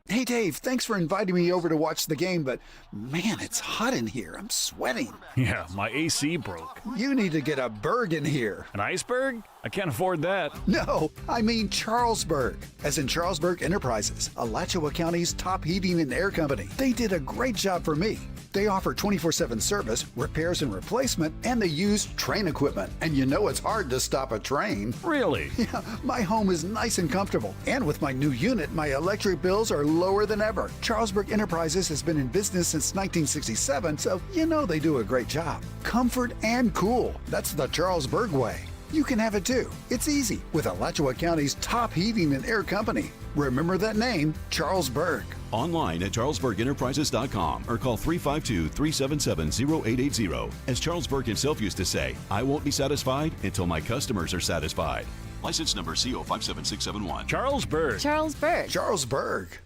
Hey, Dave, thanks for inviting me over to watch the game, but man, it's hot in here. I'm sweating. Yeah, my AC broke. You need to get a berg in here. An iceberg? I can't afford that. No, I mean Charlesburg, as in Charlesburg Enterprises, Alachua County's top heating and air company. They did a great job for me. They offer 24/7 service, repairs and replacement, and they use train equipment. And you know it's hard to stop a train. Really? Yeah, my home is nice and comfortable. And with my new unit, my electric bills are lower than ever. Charlesburg Enterprises has been in business since 1967, so you know they do a great job. Comfort and cool. That's the Charlesburg way. You can have it too. It's easy with Alachua County's top heating and air company. Remember that name, Charlesburg. Online at charlesburgenterprises.com or call 352-377-0880. As Charlesburg himself used to say, I won't be satisfied until my customers are satisfied. License number CO 57671. Charlesburg. Charlesburg. Charlesburg.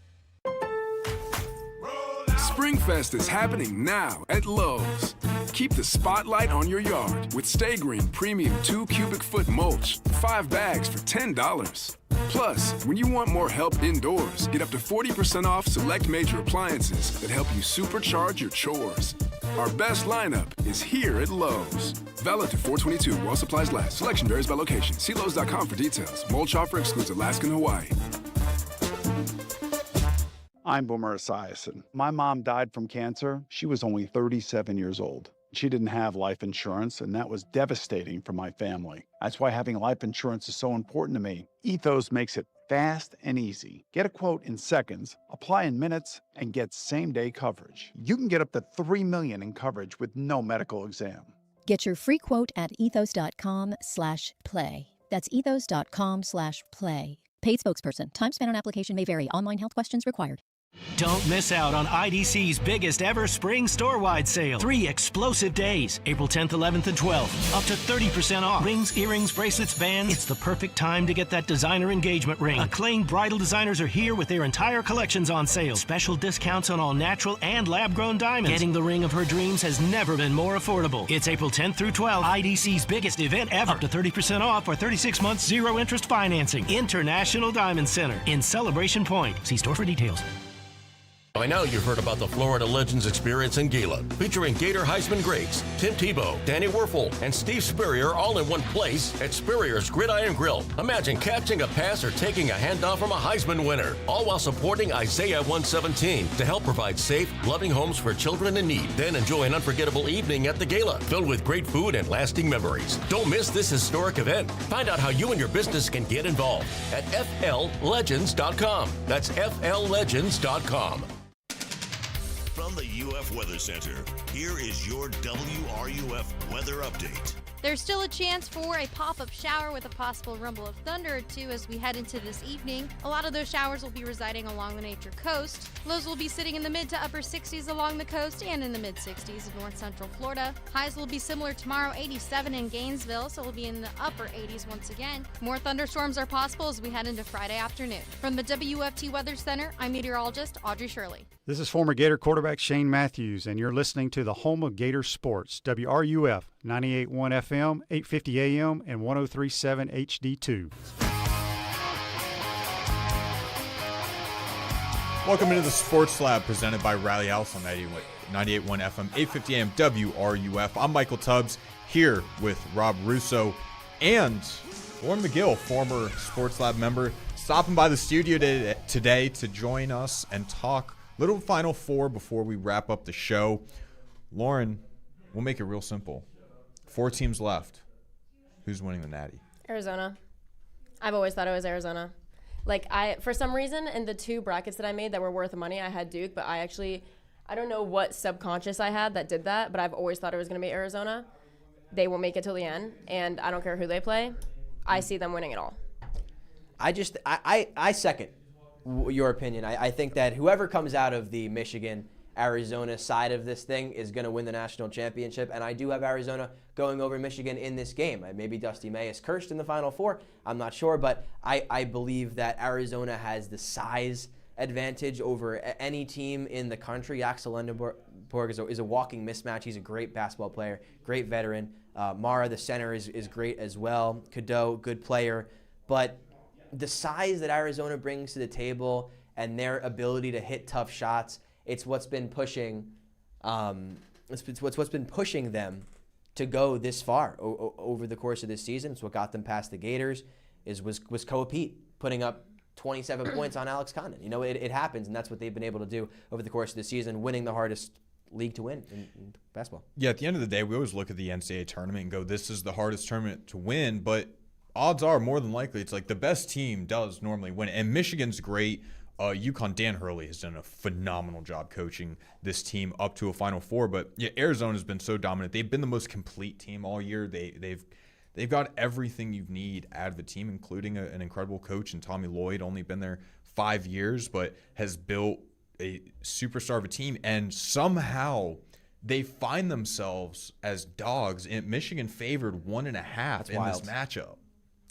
Springfest is happening now at Lowe's. Keep the spotlight on your yard with Stay Green Premium 2 cubic foot mulch, 5 bags for $10. Plus, when you want more help indoors, get up to 40% off select major appliances that help you supercharge your chores. Our best lineup is here at Lowe's. Valid to 4/22 while supplies last. Selection varies by location. See Lowe's.com for details. Mulch offer excludes Alaska and Hawaii. I'm Boomer Esiason. My mom died from cancer. She was only 37 years old. She didn't have life insurance, and that was devastating for my family. That's why having life insurance is so important to me. Ethos makes it fast and easy. Get a quote in seconds, apply in minutes, and get same-day coverage. You can get up to $3 million in coverage with no medical exam. Get your free quote at ethos.com/play. That's ethos.com/play. Paid spokesperson. Time spent on application may vary. Online health questions required. Don't miss out on IDC's biggest ever spring store-wide sale. 3 explosive days, April 10th, 11th, and 12th. Up to 30% off. Rings, earrings, bracelets, bands. It's the perfect time to get that designer engagement ring. Acclaimed bridal designers are here with their entire collections on sale. Special discounts on all natural and lab-grown diamonds. Getting the ring of her dreams has never been more affordable. It's April 10th through 12th. IDC's biggest event ever. Up to 30% off or 36 months zero-interest financing. International Diamond Center in Celebration Point. See store for details. By now, you've heard about the Florida Legends Experience in Gila, featuring Gator Heisman greats Tim Tebow, Danny Werfel, and Steve Spurrier all in one place at Spurrier's Gridiron Grill. Imagine catching a pass or taking a handoff from a Heisman winner, all while supporting Isaiah 117 to help provide safe, loving homes for children in need. Then enjoy an unforgettable evening at the Gala, filled with great food and lasting memories. Don't miss this historic event. Find out how you and your business can get involved at fllegends.com. That's fllegends.com. From the UF Weather Center, here is your WRUF weather update. There's still a chance for a pop-up shower with a possible rumble of thunder or two as we head into this evening. A lot of those showers will be residing along the nature coast. Lows will be sitting in the mid to upper 60s along the coast and in the mid-60s of north central Florida. Highs will be similar tomorrow, 87 in Gainesville, so we'll be in the upper 80s once again. More thunderstorms are possible as we head into Friday afternoon. From the WFT Weather Center, I'm meteorologist Audrey Shirley. This is former Gator quarterback Shane Matthews, and you're listening to the home of Gator sports, WRUF, 98.1 FM, 850 AM, and 103.7 HD2. Welcome into the Sports Lab presented by Riley House on 98.1 FM, 850 AM, WRUF. I'm Michael Tubbs here with Rob Russo and Lauren McGill, former Sports Lab member, stopping by the studio today to join us and talk little Final Four before we wrap up the show. Lauren, we'll make it real simple. 4 teams left. Who's winning the Natty? Arizona. I've always thought it was Arizona. For some reason, in the 2 brackets that I made that were worth money, I had Duke, but I don't know what subconscious I had that did that, but I've always thought it was going to be Arizona. They will make it till the end, and I don't care who they play. I see them winning it all. I second your opinion. I think that whoever comes out of the Michigan Arizona side of this thing is going to win the national championship, and I do have Arizona going over Michigan in this game. Maybe Dusty May is cursed in the Final Four. I'm not sure, but I believe that Arizona has the size advantage over any team in the country. Axel Lendenborg is a walking mismatch. He's a great basketball player, great veteran. Mara, the center, is great as well. Cadeau, good player. But the size that Arizona brings to the table and their ability to hit tough shots, it's what's been pushing what's been pushing them to go this far over the course of this season. It's what got them past the Gators was Koa Pete putting up 27 points on Alex Condon. You know, it happens, and that's what they've been able to do over the course of the season, winning the hardest league to win in basketball. Yeah, at the end of the day, we always look at the NCAA tournament and go, this is the hardest tournament to win, but odds are more than likely it's like the best team does normally win. And Michigan's great. UConn, Dan Hurley has done a phenomenal job coaching this team up to a Final Four. But yeah, Arizona's been so dominant. They've been the most complete team all year. They've got everything you need out of a team, including an incredible coach in Tommy Lloyd. Only been there 5 years, but has built a superstar of a team. And somehow they find themselves as dogs. Michigan favored 1.5 in this matchup.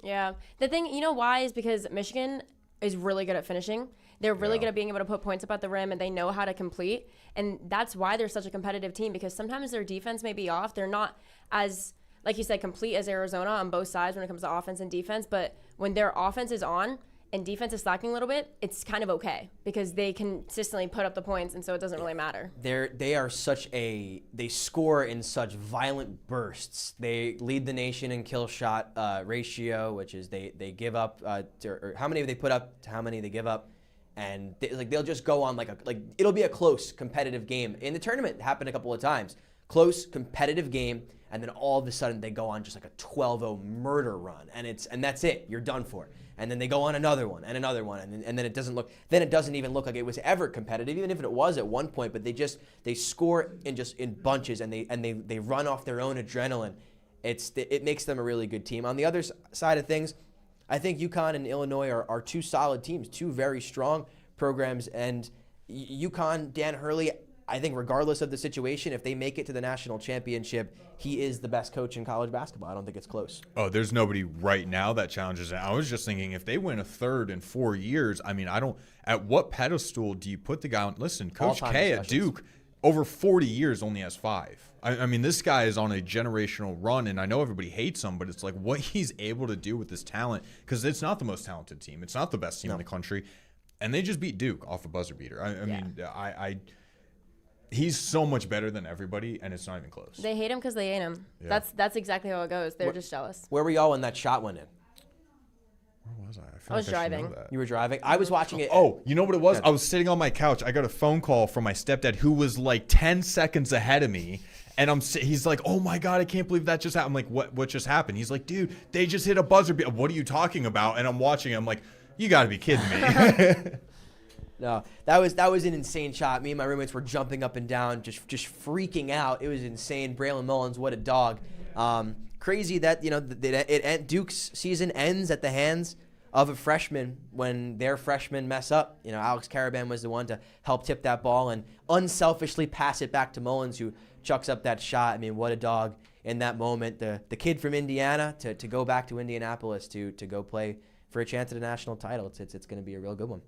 Yeah. The thing, you know why, is because Michigan is really good at finishing. They're really good at being able to put points up at the rim, and they know how to complete. And that's why they're such a competitive team, because sometimes their defense may be off. They're not as, like you said, complete as Arizona on both sides when it comes to offense and defense. But when their offense is on and defense is slacking a little bit, it's kind of okay because they consistently put up the points, and so it doesn't really matter. They score in such violent bursts. They lead the nation in kill shot ratio, which is they give up or how many have they put up to how many they give up, and they'll just go on like it'll be a close competitive game. In the tournament, it happened a couple of times. Close competitive game, and then all of a sudden they go on just like a 12-0 murder run, and that's it. You're done for. And then they go on another one, and then it doesn't even look like it was ever competitive, even if it was at one point. But they score in bunches, and they run off their own adrenaline. It makes them a really good team. On the other side of things, I think UConn and Illinois are two solid teams, two very strong programs. And UConn, Dan Hurley, I think regardless of the situation, if they make it to the national championship, he is the best coach in college basketball. I don't think it's close. Oh, there's nobody right now that challenges it. I was just thinking if they win a third in 4 years, I mean, at what pedestal do you put the guy on? Listen, Coach K at Duke, over 40 years only has 5. I mean, this guy is on a generational run, and I know everybody hates him, but it's like what he's able to do with this talent, because it's not the most talented team. It's not the best team in the country. And they just beat Duke off a buzzer beater. I mean, he's so much better than everybody, and it's not even close. They hate him because they ain't him. Yeah. That's exactly how it goes. They're just jealous. Where were y'all when that shot went in? Where was I? I was driving. You were driving? I was watching it. Oh, you know what it was? I was sitting on my couch. I got a phone call from my stepdad, who was like 10 seconds ahead of me. And he's like, oh my God, I can't believe that just happened. I'm like, what just happened? He's like, dude, they just hit a buzzer beater. What are you talking about? And I'm watching it. I'm like, you got to be kidding me. No, that was an insane shot. Me and my roommates were jumping up and down, just freaking out. It was insane. Braylon Mullins, what a dog. Crazy that Duke's season ends at the hands of a freshman when their freshmen mess up. You know, Alex Caravan was the one to help tip that ball and unselfishly pass it back to Mullins, who chucks up that shot. I mean, what a dog in that moment. The kid from Indiana to go back to Indianapolis to go play for a chance at a national title. It's going to be a real good one.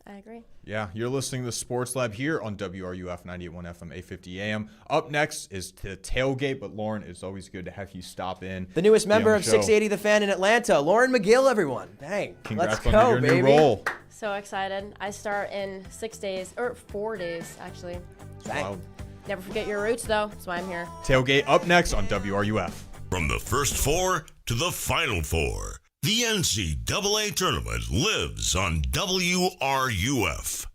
I agree. Yeah, you're listening to Sports Lab here on WRUF 98.1 FM, 850 AM. Up next is the tailgate, but Lauren, it's always good to have you stop in. The newest member of 680 The Fan in Atlanta, Lauren McGill, everyone. Dang, congrats let's on go, your baby. new role. So excited. I start in 6 days, or 4 days, actually. Wow. Never forget your roots, though. That's why I'm here. Tailgate up next on WRUF. From the first 4 to the final 4. The NCAA tournament lives on WRUF.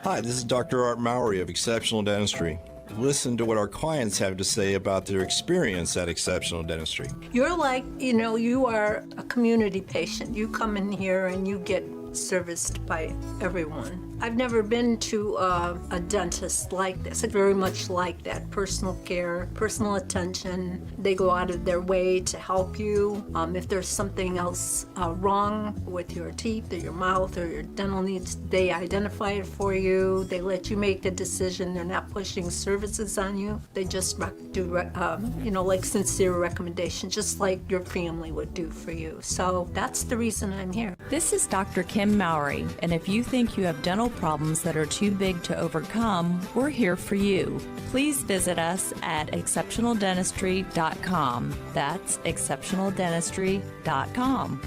Hi, this is Dr. Art Mowry of Exceptional Dentistry. Listen to what our clients have to say about their experience at Exceptional Dentistry. You're like, you are a community patient. You come in here and you get serviced by everyone. I've never been to a dentist like this. It's very much like that. Personal care, personal attention. They go out of their way to help you. If there's something else wrong with your teeth or your mouth or your dental needs, they identify it for you. They let you make the decision. They're not pushing services on you. They just do, like sincere recommendations, just like your family would do for you. So that's the reason I'm here. This is Dr. Kim Mowry, and if you think you have dental problems that are too big to overcome, we're here for you. Please visit us at exceptionaldentistry.com. That's exceptionaldentistry.com.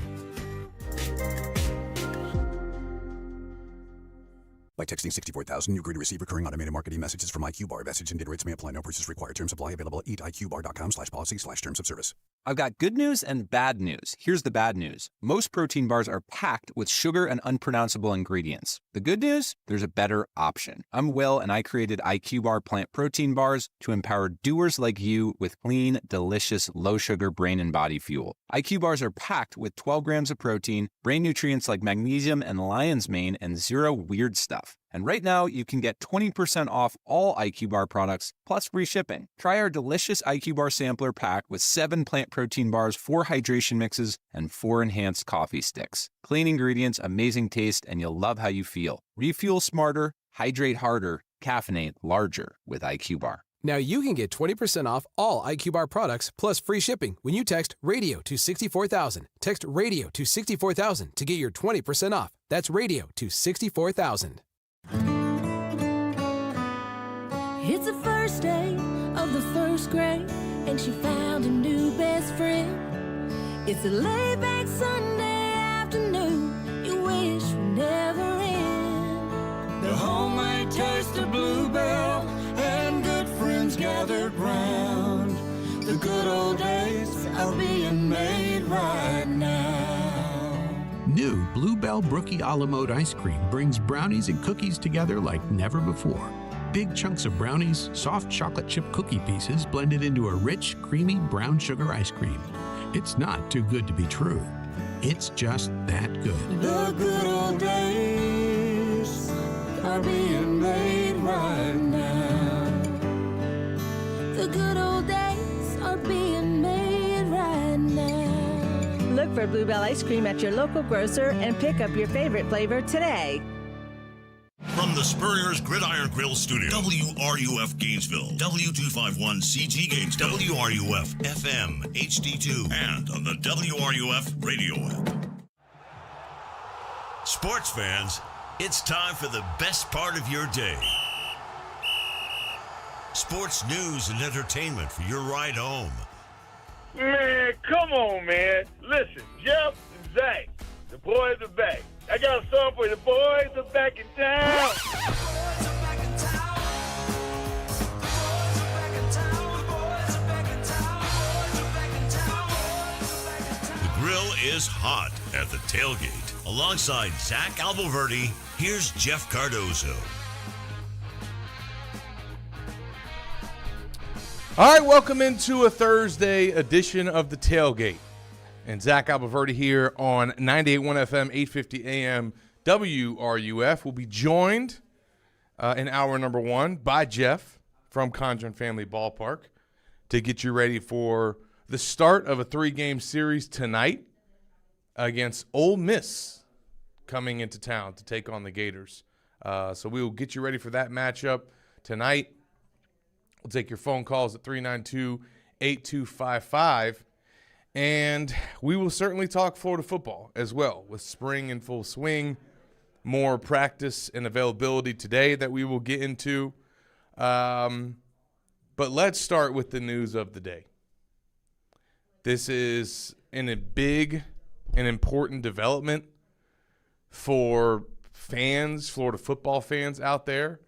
By texting 64,000, you agree to receive recurring automated marketing messages from IQBar. Message and data rates may apply. No purchase required. Terms apply. Available at eatiqbar.com/policy/terms of service. I've got good news and bad news. Here's the bad news. Most protein bars are packed with sugar and unpronounceable ingredients. The good news? There's a better option. I'm Will, and I created IQBar plant protein bars to empower doers like you with clean, delicious, low-sugar brain and body fuel. IQ bars are packed with 12 grams of protein, brain nutrients like magnesium and lion's mane, and zero weird stuff. And right now, you can get 20% off all IQ Bar products, plus free shipping. Try our delicious IQ Bar sampler pack with 7 plant protein bars, 4 hydration mixes, and 4 enhanced coffee sticks. Clean ingredients, amazing taste, and you'll love how you feel. Refuel smarter, hydrate harder, caffeinate larger with IQ Bar. Now you can get 20% off all IQ Bar products plus free shipping when you text RADIO to 64,000. Text RADIO to 64,000 to get your 20% off. That's RADIO to 64,000. It's the first day of the first grade, and she found a new best friend. It's a laid-back Sunday afternoon you wish would never end. The homemade taste of Bluebell and good friends gathered round. The good old days are being made right now. New Bluebell Brookie a la mode ice cream brings brownies and cookies together like never before. Big chunks of brownies, soft chocolate chip cookie pieces blended into a rich, creamy brown sugar ice cream. It's not too good to be true. It's just that good. The good old days are being made right now. The good old days are being made right now. Look for Bluebell ice cream at your local grocer and pick up your favorite flavor today. From the Spurrier's Gridiron Grill Studio, WRUF Gainesville, W251CG Gainesville, WRUF FM HD2, and on the WRUF Radio app. Sports fans, it's time for the best part of your day. Sports news and entertainment for your ride home. Man, come on, man. Listen, Jeff and Zach, the boys are back. I got a song for you. The boys are back in town. The grill is hot at the tailgate. Alongside Zach Albuquerque, here's Jeff Cardozo. All right, welcome into a Thursday edition of the Tailgate. And Zach Albuquerque here on 98.1 FM, 850 AM, WRUF. We'll be joined in hour number 1 by Jeff from Condron Family Ballpark to get you ready for the start of a 3-game series tonight against Ole Miss coming into town to take on the Gators. So we will get you ready for that matchup tonight. We'll take your phone calls at 392-8255. And we will certainly talk Florida football as well, with spring in full swing, more practice and availability today that we will get into. But let's start with the news of the day. This is a big and important development for fans, Florida football fans out there,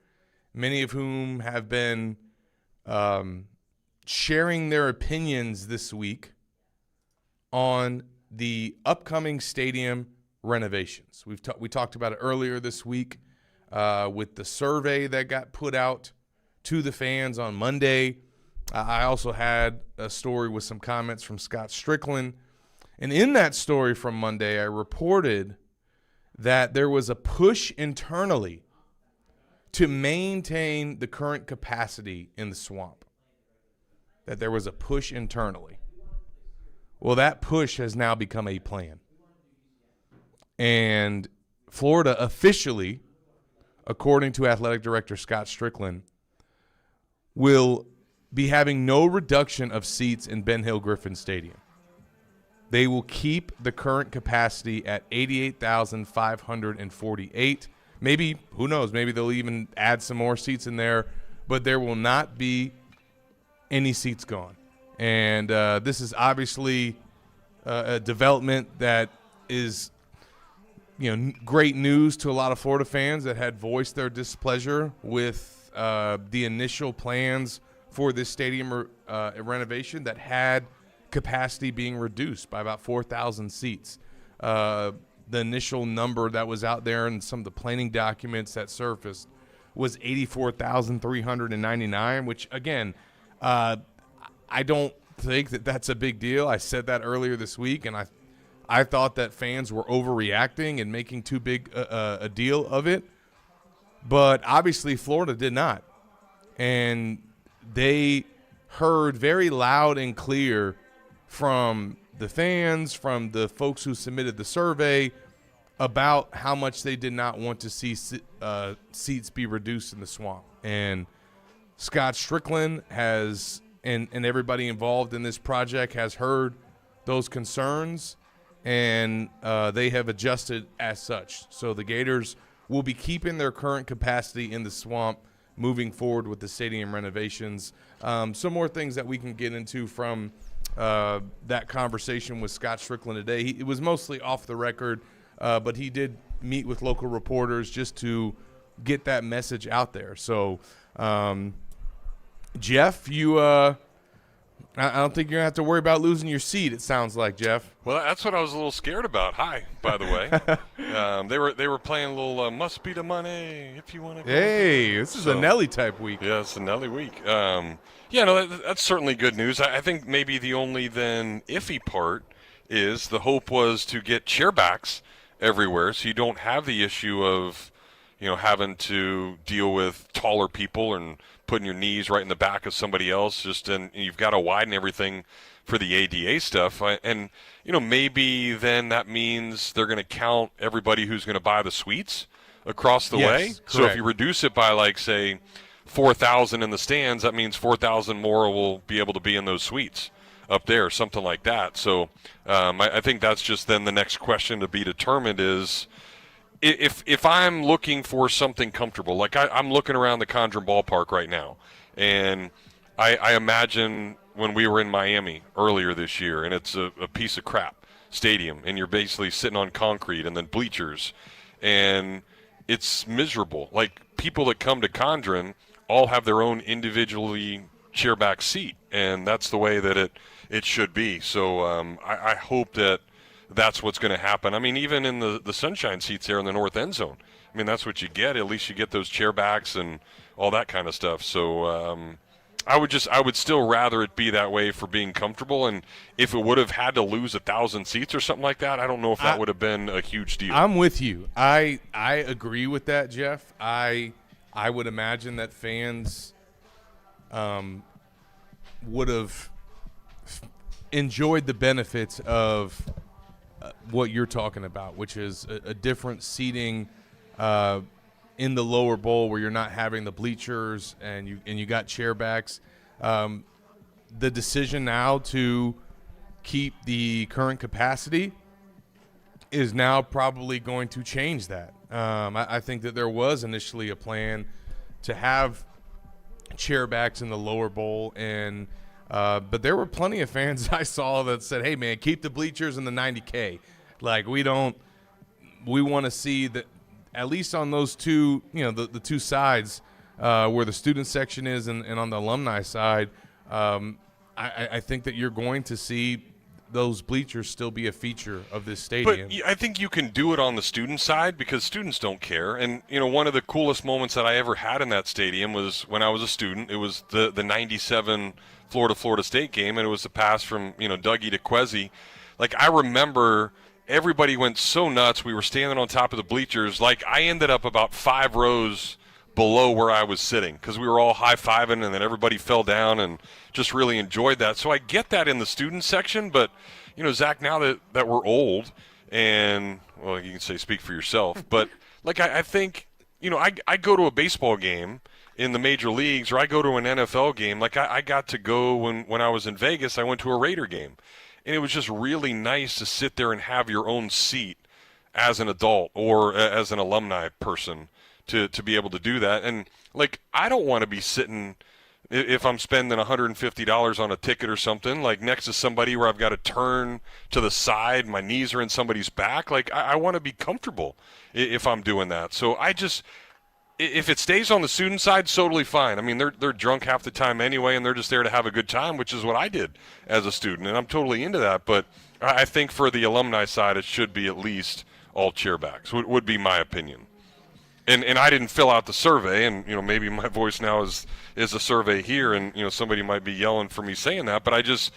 many of whom have been sharing their opinions this week on the upcoming stadium renovations. We talked about it earlier this week with the survey that got put out to the fans on Monday. I also had a story with some comments from Scott Strickland. And in that story from Monday, I reported that there was a push internally to maintain the current capacity in the Swamp, that there was a push internally. Well, that push has now become a plan. And Florida officially, according to Athletic Director Scott Strickland, will be having no reduction of seats in Ben Hill Griffin Stadium. They will keep the current capacity at 88,548. Maybe, who knows, maybe they'll even add some more seats in there, but there will not be any seats gone. And this is obviously a development that is, great news to a lot of Florida fans that had voiced their displeasure with the initial plans for this stadium renovation that had capacity being reduced by about 4,000 seats. The initial number that was out there and some of the planning documents that surfaced was 84,399, which, again, I don't think that that's a big deal. I said that earlier this week, and I thought that fans were overreacting and making too big a deal of it. But obviously Florida did not. And they heard very loud and clear from the fans, from the folks who submitted the survey, about how much they did not want to see seats be reduced in the Swamp. And Scott Strickland has, and everybody involved in this project has heard those concerns, and they have adjusted as such. So the Gators will be keeping their current capacity in the Swamp moving forward with the stadium renovations. Some more things that we can get into from that conversation with Scott Strickland today. It was mostly off the record, but he did meet with local reporters just to get that message out there. So, Jeff, I don't think you're going to have to worry about losing your seat, it sounds like, Jeff. Well, that's what I was a little scared about. Hi, by the way. They were playing a little Must Be the Money if you want to go. Hey, this is a Nelly-type week. Yeah, it's a Nelly week. That's certainly good news. I think maybe the only then iffy part is the hope was to get chairbacks everywhere so you don't have the issue of, having to deal with taller people and putting your knees right in the back of somebody else. And you've got to widen everything for the ADA stuff. And, maybe then that means they're going to count everybody who's going to buy the suites across the way. Correct. So if you reduce it by, say, 4,000 in the stands, that means 4,000 more will be able to be in those suites up there, something like that. So I think that's just then the next question to be determined is, if I'm looking for something comfortable, like I'm looking around the Condron ballpark right now, and I imagine when we were in Miami earlier this year, and it's a piece of crap stadium, and you're basically sitting on concrete and then bleachers, and it's miserable. Like, people that come to Condron all have their own individually chairback seat, and that's the way that it should be. So I hope that that's what's going to happen. I mean, even in the sunshine seats there in the north end zone, I mean, that's what you get. At least you get those chairbacks and all that kind of stuff. So I would still rather it be that way for being comfortable. And if it would have had to lose 1,000 seats or something like that, I don't know if that would have been a huge deal. I'm with you. I agree with that, Jeff. I would imagine that fans would have enjoyed the benefits of what you're talking about, which is a different seating in the lower bowl where you're not having the bleachers and you got chairbacks. The decision now to keep the current capacity is now probably going to change that. I think that there was initially a plan to have chairbacks in the lower bowl, and but there were plenty of fans I saw that said, hey, man, keep the bleachers in the 90K. Like, we want to see that at least on those two, the two sides where the student section is and on the alumni side, I think that you're going to see those bleachers still be a feature of this stadium. But I think you can do it on the student side because students don't care. And, one of the coolest moments that I ever had in that stadium was when I was a student. It was the 97 Florida State game, and it was the pass from, Dougie to Kwesi. Like, I remember everybody went so nuts. We were standing on top of the bleachers. Like, I ended up about 5 rows below where I was sitting because we were all high-fiving and then everybody fell down and just really enjoyed that. So I get that in the student section, but, Zach, now that we're old and, well, you can say speak for yourself, but, like, I think, I go to a baseball game in the major leagues or I go to an NFL game. Like, I got to go when I was in Vegas, I went to a Raider game. And it was just really nice to sit there and have your own seat as an adult or as an alumni person to be able to do that. And, like, I don't want to be sitting, if I'm spending $150 on a ticket or something, like next to somebody where I've got to turn to the side, my knees are in somebody's back. Like, I want to be comfortable if I'm doing that. So if it stays on the student side, totally fine. I mean, they're drunk half the time anyway, and they're just there to have a good time, which is what I did as a student, and I'm totally into that. But I think for the alumni side, it should be at least all chairbacks, would be my opinion. And I didn't fill out the survey, and maybe my voice now is a survey here, and somebody might be yelling for me saying that. But I just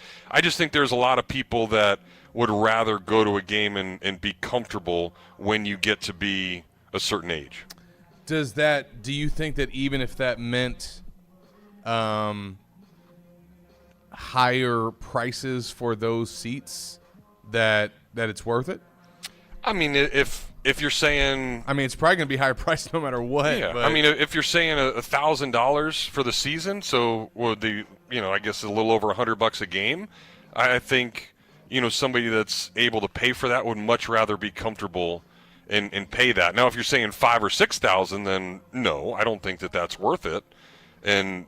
think there's a lot of people that would rather go to a game and be comfortable when you get to be a certain age. Do you think that even if that meant higher prices for those seats, that it's worth it? I mean, if you're saying, I mean, it's probably going to be higher price no matter what. Yeah, but. I mean, if you're saying $1,000 for the season, so would I guess a little over $100 a game. I think somebody that's able to pay for that would much rather be comfortable and pay that. Now, if you're saying $5,000 or $6,000, then no, I don't think that's worth it. And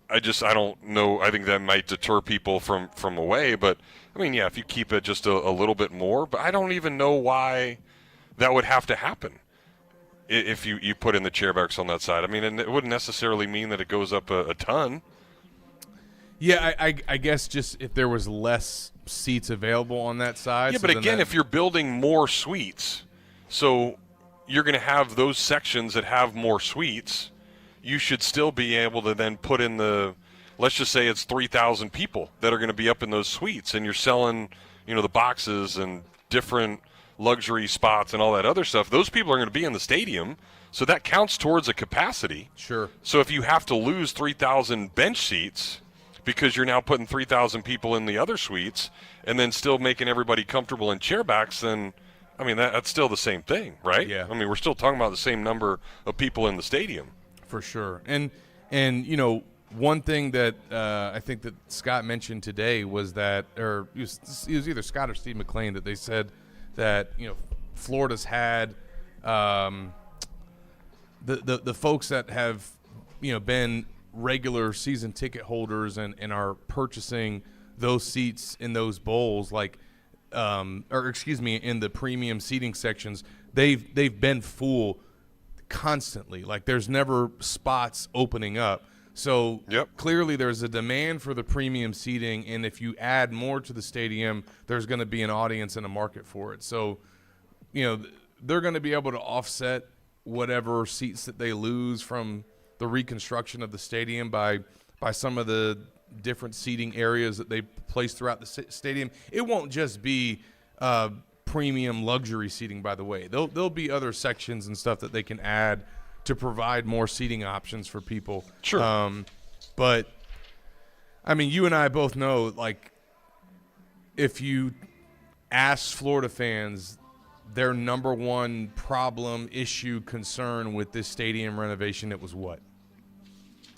I don't know. I think that might deter people from away. But I mean, yeah, if you keep it just a little bit more, but I don't even know why that would have to happen if you put in the chairbacks on that side. I mean, and it wouldn't necessarily mean that it goes up a ton. Yeah, I guess just if there was less seats available on that side. Yeah, but again, if you're building more suites, so you're going to have those sections that have more suites, you should still be able to then put in let's just say it's 3,000 people that are going to be up in those suites, and you're selling, the boxes and different luxury spots and all that other stuff. Those people are going to be in the stadium, so that counts towards a capacity. Sure. So if you have to lose 3,000 bench seats because you're now putting 3,000 people in the other suites and then still making everybody comfortable in chairbacks, then I mean, that's still the same thing, right? Yeah. I mean, we're still talking about the same number of people in the stadium. For sure. And one thing that I think that Scott mentioned today was that, or it was either Scott or Steve McClain, that they said that, Florida's had the folks that have, been regular season ticket holders and are purchasing those seats in those bowls, like, in the premium seating sections, they've been full constantly. Like, there's never spots opening up. So Clearly there's a demand for the premium seating, and if you add more to the stadium, there's going to be an audience and a market for it. So, they're going to be able to offset whatever seats that they lose from the reconstruction of the stadium by some of the different seating areas that they place throughout the stadium. It won't just be premium luxury seating, by the way. There'll be other sections and stuff that they can add to provide more seating options for people. Sure. But, I mean, you and I both know, like, if you ask Florida fans their number one problem, issue, concern with this stadium renovation, it was what?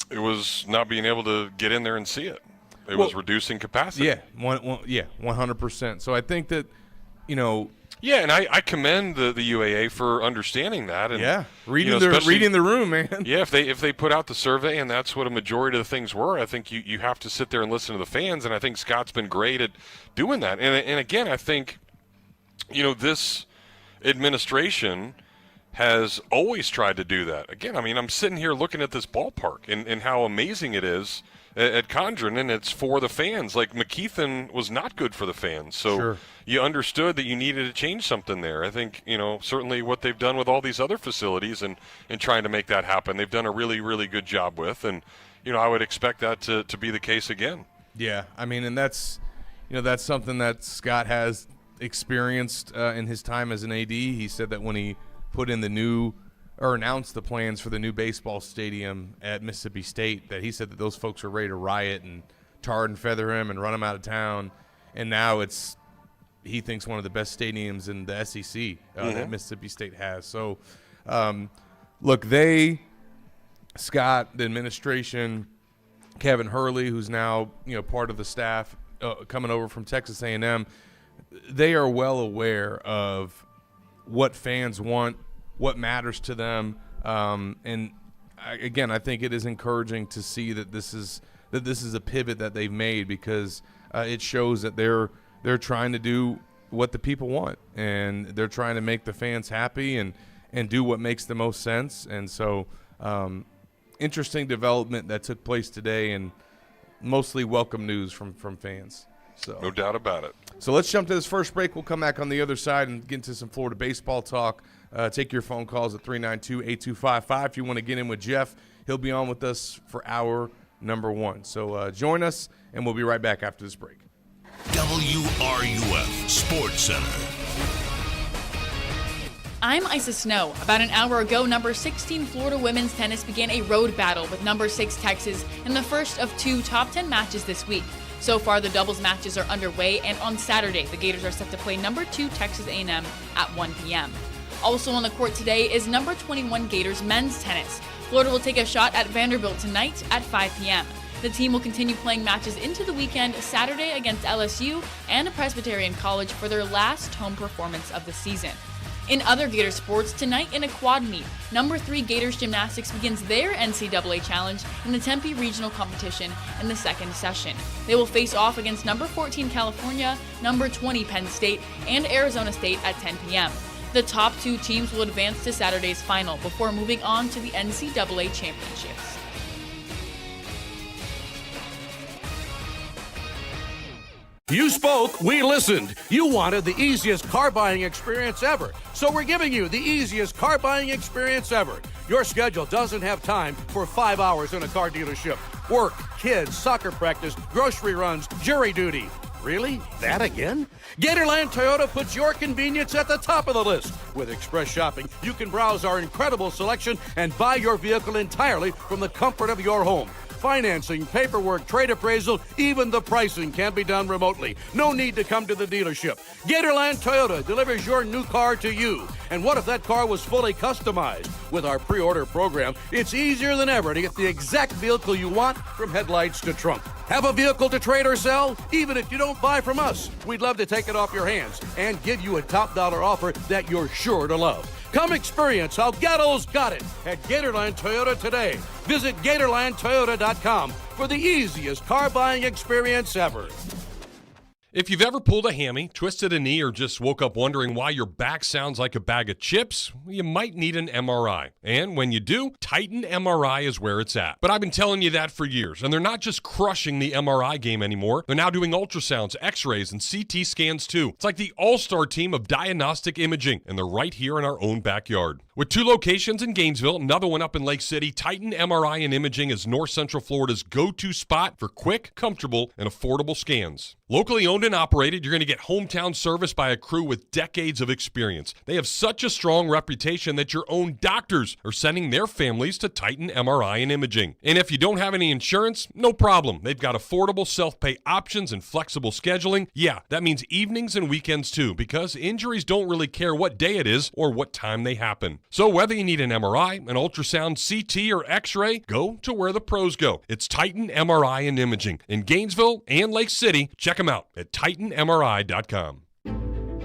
It was not being able to get in there and see it. It was reducing capacity. Yeah, 100%. So I think that, Yeah, and I commend the UAA for understanding that. And, reading the room, man. Yeah, if they put out the survey and that's what a majority of the things were, I think you have to sit there and listen to the fans, and I think Scott's been great at doing that. And again, I think, this administration has always tried to do that. Again, I mean, I'm sitting here looking at this ballpark and how amazing it is at Condron, and it's for the fans. Like, McKeithen was not good for the fans, so you understood that you needed to change something there. I think, certainly what they've done with all these other facilities and trying to make that happen, they've done a really, really good job with, and, I would expect that to be the case again. Yeah, I mean, and that's something that Scott has experienced in his time as an AD. He said that when he put in the new or announced the plans for the new baseball stadium at Mississippi State, that he said that those folks are ready to riot and tar and feather him and run him out of town. And now he thinks one of the best stadiums in the SEC that Mississippi State has. So, look, Scott, the administration, Kevin Hurley, who's now part of the staff coming over from Texas A&M, they are well aware of what fans want, what matters to them, and I think it is encouraging to see that this is a pivot that they've made, because it shows that they're trying to do what the people want, and they're trying to make the fans happy and do what makes the most sense. And so, interesting development that took place today, and mostly welcome news from fans. So no doubt about it. So let's jump to this first break. We'll come back on the other side and get into some Florida baseball talk. Take your phone calls at 392-8255. If you want to get in with Jeff, he'll be on with us for hour number 1. So join us, and we'll be right back after this break. WRUF Sports Center. I'm Isa Snow. About an hour ago, number 16 Florida women's tennis began a road battle with number 6 Texas in the first of 2 top 10 matches this week. So far, the doubles matches are underway, and on Saturday, the Gators are set to play number 2 Texas A&M at 1 p.m. Also on the court today is number 21 Gators men's tennis. Florida will take a shot at Vanderbilt tonight at 5 p.m. The team will continue playing matches into the weekend, Saturday against LSU and Presbyterian College for their last home performance of the season. In other Gator sports, tonight in a quad meet, number 3 Gators Gymnastics begins their NCAA challenge in the Tempe Regional Competition in the second session. They will face off against number 14 California, number 20 Penn State, and Arizona State at 10 p.m. The top 2 teams will advance to Saturday's final before moving on to the NCAA championships. You spoke, we listened. You wanted the easiest car buying experience ever. So we're giving you the easiest car buying experience ever. Your schedule doesn't have time for 5 hours in a car dealership. Work, kids, soccer practice, grocery runs, jury duty. Really? That again? Gatorland Toyota puts your convenience at the top of the list. With Express Shopping, you can browse our incredible selection and buy your vehicle entirely from the comfort of your home. Financing, paperwork, trade appraisal, even the pricing can be done remotely. No need to come to the dealership. Gatorland Toyota delivers your new car to you. And what if that car was fully customized? With our pre-order program, it's easier than ever to get the exact vehicle you want, from headlights to trunk. Have a vehicle to trade or sell? Even if you don't buy from us, we'd love to take it off your hands and give you a top dollar offer that you're sure to love. Come experience how Gatto's got it at Gatorland Toyota today. Visit GatorlandToyota.com for the easiest car buying experience ever. If you've ever pulled a hammy, twisted a knee, or just woke up wondering why your back sounds like a bag of chips, you might need an MRI. And when you do, Titan MRI is where it's at. But I've been telling you that for years, and they're not just crushing the MRI game anymore. They're now doing ultrasounds, x-rays, and CT scans too. It's like the all-star team of diagnostic imaging, and they're right here in our own backyard. With 2 locations in Gainesville, another one up in Lake City, Titan MRI and Imaging is North Central Florida's go-to spot for quick, comfortable, and affordable scans. Locally owned and operated, you're going to get hometown service by a crew with decades of experience. They have such a strong reputation that your own doctors are sending their families to Titan MRI and Imaging. And if you don't have any insurance, no problem. They've got affordable self-pay options and flexible scheduling. Yeah, that means evenings and weekends too, because injuries don't really care what day it is or what time they happen. So whether you need an MRI, an ultrasound, CT, or x-ray, go to where the pros go. It's Titan MRI and Imaging in Gainesville and Lake City. Check them out at TitanMRI.com.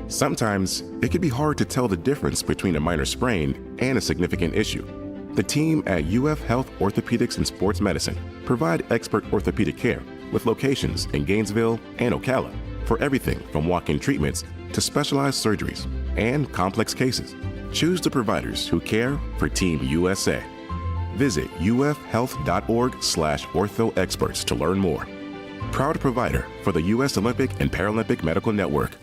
Sometimes it can be hard to tell the difference between a minor sprain and a significant issue. The team at UF Health Orthopedics and Sports Medicine provide expert orthopedic care with locations in Gainesville and Ocala for everything from walk-in treatments to specialized surgeries and complex cases. Choose the providers who care for Team USA. Visit ufhealth.org/orthoexperts to learn more. Proud provider for the U.S. Olympic and Paralympic Medical Network.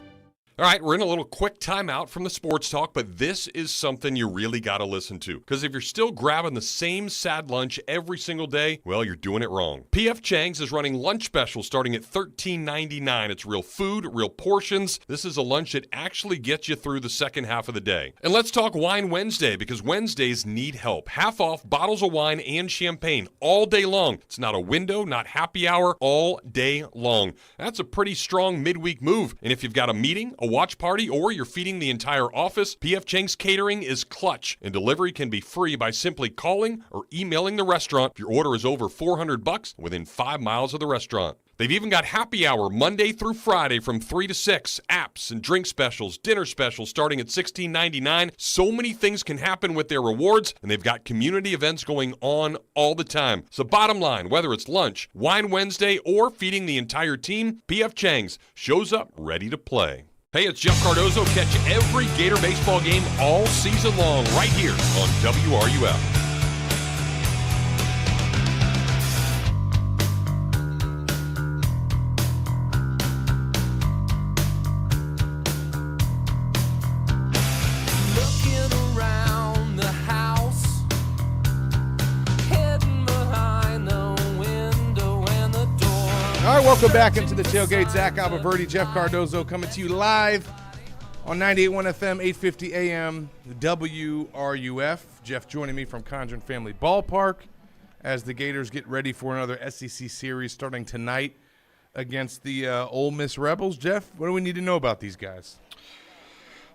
All right, we're in a little quick timeout from the sports talk, but this is something you really got to listen to. Because if you're still grabbing the same sad lunch every single day, well, you're doing it wrong. P.F. Chang's is running lunch specials starting at $13.99. It's real food, real portions. This is a lunch that actually gets you through the second half of the day. And let's talk Wine Wednesday, because Wednesdays need help. Half off bottles of wine and champagne all day long. It's not a window, not happy hour, all day long. That's a pretty strong midweek move. And if you've got a meeting, a watch party, or you're feeding the entire office, P.F. Chang's catering is clutch, and delivery can be free by simply calling or emailing the restaurant if your order is over $400 within 5 miles of the restaurant. They've even got happy hour Monday through Friday from 3 to 6, apps and drink specials, dinner specials starting at $16.99. So many things can happen with their rewards, and they've got community events going on all the time. So bottom line, whether it's lunch, Wine Wednesday, or feeding the entire team, P.F. Chang's shows up ready to play. Hey, it's Jeff Cardozo. Catch every Gator baseball game all season long right here on WRUF. All right, welcome back into the tailgate. Zach Albaverdi, Jeff Cardozo coming to you live on 98.1 FM, 850 AM, WRUF. Jeff joining me from Condron Family Ballpark as the Gators get ready for another SEC series starting tonight against the Ole Miss Rebels. Jeff, what do we need to know about these guys?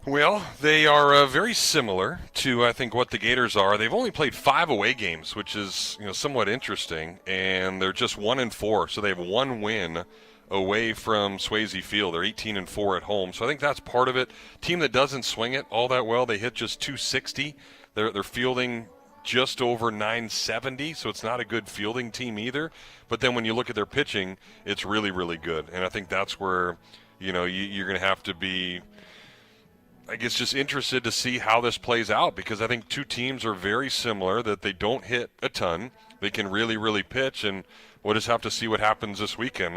Well, they are very similar to, I think, what the Gators are. They've only played 5 away games, which is somewhat interesting, and they're just 1-4, so they have 1 win away from Swayze Field. They're 18-4 at home, so I think that's part of it. Team that doesn't swing it all that well, they hit just 260. They're fielding just over 970, so it's not a good fielding team either. But then when you look at their pitching, it's really, really good, and I think that's where you're going to have to be, I guess, just interested to see how this plays out, because I think two teams are very similar, that they don't hit a ton. They can really, really pitch, and we'll just have to see what happens this weekend.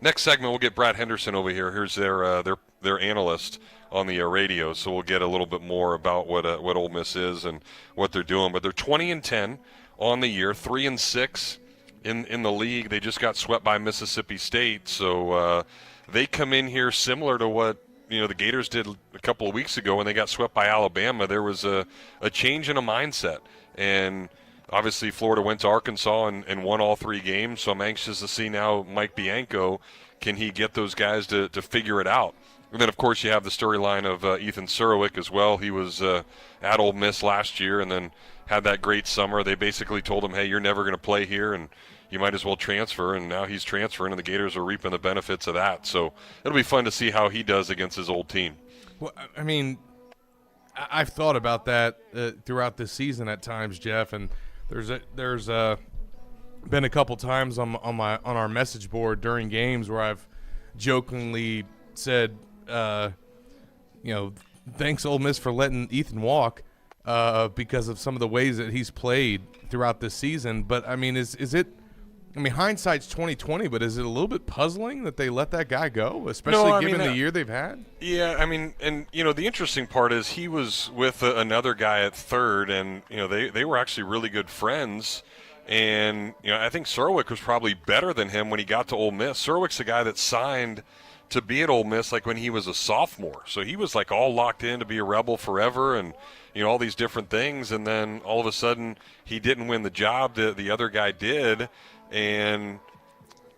Next segment, we'll get Brad Henderson over here. Here's their analyst on the radio, so we'll get a little bit more about what Ole Miss is and what they're doing. But they're 20-10 on the year, 3-6 in the league. They just got swept by Mississippi State, so they come in here similar to what the Gators did a couple of weeks ago when they got swept by Alabama. There was a change in a mindset, and obviously Florida went to Arkansas and won all 3 games, so I'm anxious to see now Mike Bianco, can he get those guys to figure it out? And then, of course, you have the storyline of Ethan Surowick as well. He was at Ole Miss last year and then had that great summer. They basically told him, hey, you're never going to play here, and you might as well transfer, and now he's transferring, and the Gators are reaping the benefits of that. So it'll be fun to see how he does against his old team. Well, I mean, I've thought about that throughout this season at times, Jeff, and there's been a couple times on our message board during games where I've jokingly said, thanks Ole Miss for letting Ethan walk because of some of the ways that he's played throughout this season. But I mean, is it? I mean, hindsight's 20/20, but is it a little bit puzzling that they let that guy go, especially given the year they've had? Yeah, I mean, and the interesting part is he was with another guy at third, and they were actually really good friends. And I think Surowick was probably better than him when he got to Ole Miss. Surowick's a guy that signed to be at Ole Miss like when he was a sophomore, so he was like all locked in to be a Rebel forever, and all these different things. And then all of a sudden, he didn't win the job. The other guy did. And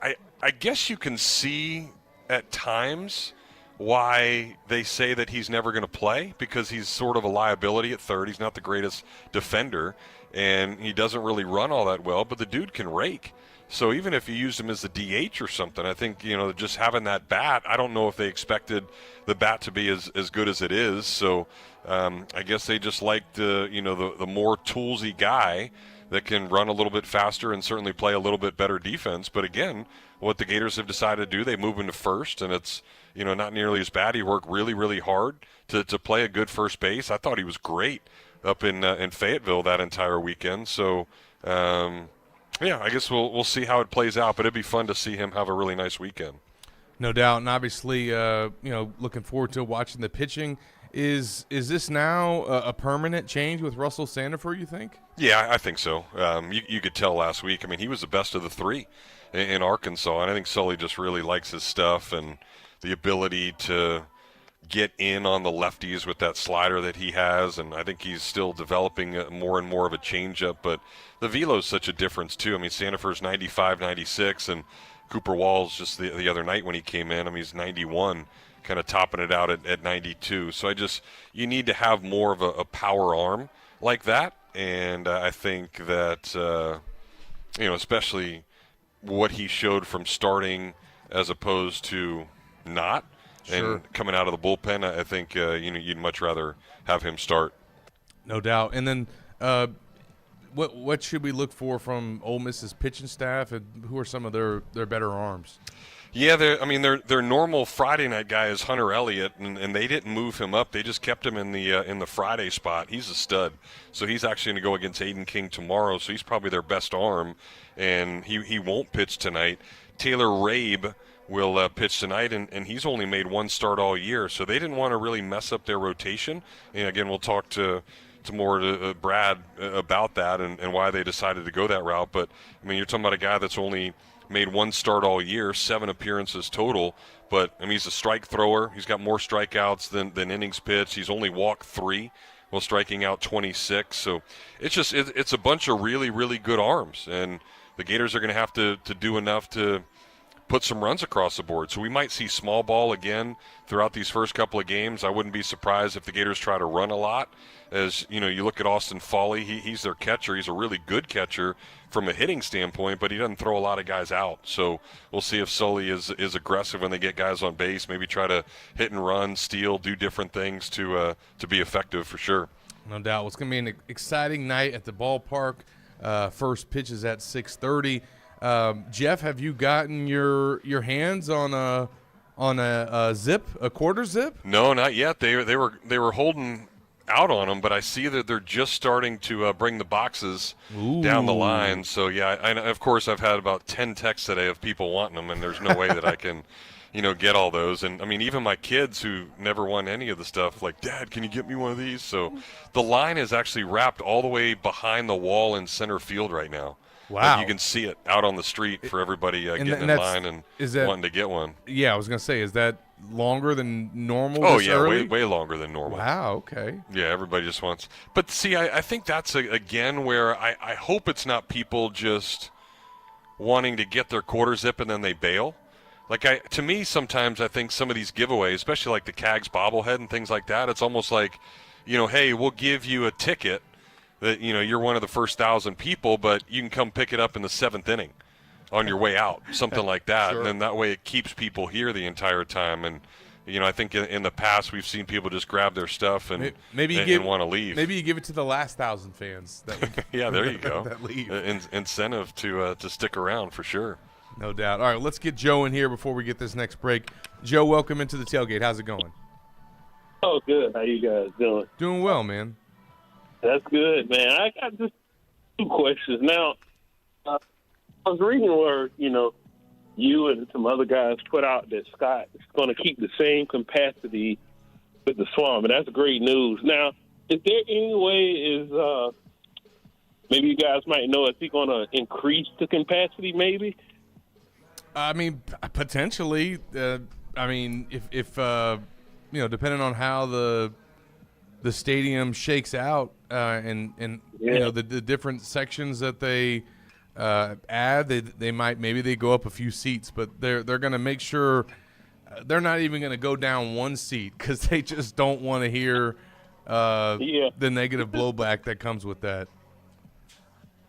I guess you can see at times why they say that he's never going to play, because he's sort of a liability at third. He's not the greatest defender, and he doesn't really run all that well, but the dude can rake. So even if you used him as the DH or something, I think, just having that bat, I don't know if they expected the bat to be as good as it is. So I guess they just liked the more toolsy guy that can run a little bit faster and certainly play a little bit better defense. But again, what the Gators have decided to do, they move him to first, and it's not nearly as bad. He worked really, really hard to play a good first base. I thought he was great up in Fayetteville that entire weekend. So I guess we'll see how it plays out, but it'd be fun to see him have a really nice weekend. No doubt, and obviously, looking forward to watching the pitching. Is this now a permanent change with Russell Sandefur, you think? Yeah, I think so. You could tell last week. I mean, he was the best of the three in Arkansas, and I think Sully just really likes his stuff and the ability to get in on the lefties with that slider that he has, and I think he's still developing more and more of a changeup. But the velo's such a difference, too. I mean, Sandefur's 95, 96, and Cooper Walls just the other night when he came in, I mean, he's 91, kind of topping it out at 92. So you need to have more of a power arm like that, and I think that, especially what he showed from starting as opposed to not, Sure. And coming out of the bullpen, I think you'd much rather have him start. No doubt. And then what should we look for from Ole Miss's pitching staff, and who are some of their better arms? Yeah, their normal Friday night guy is Hunter Elliott, and they didn't move him up. They just kept him in the Friday spot. He's a stud. So he's actually going to go against Aiden King tomorrow, so he's probably their best arm, and he won't pitch tonight. Taylor Rabe will pitch tonight, and he's only made one start all year, so they didn't want to really mess up their rotation. And again, we'll talk to Brad about that and why they decided to go that route. But I mean, you're talking about a guy that's only made one start all year, 7 appearances total. But I mean, he's a strike thrower. He's got more strikeouts than innings pitched. He's only walked 3 while striking out 26. So it's a bunch of really, really good arms, and the Gators are going to have to do enough to put some runs across the board. So we might see small ball again throughout these first couple of games. I wouldn't be surprised if the Gators try to run a lot. As you look at Austin Foley, he's their catcher. He's a really good catcher from a hitting standpoint, but he doesn't throw a lot of guys out. So we'll see if Sully is aggressive when they get guys on base, maybe try to hit and run, steal, do different things to be effective for sure. No doubt. Well, it's going to be an exciting night at the ballpark. First pitch is at 6:30. Jeff, have you gotten your hands on a quarter zip? No, not yet. They were holding out on them, but I see that they're just starting to bring the boxes down the line. So yeah, of course I've had about 10 texts today of people wanting them, and there's no way that I can get all those. And I mean, even my kids who never won any of the stuff, like, Dad, can you get me one of these? So the line is actually wrapped all the way behind the wall in center field right now. Wow. Like, you can see it out on the street for everybody getting in line and wanting to get one. Yeah, I was going to say, is that longer than normal? Oh, yeah, way longer than normal. Wow, okay. Yeah, everybody just wants. But see, I think that's, again, where I hope it's not people just wanting to get their quarter zip and then they bail. Like, to me, sometimes I think some of these giveaways, especially like the Cags bobblehead and things like that, it's almost like, hey, we'll give you a ticket that, you're one of the first 1,000 people, but you can come pick it up in the 7th inning on your way out, something like that. Sure. And then that way it keeps people here the entire time. And, I think in the past we've seen people just grab their stuff and want to leave. Maybe you give it to the last 1,000 fans. Yeah, there you go. that leave. Incentive to stick around for sure. No doubt. All right, let's get Joe in here before we get this next break. Joe, welcome into the tailgate. How's it going? Oh, good. How you guys doing? Doing well, man. That's good, man. I got just 2 questions. Now, I was reading where, you and some other guys put out that Scott is going to keep the same capacity with the Swamp, and that's great news. Now, is there any way maybe you guys might know, is he going to increase the capacity maybe? I mean, potentially. If depending on how the stadium shakes out and the different sections that they add, they might go up a few seats, but they're going to make sure they're not even going to go down one seat because they just don't want to hear the negative blowback that comes with that.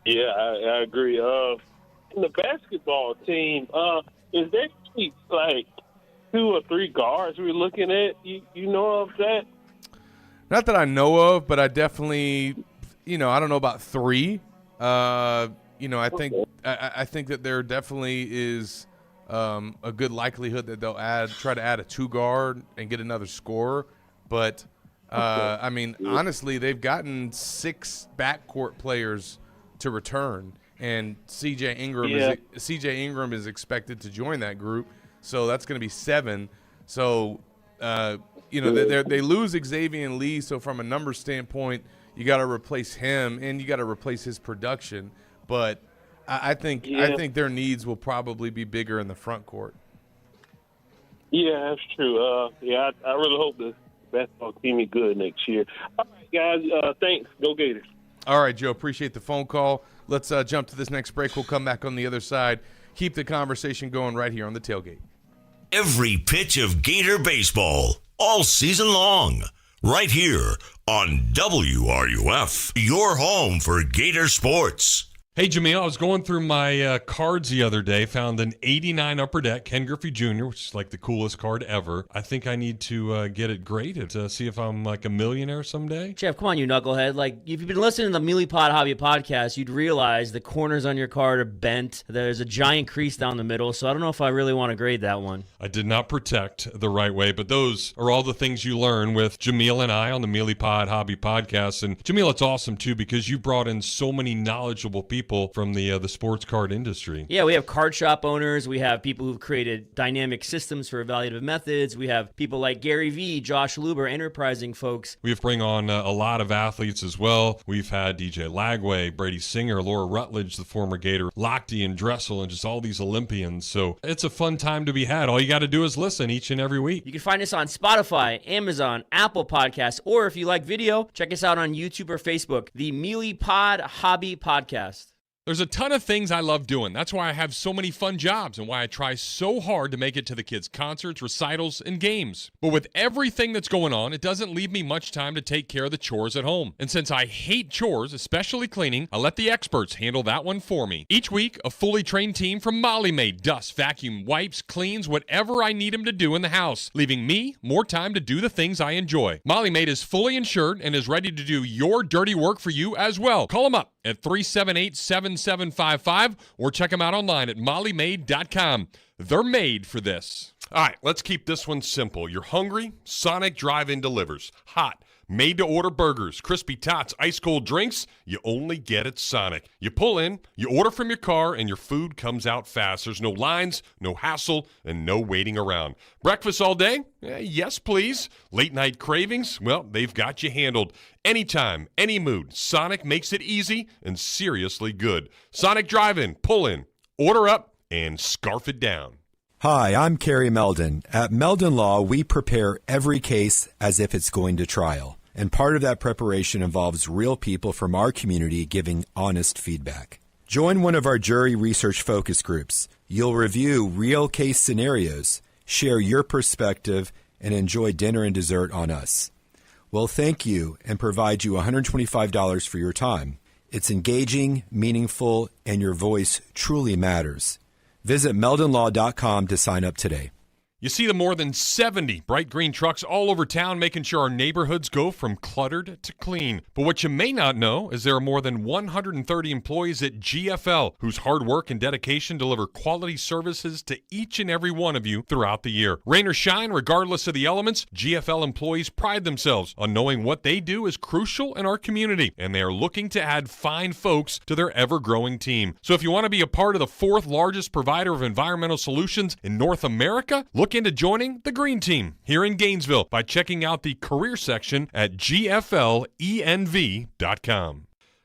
Yeah, I agree. In the basketball team, is there like 2 or 3 guards we're looking at? You know of that? Not that I know of, but I definitely, I don't know about 3. I think that there definitely is a good likelihood that they'll try to add a 2 guard and get another scorer. But honestly, they've gotten 6 backcourt players to return, and CJ Ingram is expected to join that group. So that's going to be 7. So, they lose Xavier Lee. So from a numbers standpoint, you got to replace him and you got to replace his production. But I think their needs will probably be bigger in the front court. Yeah, that's true. I really hope the basketball team is good next year. All right, guys, thanks. Go Gators. All right, Joe, appreciate the phone call. Let's jump to this next break. We'll come back on the other side. Keep the conversation going right here on the Tailgate. Every pitch of Gator baseball, all season long, right here on WRUF, your home for Gator sports. Hey, Jamil, I was going through my cards the other day, found an 89 Upper Deck Ken Griffey Jr., which is like the coolest card ever. I think I need to get it graded to see if I'm like a millionaire someday. Jeff, come on, you knucklehead. Like, if you've been listening to the Mealy Pod Hobby podcast, you'd realize the corners on your card are bent. There's a giant crease down the middle, so I don't know if I really want to grade that one. I did not protect the right way, but those are all the things you learn with Jamil and I on the Mealy Pod Hobby podcast. And Jamil, it's awesome, too, because you brought in so many knowledgeable people from the sports card industry. Yeah, we have card shop owners. We have people who've created dynamic systems for evaluative methods. We have people like Gary Vee, Josh Luber, enterprising folks. We've bring on a lot of athletes as well. We've had DJ Lagway, Brady Singer, Laura Rutledge, the former Gator, Lochte and Dressel, and just all these Olympians. So it's a fun time to be had. All you got to do is listen each and every week. You can find us on Spotify, Amazon, Apple Podcasts, or if you like video, check us out on YouTube or Facebook, the Mealy Pod Hobby Podcast. There's a ton of things I love doing. That's why I have so many fun jobs and why I try so hard to make it to the kids' concerts, recitals, and games. But with everything that's going on, it doesn't leave me much time to take care of the chores at home. And since I hate chores, especially cleaning, I let the experts handle that one for me. Each week, a fully trained team from Molly Maid dusts, vacuum, wipes, cleans, whatever I need them to do in the house, leaving me more time to do the things I enjoy. Molly Maid is fully insured and is ready to do your dirty work for you as well. Call them up at 378-7755 or check them out online at mollymaid.com. They're made for this. All right, let's keep this one simple. You're hungry? Sonic Drive-In delivers. Hot, made-to-order burgers, crispy tots, ice-cold drinks. You only get at Sonic. You pull in, you order from your car, and your food comes out fast. There's no lines, no hassle, and no waiting around. Breakfast all day? Yes, please. Late-night cravings? Well, they've got you handled. Anytime, any mood, Sonic makes it easy and seriously good. Sonic Drive-In, pull in, order up, and scarf it down. Hi, I'm Kerry Meldon. At Meldon Law, we prepare every case as if it's going to trial. And part of that preparation involves real people from our community giving honest feedback. Join one of our jury research focus groups. You'll review real case scenarios, share your perspective, and enjoy dinner and dessert on us. We'll thank you and provide you $125 for your time. It's engaging, meaningful, and your voice truly matters. Visit meldonlaw.com to sign up today. You see the more than 70 bright green trucks all over town making sure our neighborhoods go from cluttered to clean. But what you may not know is there are more than 130 employees at GFL whose hard work and dedication deliver quality services to each and every one of you throughout the year. Rain or shine, regardless of the elements, GFL employees pride themselves on knowing what they do is crucial in our community, and they are looking to add fine folks to their ever-growing team. So if you want to be a part of the 4th largest provider of environmental solutions in North America, look into joining the Green Team here in Gainesville by checking out the career section at gflenv.com.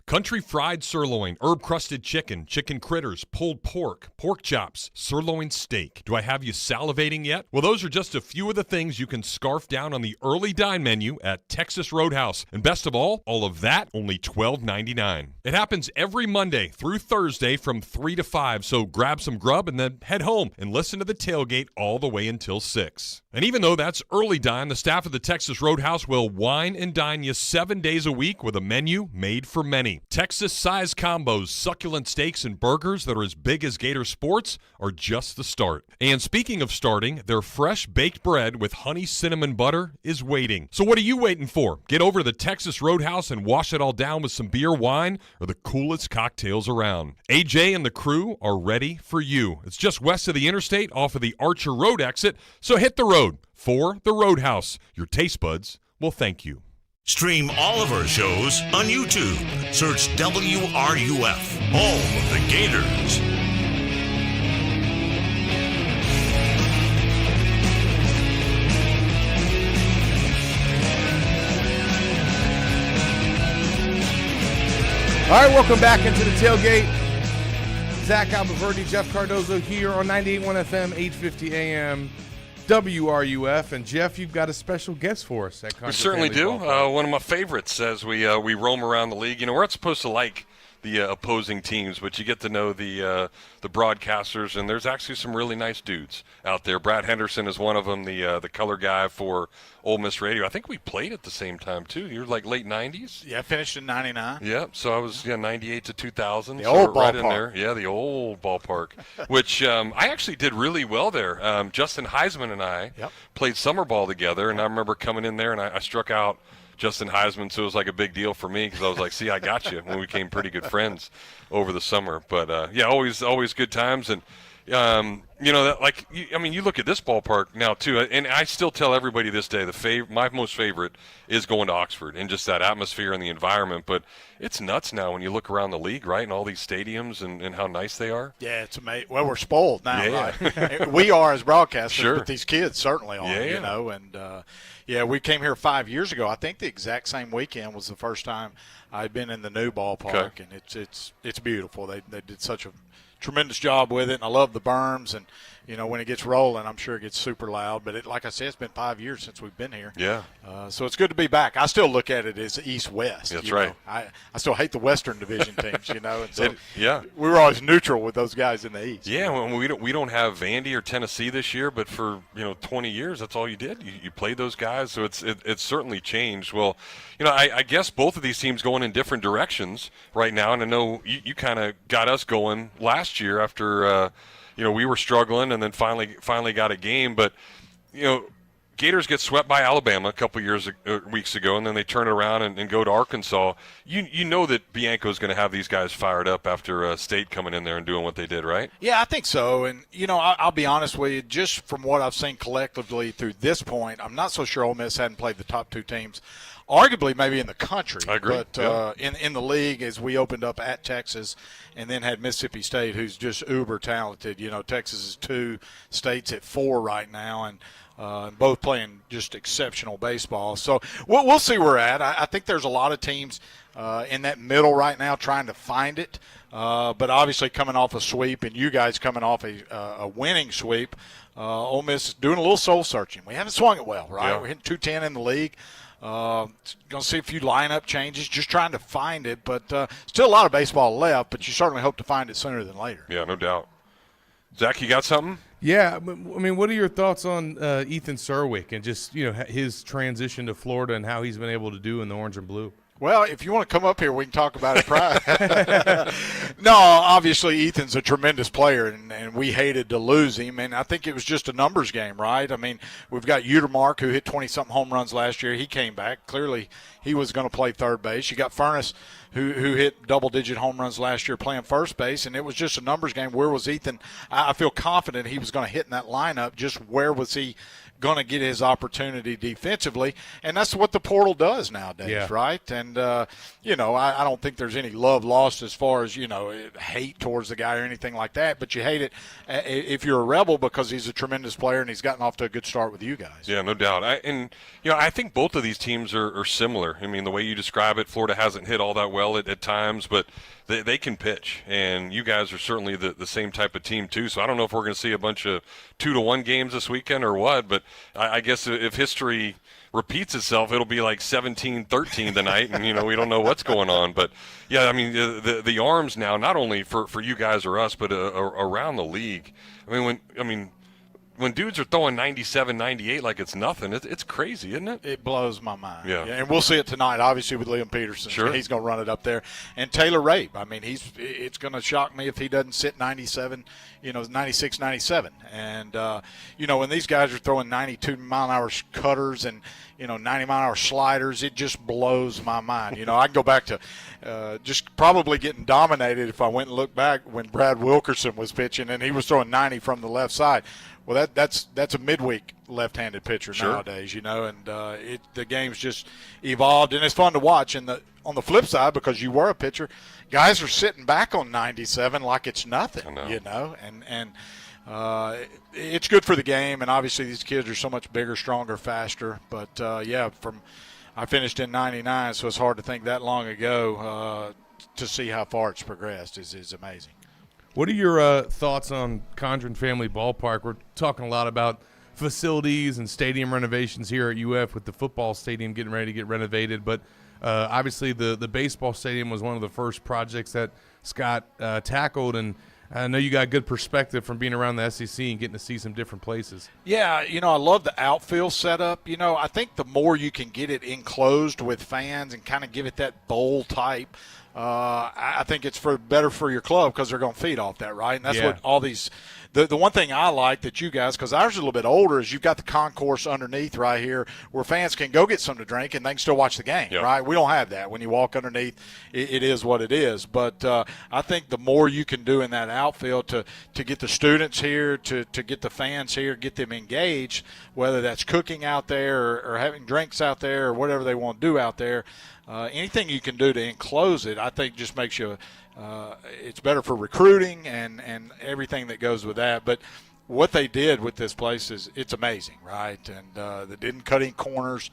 Country fried sirloin, herb-crusted chicken, chicken critters, pulled pork, pork chops, sirloin steak. Do I have you salivating yet? Well, those are just a few of the things you can scarf down on the early dine menu at Texas Roadhouse. And best of all of that, only $12.99. It happens every Monday through Thursday from 3 to 5, so grab some grub and then head home and listen to the tailgate all the way until 6. And even though that's early dine, the staff of the Texas Roadhouse will wine and dine you 7 days a week with a menu made for many. Texas-sized combos, succulent steaks, and burgers that are as big as Gator Sports are just the start. And speaking of starting, their fresh baked bread with honey cinnamon butter is waiting. So what are you waiting for? Get over to the Texas Roadhouse and wash it all down with some beer, wine, or the coolest cocktails around. AJ and the crew are ready for you. It's just west of the interstate off of the Archer Road exit, so hit the road for the Roadhouse. Your taste buds will thank you. Stream all of our shows on YouTube. Search WRUF, home of the Gators. right, welcome back into the tailgate. Zach Albaverdi, Jeff Cardozo here on 98.1 FM, 850 AM, WRUF. And Jeff, you've got a special guest for us at Condron. We certainly Family do. Ballpark. One of my favorites as we roam around the league. You know, we're not supposed to like the opposing teams, but you get to know the broadcasters, and there's actually some really nice dudes out there. Brad Henderson is one of them, the color guy for Ole Miss Radio. I think we played at the same time, too. You're like late 90s? Yeah, finished in 99. Yeah, so I was 98 to 2000. The so old right ballpark. in there. Yeah, the old ballpark, which I actually did really well there. Justin Heisman and I played summer ball together, and I remember coming in there, and I struck out Justin Heisman, so it was like a big deal for me because I was like, see, I got you, when we became pretty good friends over the summer. But, yeah, always good times. And, you know, that, like, you look at this ballpark now, too, and I still tell everybody this day, my most favorite is going to Oxford and just that atmosphere and the environment. But it's nuts now when you look around the league, right, and all these stadiums and how nice they are. Yeah, it's amazing. Well, we're spoiled now, Yeah. right? We are as broadcasters, Sure. but these kids certainly are, you know. And, yeah, we came here 5 years ago. I think the exact same weekend was the first time I'd been in the new ballpark, and it's beautiful. They did such a tremendous job with it, and I love the berms. And, you know, when it gets rolling, I'm sure it gets super loud. But like I said, it's been 5 years since we've been here. Yeah. So it's good to be back. I still look at it as East-West. That's you right. know. I still hate the Western Division teams, you know. And so we were always neutral with those guys in the East. Yeah, well, we don't have Vandy or Tennessee this year, but for 20 years, that's all you did. You played those guys, so it's certainly changed. Well, I guess both of these teams going in different directions right now, and I know you kind of got us going last year after we were struggling, and then finally got a game, but Gators get swept by Alabama a couple weeks ago, and then they turn it around and go to Arkansas. You know that Bianco's going to have these guys fired up after State coming in there and doing what they did, right? Yeah, I think so. And, I'll be honest with you, just from what I've seen collectively through this point, I'm not so sure Ole Miss hadn't played the top two teams, arguably maybe in the country. I agree. But in the league, as we opened up at Texas and then had Mississippi State, who's just uber talented. Texas is 2, State's at 4 right now, and both playing just exceptional baseball. So we'll see where we're at. I think there's a lot of teams in that middle right now trying to find it. But obviously coming off a sweep, and you guys coming off a winning sweep, Ole Miss is doing a little soul searching. We haven't swung it well, right? Yeah. We're hitting 210 in the league. Going to see a few lineup changes, just trying to find it. But still a lot of baseball left, but you certainly hope to find it sooner than later. Yeah, no doubt. Zach, you got something? Yeah, what are your thoughts on Ethan Serwick and just his transition to Florida and how he's been able to do in the orange and blue? Well, if you want to come up here, we can talk about it prior. No, obviously Ethan's a tremendous player, and we hated to lose him. And I think it was just a numbers game, right? I mean, we've got Utermark, who hit 20-something home runs last year. He came back. Clearly, he was going to play third base. You got Furness, who hit double-digit home runs last year playing first base, and it was just a numbers game. Where was Ethan? I feel confident he was going to hit in that lineup. Just where was he going to get his opportunity defensively? And that's what the portal does nowadays, right? And, I don't think there's any love lost as far as, hate towards the guy or anything like that, but you hate it if you're a Rebel because he's a tremendous player and he's gotten off to a good start with you guys. Yeah, no doubt. I think both of these teams are similar. I mean, the way you describe it, Florida hasn't hit all that well at times, but they can pitch, and you guys are certainly the same type of team too. So I don't know if we're going to see a bunch of 2-1 games this weekend or what, but I guess if history repeats itself, it'll be like 17-13 tonight, and we don't know what's going on. But yeah, I mean the arms now, not only for you guys or us, but around the league. When dudes are throwing 97, 98 like it's nothing, it's crazy, isn't it? It blows my mind. Yeah. And we'll see it tonight, obviously, with Liam Peterson. Sure. He's going to run it up there. And Taylor Rabe, it's going to shock me if he doesn't sit 97, 96, 97. And, when these guys are throwing 92-mile-an-hour cutters and, 90-mile-an-hour sliders, it just blows my mind. I can go back to just probably getting dominated if I went and looked back when Brad Wilkerson was pitching and he was throwing 90 from the left side. Well, that's a midweek left-handed pitcher nowadays, and the game's just evolved, and it's fun to watch. And on the flip side, because you were a pitcher, guys are sitting back on 97 like it's nothing, and it's good for the game. And obviously these kids are so much bigger, stronger, faster. But I finished in 99, so it's hard to think that long ago. to see how far it's progressed is amazing. What are your thoughts on Condron Family Ballpark? We're talking a lot about facilities and stadium renovations here at UF with the football stadium getting ready to get renovated, but obviously the baseball stadium was one of the first projects that Scott tackled, and I know you got good perspective from being around the SEC and getting to see some different places. Yeah, I love the outfield setup. I think the more you can get it enclosed with fans and kind of give it that bowl type, I think it's better for your club because they're going to feed off that, right? And that's what all these – the one thing I like that you guys – because ours is a little bit older is you've got the concourse underneath right here where fans can go get something to drink and they can still watch the game, right? We don't have that. When you walk underneath, it is what it is. But I think the more you can do in that outfield to get the students here, to get the fans here, get them engaged, whether that's cooking out there or having drinks out there or whatever they want to do out there, anything you can do to enclose it, I think just makes you it's better for recruiting and everything that goes with that. But what they did with this place it's amazing, right? And they didn't cut any corners.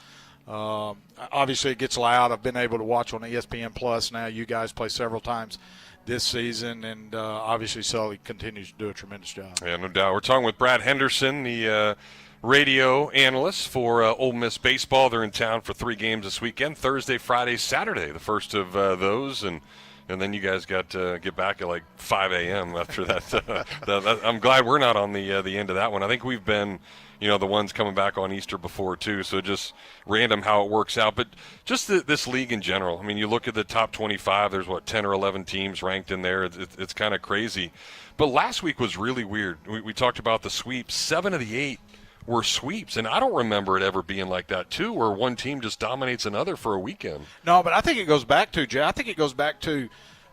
Obviously, it gets loud. I've been able to watch on ESPN Plus now. You guys play several times this season, and obviously Sully continues to do a tremendous job. Yeah, no doubt. We're talking with Brad Henderson, the radio analyst for Ole Miss baseball. They're in town for 3 games this weekend, Thursday, Friday, Saturday, the first of those, and then you guys got to get back at like 5 a.m. after that. I'm glad we're not on the end of that one. I think we've been, the ones coming back on Easter before too. So just random how it works out. But just this league in general. I mean, you look at the top 25. There's 10 or 11 teams ranked in there. It's kind of crazy. But last week was really weird. We talked about the sweeps. 7 of the 8 were sweeps, and I don't remember it ever being like that too, where one team just dominates another for a weekend. No, but I think it goes back to, Jay,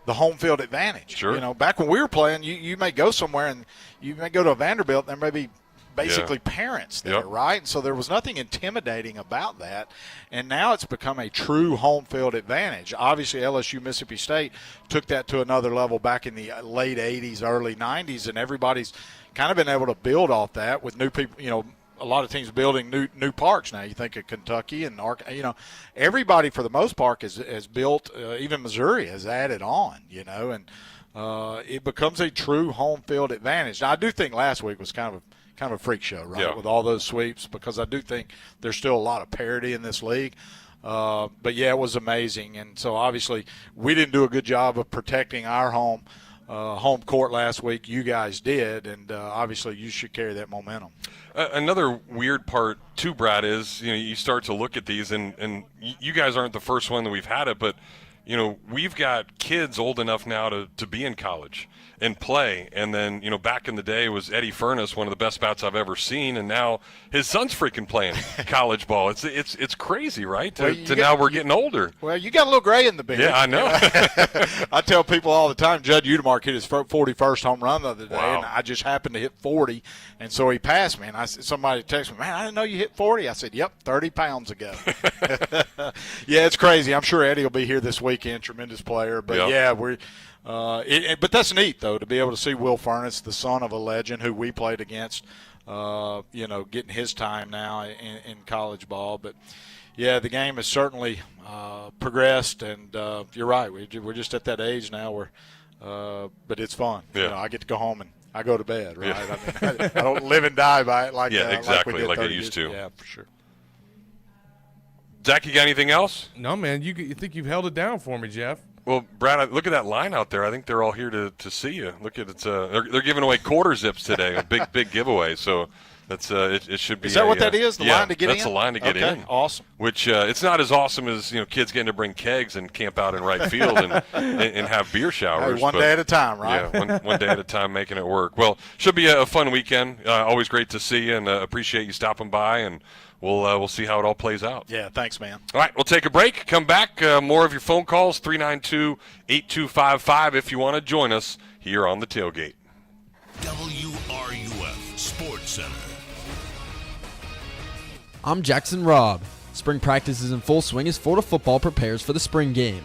the home field advantage. Sure. Back when we were playing, you may go somewhere and you may go to a Vanderbilt, and there may be basically parents there, right? And so there was nothing intimidating about that. And now it's become a true home field advantage. Obviously, LSU, Mississippi State took that to another level back in the late 80s, early 90s, and everybody's kind of been able to build off that with new people, a lot of teams building new parks now. You think of Kentucky and everybody for the most part has built. Even Missouri has added on. And it becomes a true home field advantage. Now, I do think last week was kind of a freak show, right, with all those sweeps, because I do think there's still a lot of parity in this league. But yeah, it was amazing, and so obviously we didn't do a good job of protecting our home court last week. You guys did, and obviously you should carry that momentum. Another weird part too, Brad, is you start to look at these, and you guys aren't the first one that we've had it, but we've got kids old enough now to be in college and play. And then, back in the day was Eddie Furness, one of the best bats I've ever seen, and now his son's freaking playing college ball. It's crazy, right? Now we're getting older. Well, you got a little gray in the beard. Yeah, I know. I tell people all the time, Judd Udemark hit his 41st home run the other day, Wow. and I just happened to hit 40, and so he passed me. And somebody texted me, man, I didn't know you hit 40. I said, yep, 30 pounds ago. Yeah, it's crazy. I'm sure Eddie will be here this weekend, tremendous player. But, yeah, we're but that's neat, though, to be able to see Will Furness, the son of a legend who we played against, getting his time now in college ball. But, yeah, the game has certainly progressed, and you're right. We're just at that age now where but it's fun. Yeah. I get to go home and I go to bed, right? Yeah. I mean, I don't live and die by it like exactly, like I used to. Yeah, for sure. Zach, you got anything else? No, man. You think you've held it down for me, Jeff? Well, Brad, look at that line out there. I think they're all here to see you. Look at it. They're giving away quarter zips today, a big giveaway. So that's it should be. Is that what that is? The line to get in? That's the line to get in. Awesome. Which it's not as awesome as kids getting to bring kegs and camp out in right field and have beer showers. Hey, one day at a time, right? Yeah, one day at a time, making it work. Well, should be a fun weekend. Always great to see you, and appreciate you stopping by, and we'll see how it all plays out. Yeah, thanks, man. All right, we'll take a break. Come back. More of your phone calls, 392-8255 if you want to join us here on the Tailgate. WRUF Sports Center. I'm Jackson Robb. Spring practice is in full swing as Florida football prepares for the spring game.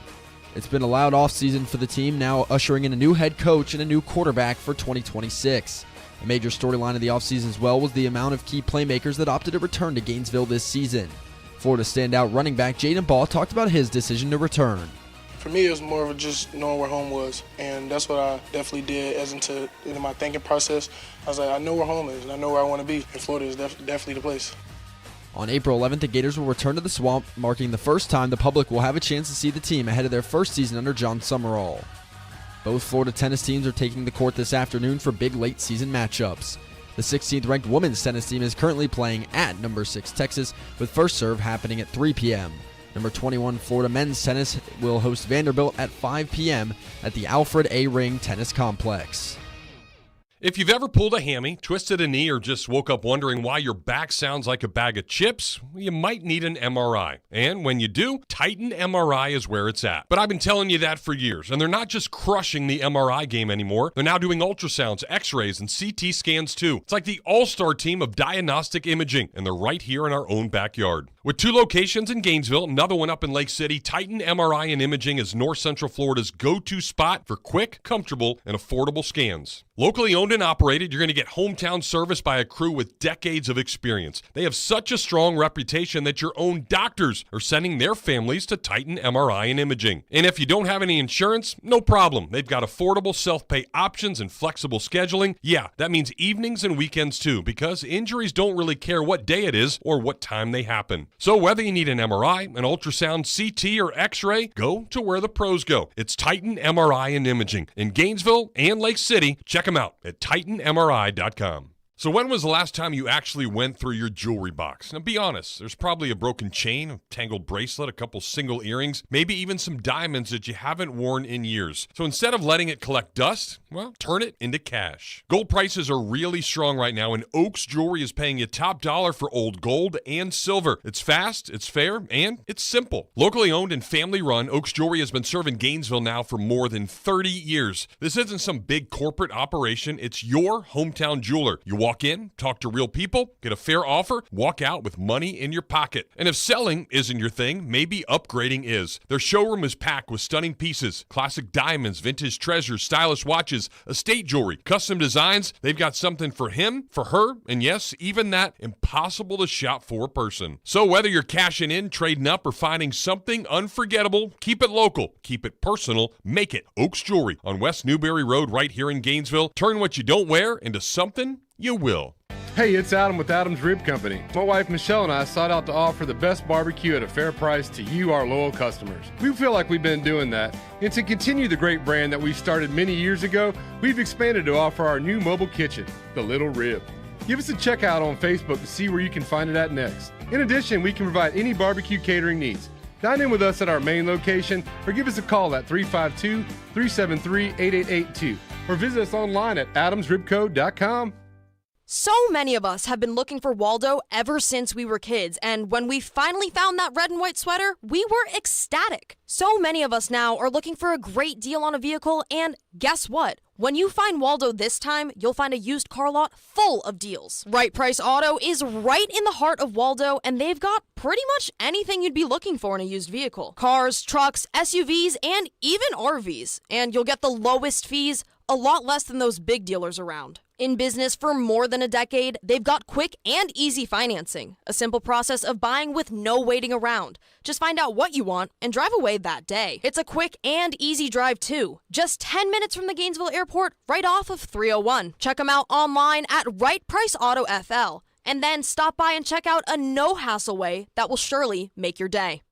It's been a loud offseason for the team, now ushering in a new head coach and a new quarterback for 2026. A major storyline of the offseason as well was the amount of key playmakers that opted to return to Gainesville this season. Florida standout running back Jaden Ball talked about his decision to return. For me, it was more of just knowing where home was, and that's what I definitely did as into my thinking process. I was like, I know where home is, and I know where I want to be, and Florida is definitely the place. On April 11th, the Gators will return to the Swamp, marking the first time the public will have a chance to see the team ahead of their first season under John Summerall. Both Florida tennis teams are taking the court this afternoon for big late-season matchups. The 16th-ranked women's tennis team is currently playing at number 6 Texas, with first serve happening at 3 p.m. Number 21 Florida men's tennis will host Vanderbilt at 5 p.m. at the Alfred A. Ring Tennis Complex. If you've ever pulled a hammy, twisted a knee, or just woke up wondering why your back sounds like a bag of chips, you might need an MRI. And when you do, Titan MRI is where it's at. But I've been telling you that for years, and they're not just crushing the MRI game anymore. They're now doing ultrasounds, x-rays, and CT scans too. It's like the all-star team of diagnostic imaging, and they're right here in our own backyard. With 2 locations in Gainesville, another one up in Lake City, Titan MRI and Imaging is North Central Florida's go-to spot for quick, comfortable, and affordable scans. Locally owned and operated, you're going to get hometown service by a crew with decades of experience. They have such a strong reputation that your own doctors are sending their families to Titan MRI and Imaging. And if you don't have any insurance, no problem. They've got affordable self-pay options and flexible scheduling. Yeah, that means evenings and weekends too, because injuries don't really care what day it is or what time they happen. So whether you need an MRI, an ultrasound, CT, or X-ray, go to where the pros go. It's Titan MRI and Imaging in Gainesville and Lake City. Check them out at TitanMRI.com. So when was the last time you actually went through your jewelry box? Now be honest, there's probably a broken chain, a tangled bracelet, a couple single earrings, maybe even some diamonds that you haven't worn in years. So instead of letting it collect dust, well, turn it into cash. Gold prices are really strong right now, and Oaks Jewelry is paying you top dollar for old gold and silver. It's fast, it's fair, and it's simple. Locally owned and family run, Oaks Jewelry has been serving Gainesville now for more than 30 years. This isn't some big corporate operation, it's your hometown jeweler. You walk in, talk to real people, get a fair offer, walk out with money in your pocket. And if selling isn't your thing, maybe upgrading is. Their showroom is packed with stunning pieces, classic diamonds, vintage treasures, stylish watches, estate jewelry, custom designs. They've got something for him, for her, and yes, even that impossible to shop for person. So whether you're cashing in, trading up, or finding something unforgettable, keep it local, keep it personal, make it Oaks Jewelry on West Newberry Road right here in Gainesville. Turn what you don't wear into something you will. Hey, it's Adam with Adam's Rib Company. My wife Michelle and I sought out to offer the best barbecue at a fair price to you, our loyal customers. We feel like we've been doing that, and to continue the great brand that we started many years ago, we've expanded to offer our new mobile kitchen, the Little Rib. Give us a check out on Facebook to see where you can find it at next. In addition, we can provide any barbecue catering needs. Dine in with us at our main location or give us a call at 352-373-8882 or visit us online at adamsribco.com. So many of us have been looking for Waldo ever since we were kids, and when we finally found that red and white sweater, we were ecstatic. So many of us now are looking for a great deal on a vehicle, and guess what? When you find Waldo this time, you'll find a used car lot full of deals. Right Price Auto is right in the heart of Waldo, and they've got pretty much anything you'd be looking for in a used vehicle. Cars, trucks, SUVs, and even RVs. And you'll get the lowest fees, a lot less than those big dealers around. In business for more than a decade, they've got quick and easy financing. A simple process of buying with no waiting around. Just find out what you want and drive away that day. It's a quick and easy drive too. Just 10 minutes from the Gainesville airport, right off of 301. Check them out online at Right Price Auto FL. And then stop by and check out a no-hassle way that will surely make your day.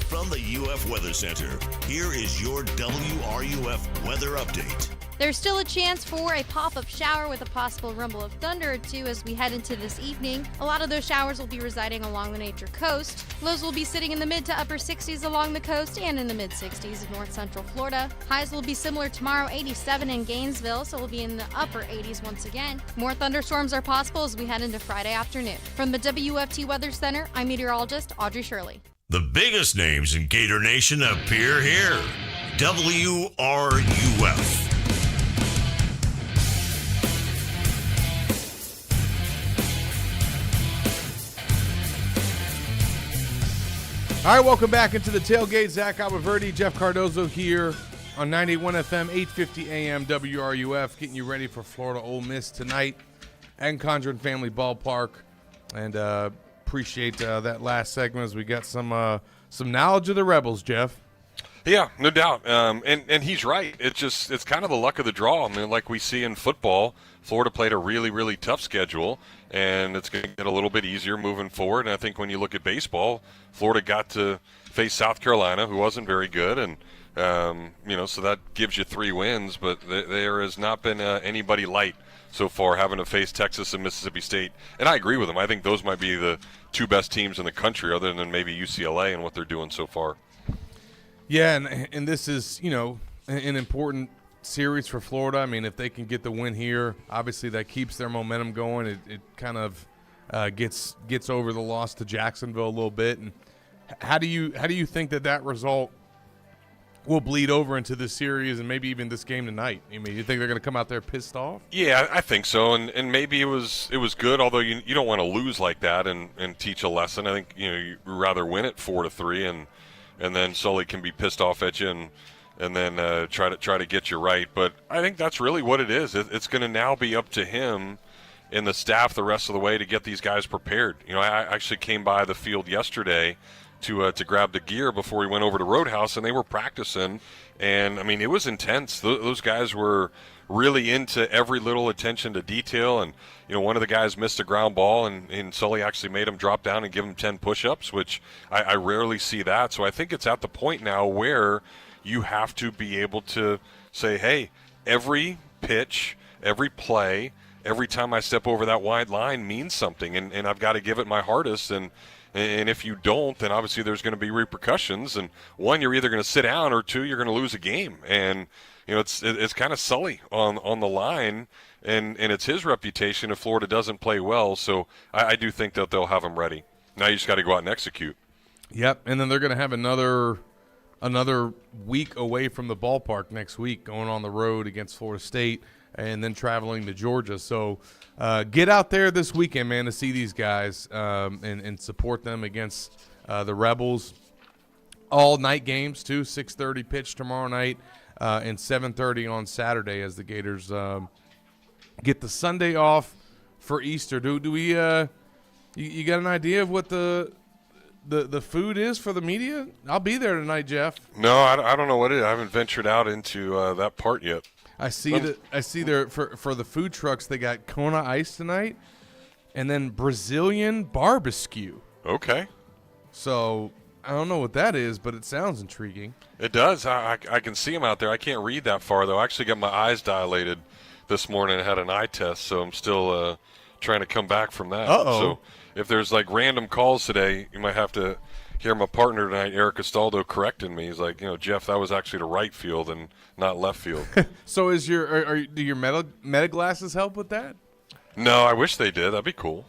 From the UF Weather Center, here is your WRUF weather update. There's still a chance for a pop-up shower with a possible rumble of thunder or two as we head into this evening. A lot of those showers will be residing along the nature coast. Lows will be sitting in the mid to upper 60s along the coast and in the mid 60s in north central Florida. Highs will be similar tomorrow, 87 in Gainesville, so we'll be in the upper 80s once again. More thunderstorms are possible as we head into Friday afternoon. From the WFT Weather Center, I'm meteorologist Audrey Shirley. The biggest names in Gator Nation appear here. WRUF. All right, welcome back into the tailgate. Zach Alberverdi, Jeff Cardozo here on 91 FM, 850 AM WRUF, getting you ready for Florida Ole Miss tonight at Condron Family Ballpark. And appreciate that last segment as we got some knowledge of the Rebels, Jeff. Yeah, no doubt. And he's right. It's kind of the luck of the draw. I mean, like we see in football, Florida played a really, really tough schedule, and it's going to get a little bit easier moving forward. And I think when you look at baseball, Florida got to face South Carolina, who wasn't very good, and so that gives you 3 wins. But there has not been anybody light so far, having to face Texas and Mississippi State. And I agree with them. I think those might be the 2 best teams in the country, other than maybe UCLA and what they're doing so far. Yeah, and this is, an important series for Florida. I mean, if they can get the win here, obviously that keeps their momentum going. It kind of gets over the loss to Jacksonville a little bit. And how do you think that result will bleed over into this series and maybe even this game tonight? I mean, you think they're going to come out there pissed off? Yeah, I think so, and maybe it was good. Although you don't want to lose like that and teach a lesson. I think you rather win it 4-3 and then Sully can be pissed off at you and then try to get you right. But I think that's really what it is. It's going to now be up to him and the staff the rest of the way to get these guys prepared. I actually came by the field yesterday to grab the gear before we went over to Roadhouse, and they were practicing. And, I mean, it was intense. Those guys were really into every little attention to detail. And, one of the guys missed a ground ball, and Sully actually made him drop down and give him 10 push-ups, which I rarely see that. So I think it's at the point now where you have to be able to say, hey, every pitch, every play, every time I step over that wide line means something, and I've got to give it my hardest. And if you don't, then obviously there's going to be repercussions. And 1, you're either going to sit down, or 2, you're going to lose a game. And it's kind of Sully on the line, and it's his reputation if Florida doesn't play well. So I do think that they'll have him ready. Now you just got to go out and execute. Yep, and then they're going to have another week away from the ballpark next week, going on the road against Florida State, and then traveling to Georgia. So get out there this weekend, man, to see these guys and support them against the Rebels. All night games, too, 6:30 pitch tomorrow night and 7:30 on Saturday as the Gators get the Sunday off for Easter. Do we you got an idea of what the food is for the media? I'll be there tonight, Jeff. No, I don't know what it is. I haven't ventured out into that part yet. I see there for the food trucks, they got Kona Ice tonight, and then Brazilian barbecue. Okay. So I don't know what that is, but it sounds intriguing. It does. I can see them out there. I can't read that far, though. I actually got my eyes dilated this morning. I had an eye test, so I'm still trying to come back from that. Uh-oh. So if there's like random calls today, you might have to hear my partner tonight, Eric Castaldo, correcting me. He's like, Jeff, that was actually to right field and not left field. So do your meta glasses help with that? No, I wish they did. That'd be cool.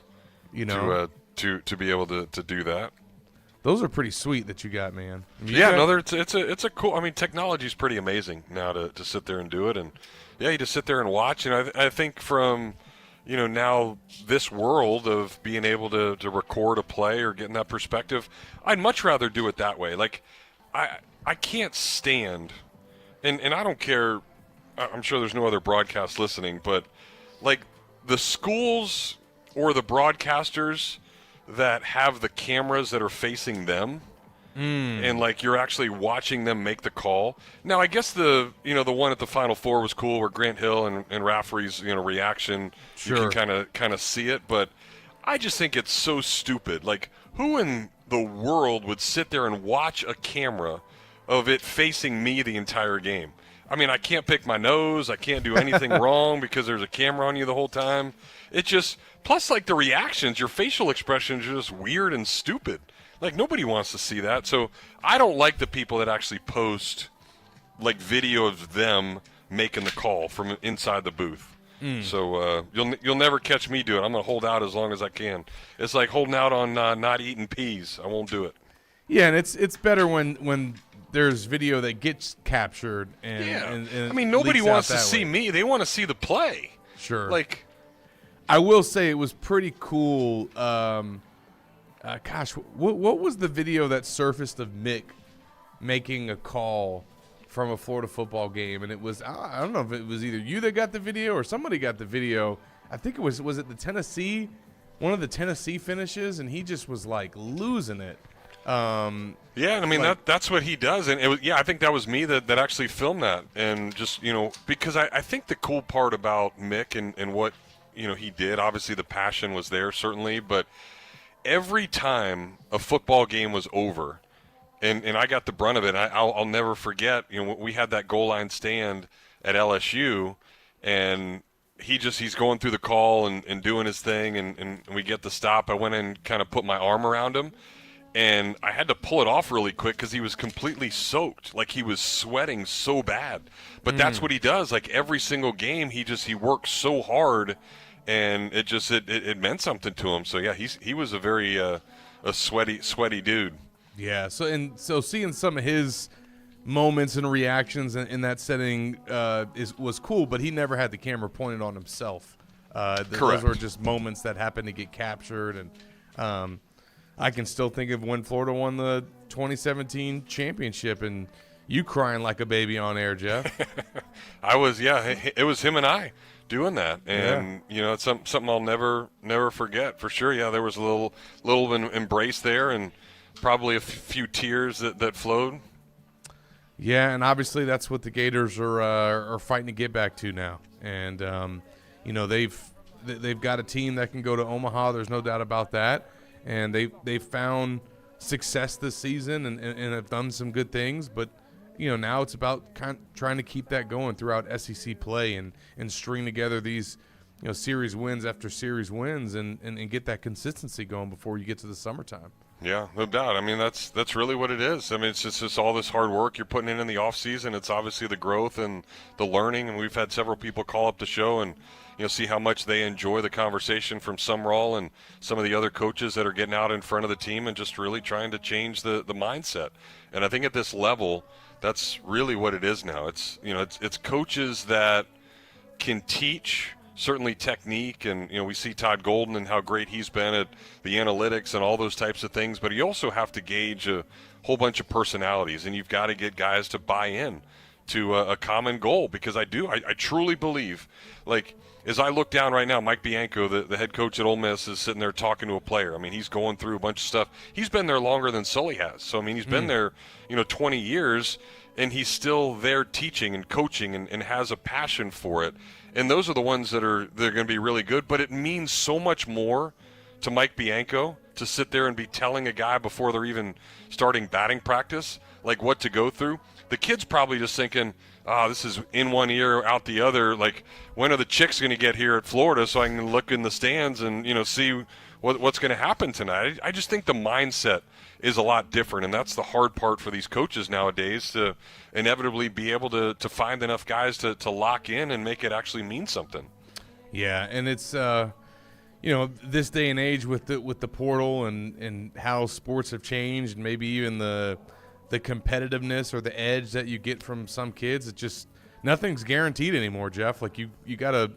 To be able to do that. Those are pretty sweet that you got, man. It's a cool. I mean, technology's pretty amazing now to sit there and do it, and you just sit there and watch. I think from now this world of being able to record a play or getting that perspective, I'd much rather do it that way. Like I can't stand, and I don't care. I'm sure there's no other broadcast listening, but like the schools or the broadcasters that have the cameras that are facing them, and like you're actually watching them make the call. Now, I guess the one at the Final Four was cool, where Grant Hill and Rafferty's reaction, sure, you can kind of see it. But I just think it's so stupid. Like, who in the world would sit there and watch a camera of it facing me the entire game? I mean, I can't pick my nose. I can't do anything wrong because there's a camera on you the whole time. It just, plus like the reactions, your facial expressions are just weird and stupid. Like, nobody wants to see that. So I don't like the people that actually post like video of them making the call from inside the booth. So you'll never catch me do it. I'm going to hold out as long as I can. It's like holding out on not eating peas. I won't do it. Yeah, and it's better when there's video that gets captured. And I mean, nobody wants to see me. They want to see the play. Sure. Like, I will say it was pretty cool. What was the video that surfaced of Mick making a call from a Florida football game? And it was, I don't know if it was either you that got the video or somebody got the video. I think it was it the Tennessee, one of the Tennessee finishes, and he just was like losing it. Yeah, I mean that's what he does, and I think that was me that actually filmed that, and just because I think the cool part about Mick and what he did, obviously the passion was there certainly, but every time a football game was over, and I got the brunt of it, I'll never forget. We had that goal line stand at LSU, and he's going through the call and doing his thing, and we get the stop. I went in and kind of put my arm around him. And I had to pull it off really quick because he was completely soaked. Like, he was sweating so bad. But that's what he does. Like, every single game, he works so hard, and it meant something to him. So, yeah, he was a very a sweaty dude. Yeah, so seeing some of his moments and reactions in that setting was cool, but he never had the camera pointed on himself. Correct. Those were just moments that happened to get captured, and I can still think of when Florida won the 2017 championship and you crying like a baby on air, Jeff. It was him and I doing that. And, it's something I'll never forget for sure. Yeah, there was a little embrace there and probably a few tears that flowed. Yeah, and obviously that's what the Gators are fighting to get back to now. And, they've got a team that can go to Omaha. There's no doubt about that. And they've found success this season and have done some good things. But, now it's about trying to keep that going throughout SEC play and string together these, series wins after series wins and get that consistency going before you get to the summertime. Yeah, no doubt. I mean, that's really what it is. I mean, it's just all this hard work you're putting in the off season. It's obviously the growth and the learning. And we've had several people call up the show and see how much they enjoy the conversation from Sumrall and some of the other coaches that are getting out in front of the team and just really trying to change the mindset. And I think at this level, that's really what it is now. It's it's coaches that can teach certainly technique, and we see Todd Golden and how great he's been at the analytics and all those types of things. But you also have to gauge a whole bunch of personalities, and you've got to get guys to buy in to a common goal, because I truly believe, like, as I look down right now, Mike Bianco, the head coach at Ole Miss, is sitting there talking to a player. I mean, he's going through a bunch of stuff. He's been there longer than Sully has. So, I mean, he's been there, 20 years, and he's still there teaching and coaching and has a passion for it. And those are the ones they're going to be really good. But it means so much more to Mike Bianco to sit there and be telling a guy before they're even starting batting practice, like, what to go through. The kid's probably just thinking, this is in one ear, out the other. Like, when are the chicks going to get here at Florida so I can look in the stands and, see what's going to happen tonight? I just think the mindset is a lot different, and that's the hard part for these coaches nowadays, to inevitably be able to find enough guys to lock in and make it actually mean something. Yeah, and it's this day and age with the portal and how sports have changed, and maybe even the competitiveness or the edge that you get from some kids, it's just nothing's guaranteed anymore, Jeff. Like, you got to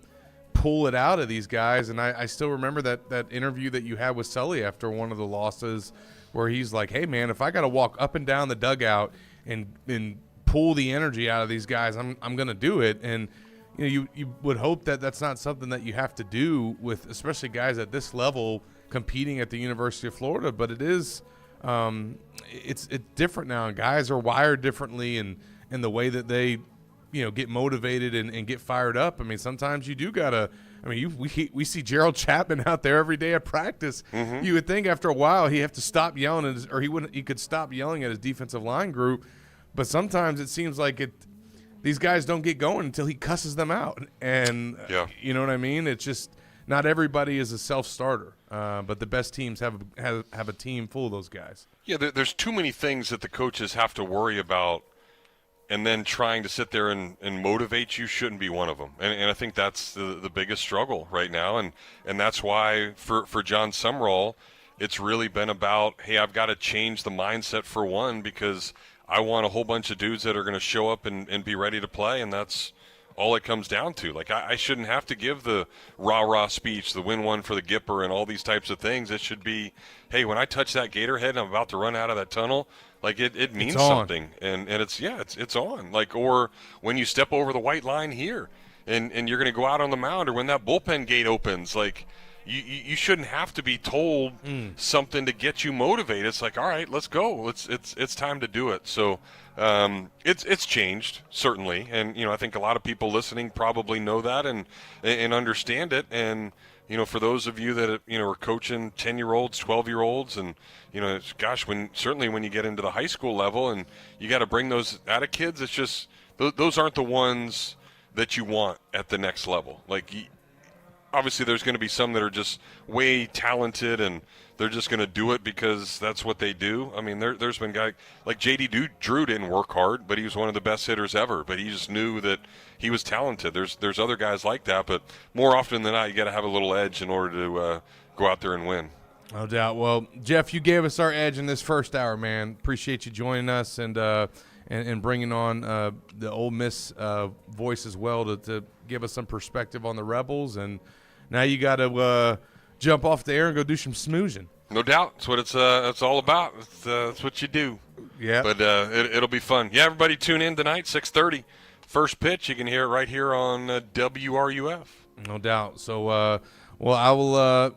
pull it out of these guys. And I still remember that interview that you had with Sully after one of the losses, where he's like, hey, man, if I got to walk up and down the dugout and pull the energy out of these guys, I'm going to do it. And you would hope that that's not something that you have to do with, especially guys at this level competing at the University of Florida. But it is it's different now, and guys are wired differently in the way that they get motivated and get fired up. I mean, sometimes you do gotta. I mean, we see Gerald Chapman out there every day at practice. Mm-hmm. You would think after a while he'd have to stop yelling he could stop yelling at his defensive line group, but sometimes it seems like these guys don't get going until he cusses them out. And you know what I mean? It's just not everybody is a self-starter, but the best teams have a team full of those guys. Yeah, there's too many things that the coaches have to worry about, and then trying to sit there and motivate you shouldn't be one of them. And I think that's the biggest struggle right now. And that's why for John Sumrall, it's really been about, hey, I've got to change the mindset for one, because I want a whole bunch of dudes that are going to show up and be ready to play, and that's all it comes down to. Like, I shouldn't have to give the rah-rah speech, the win one for the Gipper and all these types of things. It should be, hey, when I touch that Gator head and I'm about to run out of that tunnel, like, it means something. And it's on. Like, or when you step over the white line here and you're going to go out on the mound, or when that bullpen gate opens, like, you shouldn't have to be told something to get you motivated. It's like, all right, let's go. It's time to do it. So it's changed, certainly. And, I think a lot of people listening probably know that and understand it. And, for those of you that, are coaching 10-year-olds, 12-year-olds, and, gosh, certainly when you get into the high school level and you got to bring those out of kids, it's just those aren't the ones that you want at the next level. Like, obviously there's going to be some that are just way talented and they're just going to do it because that's what they do. I mean, there's been guys like J.D. Drew didn't work hard, but he was one of the best hitters ever. But he just knew that he was talented. There's other guys like that, but more often than not, you got to have a little edge in order to go out there and win. No doubt. Well, Jeff, you gave us our edge in this first hour, man. Appreciate you joining us and bringing on the Ole Miss voice as well to give us some perspective on the Rebels. And now you got to jump off the air and go do some smoozing. No doubt. That's what it's all about. That's what you do. Yeah. But it'll be fun. Yeah, everybody tune in tonight, 6:30. First pitch. You can hear it right here on WRUF. No doubt. So, I will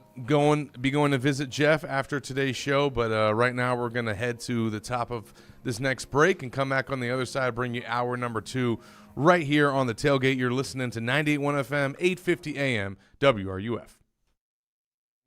be going to visit Jeff after today's show. But right now we're going to head to the top of this next break and come back on the other side, bring you hour number 2 right here on the tailgate. You're listening to 98.1 FM, 850 AM, WRUF.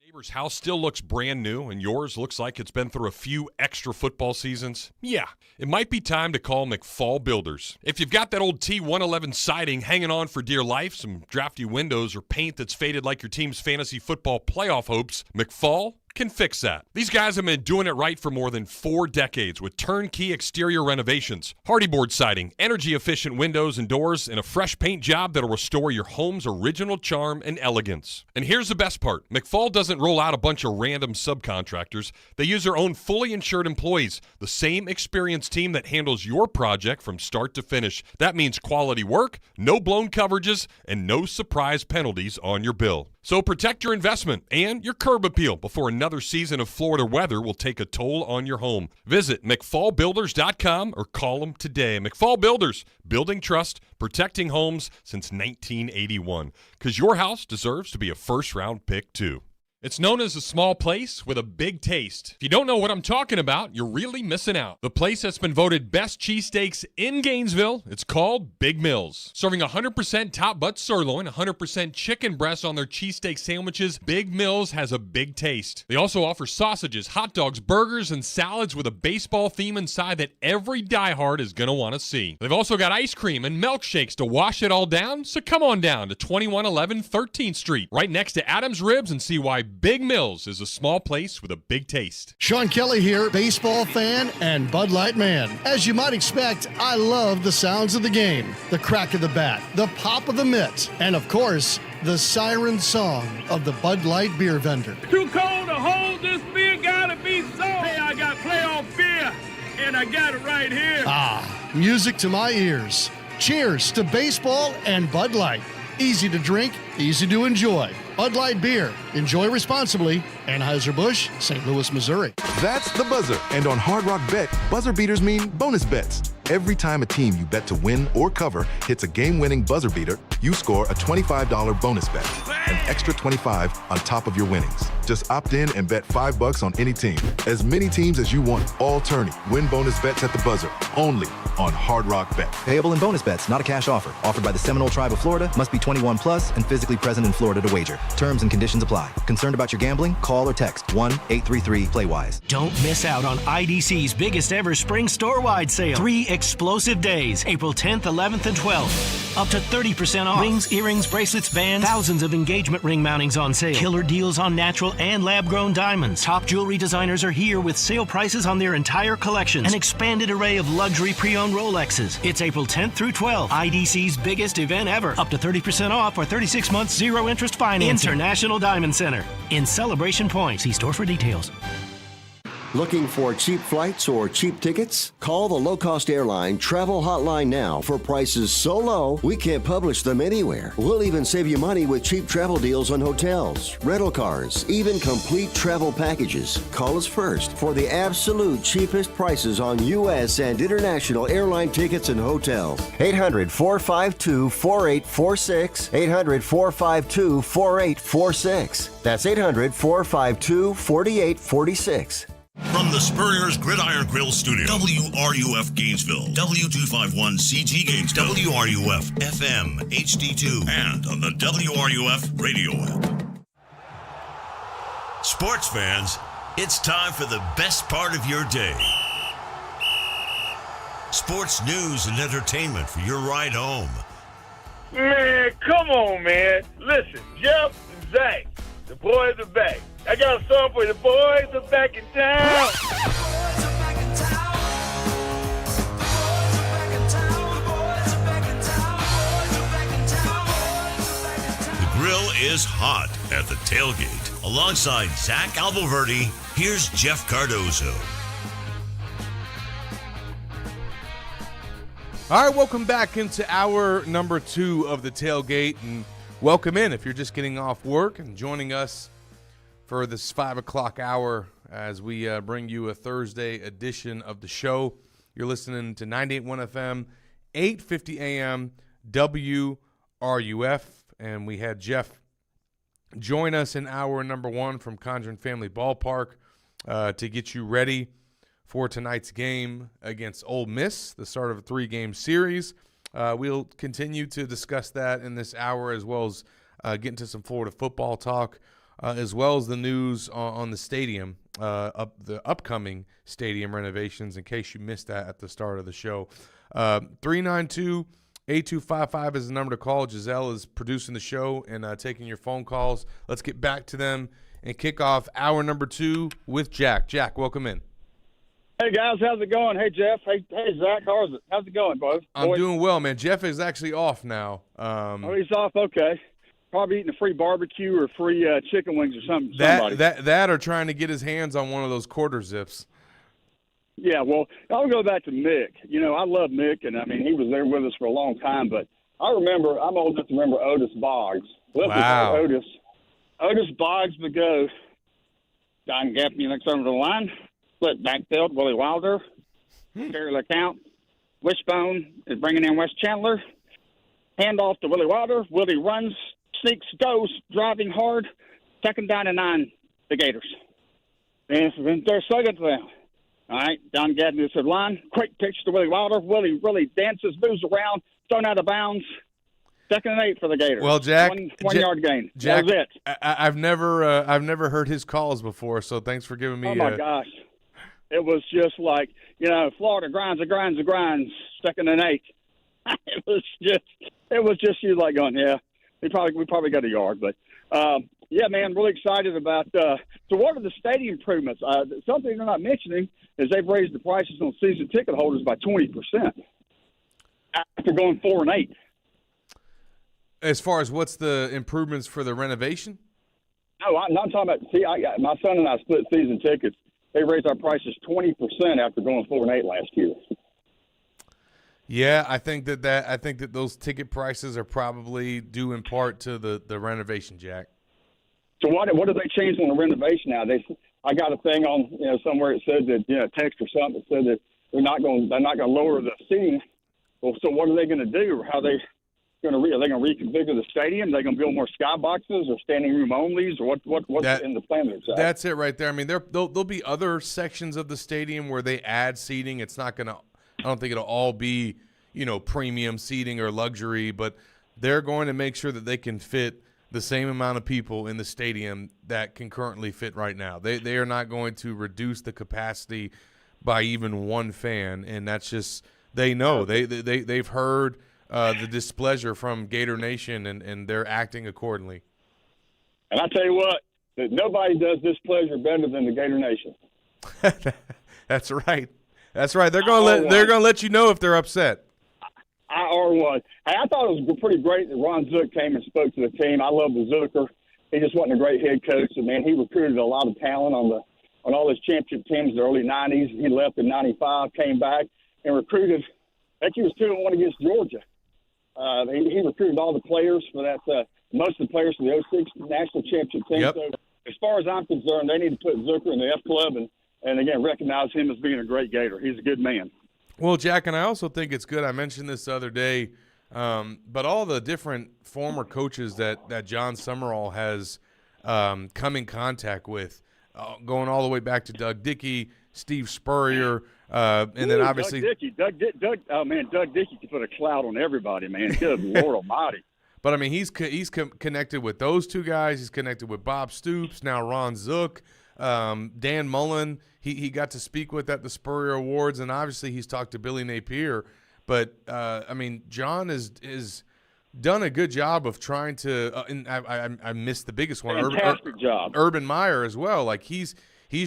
Neighbor's house still looks brand new, and yours looks like it's been through a few extra football seasons? Yeah, it might be time to call McFall Builders. If you've got that old T111 siding hanging on for dear life, some drafty windows, or paint that's faded like your team's fantasy football playoff hopes, McFall can fix that. These guys have been doing it right for more than 4 decades with turnkey exterior renovations, hardy board siding, energy-efficient windows and doors, and a fresh paint job that'll restore your home's original charm and elegance. And here's the best part. McFall doesn't roll out a bunch of random subcontractors. They use their own fully insured employees, the same experienced team that handles your project from start to finish. That means quality work, no blown coverages, and no surprise penalties on your bill. So protect your investment and your curb appeal before another season of Florida weather will take a toll on your home. Visit McFallBuilders.com or call them today. McFall Builders, building trust, protecting homes since 1981. Because your house deserves to be a first-round pick, too. It's known as a small place with a big taste. If you don't know what I'm talking about, you're really missing out. The place that's been voted best cheesesteaks in Gainesville, it's called Big Mills. Serving 100% top butt sirloin, 100% chicken breast on their cheesesteak sandwiches, Big Mills has a big taste. They also offer sausages, hot dogs, burgers, and salads with a baseball theme inside that every diehard is going to want to see. They've also got ice cream and milkshakes to wash it all down, so come on down to 2111 13th Street, right next to Adam's Ribs, and see why Big Mills is a small place with a big taste. Sean Kelly here, baseball fan and Bud Light man. As you might expect, I love the sounds of the game, the crack of the bat, the pop of the mitt, and of course, the siren song of the Bud Light beer vendor. Too cold to hold this beer, gotta be so. Hey, I got playoff beer, and I got it right here. Ah, music to my ears. Cheers to baseball and Bud Light. Easy to drink, easy to enjoy. Bud Light beer. Enjoy responsibly. Anheuser-Busch, St. Louis, Missouri. That's the buzzer. And on Hard Rock Bet, buzzer beaters mean bonus bets. Every time a team you bet to win or cover hits a game-winning buzzer beater, you score a $25 bonus bet. An extra $25 on top of your winnings. Just opt in and bet $5 on any team. As many teams as you want, all tourney. Win bonus bets at the buzzer. Only on Hard Rock Bet. Payable in bonus bets, not a cash offer. Offered by the Seminole Tribe of Florida. Must be 21 plus and physically present in Florida to wager. Terms and conditions apply. Concerned about your gambling? Call or text 1-833-PLAY-WISE. Don't miss out on IDC's biggest ever spring store-wide sale. 3 explosive days, April 10th, 11th, and 12th. Up to 30% off. Rings, earrings, bracelets, bands, thousands of engagement ring mountings on sale. Killer deals on natural and lab-grown diamonds. Top jewelry designers are here with sale prices on their entire collections. An expanded array of luxury pre-owned Rolexes. It's April 10th through 12th. IDC's biggest event ever. Up to 30% off or 36 months zero interest financing. International Diamond Center in Celebration Point. See store for details. Looking for cheap flights or cheap tickets? Call the low-cost airline travel hotline now for prices so low we can't publish them anywhere. We'll even save you money with cheap travel deals on hotels, rental cars, even complete travel packages. Call us first for the absolute cheapest prices on U.S. and international airline tickets and hotels. 800-452-4846. 800-452-4846. That's 800-452-4846. From the Spurrier's Gridiron Grill Studio, WRUF Gainesville, W251CG Gainesville, WRUF FM HD2, and on the WRUF Radio app. Sports fans, it's time for the best part of your day. Sports news and entertainment for your ride home. Man, come on, man. Listen, Jeff and Zach, the boys are back. I got a song for you. The boys are back in town. The grill is hot at the tailgate. Alongside Zach Alboverdi, here's Jeff Cardozo. All right, welcome back into hour number 2 of the tailgate, and welcome in if you're just getting off work and joining us for this 5 o'clock hour as we bring you a Thursday edition of the show. You're listening to 98.1 FM, 850 AM, WRUF, and we had Jeff join us in hour number 1 from Condron Family Ballpark to get you ready for tonight's game against Ole Miss, the start of a 3-game series. We'll continue to discuss that in this hour, as well as get into some Florida football talk, as well as the news on the stadium, the upcoming stadium renovations, in case you missed that at the start of the show. 392-8255 is the number to call. Giselle is producing the show and taking your phone calls. Let's get back to them and kick off hour number 2 with Jack. Jack, welcome in. Hey, guys, how's it going? Hey, Jeff. Hey, Zach, how's it going, boys? I'm doing well, man. Jeff is actually off now. Oh, he's off? Okay. Probably eating a free barbecue or free chicken wings or something. That or trying to get his hands on one of those quarter zips. Yeah, well, I'll go back to Mick. You know, I love Mick, and, I mean, he was there with us for a long time. But I'm old enough to remember Otis Boggs. Wow. Otis Boggs would go. Don Gaffney looks over the line. Split backfield, Willie Wilder, Terry LeCount, Wishbone is bringing in Wes Chandler. Hand off to Willie Wilder. Willie runs, sneaks, goes, driving hard. 2nd down and 9, the Gators. And they're second down. All right, Don Gaffney to the line. Quick pitch to Willie Wilder. Willie really dances, moves around, thrown out of bounds. 2nd and 8 for the Gators. Well, Jack, one yard gain. Jack, that was it. I've never heard his calls before, so thanks for giving me. Oh my gosh. It was just like, you know, Florida grinds, 2nd and 8. It was just you like going, yeah, we probably got a yard, but yeah, man, really excited about. So what are the stadium improvements? Something they're not mentioning is they've raised the prices on season ticket holders by 20% after going 4 and 8. As far as what's the improvements for the renovation? No, I'm not talking about. See, my son and I split season tickets. They raised our prices 20% after going 4 and 8 last year. Yeah, I think that those ticket prices are probably due in part to the renovation, Jack. So what did they change on the renovation now? I got a thing on somewhere it said that text or something that said that they're not going to lower the seating. Well, so what are they going to do? How they going to are they going to reconfigure the stadium? Are they going to build more skyboxes or standing room onlys, or what's in the plan there? That's it right there. I mean, there'll be other sections of the stadium where they add seating. It's not going to. I don't think it'll all be premium seating or luxury, but they're going to make sure that they can fit the same amount of people in the stadium that can currently fit right now. They are not going to reduce the capacity by even one fan, and that's just they know they've heard the displeasure from Gator Nation, and they're acting accordingly. And I tell you what, nobody does displeasure better than the Gator Nation. That's right. That's right. They're gonna let you know if they're upset. I R1. Hey, I thought it was pretty great that Ron Zook came and spoke to the team. I love the Zooker. He just wasn't a great head coach, and man, he recruited a lot of talent on on all his championship teams in the early 90s. He left in 95, came back, and recruited. I think he was 2-1 against Georgia. He recruited all the players for that, most of the players for the 06 national championship team. Yep. So as far as I'm concerned, they need to put Zucker in the F club and again, recognize him as being a great Gator. He's a good man. Well, Jack, and I also think it's good. I mentioned this the other day, but all the different former coaches that John Summerall has come in contact with, going all the way back to Doug Dickey, Steve Spurrier, and then obviously Doug Dickey can put a cloud on everybody, man. Good Lord Almighty. But I mean, he's connected with those two guys. He's connected with Bob Stoops, now Ron Zook, Dan Mullen. He got to speak with at the Spurrier Awards, and obviously he's talked to Billy Napier. But I mean, John is done a good job of trying to. And I missed the biggest one. Fantastic job. Urban Meyer as well. Like he's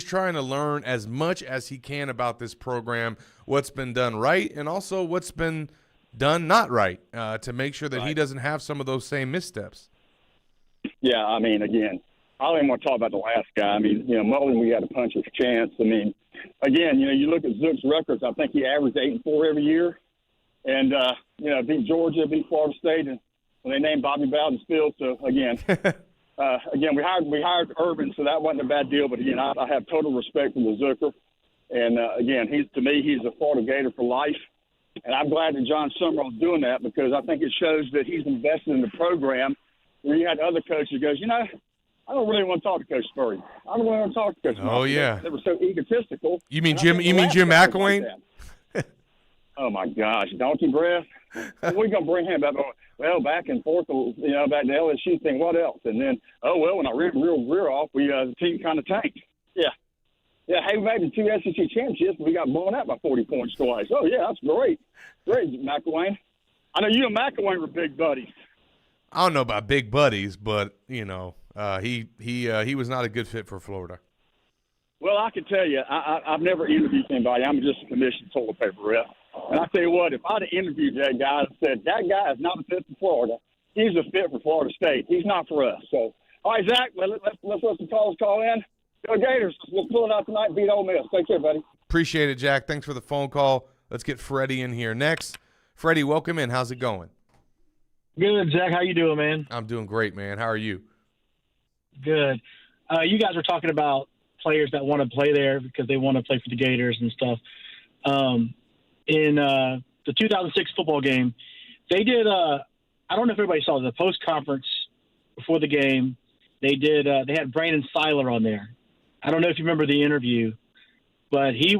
trying to learn as much as he can about this program, what's been done right, and also what's been done not right, to make sure that he doesn't have some of those same missteps. Yeah, I mean, again, I don't even want to talk about the last guy. I mean, Mullen, we had a punch of chance. I mean, again, you look at Zook's records. I think he averaged 8-4 every year, and beat Georgia, beat Florida State, and when they named Bobby Bowden's field. So again, we hired Urban, so that wasn't a bad deal. But again, I have total respect for the Zucker, and again, he's a Florida Gator for life. And I'm glad that John Summerall's doing that because I think it shows that he's invested in the program. Where you had other coaches who goes, I don't really want to talk to Coach Spurrier. I don't really want to talk to Coach Spurrier. Oh, yeah. They were so egotistical. You mean Jim McElwain? Like oh, my gosh. Donkey breath. We're going to bring him back. Well, back and forth, back to the LSU thing. What else? And then, when I ran rear off, the team kind of tanked. Yeah. Yeah, hey, we made the 2 SEC championships, but we got blown out by 40 points twice. Oh, yeah, that's great. Great, McElwain. I know you and McElwain were big buddies. I don't know about big buddies, but, he was not a good fit for Florida. Well, I can tell you, I've never interviewed anybody. I'm just a commissioned toilet paper rep. And I tell you what, if I'd have interviewed that guy and said, that guy is not a fit for Florida, he's a fit for Florida State. He's not for us. So, all right, Zach, let's let some calls call in. Go Gators. Let's pull it out tonight and beat Ole Miss. Take care, buddy. Appreciate it, Jack. Thanks for the phone call. Let's get Freddie in here next. Freddie, welcome in. How's it going? Good, Zach. How you doing, man? I'm doing great, man. How are you? Good. You guys were talking about players that want to play there because they want to play for the Gators and stuff. In the 2006 football game, they did I don't know if everybody saw the post-conference before the game. They had Brandon Seiler on there. I don't know if you remember the interview, but he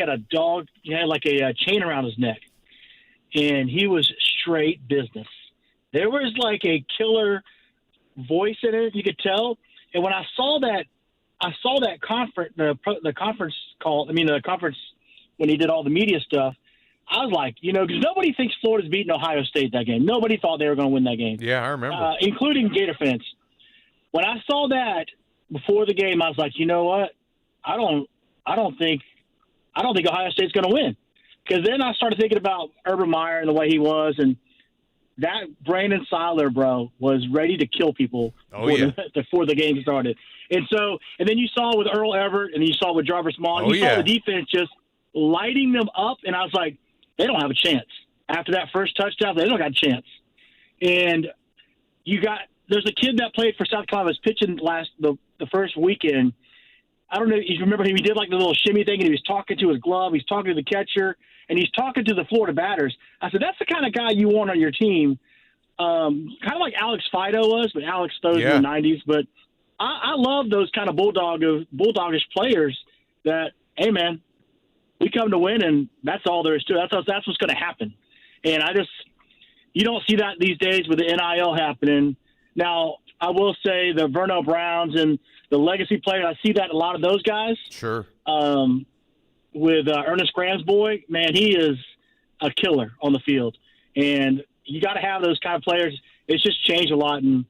had a dog. He had like a chain around his neck, and he was straight business. There was like a killer voice in it, you could tell. And when I saw that conference, the conference call. I mean, the conference when he did all the media stuff. I was like, because nobody thinks Florida's beating Ohio State that game. Nobody thought they were going to win that game. Yeah, I remember, including Gator fans. When I saw that before the game, I was like, you know what? I don't think Ohio State's going to win. Because then I started thinking about Urban Meyer and the way he was, and that Brandon Seiler, bro, was ready to kill people before the game started. And then you saw with Earl Everett, and you saw with Jarvis Maughan, saw the defense just lighting them up, and I was like, they don't have a chance. After that first touchdown, they don't got a chance. And there's a kid that played for South Carolina was pitching the first weekend. I don't know if you remember him. He did like the little shimmy thing, and he was talking to his glove. He's talking to the catcher, and he's talking to the Florida batters. I said, that's the kind of guy you want on your team. Kind of like Alex Fido was, but Alex throws in the 90s. But I love those kind of bulldogish players that, hey, man, we come to win, and that's all there is to it. That's what's going to happen. And you don't see that these days with the NIL happening. Now, I will say the Verno Browns and the legacy players, I see that a lot of those guys. Sure. With Ernest Graham's boy, man, he is a killer on the field. And you got to have those kind of players. It's just changed a lot, and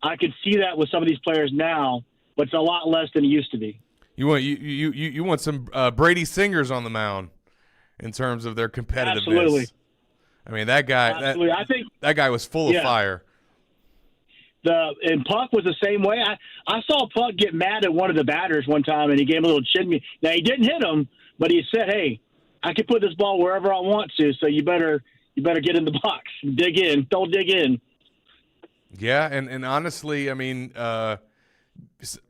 I can see that with some of these players now, but it's a lot less than it used to be. You want some Brady Singers on the mound in terms of their competitiveness. Absolutely. I mean, that guy. Absolutely. I think that guy was full of fire. And Puck was the same way. I saw Puck get mad at one of the batters one time, and he gave him a little chin. Now, he didn't hit him, but he said, hey, I can put this ball wherever I want to, so you better get in the box. Dig in. Don't dig in. Yeah, and honestly, I mean,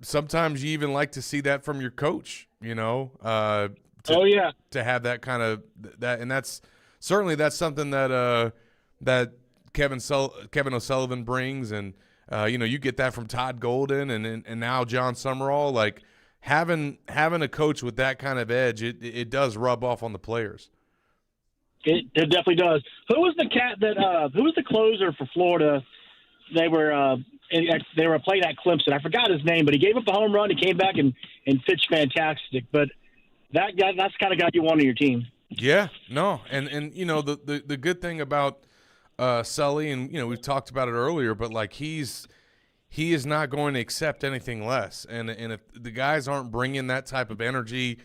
sometimes you even like to see that from your coach, you know. To have that kind of that, and that's something that that Kevin O'Sullivan brings, and you get that from Todd Golden and now John Summerall. Like having a coach with that kind of edge, it does rub off on the players. It definitely does. Who was the closer for Florida? They were playing at Clemson. I forgot his name, but he gave up a home run. He came back and pitched fantastic. But that guy, that's the kind of guy you want on your team. Yeah, no, and the good thing about Sully, and we've talked about it earlier, but like he is not going to accept anything less. And if the guys aren't bringing that type of energy,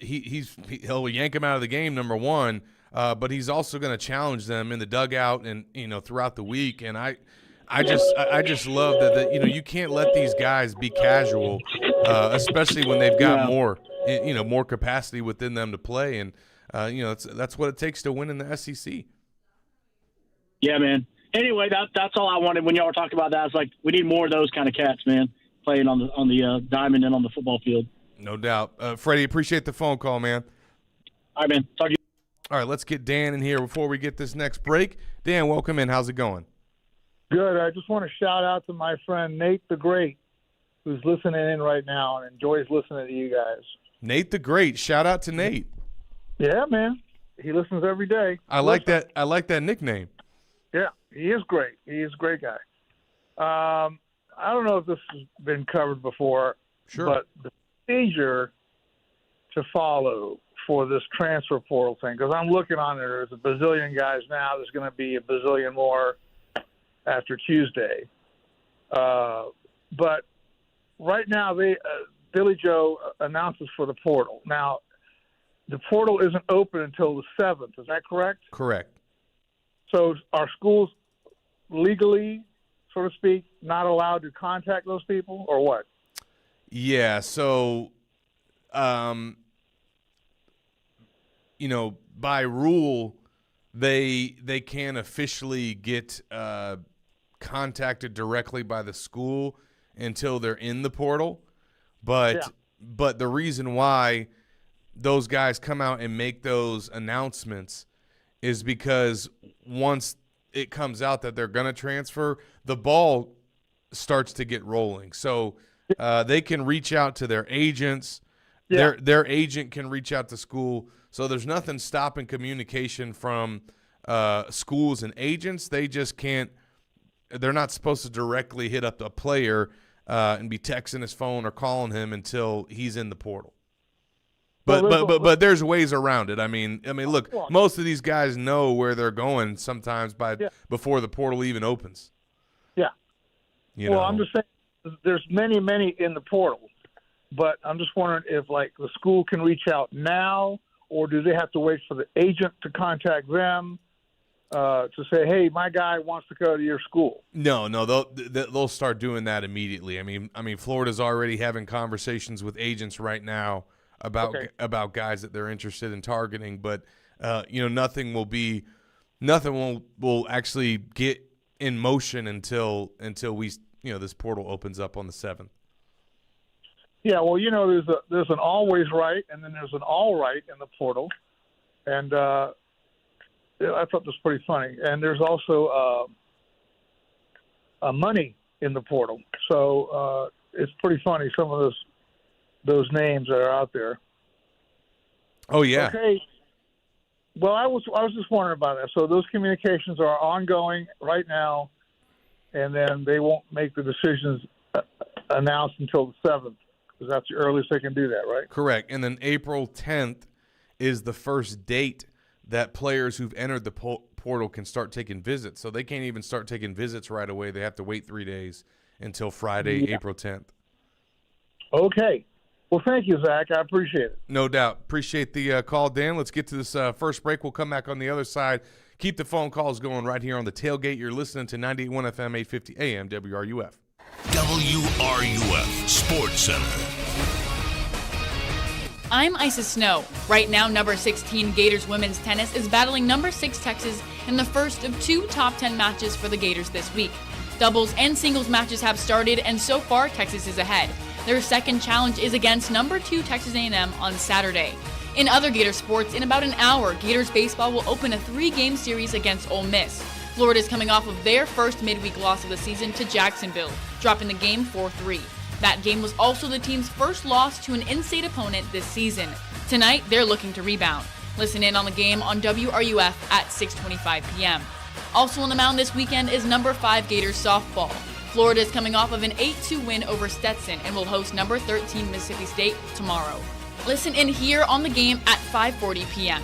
he'll yank them out of the game, number one. But he's also going to challenge them in the dugout and throughout the week. And I just love that you can't let these guys be casual, especially when they've got more capacity within them to play. And that's what it takes to win in the SEC. Yeah, man. Anyway, that's all I wanted when y'all were talking about that. It's like we need more of those kind of cats, man, playing on the diamond and on the football field. No doubt. Freddie, appreciate the phone call, man. All right, man. Talk to you. All right, let's get Dan in here before we get this next break. Dan, welcome in. How's it going? Good. I just want to shout out to my friend Nate the Great, who's listening in right now and enjoys listening to you guys. Nate the Great. Shout out to Nate. Yeah, man. He listens every day. I like that nickname. Yeah, he is great. He is a great guy. I don't know if this has been covered before, but the procedure to follow for this transfer portal thing, because I'm looking on there, there's a bazillion guys now. There's going to be a bazillion more after Tuesday. But right now, Billy Joe announces for the portal. Now, the portal isn't open until the 7th. Is that correct? Correct. So are schools legally, so to speak, not allowed to contact those people, or what? Yeah, so, by rule, they can officially get contacted directly by the school until they're in the portal. But the reason why those guys come out and make those announcements is because once it comes out that they're going to transfer, the ball starts to get rolling. So they can reach out to their agents. Yeah. Their agent can reach out to school. So there's nothing stopping communication from schools and agents. They just can't – they're not supposed to directly hit up a player and be texting his phone or calling him until he's in the portal. But there's ways around it. I mean, look, most of these guys know where they're going sometimes before the portal even opens. Yeah. I'm just saying there's many in the portal, but I'm just wondering if like the school can reach out now, or do they have to wait for the agent to contact them to say, hey, my guy wants to go to your school? No, they'll start doing that immediately. I mean, Florida's already having conversations with agents right now about guys that they're interested in targeting, but nothing will actually get in motion until we this portal opens up on the 7th. Yeah, well, there's an always right, and then there's an all right in the portal, and I thought this was pretty funny. And there's also money in the portal, so it's pretty funny some of those names that are out there. Oh yeah. Okay. Well, I was just wondering about that. So those communications are ongoing right now, and then they won't make the decisions announced until the 7th, because that's the earliest they can do that, right? Correct. And then April 10th is the first date that players who've entered the portal can start taking visits. So they can't even start taking visits right away. They have to wait 3 days until Friday, April 10th. Okay. Well, thank you, Zach. I appreciate it. No doubt. Appreciate the call, Dan. Let's get to this first break. We'll come back on the other side, Keep the phone calls going right here on the tailgate. You're listening to 98.1 FM, 850 AM WRUF. WRUF Sports Center. I'm Isis Snow. Right now, number 16 Gators women's tennis is battling number 6 Texas in the first of 2 top 10 matches for the Gators this week. Doubles and singles matches have started, and so far, Texas is ahead. Their second challenge is against number 2 Texas A&M on Saturday. In other Gator sports, in about an hour, Gators Baseball will open a 3-game series against Ole Miss. Florida is coming off of their first midweek loss of the season to Jacksonville, dropping the game 4-3. That game was also the team's first loss to an in-state opponent this season. Tonight, they're looking to rebound. Listen in on the game on WRUF at 6:25 p.m. Also on the mound this weekend is number 5 Gators softball. Florida is coming off of an 8-2 win over Stetson and will host number 13 Mississippi State tomorrow. Listen in here on the game at 5:40 p.m.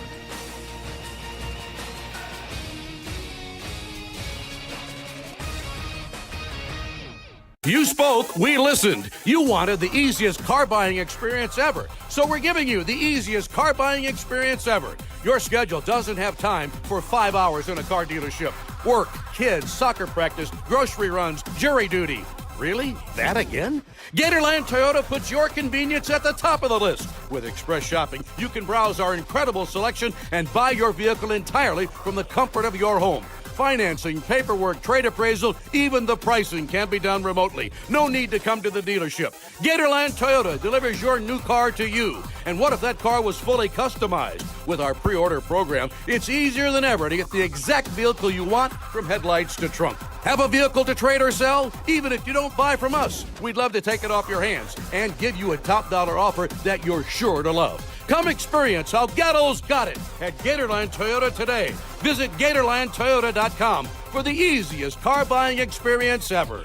You spoke, we listened. You wanted the easiest car buying experience ever. So we're giving you the easiest car buying experience ever. Your schedule doesn't have time for 5 hours in a car dealership. Work, kids, soccer practice, grocery runs, jury duty. Really? That again? Gatorland Toyota puts your convenience at the top of the list. With Express Shopping, you can browse our incredible selection and buy your vehicle entirely from the comfort of your home. Financing, paperwork, trade appraisal, even the pricing can be done remotely. No need to come to the dealership. Gatorland Toyota delivers your new car to you. And what if that car was fully customized? With our pre-order program, it's easier than ever to get the exact vehicle you want, from headlights to trunk. Have a vehicle to trade or sell? Even if you don't buy from us, we'd love to take it off your hands and give you a top dollar offer that you're sure to love. Come experience how Gatto's got it at Gatorland Toyota today. Visit GatorlandToyota.com for the easiest car buying experience ever.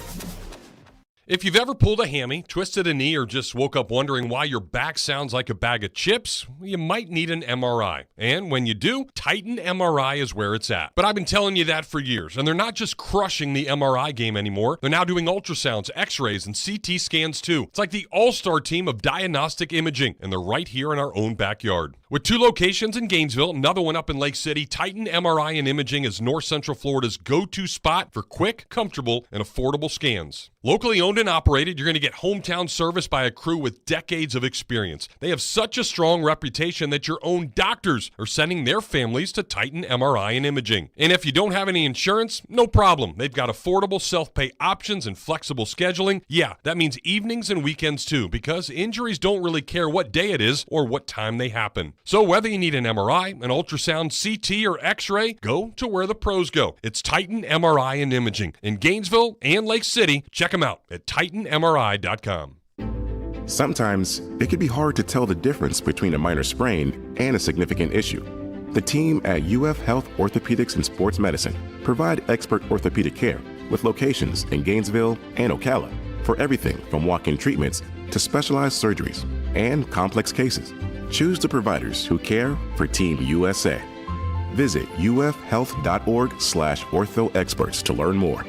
If you've ever pulled a hammy, twisted a knee, or just woke up wondering why your back sounds like a bag of chips, you might need an MRI. And when you do, Titan MRI is where it's at. But I've been telling you that for years, and they're not just crushing the MRI game anymore. They're now doing ultrasounds, x-rays, and CT scans too. It's like the all-star team of diagnostic imaging, and they're right here in our own backyard. With 2 locations in Gainesville, another one up in Lake City, Titan MRI and Imaging is North Central Florida's go-to spot for quick, comfortable, and affordable scans. Locally owned and operated, you're going to get hometown service by a crew with decades of experience. They have such a strong reputation that your own doctors are sending their families to Titan MRI and Imaging. And if you don't have any insurance, no problem. They've got affordable self-pay options and flexible scheduling. Yeah, that means evenings and weekends too, because injuries don't really care what day it is or what time they happen. So whether you need an MRI, an ultrasound, CT, or x-ray, go to where the pros go. It's Titan MRI and Imaging in Gainesville and Lake City. Check them out at TitanMRI.com. Sometimes it can be hard to tell the difference between a minor sprain and a significant issue. The team at UF Health Orthopedics and Sports Medicine provide expert orthopedic care with locations in Gainesville and Ocala for everything from walk-in treatments to specialized surgeries and complex cases. Choose the providers who care for Team USA. Visit ufhealth.org/orthoexperts to learn more.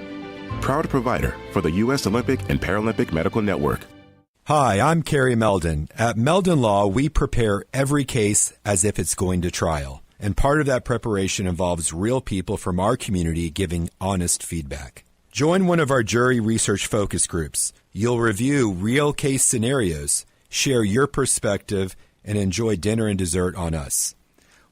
Proud provider for the U.S. Olympic and Paralympic Medical Network. Hi, I'm Kerry Meldon. At Meldon Law, we prepare every case as if it's going to trial. And part of that preparation involves real people from our community giving honest feedback. Join one of our jury research focus groups. You'll review real case scenarios, share your perspective, and enjoy dinner and dessert on us.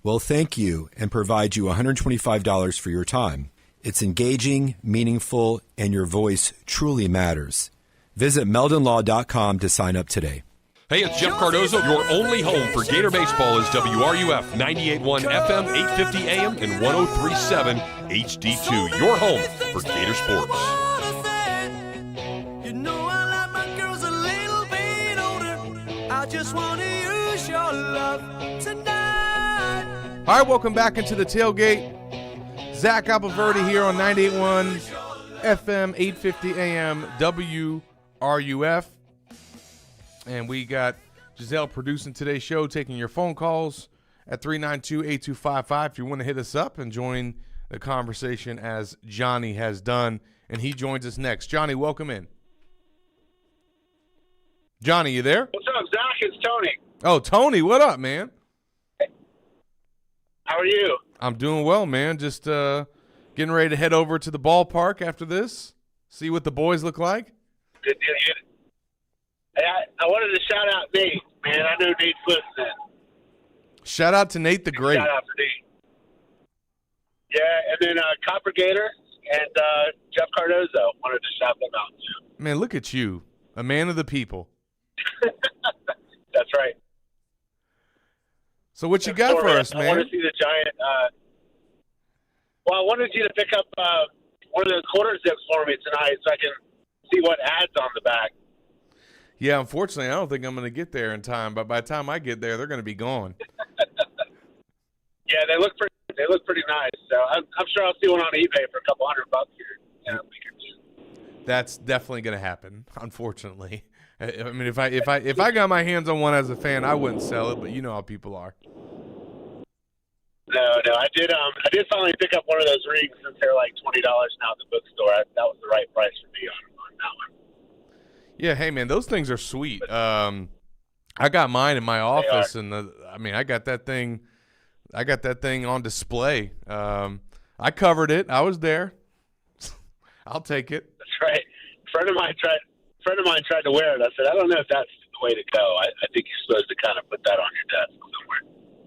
We'll thank you and provide you $125 for your time. It's engaging, meaningful, and your voice truly matters. Visit meldonlaw.com to sign up today. Hey, it's Jeff Cardozo. Your only home for Gator Baseball is WRUF 98.1 FM, 850 AM, and 103.7 HD2. Your home for Gator Sports. You know I like my girls a little bit older. I just want to use your love tonight. All right, welcome back into the tailgate. Zach Appleverdi here on 98.1 FM, 850 AM, WRUF. And we got Giselle producing today's show, taking your phone calls at 392-8255 if you want to hit us up and join the conversation as Johnny has done. And he joins us next. Johnny, welcome in. Johnny, you there? What's up, Zach? It's Tony. Oh, Tony, what up, man? How are you? I'm doing well, man. Just getting ready to head over to the ballpark after this, see what the boys look like. Good deal. Hey, I wanted to shout out Nate, man. I know Nate's listening. Shout out to Nate the Great. Shout out to Nate. Yeah, and then Copper Gator and Jeff Cardozo wanted to shout them out too. Man, look at you, a man of the people. That's right. So what you got for us, man? I want to see the Giant. Well, I wanted you to pick up one of those quarter zips for me tonight so I can see what ad's on the back. Yeah, unfortunately, I don't think I'm going to get there in time. But by the time I get there, they're going to be gone. Yeah, they look pretty nice. So I'm sure I'll see one on eBay for a couple $100 here in a week or two. That's definitely going to happen. Unfortunately, I mean, if I got my hands on one as a fan, I wouldn't sell it. But you know how people are. No, I did finally pick up one of those rings since they're like $20 now at the bookstore. That was the right price for me on that one. Yeah, hey man, those things are sweet. I got mine in my office, and I got that thing on display. I covered it. I was there. I'll take it. That's right. A friend of mine tried to wear it. I said, I don't know if that's the way to go. I think you're supposed to kind of put that on your desk somewhere.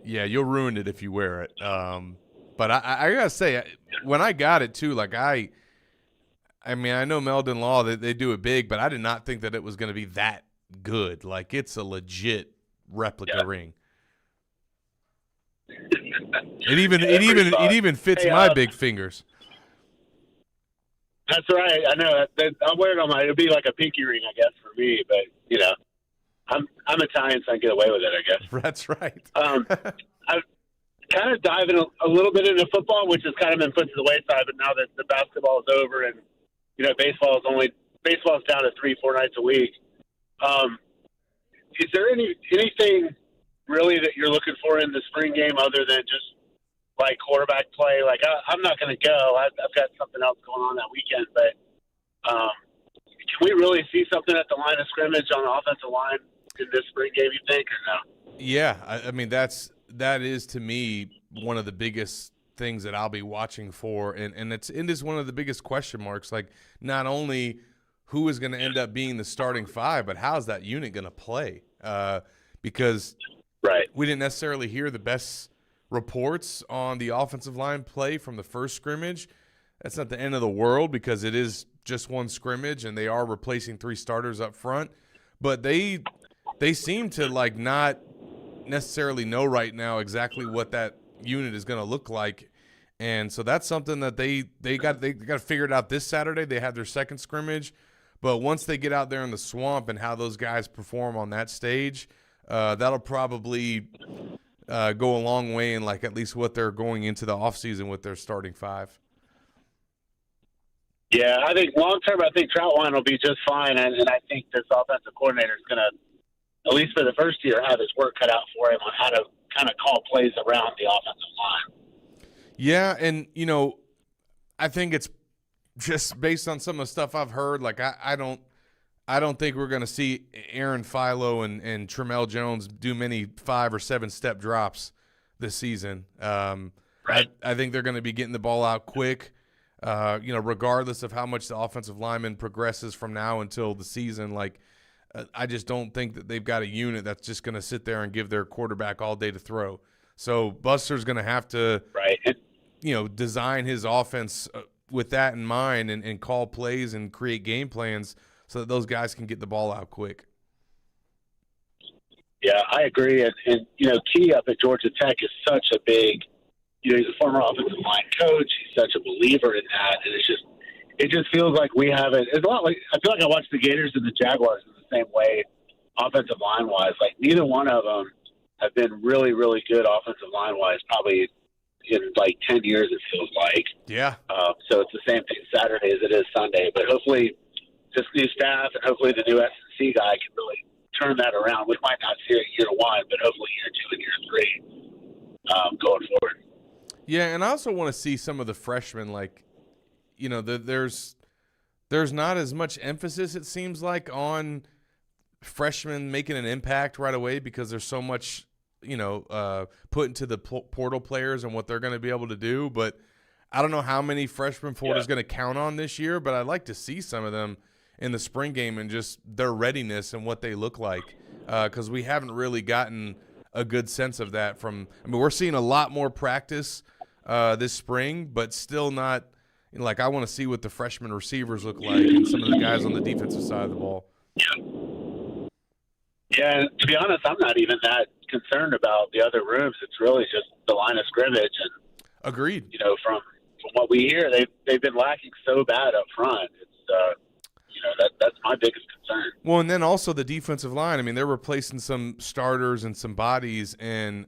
Yeah, you'll ruin it if you wear it. But I gotta say, when I got it too, like I know Meldon Law, they do it big, but I did not think that it was going to be that good. Like, it's a legit replica ring. It even fits my big fingers. That's right. I know. I'll wear it on it'll be like a pinky ring, I guess, for me. But I'm Italian, so I can get away with it, I guess. That's right. I've kind of diving a little bit into football, which has kind of been put to the wayside. But now that the basketball is over and baseball's down to 3-4 nights a week. Is there anything really that you're looking for in the spring game other than just like quarterback play? Like I'm not going to go. I've got something else going on that weekend, but can we really see something at the line of scrimmage on the offensive line in this spring game? You think or no? Yeah, I mean that is to me one of the biggest things that I'll be watching for, and it is one of the biggest question marks. Like, not only who is going to end up being the starting five, but how's that unit going to play? Because we didn't necessarily hear the best reports on the offensive line play from the first scrimmage. That's not the end of the world because it is just one scrimmage, and they are replacing 3 starters up front. But they seem to like not necessarily know right now exactly what that unit is going to look like, and so that's something that they got to figure it out this Saturday. They have their second scrimmage, but once they get out there in the swamp and how those guys perform on that stage, that'll probably go a long way in like at least what they're going into the offseason with their starting 5. Yeah, I think long term, Troutwine will be just fine, and I think this offensive coordinator is going to, at least for the first year, have his work cut out for him on how to kind of call plays around the offensive line. Yeah, and I think it's just based on some of the stuff I've heard. Like I don't think we're going to see Aaron Philo and Tramel Jones do many 5 or 7 step drops this season. I think they're going to be getting the ball out quick. Regardless of how much the offensive lineman progresses from now until the season, like I just don't think that they've got a unit that's just going to sit there and give their quarterback all day to throw. So Buster's going to have to, design his offense with that in mind and call plays and create game plans so that those guys can get the ball out quick. Yeah, I agree. And Key up at Georgia Tech is such a big, he's a former offensive line coach. He's such a believer in that. And it just feels like we have it. It's a lot like, I feel like I watch the Gators and the Jaguars in the same way, offensive line wise. Like neither one of them have been really, really good offensive line wise, probably in like 10 years, it feels like. Yeah. So it's the same thing Saturday as it is Sunday. But hopefully this new staff and hopefully the new S&C guy can really turn that around. We might not see it year 1, but hopefully year 2 and year 3 going forward. Yeah, and I also want to see some of the freshmen, like, there's not as much emphasis, it seems like, on freshmen making an impact right away because there's so much put into the portal players and what they're going to be able to do. But I don't know how many freshmen Florida's going to count on this year, but I'd like to see some of them in the spring game and just their readiness and what they look like, because we haven't really gotten a good sense of that from – we're seeing a lot more practice this spring, but still not – I want to see what the freshman receivers look like and some of the guys on the defensive side of the ball. Yeah, to be honest, I'm not even that concerned about the other rooms. It's really just the line of scrimmage. And agreed. From what we hear, they've been lacking so bad up front. It's that's my biggest concern. Well, and then also the defensive line. They're replacing some starters and some bodies, and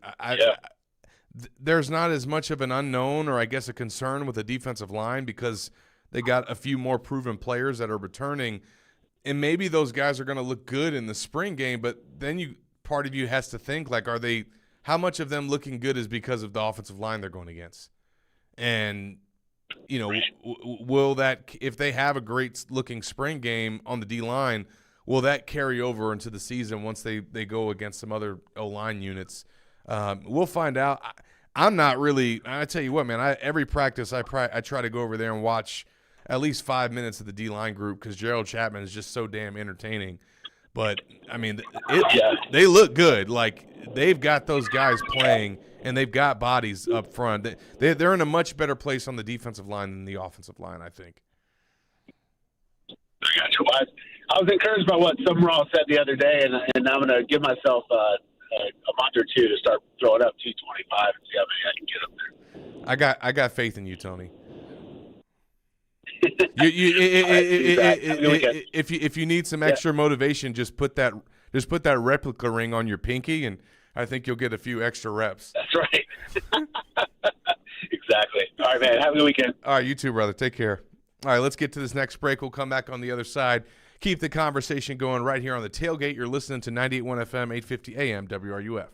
there's not as much of an unknown or I guess a concern with the defensive line because they got a few more proven players that are returning, and maybe those guys are going to look good in the spring game, but then part of you has to think, how much of them looking good is because of the offensive line they're going against? And, will that, if they have a great looking spring game on the D-line, will that carry over into the season once they go against some other O-line units? We'll find out. I'm not really – I tell you what, man, every practice I try to go over there and watch at least 5 minutes of the D-line group because Gerald Chapman is just so damn entertaining. But, they look good. They've got those guys playing, and they've got bodies up front. They're in a much better place on the defensive line than the offensive line, I think. I got you. I was encouraged by what Summerall said the other day, and I'm going to give myself a month or two to start throwing up 225 and see how many I can get up there. I got faith in you, Tony. If you need some extra motivation, just put that replica ring on your pinky, and I think you'll get a few extra reps. That's right. Exactly. All right, man. Have a good weekend. All right, you too, brother. Take care. All right, let's get to this next break. We'll come back on the other side. Keep the conversation going right here on the tailgate. You're listening to 98.1 FM, 850 AM, WRUF.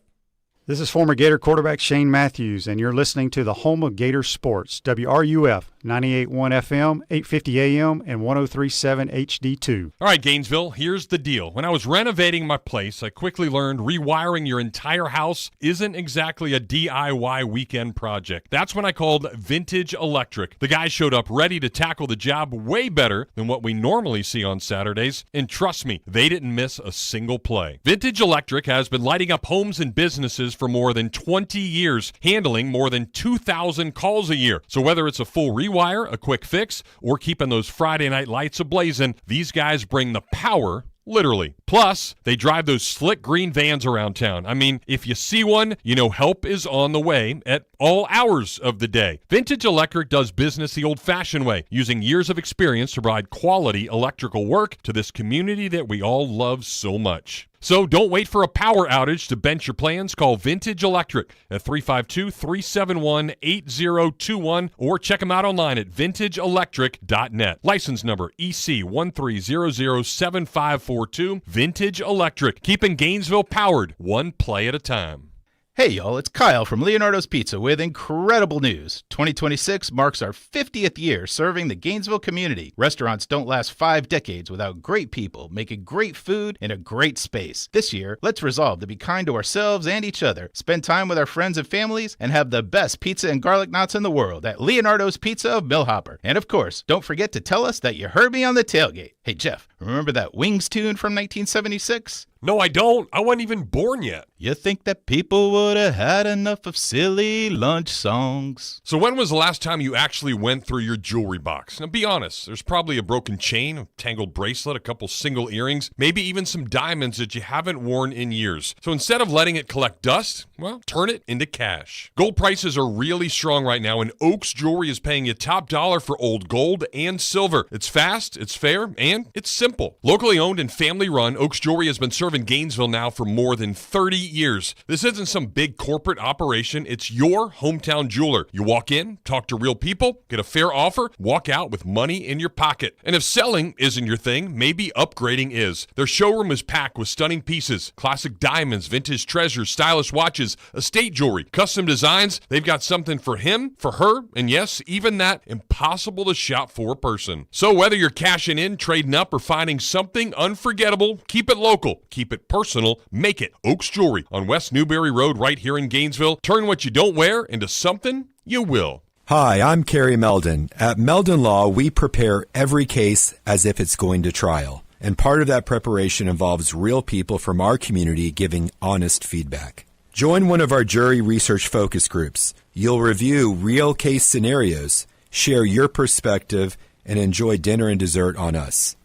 This is former Gator quarterback Shane Matthews, and you're listening to the home of Gator sports, WRUF, 98.1 FM, 850 AM, and 103.7 HD2. All right, Gainesville, here's the deal. When I was renovating my place, I quickly learned rewiring your entire house isn't exactly a DIY weekend project. That's when I called Vintage Electric. The guys showed up ready to tackle the job way better than what we normally see on Saturdays, and trust me, they didn't miss a single play. Vintage Electric has been lighting up homes and businesses for more than 20 years, handling more than 2,000 calls a year. So whether it's a full rewire, a quick fix, or keeping those Friday night lights ablazing, these guys bring the power, literally. Plus, they drive those slick green vans around town. If you see one, you know help is on the way at all hours of the day. Vintage Electric does business the old-fashioned way, using years of experience to provide quality electrical work to this community that we all love so much. So don't wait for a power outage to bench your plans. Call Vintage Electric at 352-371-8021 or check them out online at vintageelectric.net. License number EC13007542. Vintage Electric, keeping Gainesville powered one play at a time. Hey y'all, it's Kyle from Leonardo's Pizza with incredible news. 2026 marks our 50th year serving the Gainesville community. Restaurants don't last 5 decades without great people making great food in a great space. This year, let's resolve to be kind to ourselves and each other, spend time with our friends and families, and have the best pizza and garlic knots in the world at Leonardo's Pizza of Millhopper. And of course, don't forget to tell us that you heard me on the tailgate. Hey Jeff, remember that Wings tune from 1976? No, I don't. I wasn't even born yet. You think that people would have had enough of silly lunch songs? So when was the last time you actually went through your jewelry box? Now, be honest. There's probably a broken chain, a tangled bracelet, a couple single earrings, maybe even some diamonds that you haven't worn in years. So instead of letting it collect dust, well, turn it into cash. Gold prices are really strong right now, and Oaks Jewelry is paying you top dollar for old gold and silver. It's fast, it's fair, and it's simple. Locally owned and family run, Oaks Jewelry has been serving Gainesville now for more than 30 years. This isn't some big corporate operation. It's your hometown jeweler. You walk in, talk to real people, get a fair offer, walk out with money in your pocket. And if selling isn't your thing, maybe upgrading is. Their showroom is packed with stunning pieces, classic diamonds, vintage treasures, stylish watches, estate jewelry, custom designs. They've got something for him, for her, and yes, even that impossible to shop for person. So whether you're cashing in, trading up, or finding designing something unforgettable. Keep it local. Keep it personal. Make it Oaks Jewelry on West Newberry Road right here in Gainesville. Turn what you don't wear into something you will. Hi, I'm Kerry Meldon. At Meldon Law, we prepare every case as if it's going to trial. And part of that preparation involves real people from our community giving honest feedback. Join one of our jury research focus groups. You'll review real case scenarios, share your perspective, and enjoy dinner and dessert on us.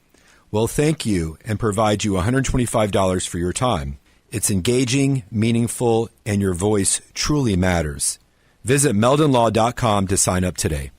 We'll thank you and provide you $125 for your time. It's engaging, meaningful, and your voice truly matters. Visit meldonlaw.com to sign up today.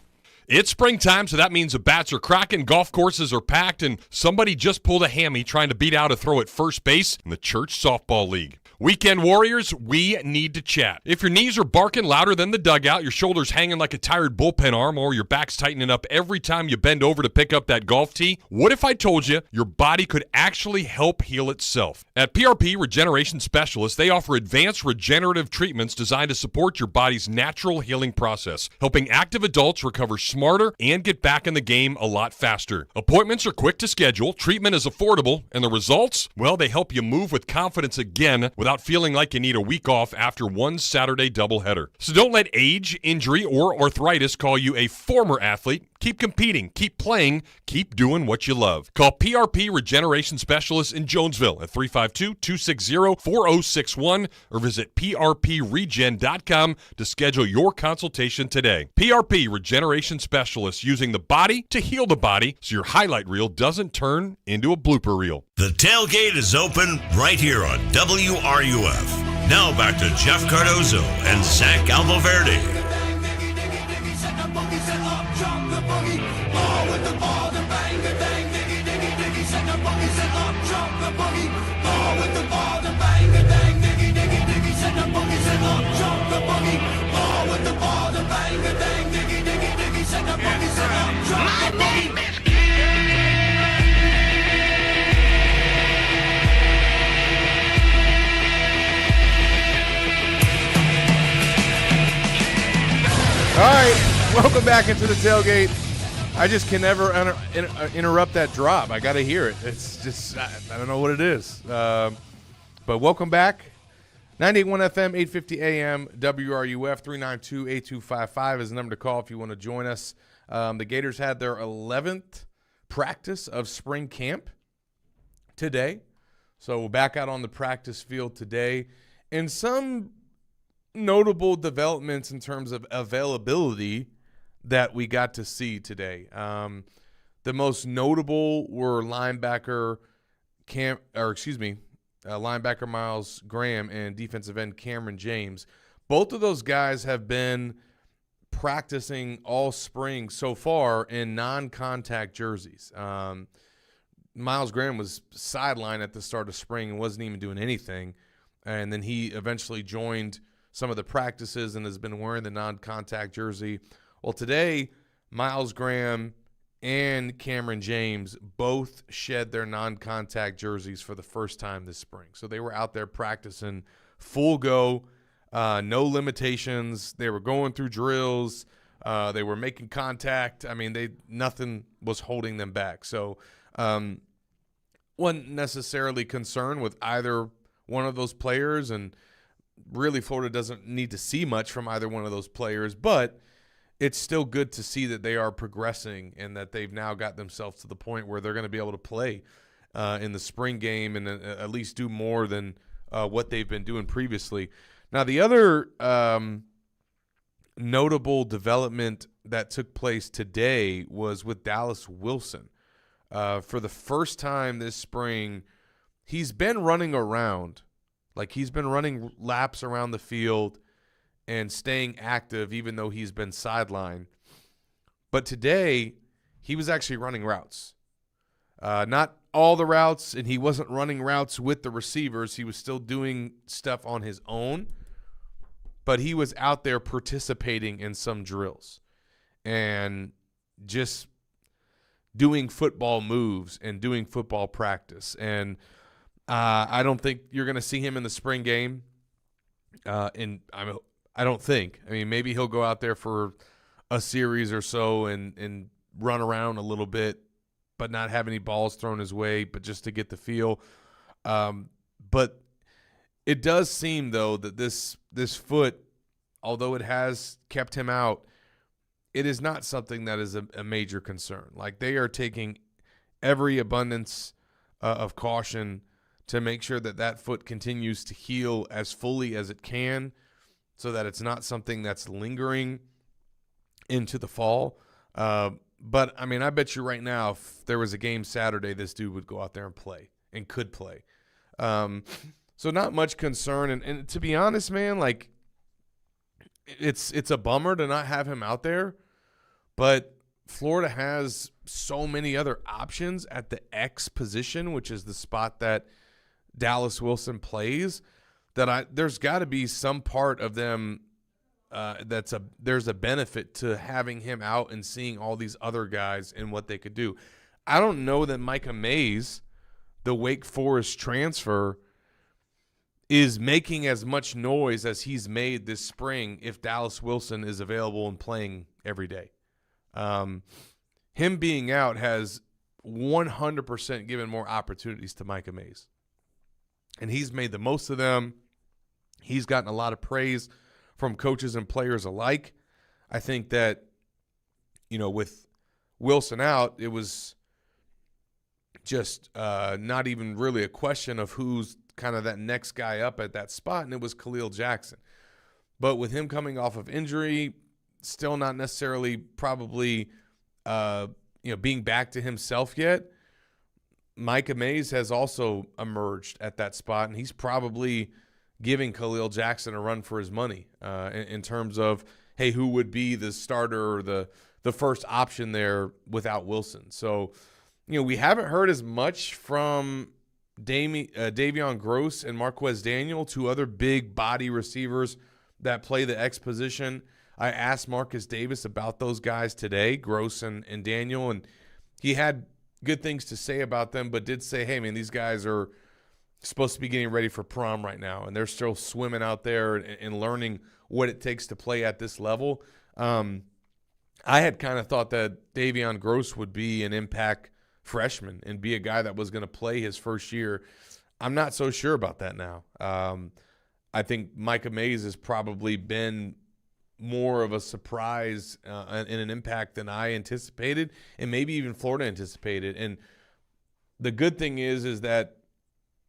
It's springtime, so that means the bats are cracking, golf courses are packed, and somebody just pulled a hammy trying to beat out a throw at first base in the Church Softball League. Weekend warriors, we need to chat. If your knees are barking louder than the dugout, your shoulders hanging like a tired bullpen arm, or your back's tightening up every time you bend over to pick up that golf tee, what if I told you your body could actually help heal itself? At PRP Regeneration Specialists, they offer advanced regenerative treatments designed to support your body's natural healing process, helping active adults recover smarter and get back in the game a lot faster. Appointments are quick to schedule, treatment is affordable, and the results? Well, they help you move with confidence again without feeling like you need a week off after one Saturday doubleheader. So don't let age, injury, or arthritis call you a former athlete. Keep competing, keep playing, keep doing what you love. Call PRP Regeneration Specialists in Jonesville at 352-260-4061 or visit prpregen.com to schedule your consultation today. PRP Regeneration Specialists, using the body to heal the body so your highlight reel doesn't turn into a blooper reel. The tailgate is open right here on WRUF. Now back to Jeff Cardozo and Zach Almoverdi. All right, welcome back into the tailgate. I just can never interrupt that drop. I got to hear it. It's just, I don't know what it is. But welcome back. 98.1 FM, 850 AM, WRUF, 392-8255 is the number to call if you want to join us. The Gators had their 11th practice of spring camp today. So we're back out on the practice field today. And some notable developments in terms of availability that we got to see today. The most notable were linebacker Miles Graham and defensive end Cameron James. Both of those guys have been practicing all spring so far in non-contact jerseys. Miles Graham was sidelined at the start of spring and wasn't even doing anything, and then he eventually joined some of the practices and has been wearing the non-contact jersey. Well, today, Miles Graham and Cameron James both shed their non-contact jerseys for the first time this spring. So they were out there practicing full go, no limitations. They were going through drills. They were making contact. I mean, nothing was holding them back. So wasn't necessarily concerned with either one of those players, and really Florida doesn't need to see much from either one of those players, but it's still good to see that they are progressing and that they've now got themselves to the point where they're going to be able to play in the spring game and at least do more than what they've been doing previously. Now, the other notable development that took place today was with Dallas Wilson. For the first time this spring, he's been running around. Like, he's been running laps around the field and staying active even though he's been sidelined. But today, he was actually running routes. Not all the routes, and he wasn't running routes with the receivers. He was still doing stuff on his own, but he was out there participating in some drills and just doing football moves and doing football practice. And I don't think you're going to see him in the spring game. I don't think. I mean, maybe he'll go out there for a series or so and run around a little bit but not have any balls thrown his way, but just to get the feel. But it does seem, though, that this foot, although it has kept him out, it is not something that is a major concern. Like, they are taking every abundance of caution to make sure that foot continues to heal as fully as it can, so that it's not something that's lingering into the fall. But, I mean, I bet you right now, if there was a game Saturday, this dude would go out there and play and could play. So not much concern. And to be honest, man, like, it's a bummer to not have him out there. But Florida has so many other options at the X position, which is the spot that Dallas Wilson plays, that there's got to be some part of them there's a benefit to having him out and seeing all these other guys and what they could do. I don't know that Micah Mays, the Wake Forest transfer, is making as much noise as he's made this spring if Dallas Wilson is available and playing every day. Him being out has 100% given more opportunities to Micah Mays. And he's made the most of them. He's gotten a lot of praise from coaches and players alike. I think that, with Wilson out, it was just not even really a question of who's kind of that next guy up at that spot, and it was Khalil Jackson. But with him coming off of injury, still not necessarily probably being back to himself yet, Micah Mays has also emerged at that spot, and he's probably giving Khalil Jackson a run for his money in terms of, hey, who would be the starter or the first option there without Wilson. So, we haven't heard as much from Davion Gross and Marquez Daniel, two other big body receivers that play the X position. I asked Marcus Davis about those guys today, Gross and Daniel, and he had good things to say about them, but did say, hey, man, these guys are supposed to be getting ready for prom right now, and they're still swimming out there and learning what it takes to play at this level. I had kind of thought that Davion Gross would be an impact freshman and be a guy that was going to play his first year. I'm not so sure about that now. I think Micah Mays has probably been more of a surprise and an impact than I anticipated, and maybe even Florida anticipated. And the good thing is that,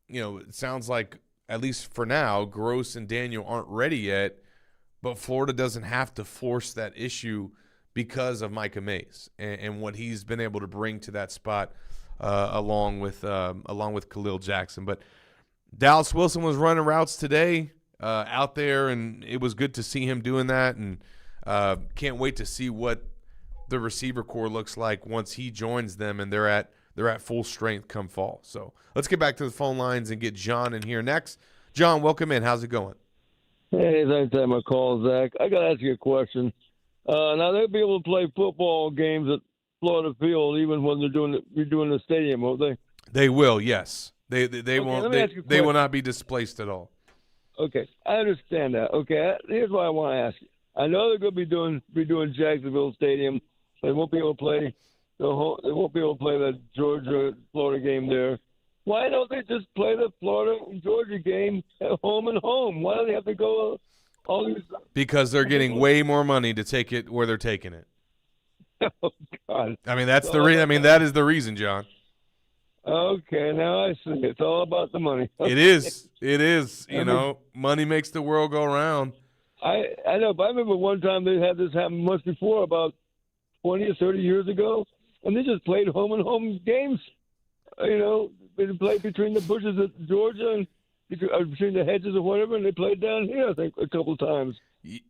it sounds like, at least for now, Gross and Daniel aren't ready yet, but Florida doesn't have to force that issue because of Micah Mays and what he's been able to bring to that spot along with Khalil Jackson. But Dallas Wilson was running routes today out there, and it was good to see him doing that, and can't wait to see what the receiver core looks like once he joins them and they're at full strength come fall. So let's get back to the phone lines and get John in here next. John, welcome in. How's it going? Hey, thanks for my call, Zach. I got to ask you a question. Now, they'll be able to play football games at Florida Field even when they're redoing the stadium, won't they? They will, yes. They won't. They will not be displaced at all. Okay, I understand that. Okay, here's what I want to ask you. I know they're going to be redoing Jacksonville Stadium. They won't be able to play. They won't be able to play the Georgia-Florida game there. Why don't they just play the Florida-Georgia game at home and home? Why do they have to go all these? Because they're getting way more money to take it where they're taking it. Oh God! I mean, that's the reason. I mean, that is the reason, John. Okay, now I see. It's all about the money. It is. It is. Money makes the world go round. I know, but I remember one time they had this happen once before, about 20 or 30 years ago, and they just played home and home games. They played between the bushes at Georgia and between the hedges or whatever, and they played down here, I think, a couple of times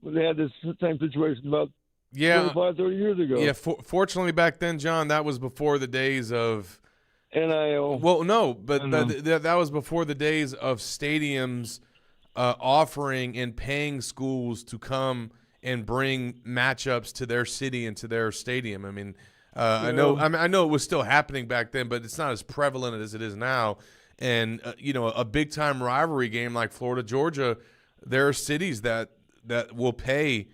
when they had this same situation about 25, 30 years ago. Yeah, fortunately back then, John, that was before the days of NIL. Well, no, but that was before the days of stadiums offering and paying schools to come and bring matchups to their city and to their stadium. I mean, I know it was still happening back then, but it's not as prevalent as it is now. And a big time rivalry game like Florida Georgia, there are cities that will pay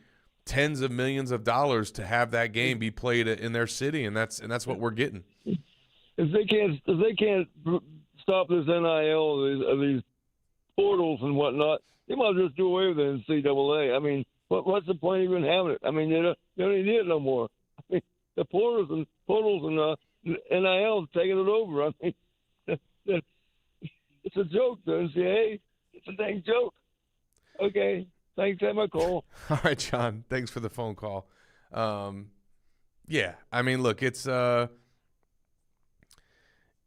tens of millions of dollars to have that game be played in their city, and that's what we're getting. if they can't stop this NIL of these portals and whatnot, they might just do away with the NCAA. I mean, what's the point of even having it? I mean, they don't need it no more. I mean, the portals and NIL taking it over. I mean, it's a joke, the NCAA. It's a dang joke. Okay, thanks for my call. All right, John. Thanks for the phone call. Yeah, I mean, look, it's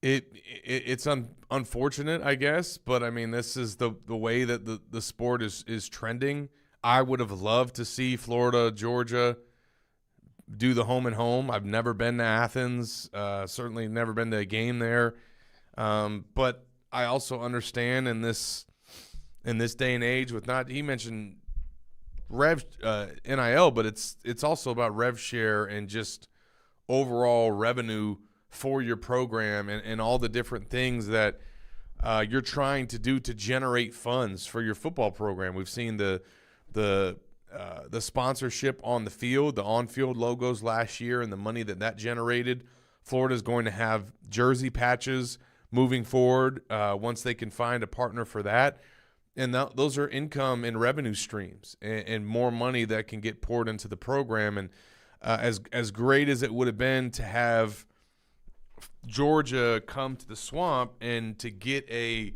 it's unfortunate, I guess, but I mean, this is the way that the sport is trending. I would have loved to see Florida, Georgia do the home and home. I've never been to Athens, certainly never been to a game there, but I also understand in this day and age with not, he mentioned NIL, but it's also about rev share and just overall revenue for your program and all the different things that you're trying to do to generate funds for your football program. We've seen the sponsorship on the field, the on-field logos last year, and the money that generated. Florida's going to have jersey patches moving forward once they can find a partner for that. And those are income and revenue streams and more money that can get poured into the program. And as great as it would have been to have Georgia come to the Swamp and to get a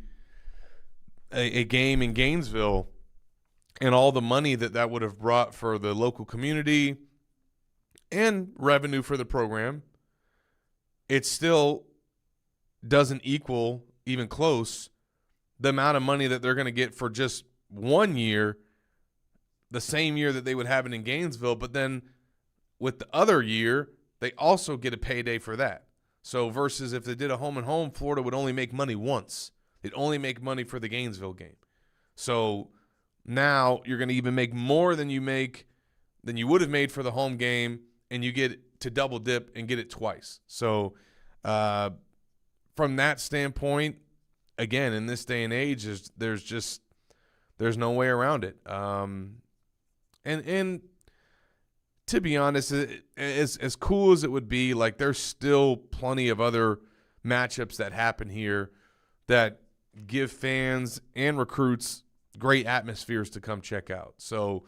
game in Gainesville and all the money that would have brought for the local community and revenue for the program, it still doesn't equal even close the amount of money that they're going to get for just 1 year, the same year that they would have it in Gainesville, but then with the other year, they also get a payday for that. So versus if they did a home and home, Florida would only make money once. They'd only make money for the Gainesville game. So now you're going to even make more than you would have made for the home game, and you get to double dip and get it twice. So from that standpoint, again, in this day and age, there's no way around it. And to be honest, as cool as it would be, like there's still plenty of other matchups that happen here that give fans and recruits great atmospheres to come check out. So,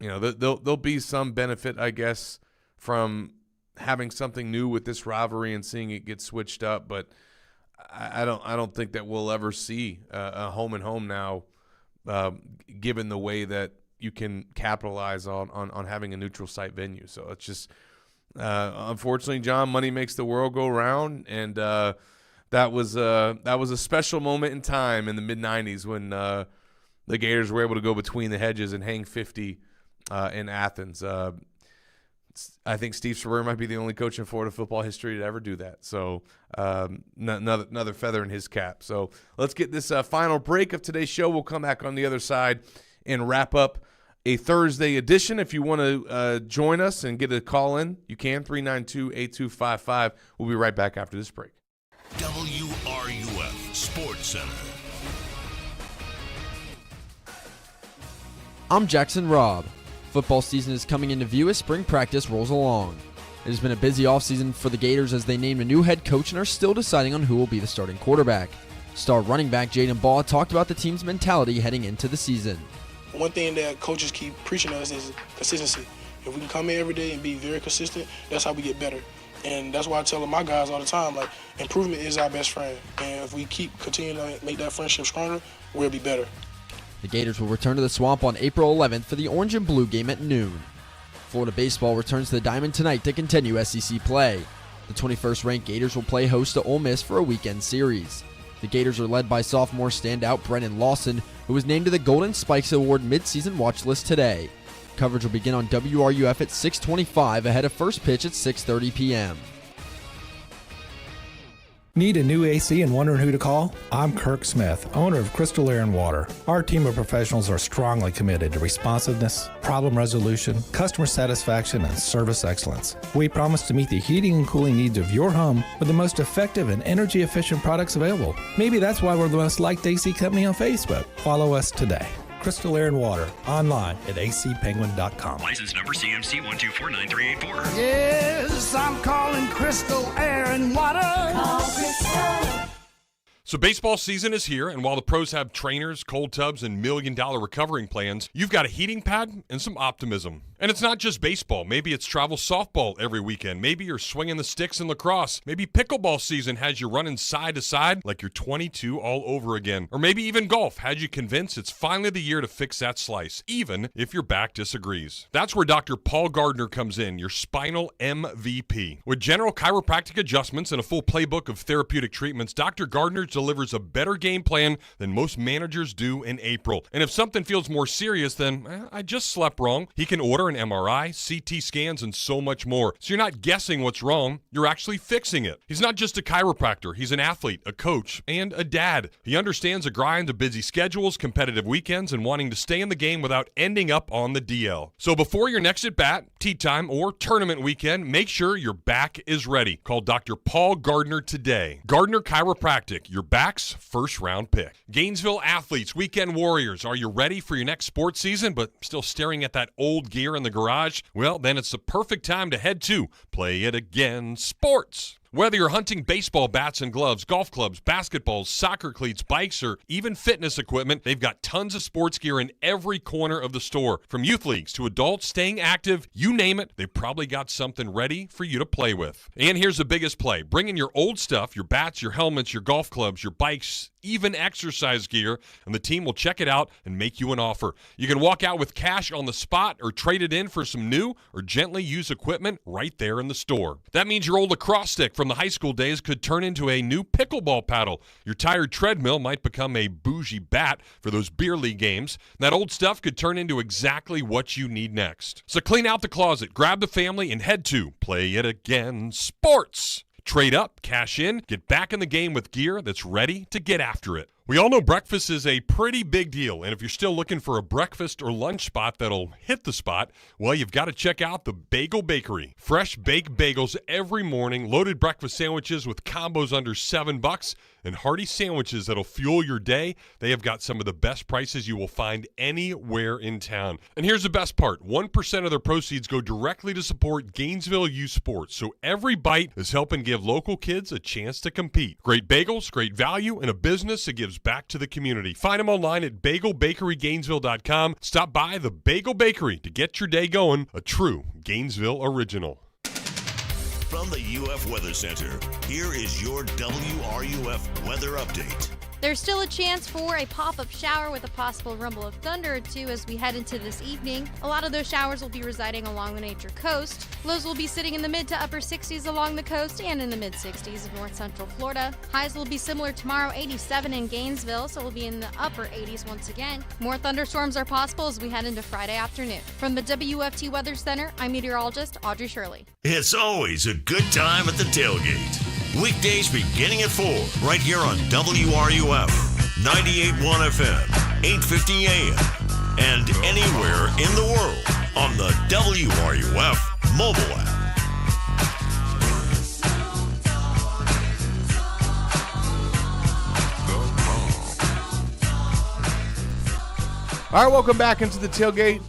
there'll be some benefit, I guess, from having something new with this rivalry and seeing it get switched up. But I don't think that we'll ever see a home and home now, given the way that you can capitalize on having a neutral site venue. So it's just, unfortunately, John, money makes the world go round, and that was a special moment in time in the mid-'90s when the Gators were able to go between the hedges and hang 50 in Athens. I think Steve Spurrier might be the only coach in Florida football history to ever do that. So another feather in his cap. So let's get this final break of today's show. We'll come back on the other side and wrap up a Thursday edition. If you want to join us and get a call in, you can, 392-8255. We'll be right back after this break. WRUF Sports Center. I'm Jackson Robb. Football season is coming into view as spring practice rolls along. It has been a busy offseason for the Gators as they named a new head coach and are still deciding on who will be the starting quarterback. Star running back Jaden Baugh talked about the team's mentality heading into the season. One thing that coaches keep preaching us is consistency. If we can come in every day and be very consistent, that's how we get better. And that's why I tell my guys all the time, like, improvement is our best friend. And if we continue to make that friendship stronger, we'll be better. The Gators will return to the Swamp on April 11th for the Orange and Blue game at noon. Florida baseball returns to the Diamond tonight to continue SEC play. The 21st ranked Gators will play host to Ole Miss for a weekend series. The Gators are led by sophomore standout Brennan Lawson, who was named to the Golden Spikes Award midseason watch list today. Coverage will begin on WRUF at 6:25 ahead of first pitch at 6:30 p.m. Need a new AC and wondering who to call? I'm Kirk Smith, owner of Crystal Air and Water. Our team of professionals are strongly committed to responsiveness, problem resolution, customer satisfaction, and service excellence. We promise to meet the heating and cooling needs of your home with the most effective and energy-efficient products available. Maybe that's why we're the most liked AC company on Facebook. Follow us today. Crystal Air and Water, online at acpenguin.com. License number CMC 1249384. Yes, I'm calling Crystal Air and Water. Call Crystal. So baseball season is here, and while the pros have trainers, cold tubs, and million-dollar recovering plans, you've got a heating pad and some optimism. And it's not just baseball. Maybe it's travel softball every weekend. Maybe you're swinging the sticks in lacrosse. Maybe pickleball season has you running side to side like you're 22 all over again. Or maybe even golf had you convinced it's finally the year to fix that slice, even if your back disagrees. That's where Dr. Paul Gardner comes in, your spinal MVP. With general chiropractic adjustments and a full playbook of therapeutic treatments, Dr. Gardner delivers a better game plan than most managers do in April. And if something feels more serious than, I just slept wrong, he can order an MRI, CT scans, and so much more. So you're not guessing what's wrong, you're actually fixing it. He's not just a chiropractor, he's an athlete, a coach, and a dad. He understands the grind of busy schedules, competitive weekends, and wanting to stay in the game without ending up on the DL. So before your next at-bat, tea time, or tournament weekend, make sure your back is ready. Call Dr. Paul Gardner today. Gardner Chiropractic, your back's first-round pick. Gainesville athletes, weekend warriors, are you ready for your next sports season but still staring at that old gear in the garage? Well, then it's the perfect time to head to Play It Again Sports. Whether you're hunting baseball bats and gloves, golf clubs, basketballs, soccer cleats, bikes, or even fitness equipment, they've got tons of sports gear in every corner of the store. From youth leagues to adults staying active, you name it, they've probably got something ready for you to play with. And here's the biggest play. Bring in your old stuff, your bats, your helmets, your golf clubs, your bikes, even exercise gear, and the team will check it out and make you an offer. You can walk out with cash on the spot or trade it in for some new or gently used equipment right there in the store. That means your old lacrosse stick from the high school days could turn into a new pickleball paddle. Your tired treadmill might become a bougie bat for those beer league games. That old stuff could turn into exactly what you need next. So clean out the closet, grab the family, and head to Play It Again Sports. Trade up, cash in, get back in the game with gear that's ready to get after it. We all know breakfast is a pretty big deal, and if you're still looking for a breakfast or lunch spot that'll hit the spot, well, you've got to check out the Bagel Bakery. Fresh baked bagels every morning, loaded breakfast sandwiches with combos under $7, and hearty sandwiches that'll fuel your day. They have got some of the best prices you will find anywhere in town. And here's the best part. 1% of their proceeds go directly to support Gainesville youth sports, so every bite is helping give local kids a chance to compete. Great bagels, great value, and a business that gives back to the community. Find them online at bagelbakerygainesville.com. Stop by the Bagel Bakery to get your day going, a true Gainesville original. From the UF Weather Center, here is your WRUF weather update. There's still a chance for a pop-up shower with a possible rumble of thunder or two as we head into this evening. A lot of those showers will be residing along the nature coast. Lows will be sitting in the mid to upper 60s along the coast and in the mid 60s of north central Florida. Highs will be similar tomorrow, 87 in Gainesville, so we'll be in the upper 80s once again. More thunderstorms are possible as we head into Friday afternoon. From the WFT Weather Center, I'm meteorologist Audrey Shirley. It's always a good time at the tailgate. Weekdays beginning at 4, right here on WRUF, 98.1 FM, 850 AM, and anywhere in the world on the WRUF mobile app. All right, welcome back into the tailgate.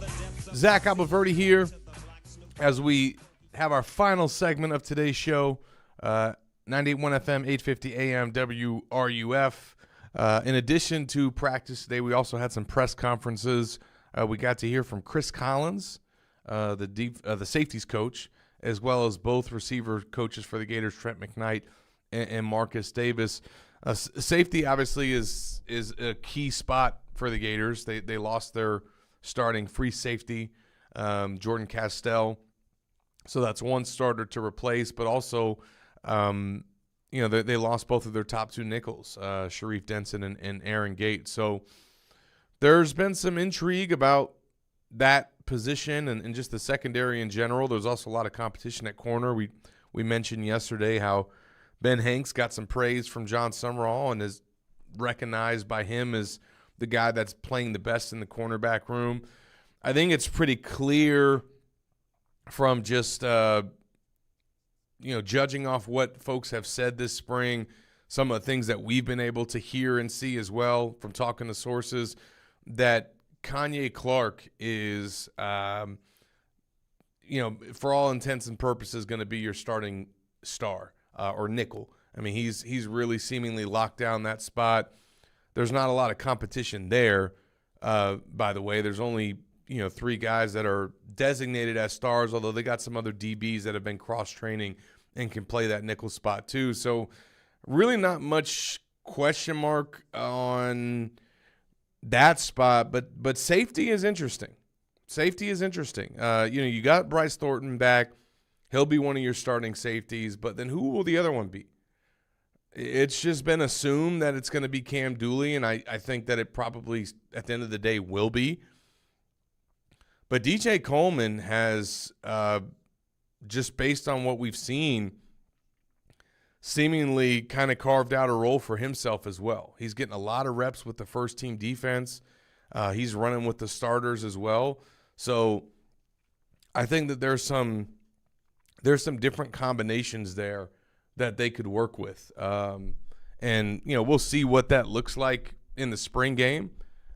Zach Abolverdi here as we have our final segment of today's show. 98.1 FM, 850 AM, WRUF. In addition to practice today, we also had some press conferences. We got to hear from Chris Collins, the safeties coach, as well as both receiver coaches for the Gators, Trent McKnight and Marcus Davis. Safety obviously is a key spot for the Gators. They lost their starting free safety, Jordan Castell. So that's one starter to replace, but also they lost both of their top two nickels, Sharif Denson and Aaron Gate. So there's been some intrigue about that position and just the secondary in general. There's also a lot of competition at corner. We mentioned yesterday how Ben Hanks got some praise from John Summerall and is recognized by him as the guy that's playing the best in the cornerback room. I think it's pretty clear from just judging off what folks have said this spring, some of the things that we've been able to hear and see as well from talking to sources, that Kanye Clark is, for all intents and purposes, going to be your starting star or nickel. I mean, he's really seemingly locked down that spot. There's not a lot of competition there. By the way, there's only 3 guys that are designated as stars, although they got some other DBs that have been cross-training and can play that nickel spot too. So really not much question mark on that spot, but safety is interesting. You got Bryce Thornton back. He'll be one of your starting safeties, but then who will the other one be? It's just been assumed that it's going to be Cam Dooley, and I think that it probably, at the end of the day, will be. But DJ Coleman has, just based on what we've seen, seemingly kind of carved out a role for himself as well. He's getting a lot of reps with the first-team defense. He's running with the starters as well. So I think that there's some different combinations there that they could work with. And we'll see what that looks like in the spring game.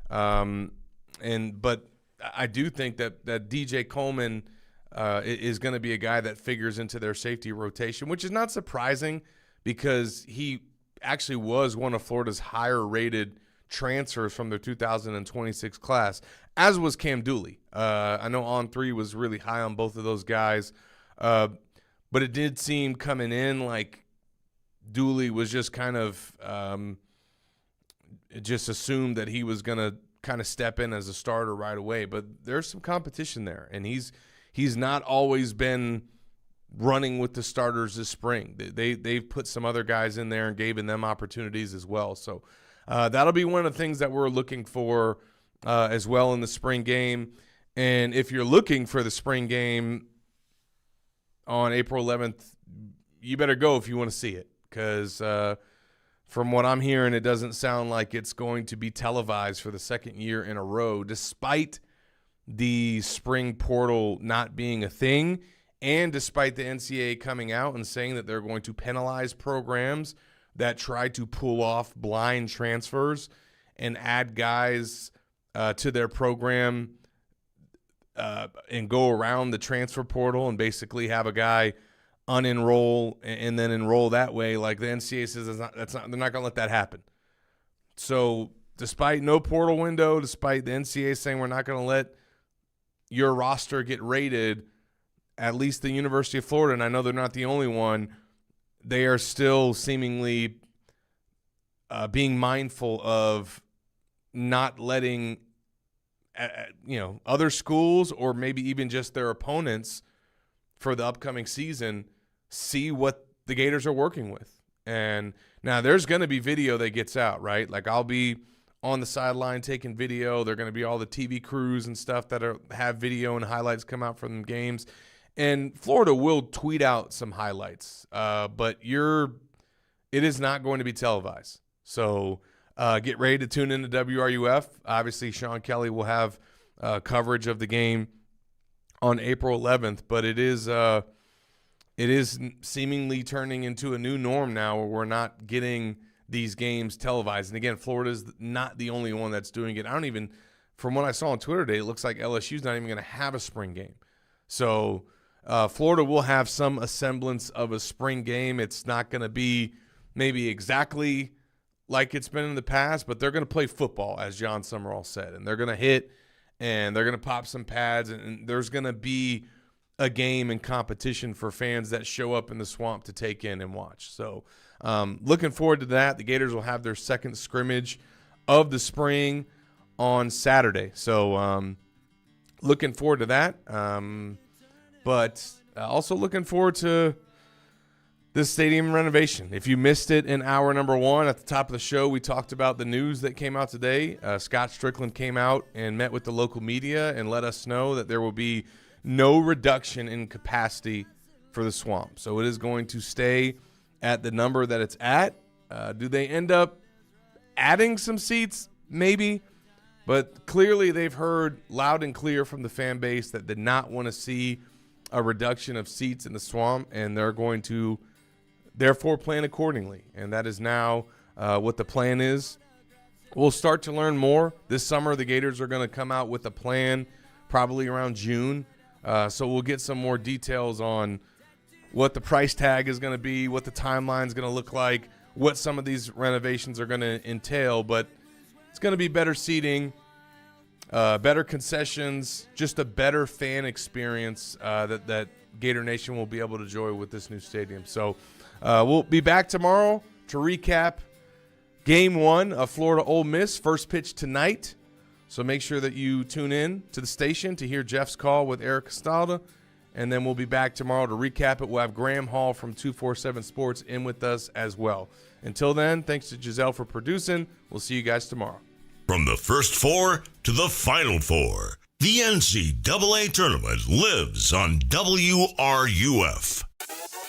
But I do think that DJ Coleman is going to be a guy that figures into their safety rotation, which is not surprising because he actually was one of Florida's higher-rated transfers from their 2026 class, as was Cam Dooley. I know On3 was really high on both of those guys, but it did seem coming in like Dooley was just kind of just assumed that he was going to kind of step in as a starter right away. But there's some competition there, and he's not always been running with the starters this spring. They've put some other guys in there and given them opportunities as well. So that'll be one of the things that we're looking for as well in the spring game. And if you're looking for the spring game on April 11th, you better go if you want to see it, because from what I'm hearing, it doesn't sound like it's going to be televised for the second year in a row, despite the spring portal not being a thing, and despite the NCAA coming out and saying that they're going to penalize programs that try to pull off blind transfers and add guys to their program and go around the transfer portal and basically have a guy unenroll and then enroll that way. Like the NCAA says, they're not going to let that happen. So despite no portal window, despite the NCAA saying we're not going to let your roster get rated, at least the University of Florida, and I know they're not the only one, they are still seemingly being mindful of not letting other schools or maybe even just their opponents for the upcoming season see what the Gators are working with. And now there's going to be video that gets out, right? Like I'll be on the sideline taking video. They're going to be all the TV crews and stuff that have video and highlights come out from the games. And Florida will tweet out some highlights, but it is not going to be televised. So get ready to tune into WRUF. Obviously, Sean Kelly will have coverage of the game on April 11th, but it is seemingly turning into a new norm now where we're not getting these games televised. And again, Florida's not the only one that's doing it. From what I saw on Twitter today, it looks like LSU's not even going to have a spring game. So Florida will have some semblance of a spring game. It's not going to be maybe exactly like it's been in the past, but they're going to play football, as John Summerall said, and they're going to hit and they're going to pop some pads, and there's going to be a game and competition for fans that show up in the Swamp to take in and watch. So looking forward to that. The Gators will have their second scrimmage of the spring on Saturday. So looking forward to that. But also looking forward to this stadium renovation. If you missed it in hour number 1 at the top of the show, we talked about the news that came out today. Scott Strickland came out and met with the local media and let us know that there will be no reduction in capacity for the Swamp. So it is going to stay at the number that it's at. Do they end up adding some seats? Maybe. But clearly they've heard loud and clear from the fan base that did not want to see a reduction of seats in the Swamp, and they're going to therefore plan accordingly. And that is now what the plan is We'll start to learn more. This summer, the Gators are going to come out with a plan probably around June. So we'll get some more details on what the price tag is going to be, what the timeline is going to look like, what some of these renovations are going to entail. But it's going to be better seating, better concessions, just a better fan experience that Gator Nation will be able to enjoy with this new stadium. So we'll be back tomorrow to recap Game 1 of Florida Ole Miss, first pitch tonight. So make sure that you tune in to the station to hear Jeff's call with Eric Castalda. And then we'll be back tomorrow to recap it. We'll have Graham Hall from 247 Sports in with us as well. Until then, thanks to Giselle for producing. We'll see you guys tomorrow. From the first four to the final four, the NCAA tournament lives on WRUF.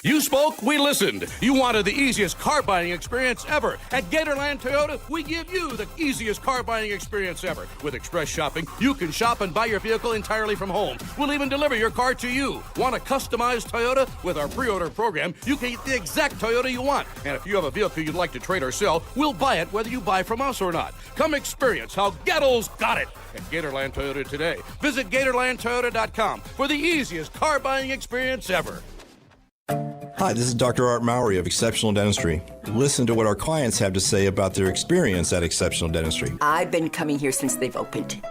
You spoke, we listened. You wanted the easiest car buying experience ever. At Gatorland Toyota, we give you the easiest car buying experience ever. With Express Shopping, you can shop and buy your vehicle entirely from home. We'll even deliver your car to you. Want a customized Toyota? With our pre-order program, you can get the exact Toyota you want. And if you have a vehicle you'd like to trade or sell, we'll buy it whether you buy from us or not. Come experience how Gatto's got it at Gatorland Toyota today. Visit GatorlandToyota.com for the easiest car buying experience ever. Hi, this is Dr. Art Mowry of Exceptional Dentistry. Listen to what our clients have to say about their experience at Exceptional Dentistry. I've been coming here since they've opened.